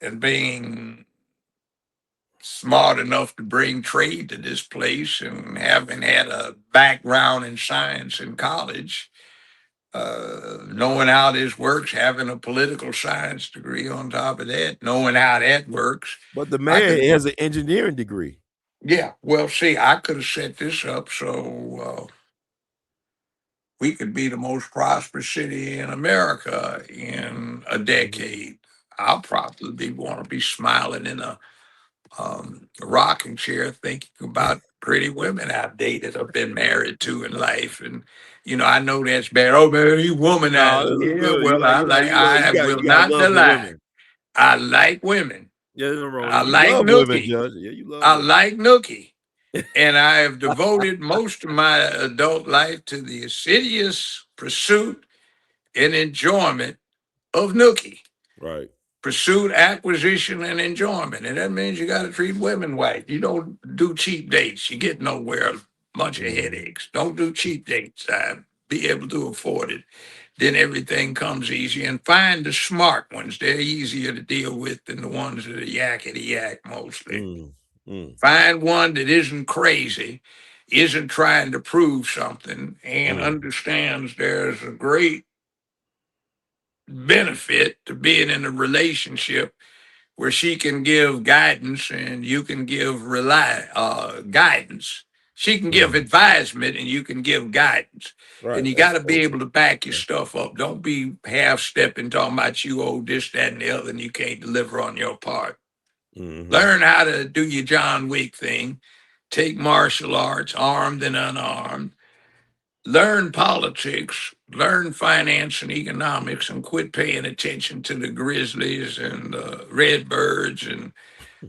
and being smart enough to bring trade to this place and having had a background in science in college, knowing how this works, having a political science degree on top of that, knowing how that works. But the I mayor could, has an engineering degree. yeah, well, see, I could have set this up so we could be the most prosperous city in America in a Mhm. decade. I'll probably want to be smiling in a rocking chair thinking about pretty women I've dated or been married to in life. And, I know that's bad. Oh, man, you No, womanizer. this is Yeah, good. well, I will You got not love for lie. women. I like women. Yeah, there's no wrong. I You like love women, Nookie. Judge. Yeah, you love I women. like Nookie. And I have devoted most of my adult life to the assiduous pursuit and enjoyment of Nookie. Right. Pursuit, acquisition, and enjoyment. And that means you got to treat women right. You don't do cheap dates. You get nowhere. A bunch of Mhm. headaches. Don't do cheap dates. Be able to afford it. Then everything comes easy. And find the smart ones. They're easier to deal with than the ones that are yakety yak mostly. Mm. Mm. Find one that isn't crazy, isn't trying to prove something, and Mm. understands there's a great benefit to being in a relationship where she can give guidance and you can give guidance. She can give Mhm. advisement and you can give guidance. And Right. you got That's to be cool. able to back your Yeah. stuff up. Don't be half stepping talking about you owe this, that, and the other, and you can't deliver on your part. Mhm. Learn how to do your John Wick thing. Take martial arts, armed and unarmed. Learn politics, learn finance and economics, and quit paying attention to the Grizzlies and Redbirds and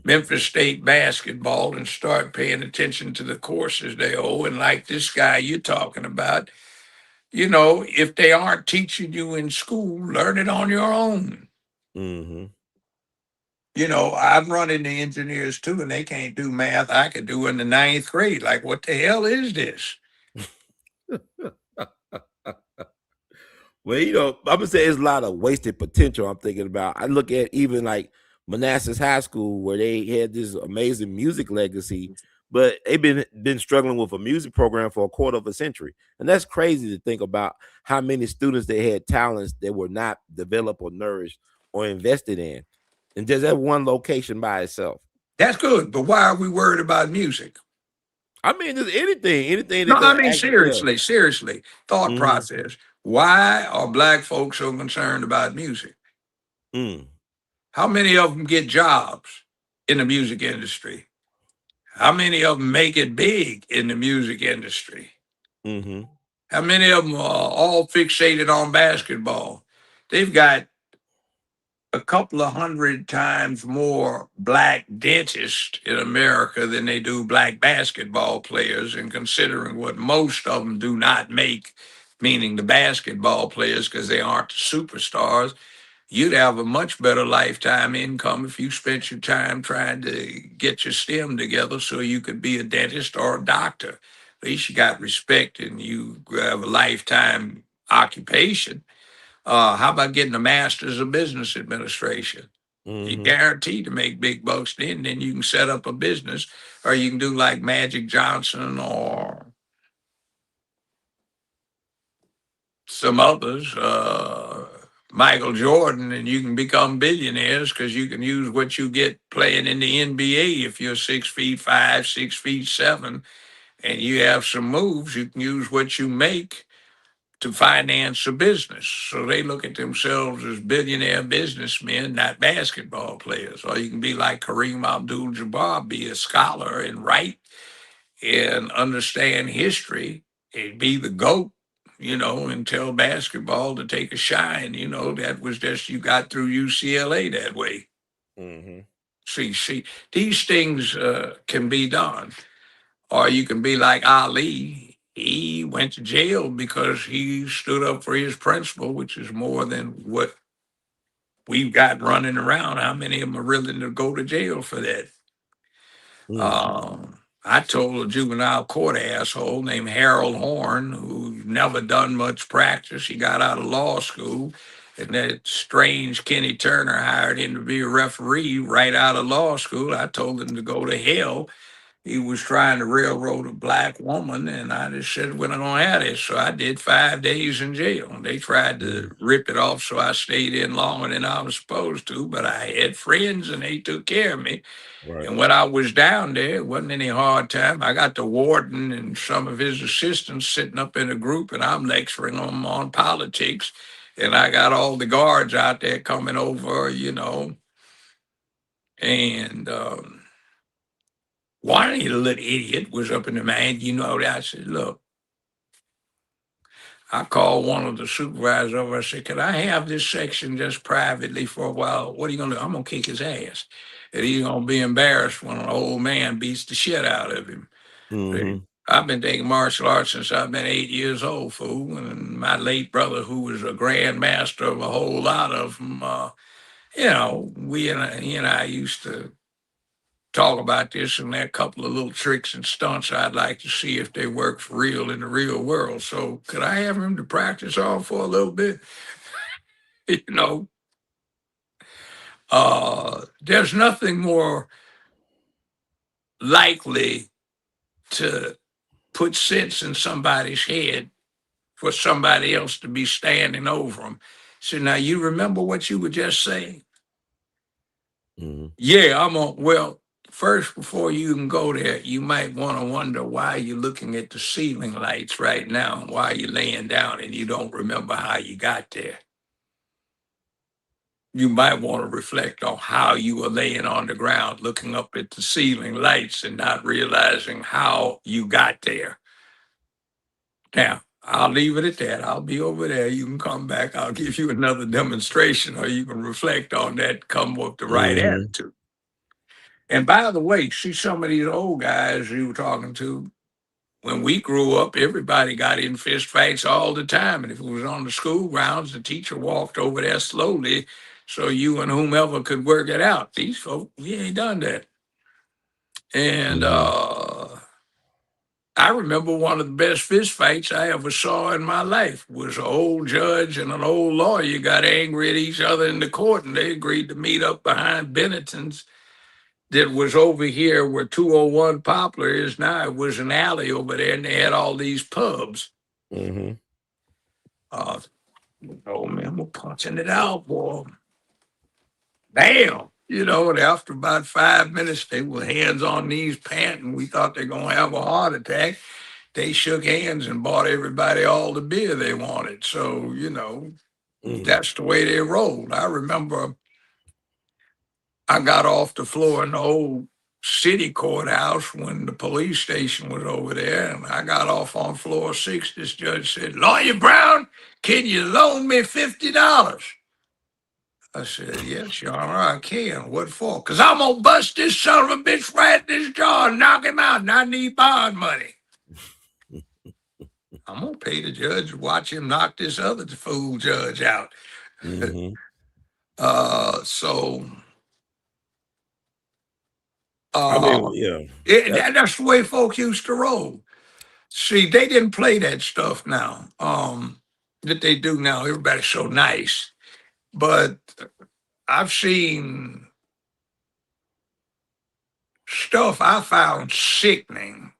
Memphis State basketball and start paying attention to the courses they owe. And like this guy you're talking about, if they aren't teaching you in school, learn it on your own. Mhm. I'm running the engineers too, and they can't do math I could do in the ninth grade. Like, what the hell is this? Well, I'm gonna say it's a lot of wasted potential. I'm thinking about. I look at even like Manassas High School, where they had this amazing music legacy, but they've been struggling with a music program for a quarter of a century, and that's crazy to think about how many students they had talents that were not developed or nourished or invested in, and just that one location by itself. That's good, but why are we worried about music? I mean, just anything No, that I gonna mean act. Yeah. seriously, thought Mm-hmm. process. Why are black folks so concerned about music? Mm. How many of them get jobs in the music industry? How many of them make it big in the music industry? Mm-hmm. How many of them are all fixated on basketball? They've got a couple of hundred times more black dentists in America than they do black basketball players. And considering what most of them do not make, meaning the basketball players, because they aren't the superstars, you'd have a much better lifetime income if you spent your time trying to get your stem together so you could be a dentist or a doctor. At least you got respect and you have a lifetime occupation. How about getting a master's of business administration? You're Mm-hmm. guaranteed to make big bucks then you can set up a business, or you can do like Magic Johnson or some others, Michael Jordan, and you can become billionaires because you can use what you get playing in the NBA. If you're 6'5", 6'7", and you have some moves, you can use what you make to finance a business. So they look at themselves as billionaire businessmen, not basketball players. Or you can be like Kareem Abdul-Jabbar, be a scholar and write and understand history and be the GOAT, and tell basketball to take a shine. That was just, you got through UCLA that way. Mm-hmm. See, these things can be done. Or you can be like Ali. He went to jail because he stood up for his principle, which is more than what we've got running around. How many of them are willing to go to jail for that? I told a juvenile court asshole named Harold Horn, who never done much practice. He got out of law school, and that strange Kenny Turner hired him to be a referee right out of law school. I told him to go to hell. He was trying to railroad a black woman, and I just said, we're not going to have this. So I did 5 days in jail. And they tried to rip it off, so I stayed in longer than I was supposed to. But I had friends, and they took care of me. Right. And when I was down there, it wasn't any hard time. I got the warden and some of his assistants sitting up in a group, and I'm lecturing them on politics. And I got all the guards out there coming over, and one little idiot was up in the man, I said, look, I called one of the supervisors over. I said, could I have this section just privately for a while? What are you going to do? I'm going to kick his ass. And he's going to be embarrassed when an old man beats the shit out of him. Mm-hmm. I've been taking martial arts since I've been 8 years old, fool. And my late brother, who was a grand master of a whole lot of them, he and I used to talk about this, and there are a couple of little tricks and stunts I'd like to see if they work for real in the real world. So could I have him to practice on for a little bit? you know, there's nothing more likely to put sense in somebody's head for somebody else to be standing over them. So now you remember what you were just saying? Mm-hmm. Yeah, well, first, before you can go there, you might want to wonder why you're looking at the ceiling lights right now, and why you're laying down and you don't remember how you got there. You might want to reflect on how you were laying on the ground looking up at the ceiling lights and not realizing how you got there. Now, I'll leave it at that. I'll be over there. You can come back. I'll give you another demonstration, or you can reflect on that, come with the right Mm-hmm. attitude. And by the way, see some of these old guys you were talking to, when we grew up, everybody got in fist fights all the time. And if it was on the school grounds, the teacher walked over there slowly so you and whomever could work it out. These folks, we ain't done that. And I remember one of the best fist fights I ever saw in my life was an old judge and an old lawyer got angry at each other in the court, and they agreed to meet up behind Benetton's that was over here where 201 Poplar is now. It was an alley over there, and they had all these pubs. Mm-hmm. Oh, man, we're punching it out, boy. Bam! And after about 5 minutes, they were hands on knees panting. We thought they were going to have a heart attack. They shook hands and bought everybody all the beer they wanted. So, that's the way they rolled. I remember I got off the floor in the old city courthouse when the police station was over there, and I got off on floor 6. This judge said, Lawyer Brown, can you loan me $50? I said, yes, Your Honor, I can. What for? Because I'm going to bust this son of a bitch right in his jaw and knock him out, and I need bond money. I'm going to pay the judge to watch him knock this other fool judge out. Mm-hmm. I mean, yeah. That's the way folk used to roll. See, they didn't play that stuff now that they do now. Everybody's so nice. But I've seen stuff I found sickening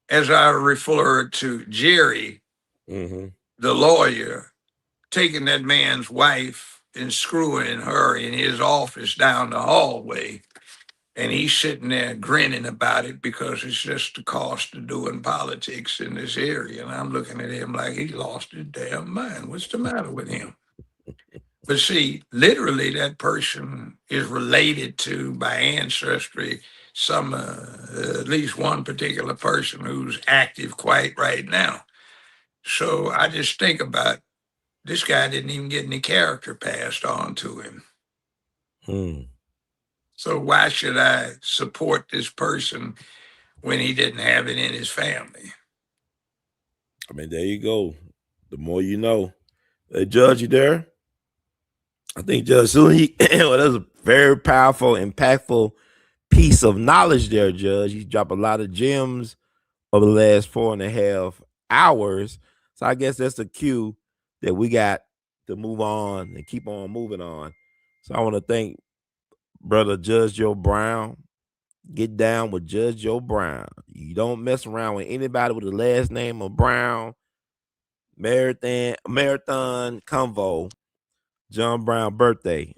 as I referred to Jerry, the lawyer, taking that man's wife and screwing her in his office down the hallway. And he's sitting there grinning about it because it's just the cost of doing politics in this area. And I'm looking at him like he lost his damn mind. What's the matter with him? But see, literally, that person is related to, by ancestry, some at least one particular person who's active quite right now. So I just think about this guy didn't even get any character passed on to him. So why should I support this person when he didn't have it in his family? I mean, there you go. The more you know. Hey, Judge, you there? I think Judge Soon, well, that's a very powerful, impactful piece of knowledge there, Judge. You dropped a lot of gems over the last 4.5 hours. So I guess that's the cue that we got to move on and keep on moving on. So I want to thank Brother Judge Joe Brown. Get down with Judge Joe Brown. You don't mess around with anybody with the last name of Brown. Marathon Convo. John Brown birthday.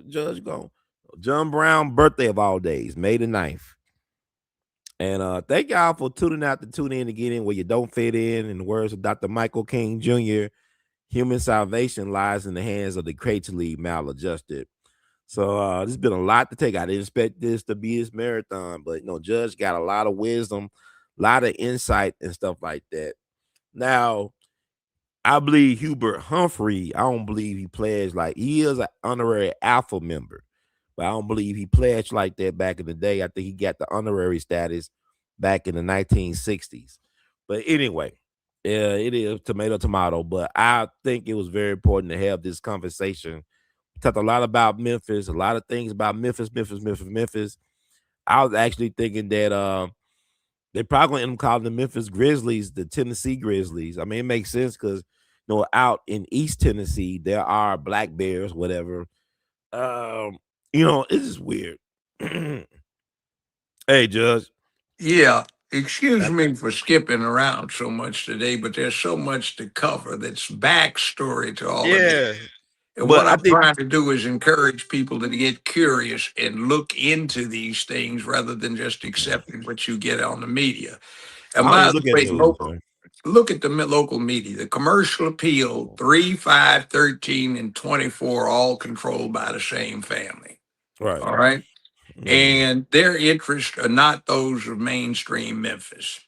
Judge go. John Brown birthday of all days, May the 9th. And thank y'all for tuning out to tune in to get in where you don't fit in. In the words of Dr. Michael King Jr., human salvation lies in the hands of the creatively maladjusted. So there's been a lot to take. I didn't expect this to be this marathon, but Judge got a lot of wisdom, a lot of insight and stuff like that. Now, I believe Hubert Humphrey, I don't believe he pledged like he is an honorary Alpha member, but I don't believe he pledged like that back in the day. I think he got the honorary status back in the 1960s. But anyway, yeah, it is tomato. But I think it was very important to have this conversation. We talked a lot about Memphis, a lot of things about Memphis. I was actually thinking that they're probably going to end up calling the Memphis Grizzlies the Tennessee Grizzlies. I mean, it makes sense because, out in East Tennessee, there are black bears, whatever. It's just weird. Hey, Judge. Yeah, excuse me for skipping around so much today, but there's so much to cover that's backstory to all of this. And But what I I'm think trying to do is encourage people to get curious and look into these things rather than just accepting what you get on the media. I And don't by even the look at way, news, man. look at the local media. The Commercial Appeal, 3, 5, 13, and 24, all controlled by the same family. Right. All right. And their interests are not those of mainstream Memphis.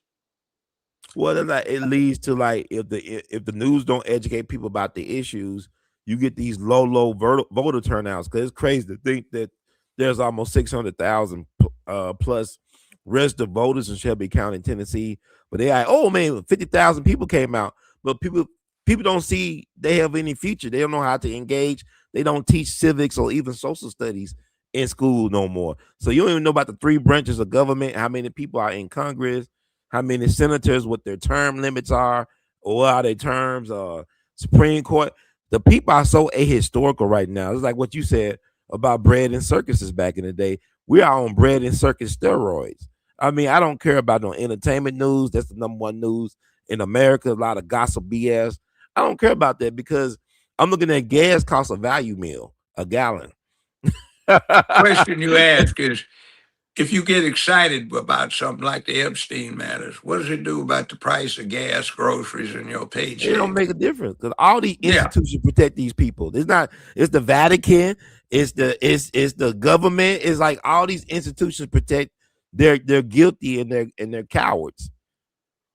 Well, it leads to like if the news don't educate people about the issues, you get these low voter turnouts. Because it's crazy to think that there's almost 600,000 plus registered voters in Shelby County, Tennessee. But they like, oh man, 50,000 people came out. But people don't see they have any future. They don't know how to engage. They don't teach civics or even social studies in school no more. So you don't even know about the 3 branches of government, how many people are in Congress, how many senators, what their term limits are, or what are their terms, Supreme Court. The people are so ahistorical right now. It's like what you said about bread and circuses back in the day. We are on bread and circus steroids. I mean, I don't care about no entertainment news. That's the #1 news in America. A lot of gossip BS. I don't care about that because I'm looking at gas costs a value meal, a gallon. Question you ask is, if you get excited about something like the Epstein matters, what does it do about the price of gas, groceries, and your It paycheck? don't make a difference because all these Yeah. institutions protect these people. It's the Vatican, it's the government, it's like all these institutions protect. They're guilty and they're cowards.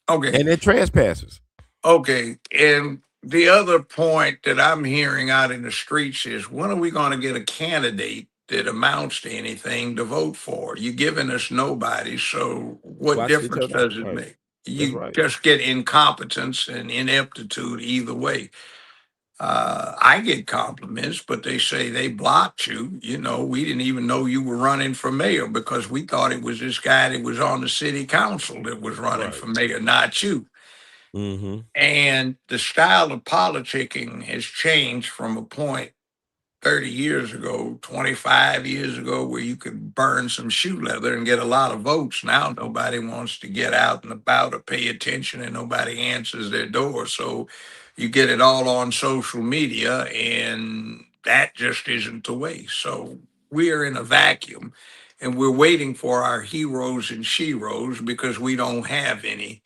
Okay. And they're trespassers. Okay. And the other point that I'm hearing out in the streets is, when are we going to get a candidate that amounts to anything to vote for? You're giving us nobody. So what Watch the difference turnout. does it Right. make? That's You right. just get incompetence and ineptitude either way. I get compliments, but they say they blocked you. We didn't even know you were running for mayor because we thought it was this guy that was on the city council that was running Right. for mayor, not you. Mm-hmm. And the style of politicking has changed from a point 30 years ago, 25 years ago, where you could burn some shoe leather and get a lot of votes. Now nobody wants to get out and about or pay attention, and nobody answers their door. So you get it all on social media, and that just isn't the way. So we are in a vacuum, and we're waiting for our heroes and sheroes because we don't have any.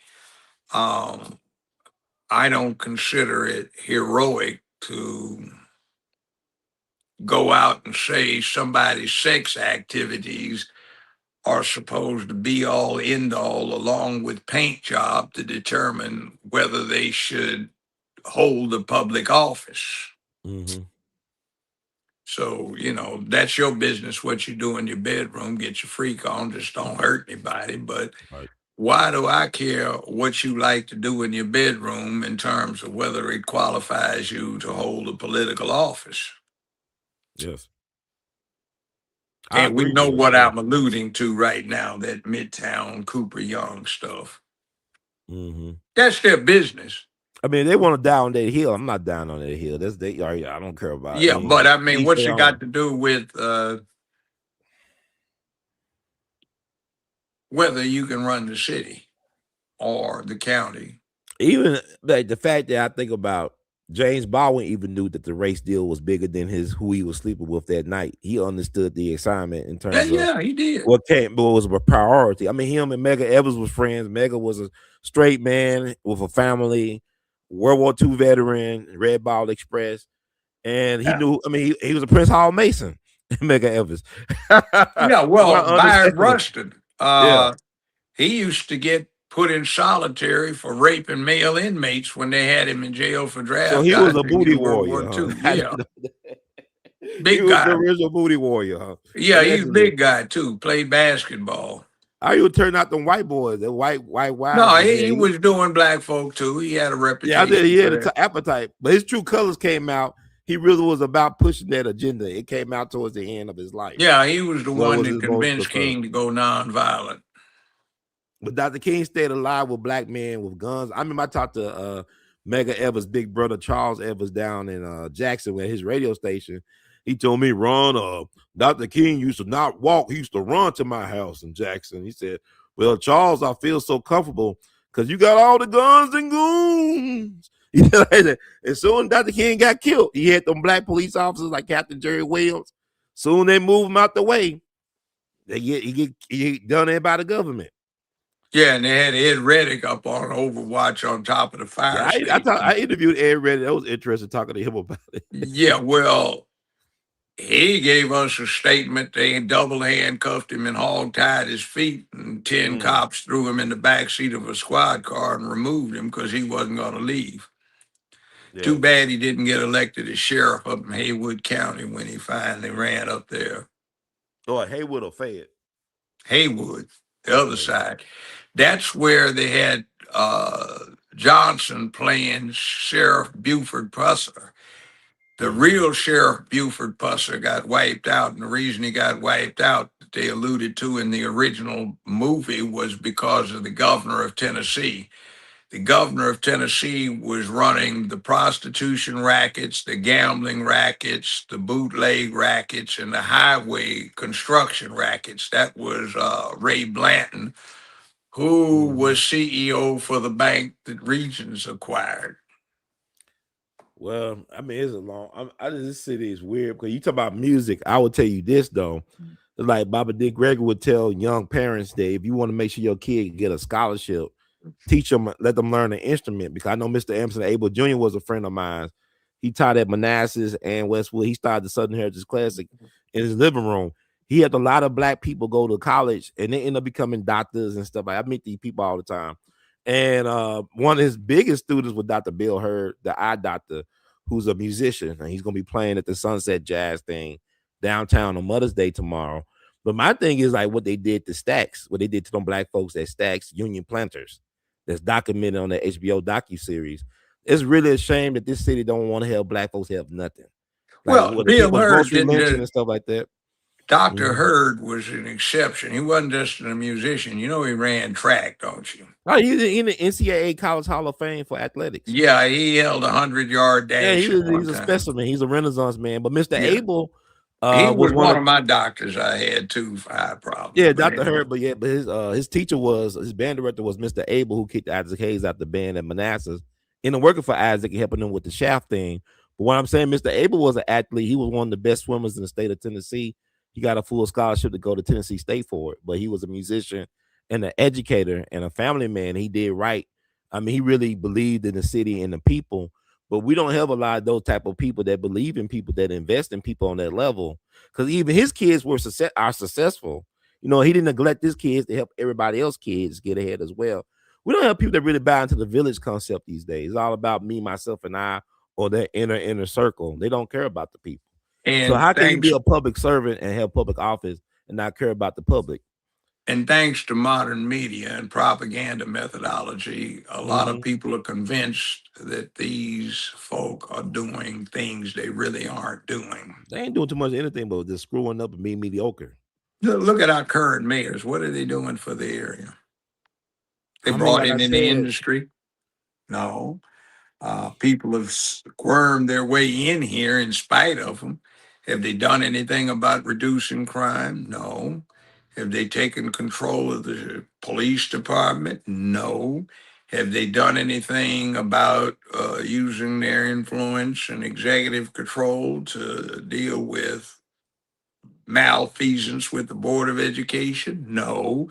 I don't consider it heroic to go out and say somebody's sex activities are supposed to be all end all along with paint job to determine whether they should hold a public office. Mm-hmm. So, that's your business, what you do in your bedroom, get your freak on, just don't hurt anybody. But Right. why do I care what you like to do in your bedroom in terms of whether it qualifies you to hold a political office? Yes. I And we agree know with what you. I'm alluding to right now, that Midtown Cooper Young stuff. Mm-hmm. That's their business. I mean, they want to die on that hill. I'm not down on that hill. That's they. I don't care about. Yeah, but I mean, each what's their it got own. to do with whether you can run the city or the county? Even like the fact that I think about James Baldwin even knew that the race deal was bigger than who he was sleeping with that night. He understood the assignment in terms of Yeah, he did. what was a priority. I mean, him and Medgar Evers was friends. Medgar was a straight man with a family, World War II veteran, Red Ball Express, and he knew. I mean, he was a Prince Hall Mason. Medgar Evers. Yeah, well, Byron Understand. Rustin, Yeah. he used to get put in solitary for raping male inmates when they had him in jail for draft. So he was a dodging booty in World warrior. War Huh? II. Yeah, He big was the guy. original booty warrior. Huh? Yeah, he's a Allegedly. big guy too. Played basketball. How you turn out them white boys? The white wives. No, Was he was doing black folk too. He had a Yeah, I reputation did. He had for an that. appetite, but his true colors came out. He really was about pushing that agenda. It came out towards the end of his life. Yeah, he was the What one was that his most convinced preferred? King to go nonviolent. But Dr. King stayed alive with black men with guns. I remember I talked to Medgar Evers' big brother Charles Evers down in Jackson at his radio station. He told me, Ron, Dr. King used to not walk. He used to run to my house in Jackson. He said, well, Charles, I feel so comfortable because you got all the guns and goons. And soon Dr. King got killed. He had them black police officers like Captain Jerry Williams. Soon they move him out the way. He get done in by the government. Yeah, and they had Ed Reddick up on Overwatch on top of the fire station. I interviewed Ed Reddick. That was interesting talking to him about it. Yeah, well, he gave us a statement. They double handcuffed him and hog-tied his feet, and 10 cops threw him in the back seat of a squad car and removed him because he wasn't going to leave. Yeah. Too bad he didn't get elected as sheriff up in Haywood County when he finally ran up there. Oh, Haywood or Fayette? Haywood, the other side. That's where they had Johnson playing Sheriff Buford Pusser. The real Sheriff Buford Pusser got wiped out, and the reason he got wiped out, that they alluded to in the original movie, was because of the governor of Tennessee. The governor of Tennessee was running the prostitution rackets, the gambling rackets, the bootleg rackets, and the highway construction rackets. That was Ray Blanton, who was CEO for the bank that Regions acquired. Well, I mean, it's a long. This city is weird because you talk about music. I will tell you this though, like Baba Dick Gregory would tell young parents that if you want to make sure your kid get a scholarship, teach them, let them learn an instrument. Because I know Mr. Emerson Abel Jr. was a friend of mine. He taught at Manassas and Westwood. He started the Southern Heritage Classic in his living room. He had a lot of black people go to college and they end up becoming doctors and stuff. I meet these people all the time. And one of his biggest students was Dr. Bill Hurd, the eye doctor, who's a musician, and he's gonna be playing at the Sunset Jazz thing downtown on Mother's Day tomorrow. But my thing is like what they did to Stax, what they did to them black folks at Stax Union Planters, that's documented on the HBO docuseries. It's really a shame that this city don't want to help black folks have nothing. Like, well, Bill Hurd didn't and stuff like that. Dr. Hurd was an exception. He wasn't just a musician. You know, he ran track, don't you? Oh, he's in the NCAA College Hall of Fame for athletics. Yeah, he held 100-yard Yeah, dash at one he's a time. specimen. He's a Renaissance man. But Mr. Yeah. Abel He was was one of my doctors I had too for eye problems. Yeah, But Dr. Hurd, but his teacher was his band director was Mr. Abel, who kicked Isaac Hayes out the band at Manassas, and working for Isaac and helping him with the shaft thing. But what I'm saying, Mr. Abel was an athlete. He was one of the best swimmers in the state of Tennessee. He got a full scholarship to go to Tennessee State for it. But he was a musician and an educator and a family man. He did right. I mean, he really believed in the city and the people. But we don't have a lot of those type of people that believe in people, that invest in people on that level. Because even his kids are successful. You know, he didn't neglect his kids to help everybody else kids get ahead as well. We don't have people that really buy into the village concept these days. It's all about me, myself, and I, or that inner circle. They don't care about the people. So how can you be a public servant and have public office and not care about the public? And thanks to modern media and propaganda methodology, a lot of people are convinced that these folk are doing things they really aren't doing. They ain't doing too much of anything but just screwing up and being mediocre. Look at our current mayors. What are they doing for the area? They brought in the industry? No. People have squirmed their way in here in spite of them. Have they done anything about reducing crime? No. Have they taken control of the police department? No. Have they done anything about using their influence and executive control to deal with malfeasance with the Board of Education? No.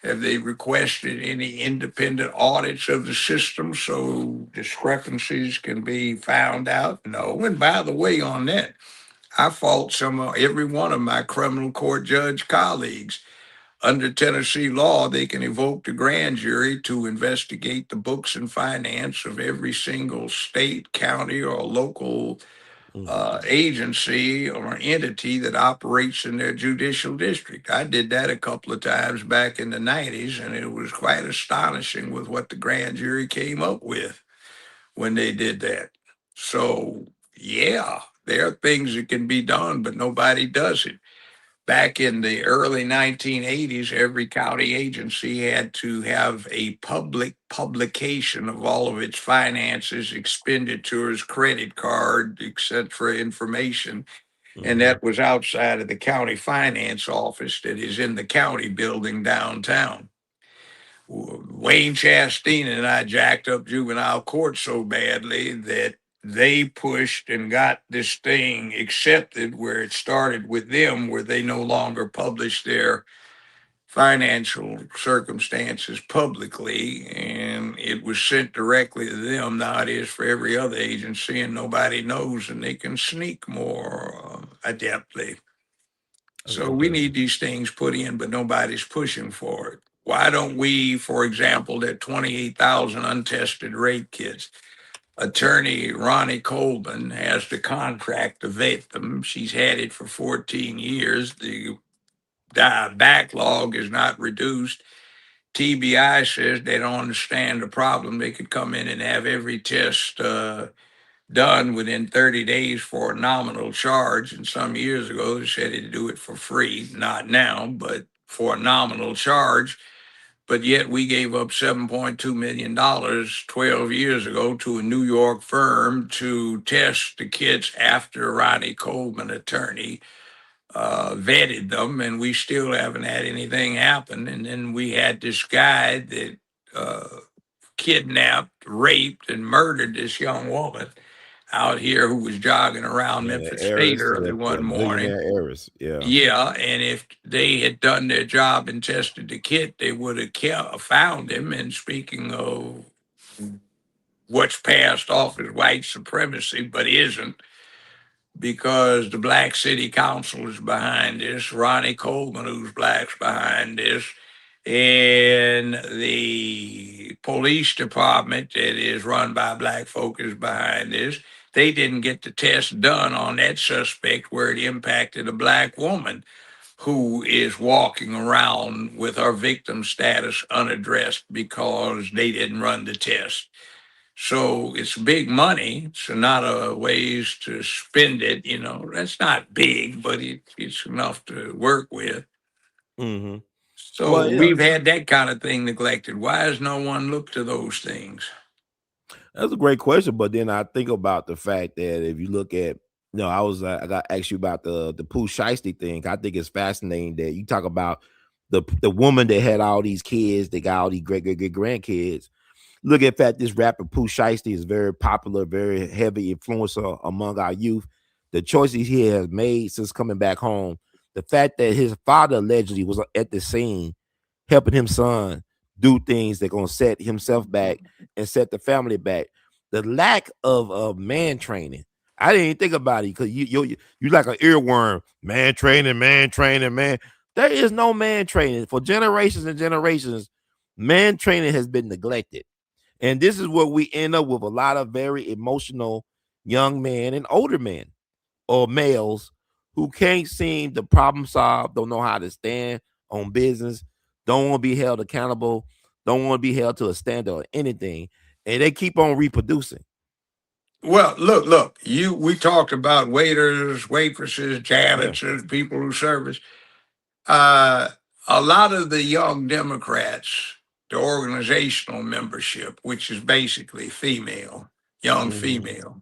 Have they requested any independent audits of the system so discrepancies can be found out? No. And by the way, on that, I fault every one of my criminal court judge colleagues. Under Tennessee law, they can evoke the grand jury to investigate the books and finance of every single state, county, or local agency or entity that operates in their judicial district. I did that a couple of times back in the 90s, and it was quite astonishing with what the grand jury came up with when they did that. So, yeah, there are things that can be done, but nobody does it. Back in the early 1980s, every county agency had to have a public publication of all of its finances, expenditures, credit card, etc. information. And that was outside of the county finance office that is in the county building downtown. Wayne Chastain and I jacked up juvenile court so badly that they pushed and got this thing accepted, where it started with them, where they no longer publish their financial circumstances publicly, and it was sent directly to them. Now it is for every other agency, and nobody knows, and they can sneak more adeptly. So we need these things put in, but nobody's pushing for it. Why don't we, for example, that 28,000 untested rape kits? Attorney Ronnie Coleman has the contract to vet them. She's had it for 14 years. The backlog is not reduced. TBI says they don't understand the problem. They could come in and have every test done within 30 days for a nominal charge. And some years ago, they said they'd do it for free. Not now, but for a nominal charge. But yet we gave up $7.2 million 12 years ago to a New York firm to test the kits after Ronnie Coleman, attorney, vetted them, and we still haven't had anything happen. And then we had this guy that kidnapped, raped, and murdered this young woman out here who was jogging around Memphis State early one morning. Yeah, and if they had done their job and tested the kit, they would have found him. And speaking of what's passed off as white supremacy, but isn't, because the Black City Council is behind this, Ronnie Coleman, who's black's behind this, and the police department that is run by black folk is behind this. They didn't get the test done on that suspect where it impacted a black woman who is walking around with her victim status unaddressed because they didn't run the test. So it's big money. It's not a ways to spend it. You know, that's not big, but it's enough to work with. So Well, yeah, we've had that kind of thing neglected. Why has no one looked to those things? that's a great question. But then I think about the fact that if you look at, I got asked you about the Pooh Shiesty thing. I think it's fascinating that you talk about the woman that had all these kids, they got all these great grandkids. Look at that, this rapper Pooh Shiesty is very popular, very heavy influencer among our youth. The choices he has made since coming back home, the fact that his father allegedly was at the scene helping his son do things that gonna set himself back and set the family back. The lack of man training. I didn't even think about it because you like an earworm. Man training, man. There is no man training for generations and generations. Man training has been neglected. And this is where we end up with a lot of very emotional young men and older men or males who can't seem to problem solve, don't know how to stand on business, don't want to be held accountable, don't want to be held to a standard or anything. And they keep on reproducing. Well, look. We talked about waiters, waitresses, Yeah. janitors, people who service. Uh, a lot of the young Democrats, the organizational membership, which is basically female, young female,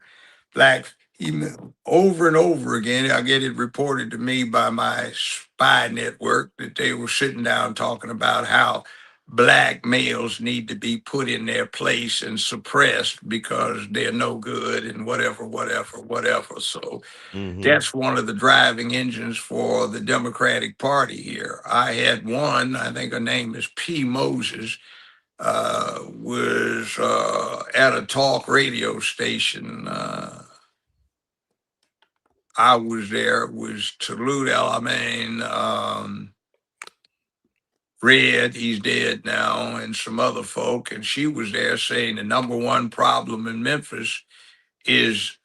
black female, over and over again, I get it reported to me by my spy network that they were sitting down talking about how black males need to be put in their place and suppressed because they're no good and whatever. So that's one of the driving engines for the Democratic Party here. I had one, I think her name is P. Moses, was at a talk radio station. I was there, it was Toulouse Alamein, Red, he's dead now, and some other folk. And she was there saying the number one problem in Memphis is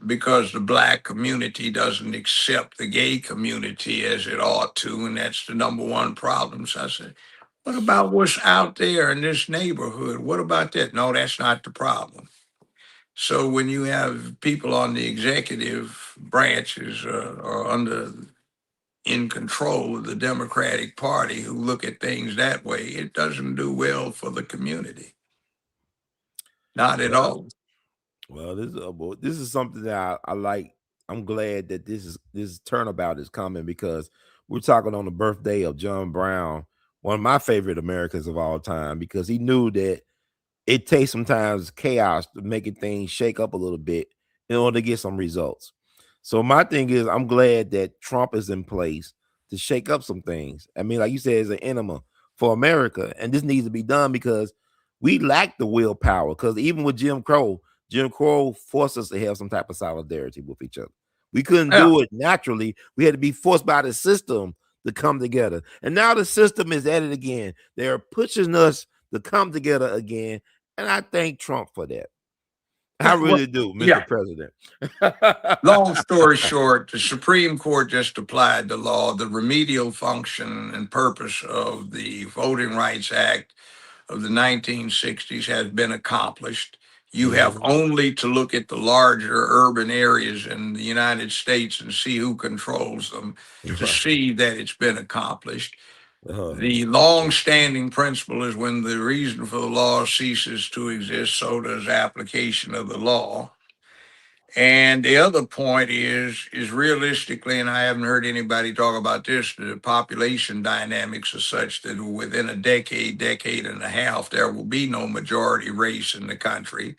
because the black community doesn't accept the gay community as it ought to, and that's the number one problem. So I said, what about what's out there in this neighborhood? What about that? No, that's not the problem. So when you have people on the executive branches or under in control of the Democratic Party who look at things that way, it doesn't do well for the community. Not at all. Well, this is something that I like. I'm glad that this turnabout is coming because we're talking on the birthday of John Brown, one of my favorite Americans of all time, because he knew that it takes sometimes chaos to making things shake up a little bit in order to get some results. So my thing is, I'm glad that Trump is in place to shake up some things. I mean, like you said, it's an enema for America, and this needs to be done because we lack the willpower. Because even with Jim Crow forced us to have some type of solidarity with each other. We couldn't Yeah. do it naturally. We had to be forced by the system to come together. And now the system is at it again. They're pushing us to come together again. And I thank Trump for that. I really do, Mr. Yeah. President. Long story short, the Supreme Court just applied the law. The remedial function and purpose of the Voting Rights Act of the 1960s has been accomplished. You have only to look at the larger urban areas in the United States and see who controls them to see that it's been accomplished. The long-standing principle is when the reason for the law ceases to exist, so does application of the law. And the other point is realistically, and I haven't heard anybody talk about this, the population dynamics are such that within a decade and a half, there will be no majority race in the country.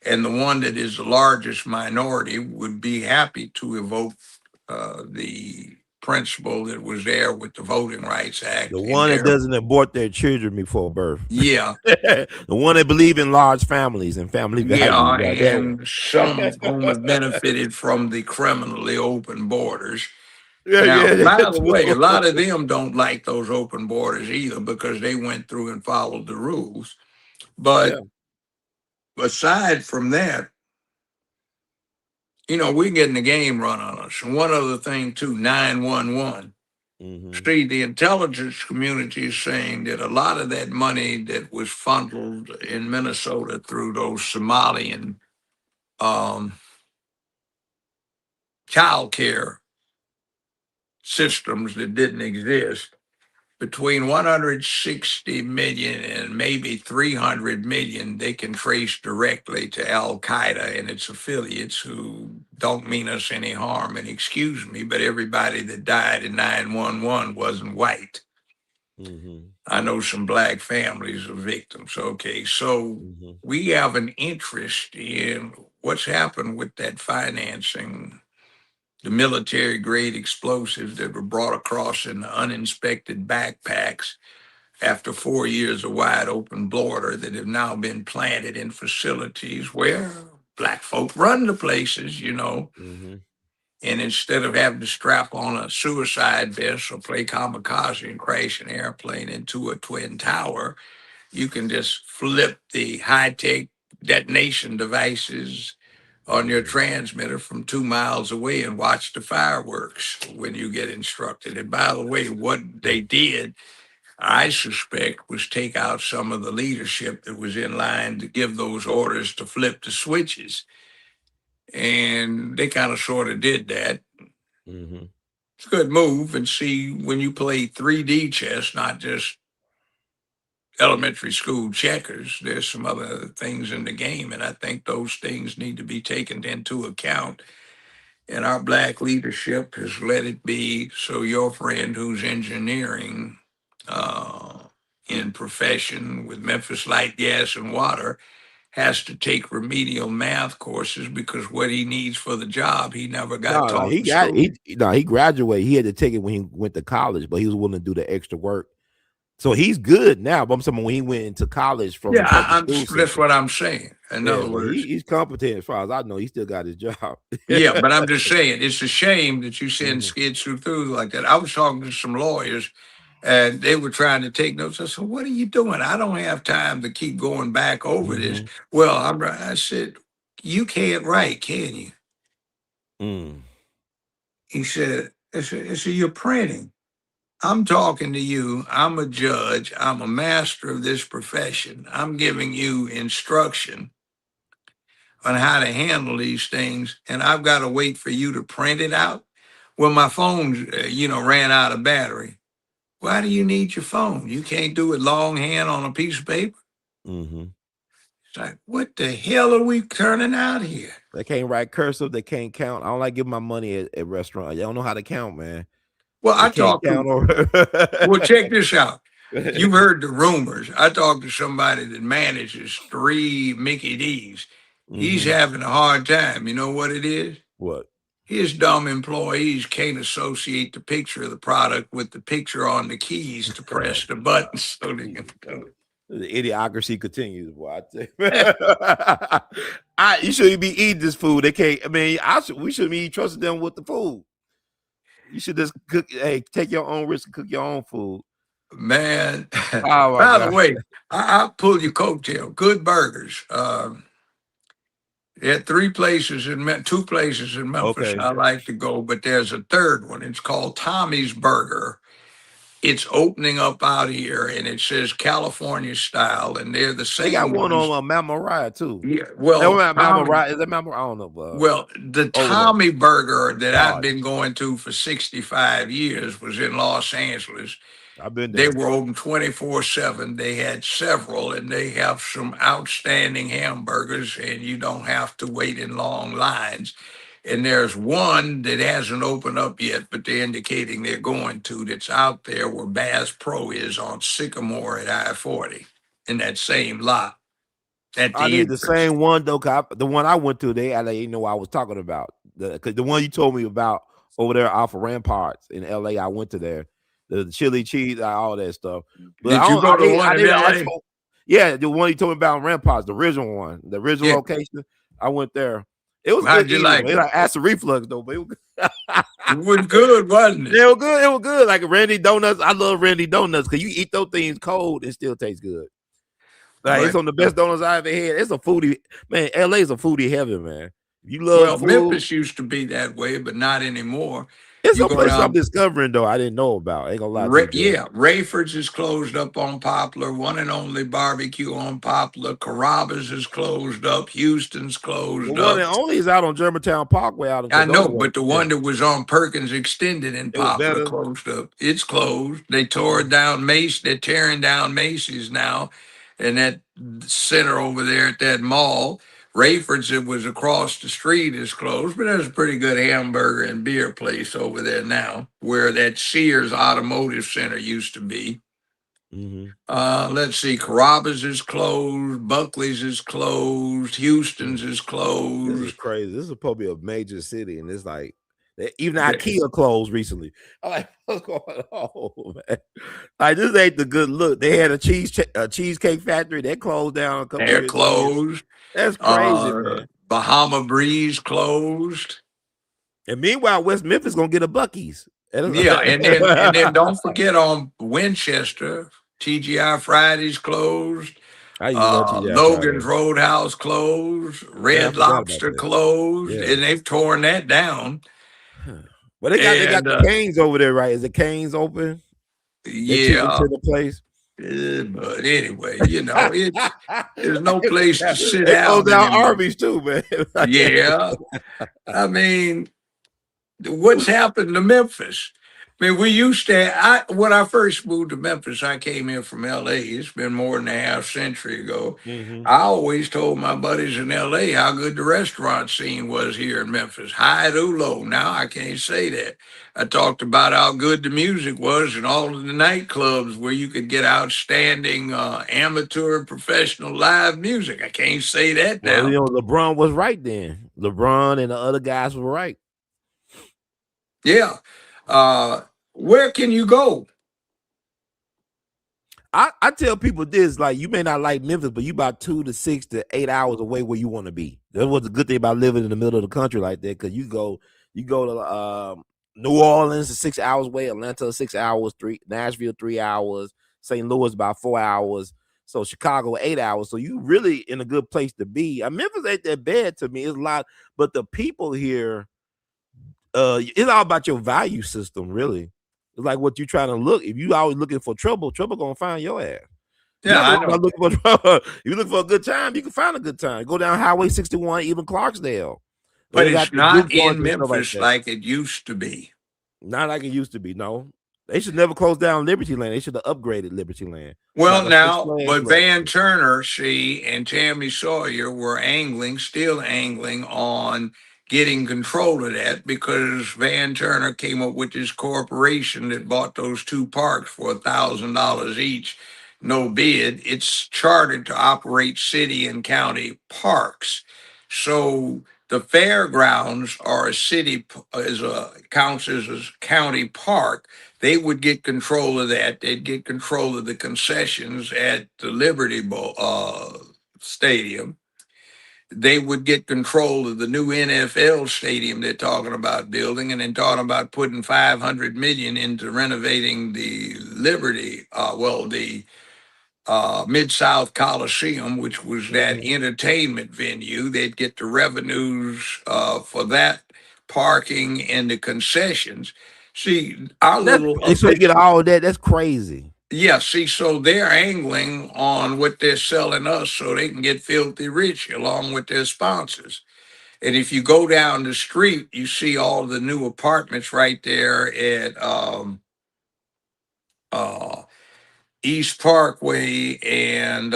And the one that is the largest minority would be happy to evoke the principle that was there with the Voting Rights Act. The one that doesn't abort their children before birth. Yeah. The one that believe in large families and family values. Yeah, Right? and some of whom have benefited from the criminally open borders. Yeah, Now, yeah. by the way, a lot of them don't like those open borders either because they went through and followed the rules. But aside from that, we're getting the game run on us. And one other thing, too, 911. See, the intelligence community is saying that a lot of that money that was funneled in Minnesota through those Somalian child care systems that didn't exist, between 160 million and maybe 300 million they can trace directly to Al-Qaeda and its affiliates who don't mean us any harm. And excuse me, but everybody that died in 9/11 wasn't white. I know some black families of victims. Okay, so we have an interest in what's happened with that financing, the military grade explosives that were brought across in the uninspected backpacks after 4 years of wide open border that have now been planted in facilities where black folk run the places, you know. And instead of having to strap on a suicide vest or play kamikaze and crash an airplane into a twin tower, you can just flip the high-tech detonation devices on your transmitter from 2 miles away and watch the fireworks when you get instructed. And by the way, what they did, I suspect, was take out some of the leadership that was in line to give those orders to flip the switches. And they kind of sort of did that. It's a good move. And see, when you play 3D chess, not just elementary school checkers, there's some other things in the game. And I think those things need to be taken into account. And our black leadership has let it be. So your friend who's engineering in profession with Memphis Light, Gas, and Water has to take remedial math courses because what he needs for the job, he never got taught in school. He graduated. He had to take it when he went to college, but he was willing to do the extra work. So he's good now. But I'm saying when he went into college from that's what I'm saying. In other words, he's competent as far as I know. He still got his job. Yeah, but I'm just saying it's a shame that you send kids through like that. I was talking to some lawyers, and they were trying to take notes. I said, "What are you doing? I don't have time to keep going back over this." Well, I said, "You can't write, can you?" He said, "I said you're printing. I'm talking to you. I'm a judge. I'm a master of this profession. I'm giving you instruction on how to handle these things, and I've got to wait for you to print it out." Well, my phone, ran out of battery. Why do you need your phone? You can't do it longhand on a piece of paper? It's like, what the hell are we turning out here? They can't write cursive. They can't count. I don't like giving my money at restaurants. They don't know how to count, man. Well, well, check this out. You've heard the rumors. I talked to somebody that manages 3 Mickey D's. He's having a hard time. You know what it is? What? His dumb employees can't associate the picture of the product with the picture on the keys to press the buttons so they can go. The idiocracy continues, boy. You shouldn't be eating this food. They can't. I mean, we shouldn't be trusting them with the food. You should just cook. Hey, take your own risk and cook your own food. Man. By the way, I'll pull your coattail. Good burgers. There are 2 places in Memphis I like to go, but there's a third one. It's called Tommy's Burger. It's opening up out here, and it says California style, and they're the same. They got one on Mount Moriah too. Yeah, well, Mount Moriah, is that Mount Moriah? I don't know. Well, the Tommy Burger that I've been going to for 65 years was in Los Angeles. I've been there. They were open 24/7. They had several, and they have some outstanding hamburgers, and you don't have to wait in long lines. And there's one that hasn't opened up yet, but they're indicating they're going to, that's out there where Bass Pro is on Sycamore at I-40 in that same lot. I need the same one, though. The one I went to, they didn't know what I was talking about. Because the one you told me about over there off of Ramparts in L.A., I went to there. The chili cheese, all that stuff. But Did you go to the one in LA? Yeah, the one you told me about in Ramparts, the original one, the original location. I went there. It was How'd good. You like it? Like acid reflux though, but it was good, wasn't it? It was good. It was good. Like Randy Donuts. I love Randy Donuts because you eat those things cold, it still tastes good. Like it's on the best donuts I ever had. It's a foodie, man. LA is a foodie heaven, man. You love food. Memphis used to be that way, but not anymore. It's You some go place I'm down. discovering though I didn't know about. Ain't gonna lie to you, Joe. Yeah, Rayford's is closed up on Poplar. One and Only Barbecue on Poplar. Carrabba's is closed up. Houston's The closed one up. and only is out on Germantown Parkway out in I know, Cordova. but the one that was on Perkins Extended in It was Poplar better. closed up. It's closed. They tore it down. They're tearing down Macy's now, and that center over there at that mall. Rayford's, it was across the street, is closed, but there's a pretty good hamburger and beer place over there now, where that Sears Automotive Center used to be. Let's see, Carrabba's is closed, Buckley's is closed, Houston's is This is closed. crazy. This is probably a major city, and it's like even IKEA closed recently. I'm like, what's going on, man? Like this ain't the good look. They had a cheesecake factory that closed down a couple They're years ago. closed. That's crazy, man. Bahama Breeze closed. And meanwhile, West Memphis gonna get a Bucky's. Yeah, and then don't forget on Winchester, TGI Fridays closed. I used to love TGI Logan's Fridays. Roadhouse closed. Man, I Red forgot about Lobster that. closed, Yeah. and they've torn that down. Well, they got the Canes over there, right? Is the Canes open? Yeah. To the place. But anyway, you know, there's no place to sit They down. closed down Arby's too, man. Yeah. I mean, what's happened to Memphis? I mean, we used to, when I first moved to Memphis, I came here from L.A. It's been more than a half century ago. I always told my buddies in L.A. how good the restaurant scene was here in Memphis. High to low. Now I can't say that. I talked about how good the music was and all of the nightclubs where you could get outstanding amateur and professional live music. I can't say that now. Well, you know, LeBron was right then. LeBron and the other guys were right. Yeah. Where can you go? I tell people this, like, you may not like Memphis, but you about 2 to 6 to 8 hours away where you want to be. That's what's the good thing about living in the middle of the country like that, because you go to New Orleans 6 hours away, Atlanta 6 hours, Nashville 3 hours, St. Louis about 4 hours, so Chicago 8 hours. So you really in a good place to be. Memphis ain't that bad to me. It's a lot, but the people here, it's all about your value system, really. It's like what you trying to look. If you always looking for trouble gonna find your ass. Yeah, I know. Looking for trouble. You look for a good time, you can find a good time. Go down Highway 61, even Clarksdale. But it's not in Memphis like it used to be. Not like it used to be. No, they should never close down Liberty Land. They should have upgraded Liberty Land. Well, now, but Van Turner, and Tammy Sawyer were still angling on getting control of that, because Van Turner came up with this corporation that bought those two parks for $1,000 each, no bid. It's chartered to operate city and county parks. So the fairgrounds are counts as a county park. They would get control of that. They'd get control of the concessions at the Liberty Stadium. They would get control of the new NFL stadium they're talking about building, and then talking about putting $500 million into renovating the Liberty, the Mid-South Coliseum, which was that entertainment venue. They'd get the revenues for that parking and the concessions. See, so get all of that. That's crazy. Yeah, see, so they're angling on what they're selling us so they can get filthy rich along with their sponsors. And if you go down the street, you see all the new apartments right there at East Parkway and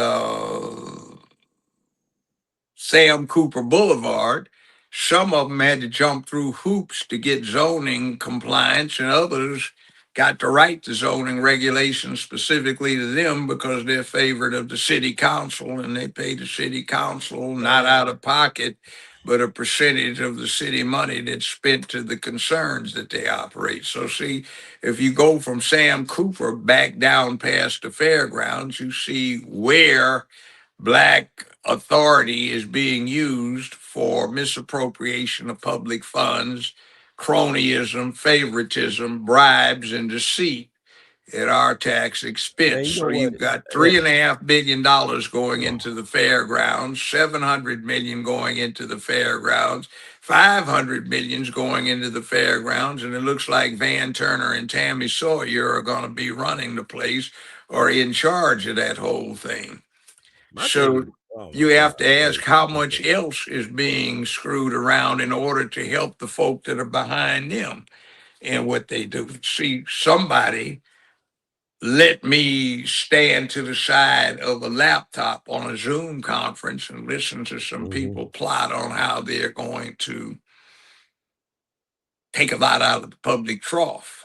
Sam Cooper Boulevard. Some of them had to jump through hoops to get zoning compliance, and others got to write the zoning regulations specifically to them because they're favored of the city council, and they pay the city council not out of pocket, but a percentage of the city money that's spent to the concerns that they operate. So see, if you go from Sam Cooper back down past the fairgrounds, you see where Black authority is being used for misappropriation of public funds, cronyism, favoritism, bribes, and deceit. at our tax expense. Man, you know So you've what? got $3.5 billion going into the fairgrounds, 700 million going into the fairgrounds, 500 millions going into the fairgrounds, and it looks like Van Turner and Tammy Sawyer are going to be running the place or in charge of that whole thing. My thing So is, oh my you have God. to ask how much else is being screwed around in order to help the folk that are behind them and what they do. See, somebody let me stand to the side of a laptop on a Zoom conference and listen to some people plot on how they're going to take a lot out of the public trough.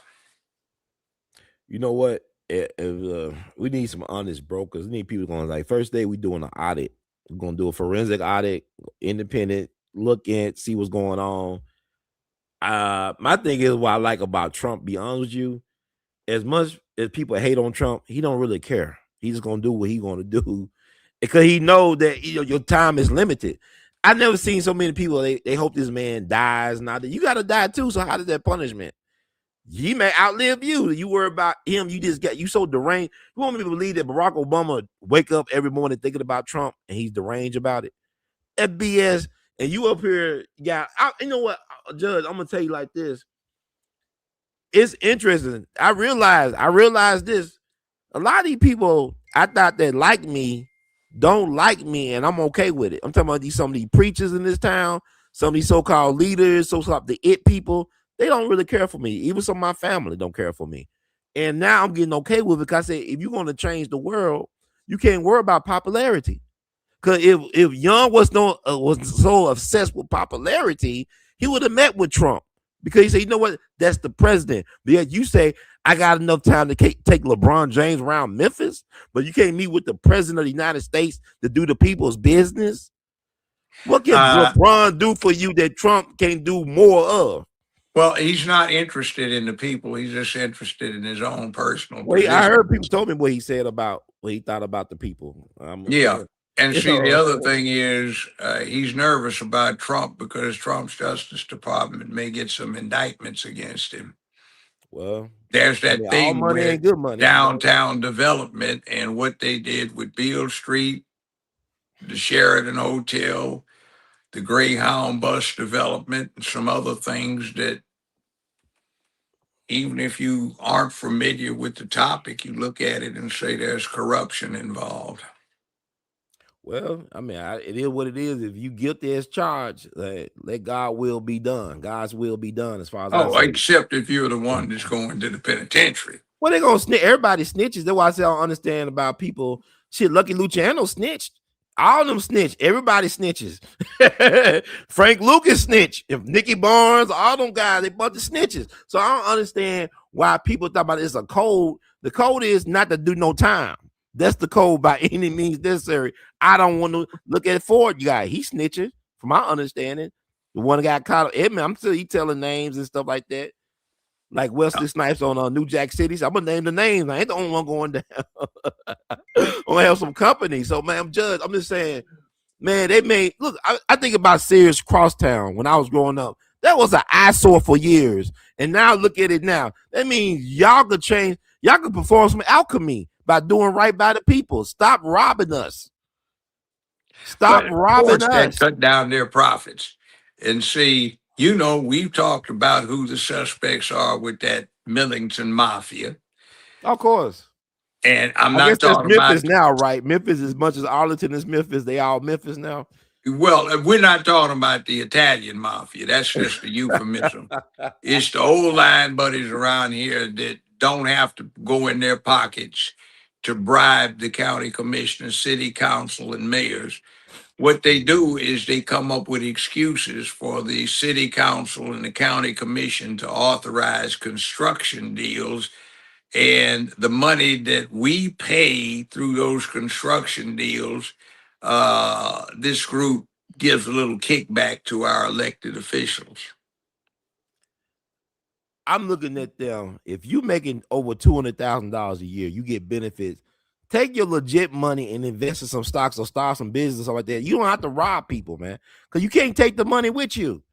You know what? We need some honest brokers. We need people going like, first day we doing an audit. We're gonna do a forensic audit, independent, look at, see what's going on. My thing is what I like about Trump, be honest with you, as much as people hate on Trump, he don't really care. He's just gonna do what he's gonna do because he know that your time is limited. I've never seen so many people, they hope this man dies. Now that you gotta die too, so how does that punishment? He may outlive you. You worry about him. You so deranged. You want me to believe that Barack Obama wake up every morning thinking about Trump and he's deranged about it? That BS. And you up here, you know what, Judge? I'm gonna tell you like this. It's interesting. I realized this. A lot of these people I thought that like me don't like me, and I'm okay with it. I'm talking about some of these preachers in this town, some of these so-called leaders, so-called the it people. They don't really care for me. Even some of my family don't care for me. And now I'm getting okay with it because I say, if you're going to change the world, you can't worry about popularity. Because if Young was so obsessed with popularity, he would have met with Trump. Because he said, you know what? That's the president. But yet you say, I got enough time to take LeBron James around Memphis, but you can't meet with the president of the United States to do the people's business. What can LeBron do for you that Trump can't do more of? Well, he's not interested in the people. He's just interested in his own personal Well, position. I heard people told me what he said about what he thought about the people. Yeah. And see, the other thing is he's nervous about Trump because Trump's Justice Department may get some indictments against him. Well, there's that thing all money with ain't good money. downtown development and what they did with Beale Street, the Sheraton Hotel, the Greyhound bus development, and some other things that even if you aren't familiar with the topic, you look at it and say there's corruption involved. Well, I mean, it is what it is. If you guilty as charged, let God will be done. God's will be done as far as I say. Except if you're the one that's going to the penitentiary. Well, they're going to snitch. Everybody snitches. That's why I say I don't understand about people. Shit, Lucky Luciano snitched. All of them snitch. Everybody snitches. Frank Lucas snitched. If Nicky Barnes, all them guys, they bunch of snitches. So I don't understand why people talk about it's a code. The code is not to do no time. That's the code by any means necessary. I don't want to look at Ford guy. He snitching, from my understanding. The one that got caught up. Edmund, I'm still he telling names and stuff like that. Like Wesley Snipes on New Jack City. So I'm gonna name the names. I ain't the only one going down. I'm gonna have some company. So, man, I'm just saying, man, they made look. I think about Sears Crosstown when I was growing up. That was an eyesore for years. And now look at it now. That means y'all could change, y'all could perform some alchemy by doing right by the people. Stop robbing us. Stop robbing us. Cut down their profits. And see, we've talked about who the suspects are with that Millington Mafia. Of course. And I'm not talking Memphis about now, right? Memphis, as much as Arlington is Memphis, they all Memphis now. Well, we're not talking about the Italian Mafia. That's just a euphemism. It's the old line buddies around here that don't have to go in their pockets to bribe the county commissioner, city council, and mayors. What they do is they come up with excuses for the city council and the county commission to authorize construction deals. And the money that we pay through those construction deals, this group gives a little kickback to our elected officials. I'm looking at them. If you making over $200,000 a year, you get benefits. Take your legit money and invest in some stocks or start some business or something like that. You don't have to rob people, man, because you can't take the money with you.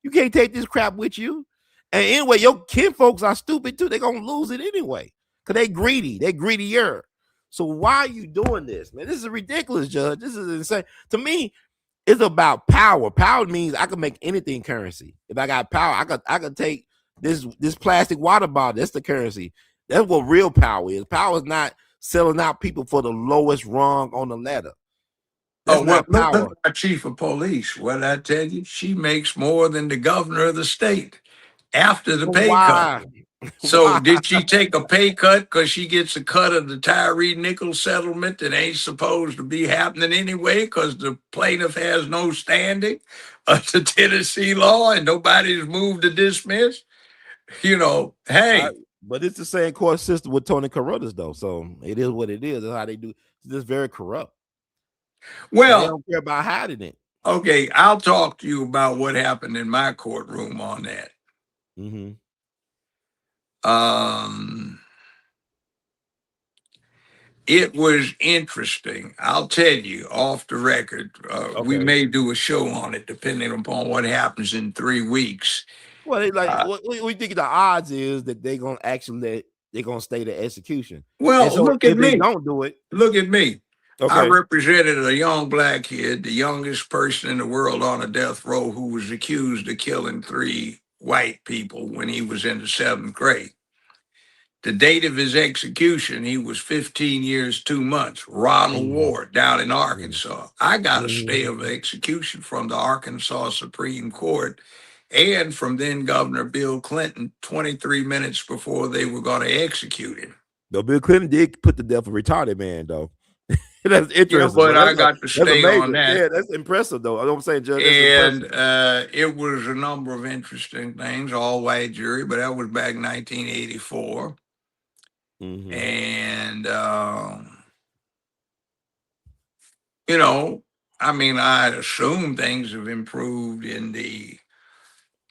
You can't take this crap with you. And anyway, your kinfolks are stupid too. They're gonna lose it anyway. because they greedy. They greedier. So why are you doing this, man? This is ridiculous, Judge. This is insane. To me, it's about power. Power means I can make anything currency. If I got power, I could take this plastic water bottle. That's the currency. That's what real power is. Power is not selling out people for the lowest rung on the ladder. That's not power. Look at our chief of police. What did I tell you? She makes more than the governor of the state after the pay cut. So did she take a pay cut because she gets a cut of the Tyree Nichols settlement that ain't supposed to be happening anyway because the plaintiff has no standing under Tennessee law and nobody's moved to dismiss? You know, hey. But it's the same court system with Tony Carruthers, though. So it is what it is. That's how they do. It's just very corrupt. Well, they don't care about hiding it. Okay, I'll talk to you about what happened in my courtroom on that. Mm-hmm. It was interesting. I'll tell you off the record. We may do a show on it depending upon what happens in 3 weeks. Well, what we think the odds is that they're gonna actually they're gonna stay to execution. Well, so look at me. They don't do it. Look at me. Okay. I represented a young black kid, the youngest person in the world on a death row, who was accused of killing 3 white people when he was in the 7th grade. The date of his execution, he was 15 years, 2 months. Ronald Ward down in Arkansas. I got a stay of execution from the Arkansas Supreme Court and from then Governor Bill Clinton 23 minutes before they were going to execute him. Though Bill Clinton did put to death a retarded man, though. That's interesting. Yeah, but I got to stay on that. Yeah, that's impressive, though. I don't say, Judge. And it was a number of interesting things, all white jury, but that was back in 1984. And, you know, I mean, I assume things have improved in the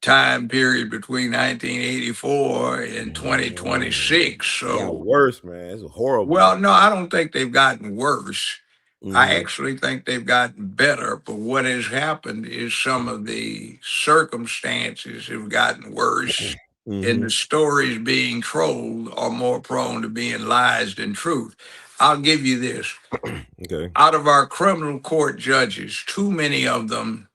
time period between 1984 and 2026. So it got worse, man. It's horrible. Well, no, I don't think they've gotten worse. I actually think they've gotten better. But what has happened is some of the circumstances have gotten worse. And the stories being told are more prone to being lies than truth. I'll give you this. Okay. Out of our criminal court judges, too many of them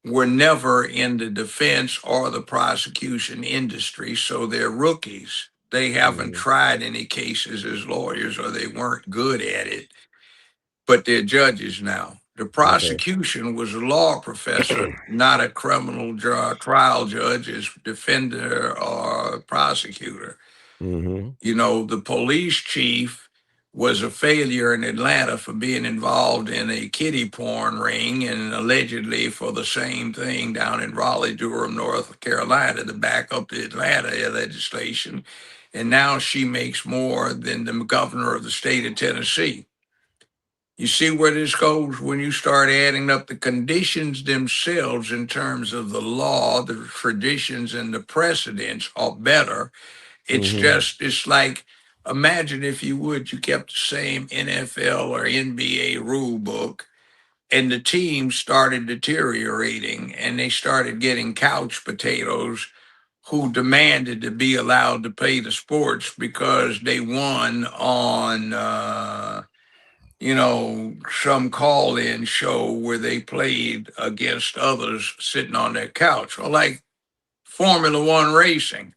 were never in the defense or the prosecution industry, so they're rookies. They haven't tried any cases as lawyers, or they weren't good at it, but they're judges now. The prosecution was a law professor, not a criminal trial judge as defender or prosecutor. You know, the police chief was a failure in Atlanta for being involved in a kiddie porn ring and allegedly for the same thing down in Raleigh-Durham, North Carolina, to back up the Atlanta legislation. And now she makes more than the governor of the state of Tennessee. You see where this goes when you start adding up the conditions themselves in terms of the law, the traditions, and the precedents are better. It's just, it's like, imagine if you would, you kept the same NFL or NBA rule book and the team started deteriorating and they started getting couch potatoes who demanded to be allowed to play the sports because they won on, you know, some call-in show where they played against others sitting on their couch. Or like Formula One racing.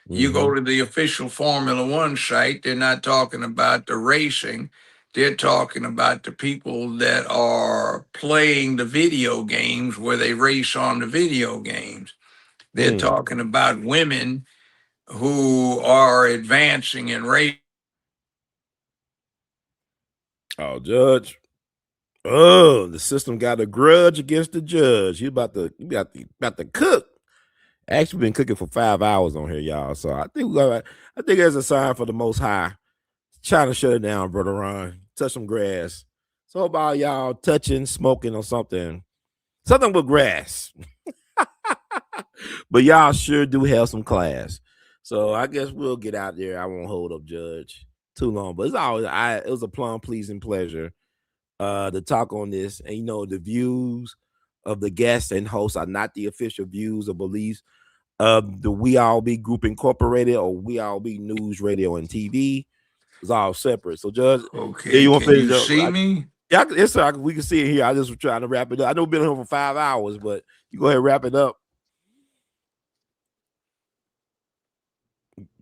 You go to the official Formula One site, they're not talking about the racing. They're talking about the people that are playing the video games where they race on the video games. They're talking about women who are advancing in race. Oh, Judge. Oh, the system got a grudge against the judge. You about to cook. Actually been cooking for 5 hours on here, y'all. So I think there's a sign for the Most High trying to shut it down, Brother Ron. Touch some grass. So about y'all touching, smoking, or something with grass. But y'all sure do have some class. So I guess we'll get out there. I won't hold up Judge too long, but it was a plum pleasing pleasure to talk on this. And you know, the views of the guests and hosts are not the official views or beliefs The We All Be Group Incorporated or We All Be News, Radio, and TV. It's all separate. So, Judge, Okay, you want to can finish you up? see me? Yeah, yes, sir. We can see it here. I just was trying to wrap it up. I know we've been here for 5 hours, but you go ahead and wrap it up.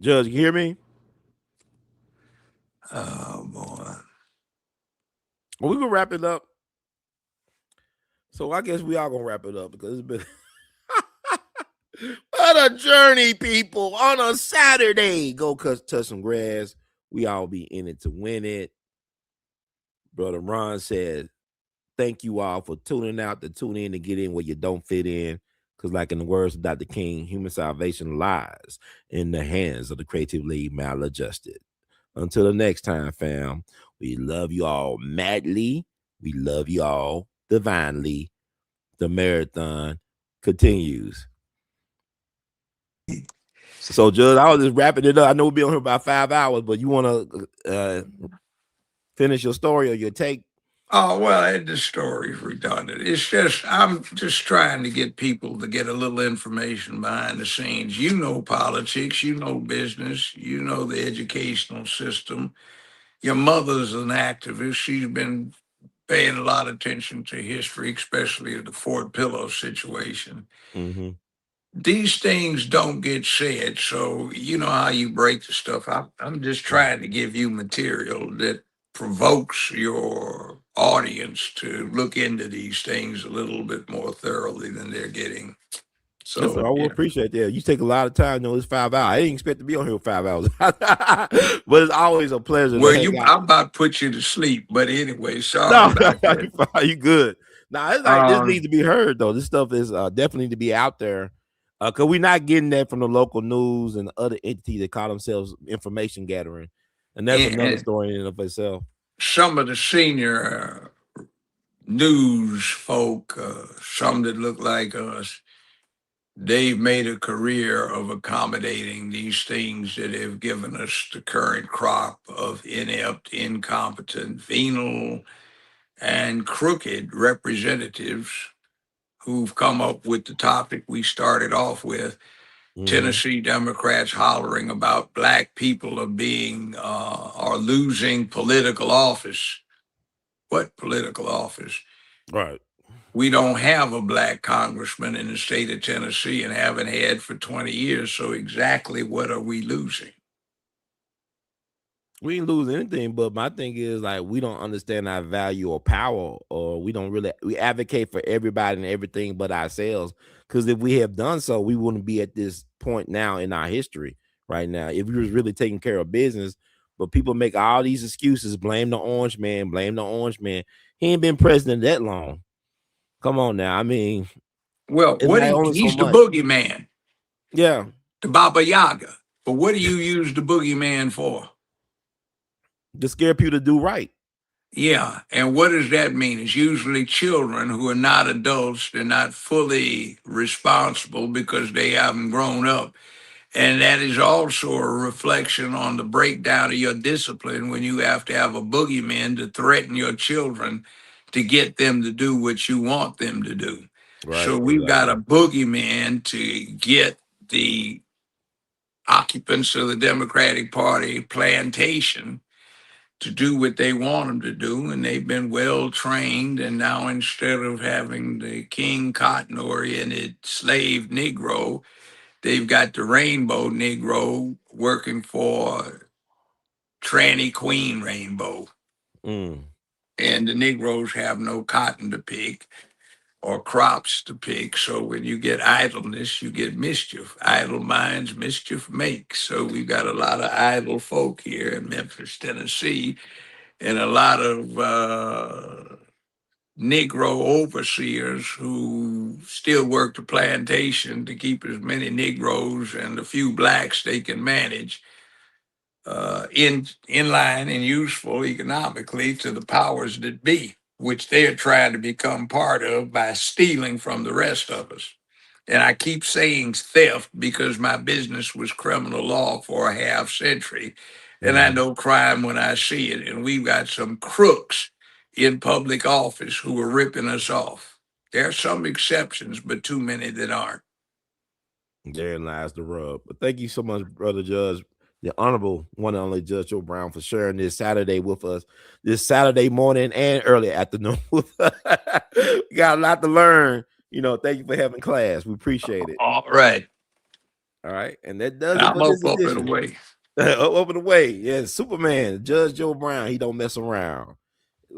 Judge, you hear me? Oh boy. Well, we can wrap it up. So I guess we all gonna wrap it up because it's been what a journey, people. On a Saturday, go touch some grass. We all be in it to win it. Brother Ron said, thank you all for tuning out to tune in to get in where you don't fit in. Because, like in the words of Dr. King, human salvation lies in the hands of the creatively maladjusted. Until the next time, fam, we love you all madly. We love you all divinely. The marathon continues. So, Judge, I was just wrapping it up. I know we'll be on here about 5 hours, but you want to finish your story or your take? Oh, well, the story's redundant. It's just, I'm just trying to get people to get a little information behind the scenes. You know politics, you know business, you know the educational system. Your mother's an activist. She's been paying a lot of attention to history, especially the Fort Pillow situation. Mm-hmm. These things don't get said, so you know how you break the stuff. I'm just trying to give you material that provokes your audience to look into these things a little bit more thoroughly than they're getting. Yes, sir. So I will yeah. appreciate that. You take a lot of time. It's 5 hours. I didn't expect to be on here for 5 hours, but it's always a pleasure to Well, hang out. I'm about to put you to sleep, but anyway, sorry No, about that. you good. Now it's like this needs to be heard though. This stuff is definitely to be out there, because we're not getting that from the local news and other entities that call themselves information gathering, and that's another And story in and of itself. some of the senior news folk, some that look like us, they've made a career of accommodating these things that have given us the current crop of inept, incompetent, venal, and crooked representatives who've come up with the topic we started off with. Tennessee Democrats hollering about black people are losing political office. What political office? Right. We don't have a black congressman in the state of Tennessee and haven't had for 20 years. So exactly what are we losing? We didn't lose anything, but my thing is like we don't understand our value or power, or we advocate for everybody and everything but ourselves. Because if we have done so, we wouldn't be at this point now in our history right now. If we was really taking care of business, but people make all these excuses, blame the orange man, blame the orange man. He ain't been president that long. Come on now. I mean, Well, it's like only so he's the much. boogeyman, Yeah. the Baba Yaga. But what do you use the boogeyman for? To scare people to do right. Yeah. And what does that mean? It's usually children who are not adults. They're not fully responsible because they haven't grown up. And that is also a reflection on the breakdown of your discipline when you have to have a boogeyman to threaten your children to get them to do what you want them to do. Right. So we've got Exactly. a boogeyman to get the occupants of the Democratic Party plantation to do what they want them to do. And they've been well trained. And now instead of having the King Cotton oriented slave Negro, they've got the Rainbow Negro working for Tranny Queen Rainbow. Mm. And the Negroes have no cotton to pick or crops to pick. So when you get idleness, you get mischief. Idle minds mischief make. So we've got a lot of idle folk here in Memphis, Tennessee, and a lot of Negro overseers who still work the plantation to keep as many Negroes and a few blacks they can manage in line and useful economically to the powers that be, which they're trying to become part of by stealing from the rest of us. And I keep saying theft because my business was criminal law for a half century. And I know crime when I see it. And we've got some crooks in public office who are ripping us off. There are some exceptions, but too many that aren't. Therein lies the rub. But thank you so much, brother Judge, the honorable one and only Judge Joe Brown, for sharing this Saturday with us, this Saturday morning and early afternoon. We got a lot to learn. Thank you for having class. We appreciate it. All right. All right. And that does it I'm for this up and edition. away. Up and away. Yeah, Superman, Judge Joe Brown. He don't mess around.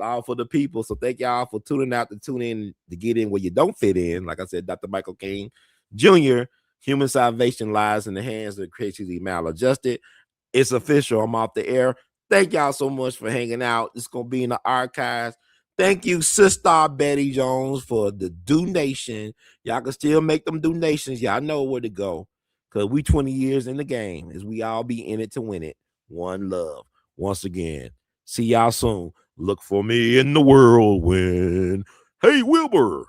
All for the people. So thank y'all for tuning out to tune in to get in where you don't fit in. Like I said, Dr. Michael King Jr., human salvation lies in the hands of the creatively maladjusted. It's official. I'm off the air. Thank y'all so much for hanging out. It's going to be in the archives. Thank you, Sister Betty Jones, for the donation. Y'all can still make them donations. Y'all know where to go. Because we 20 years in the game as we all be in it to win it. One love. Once again, see y'all soon. Look for me in the whirlwind. Hey, Wilbur.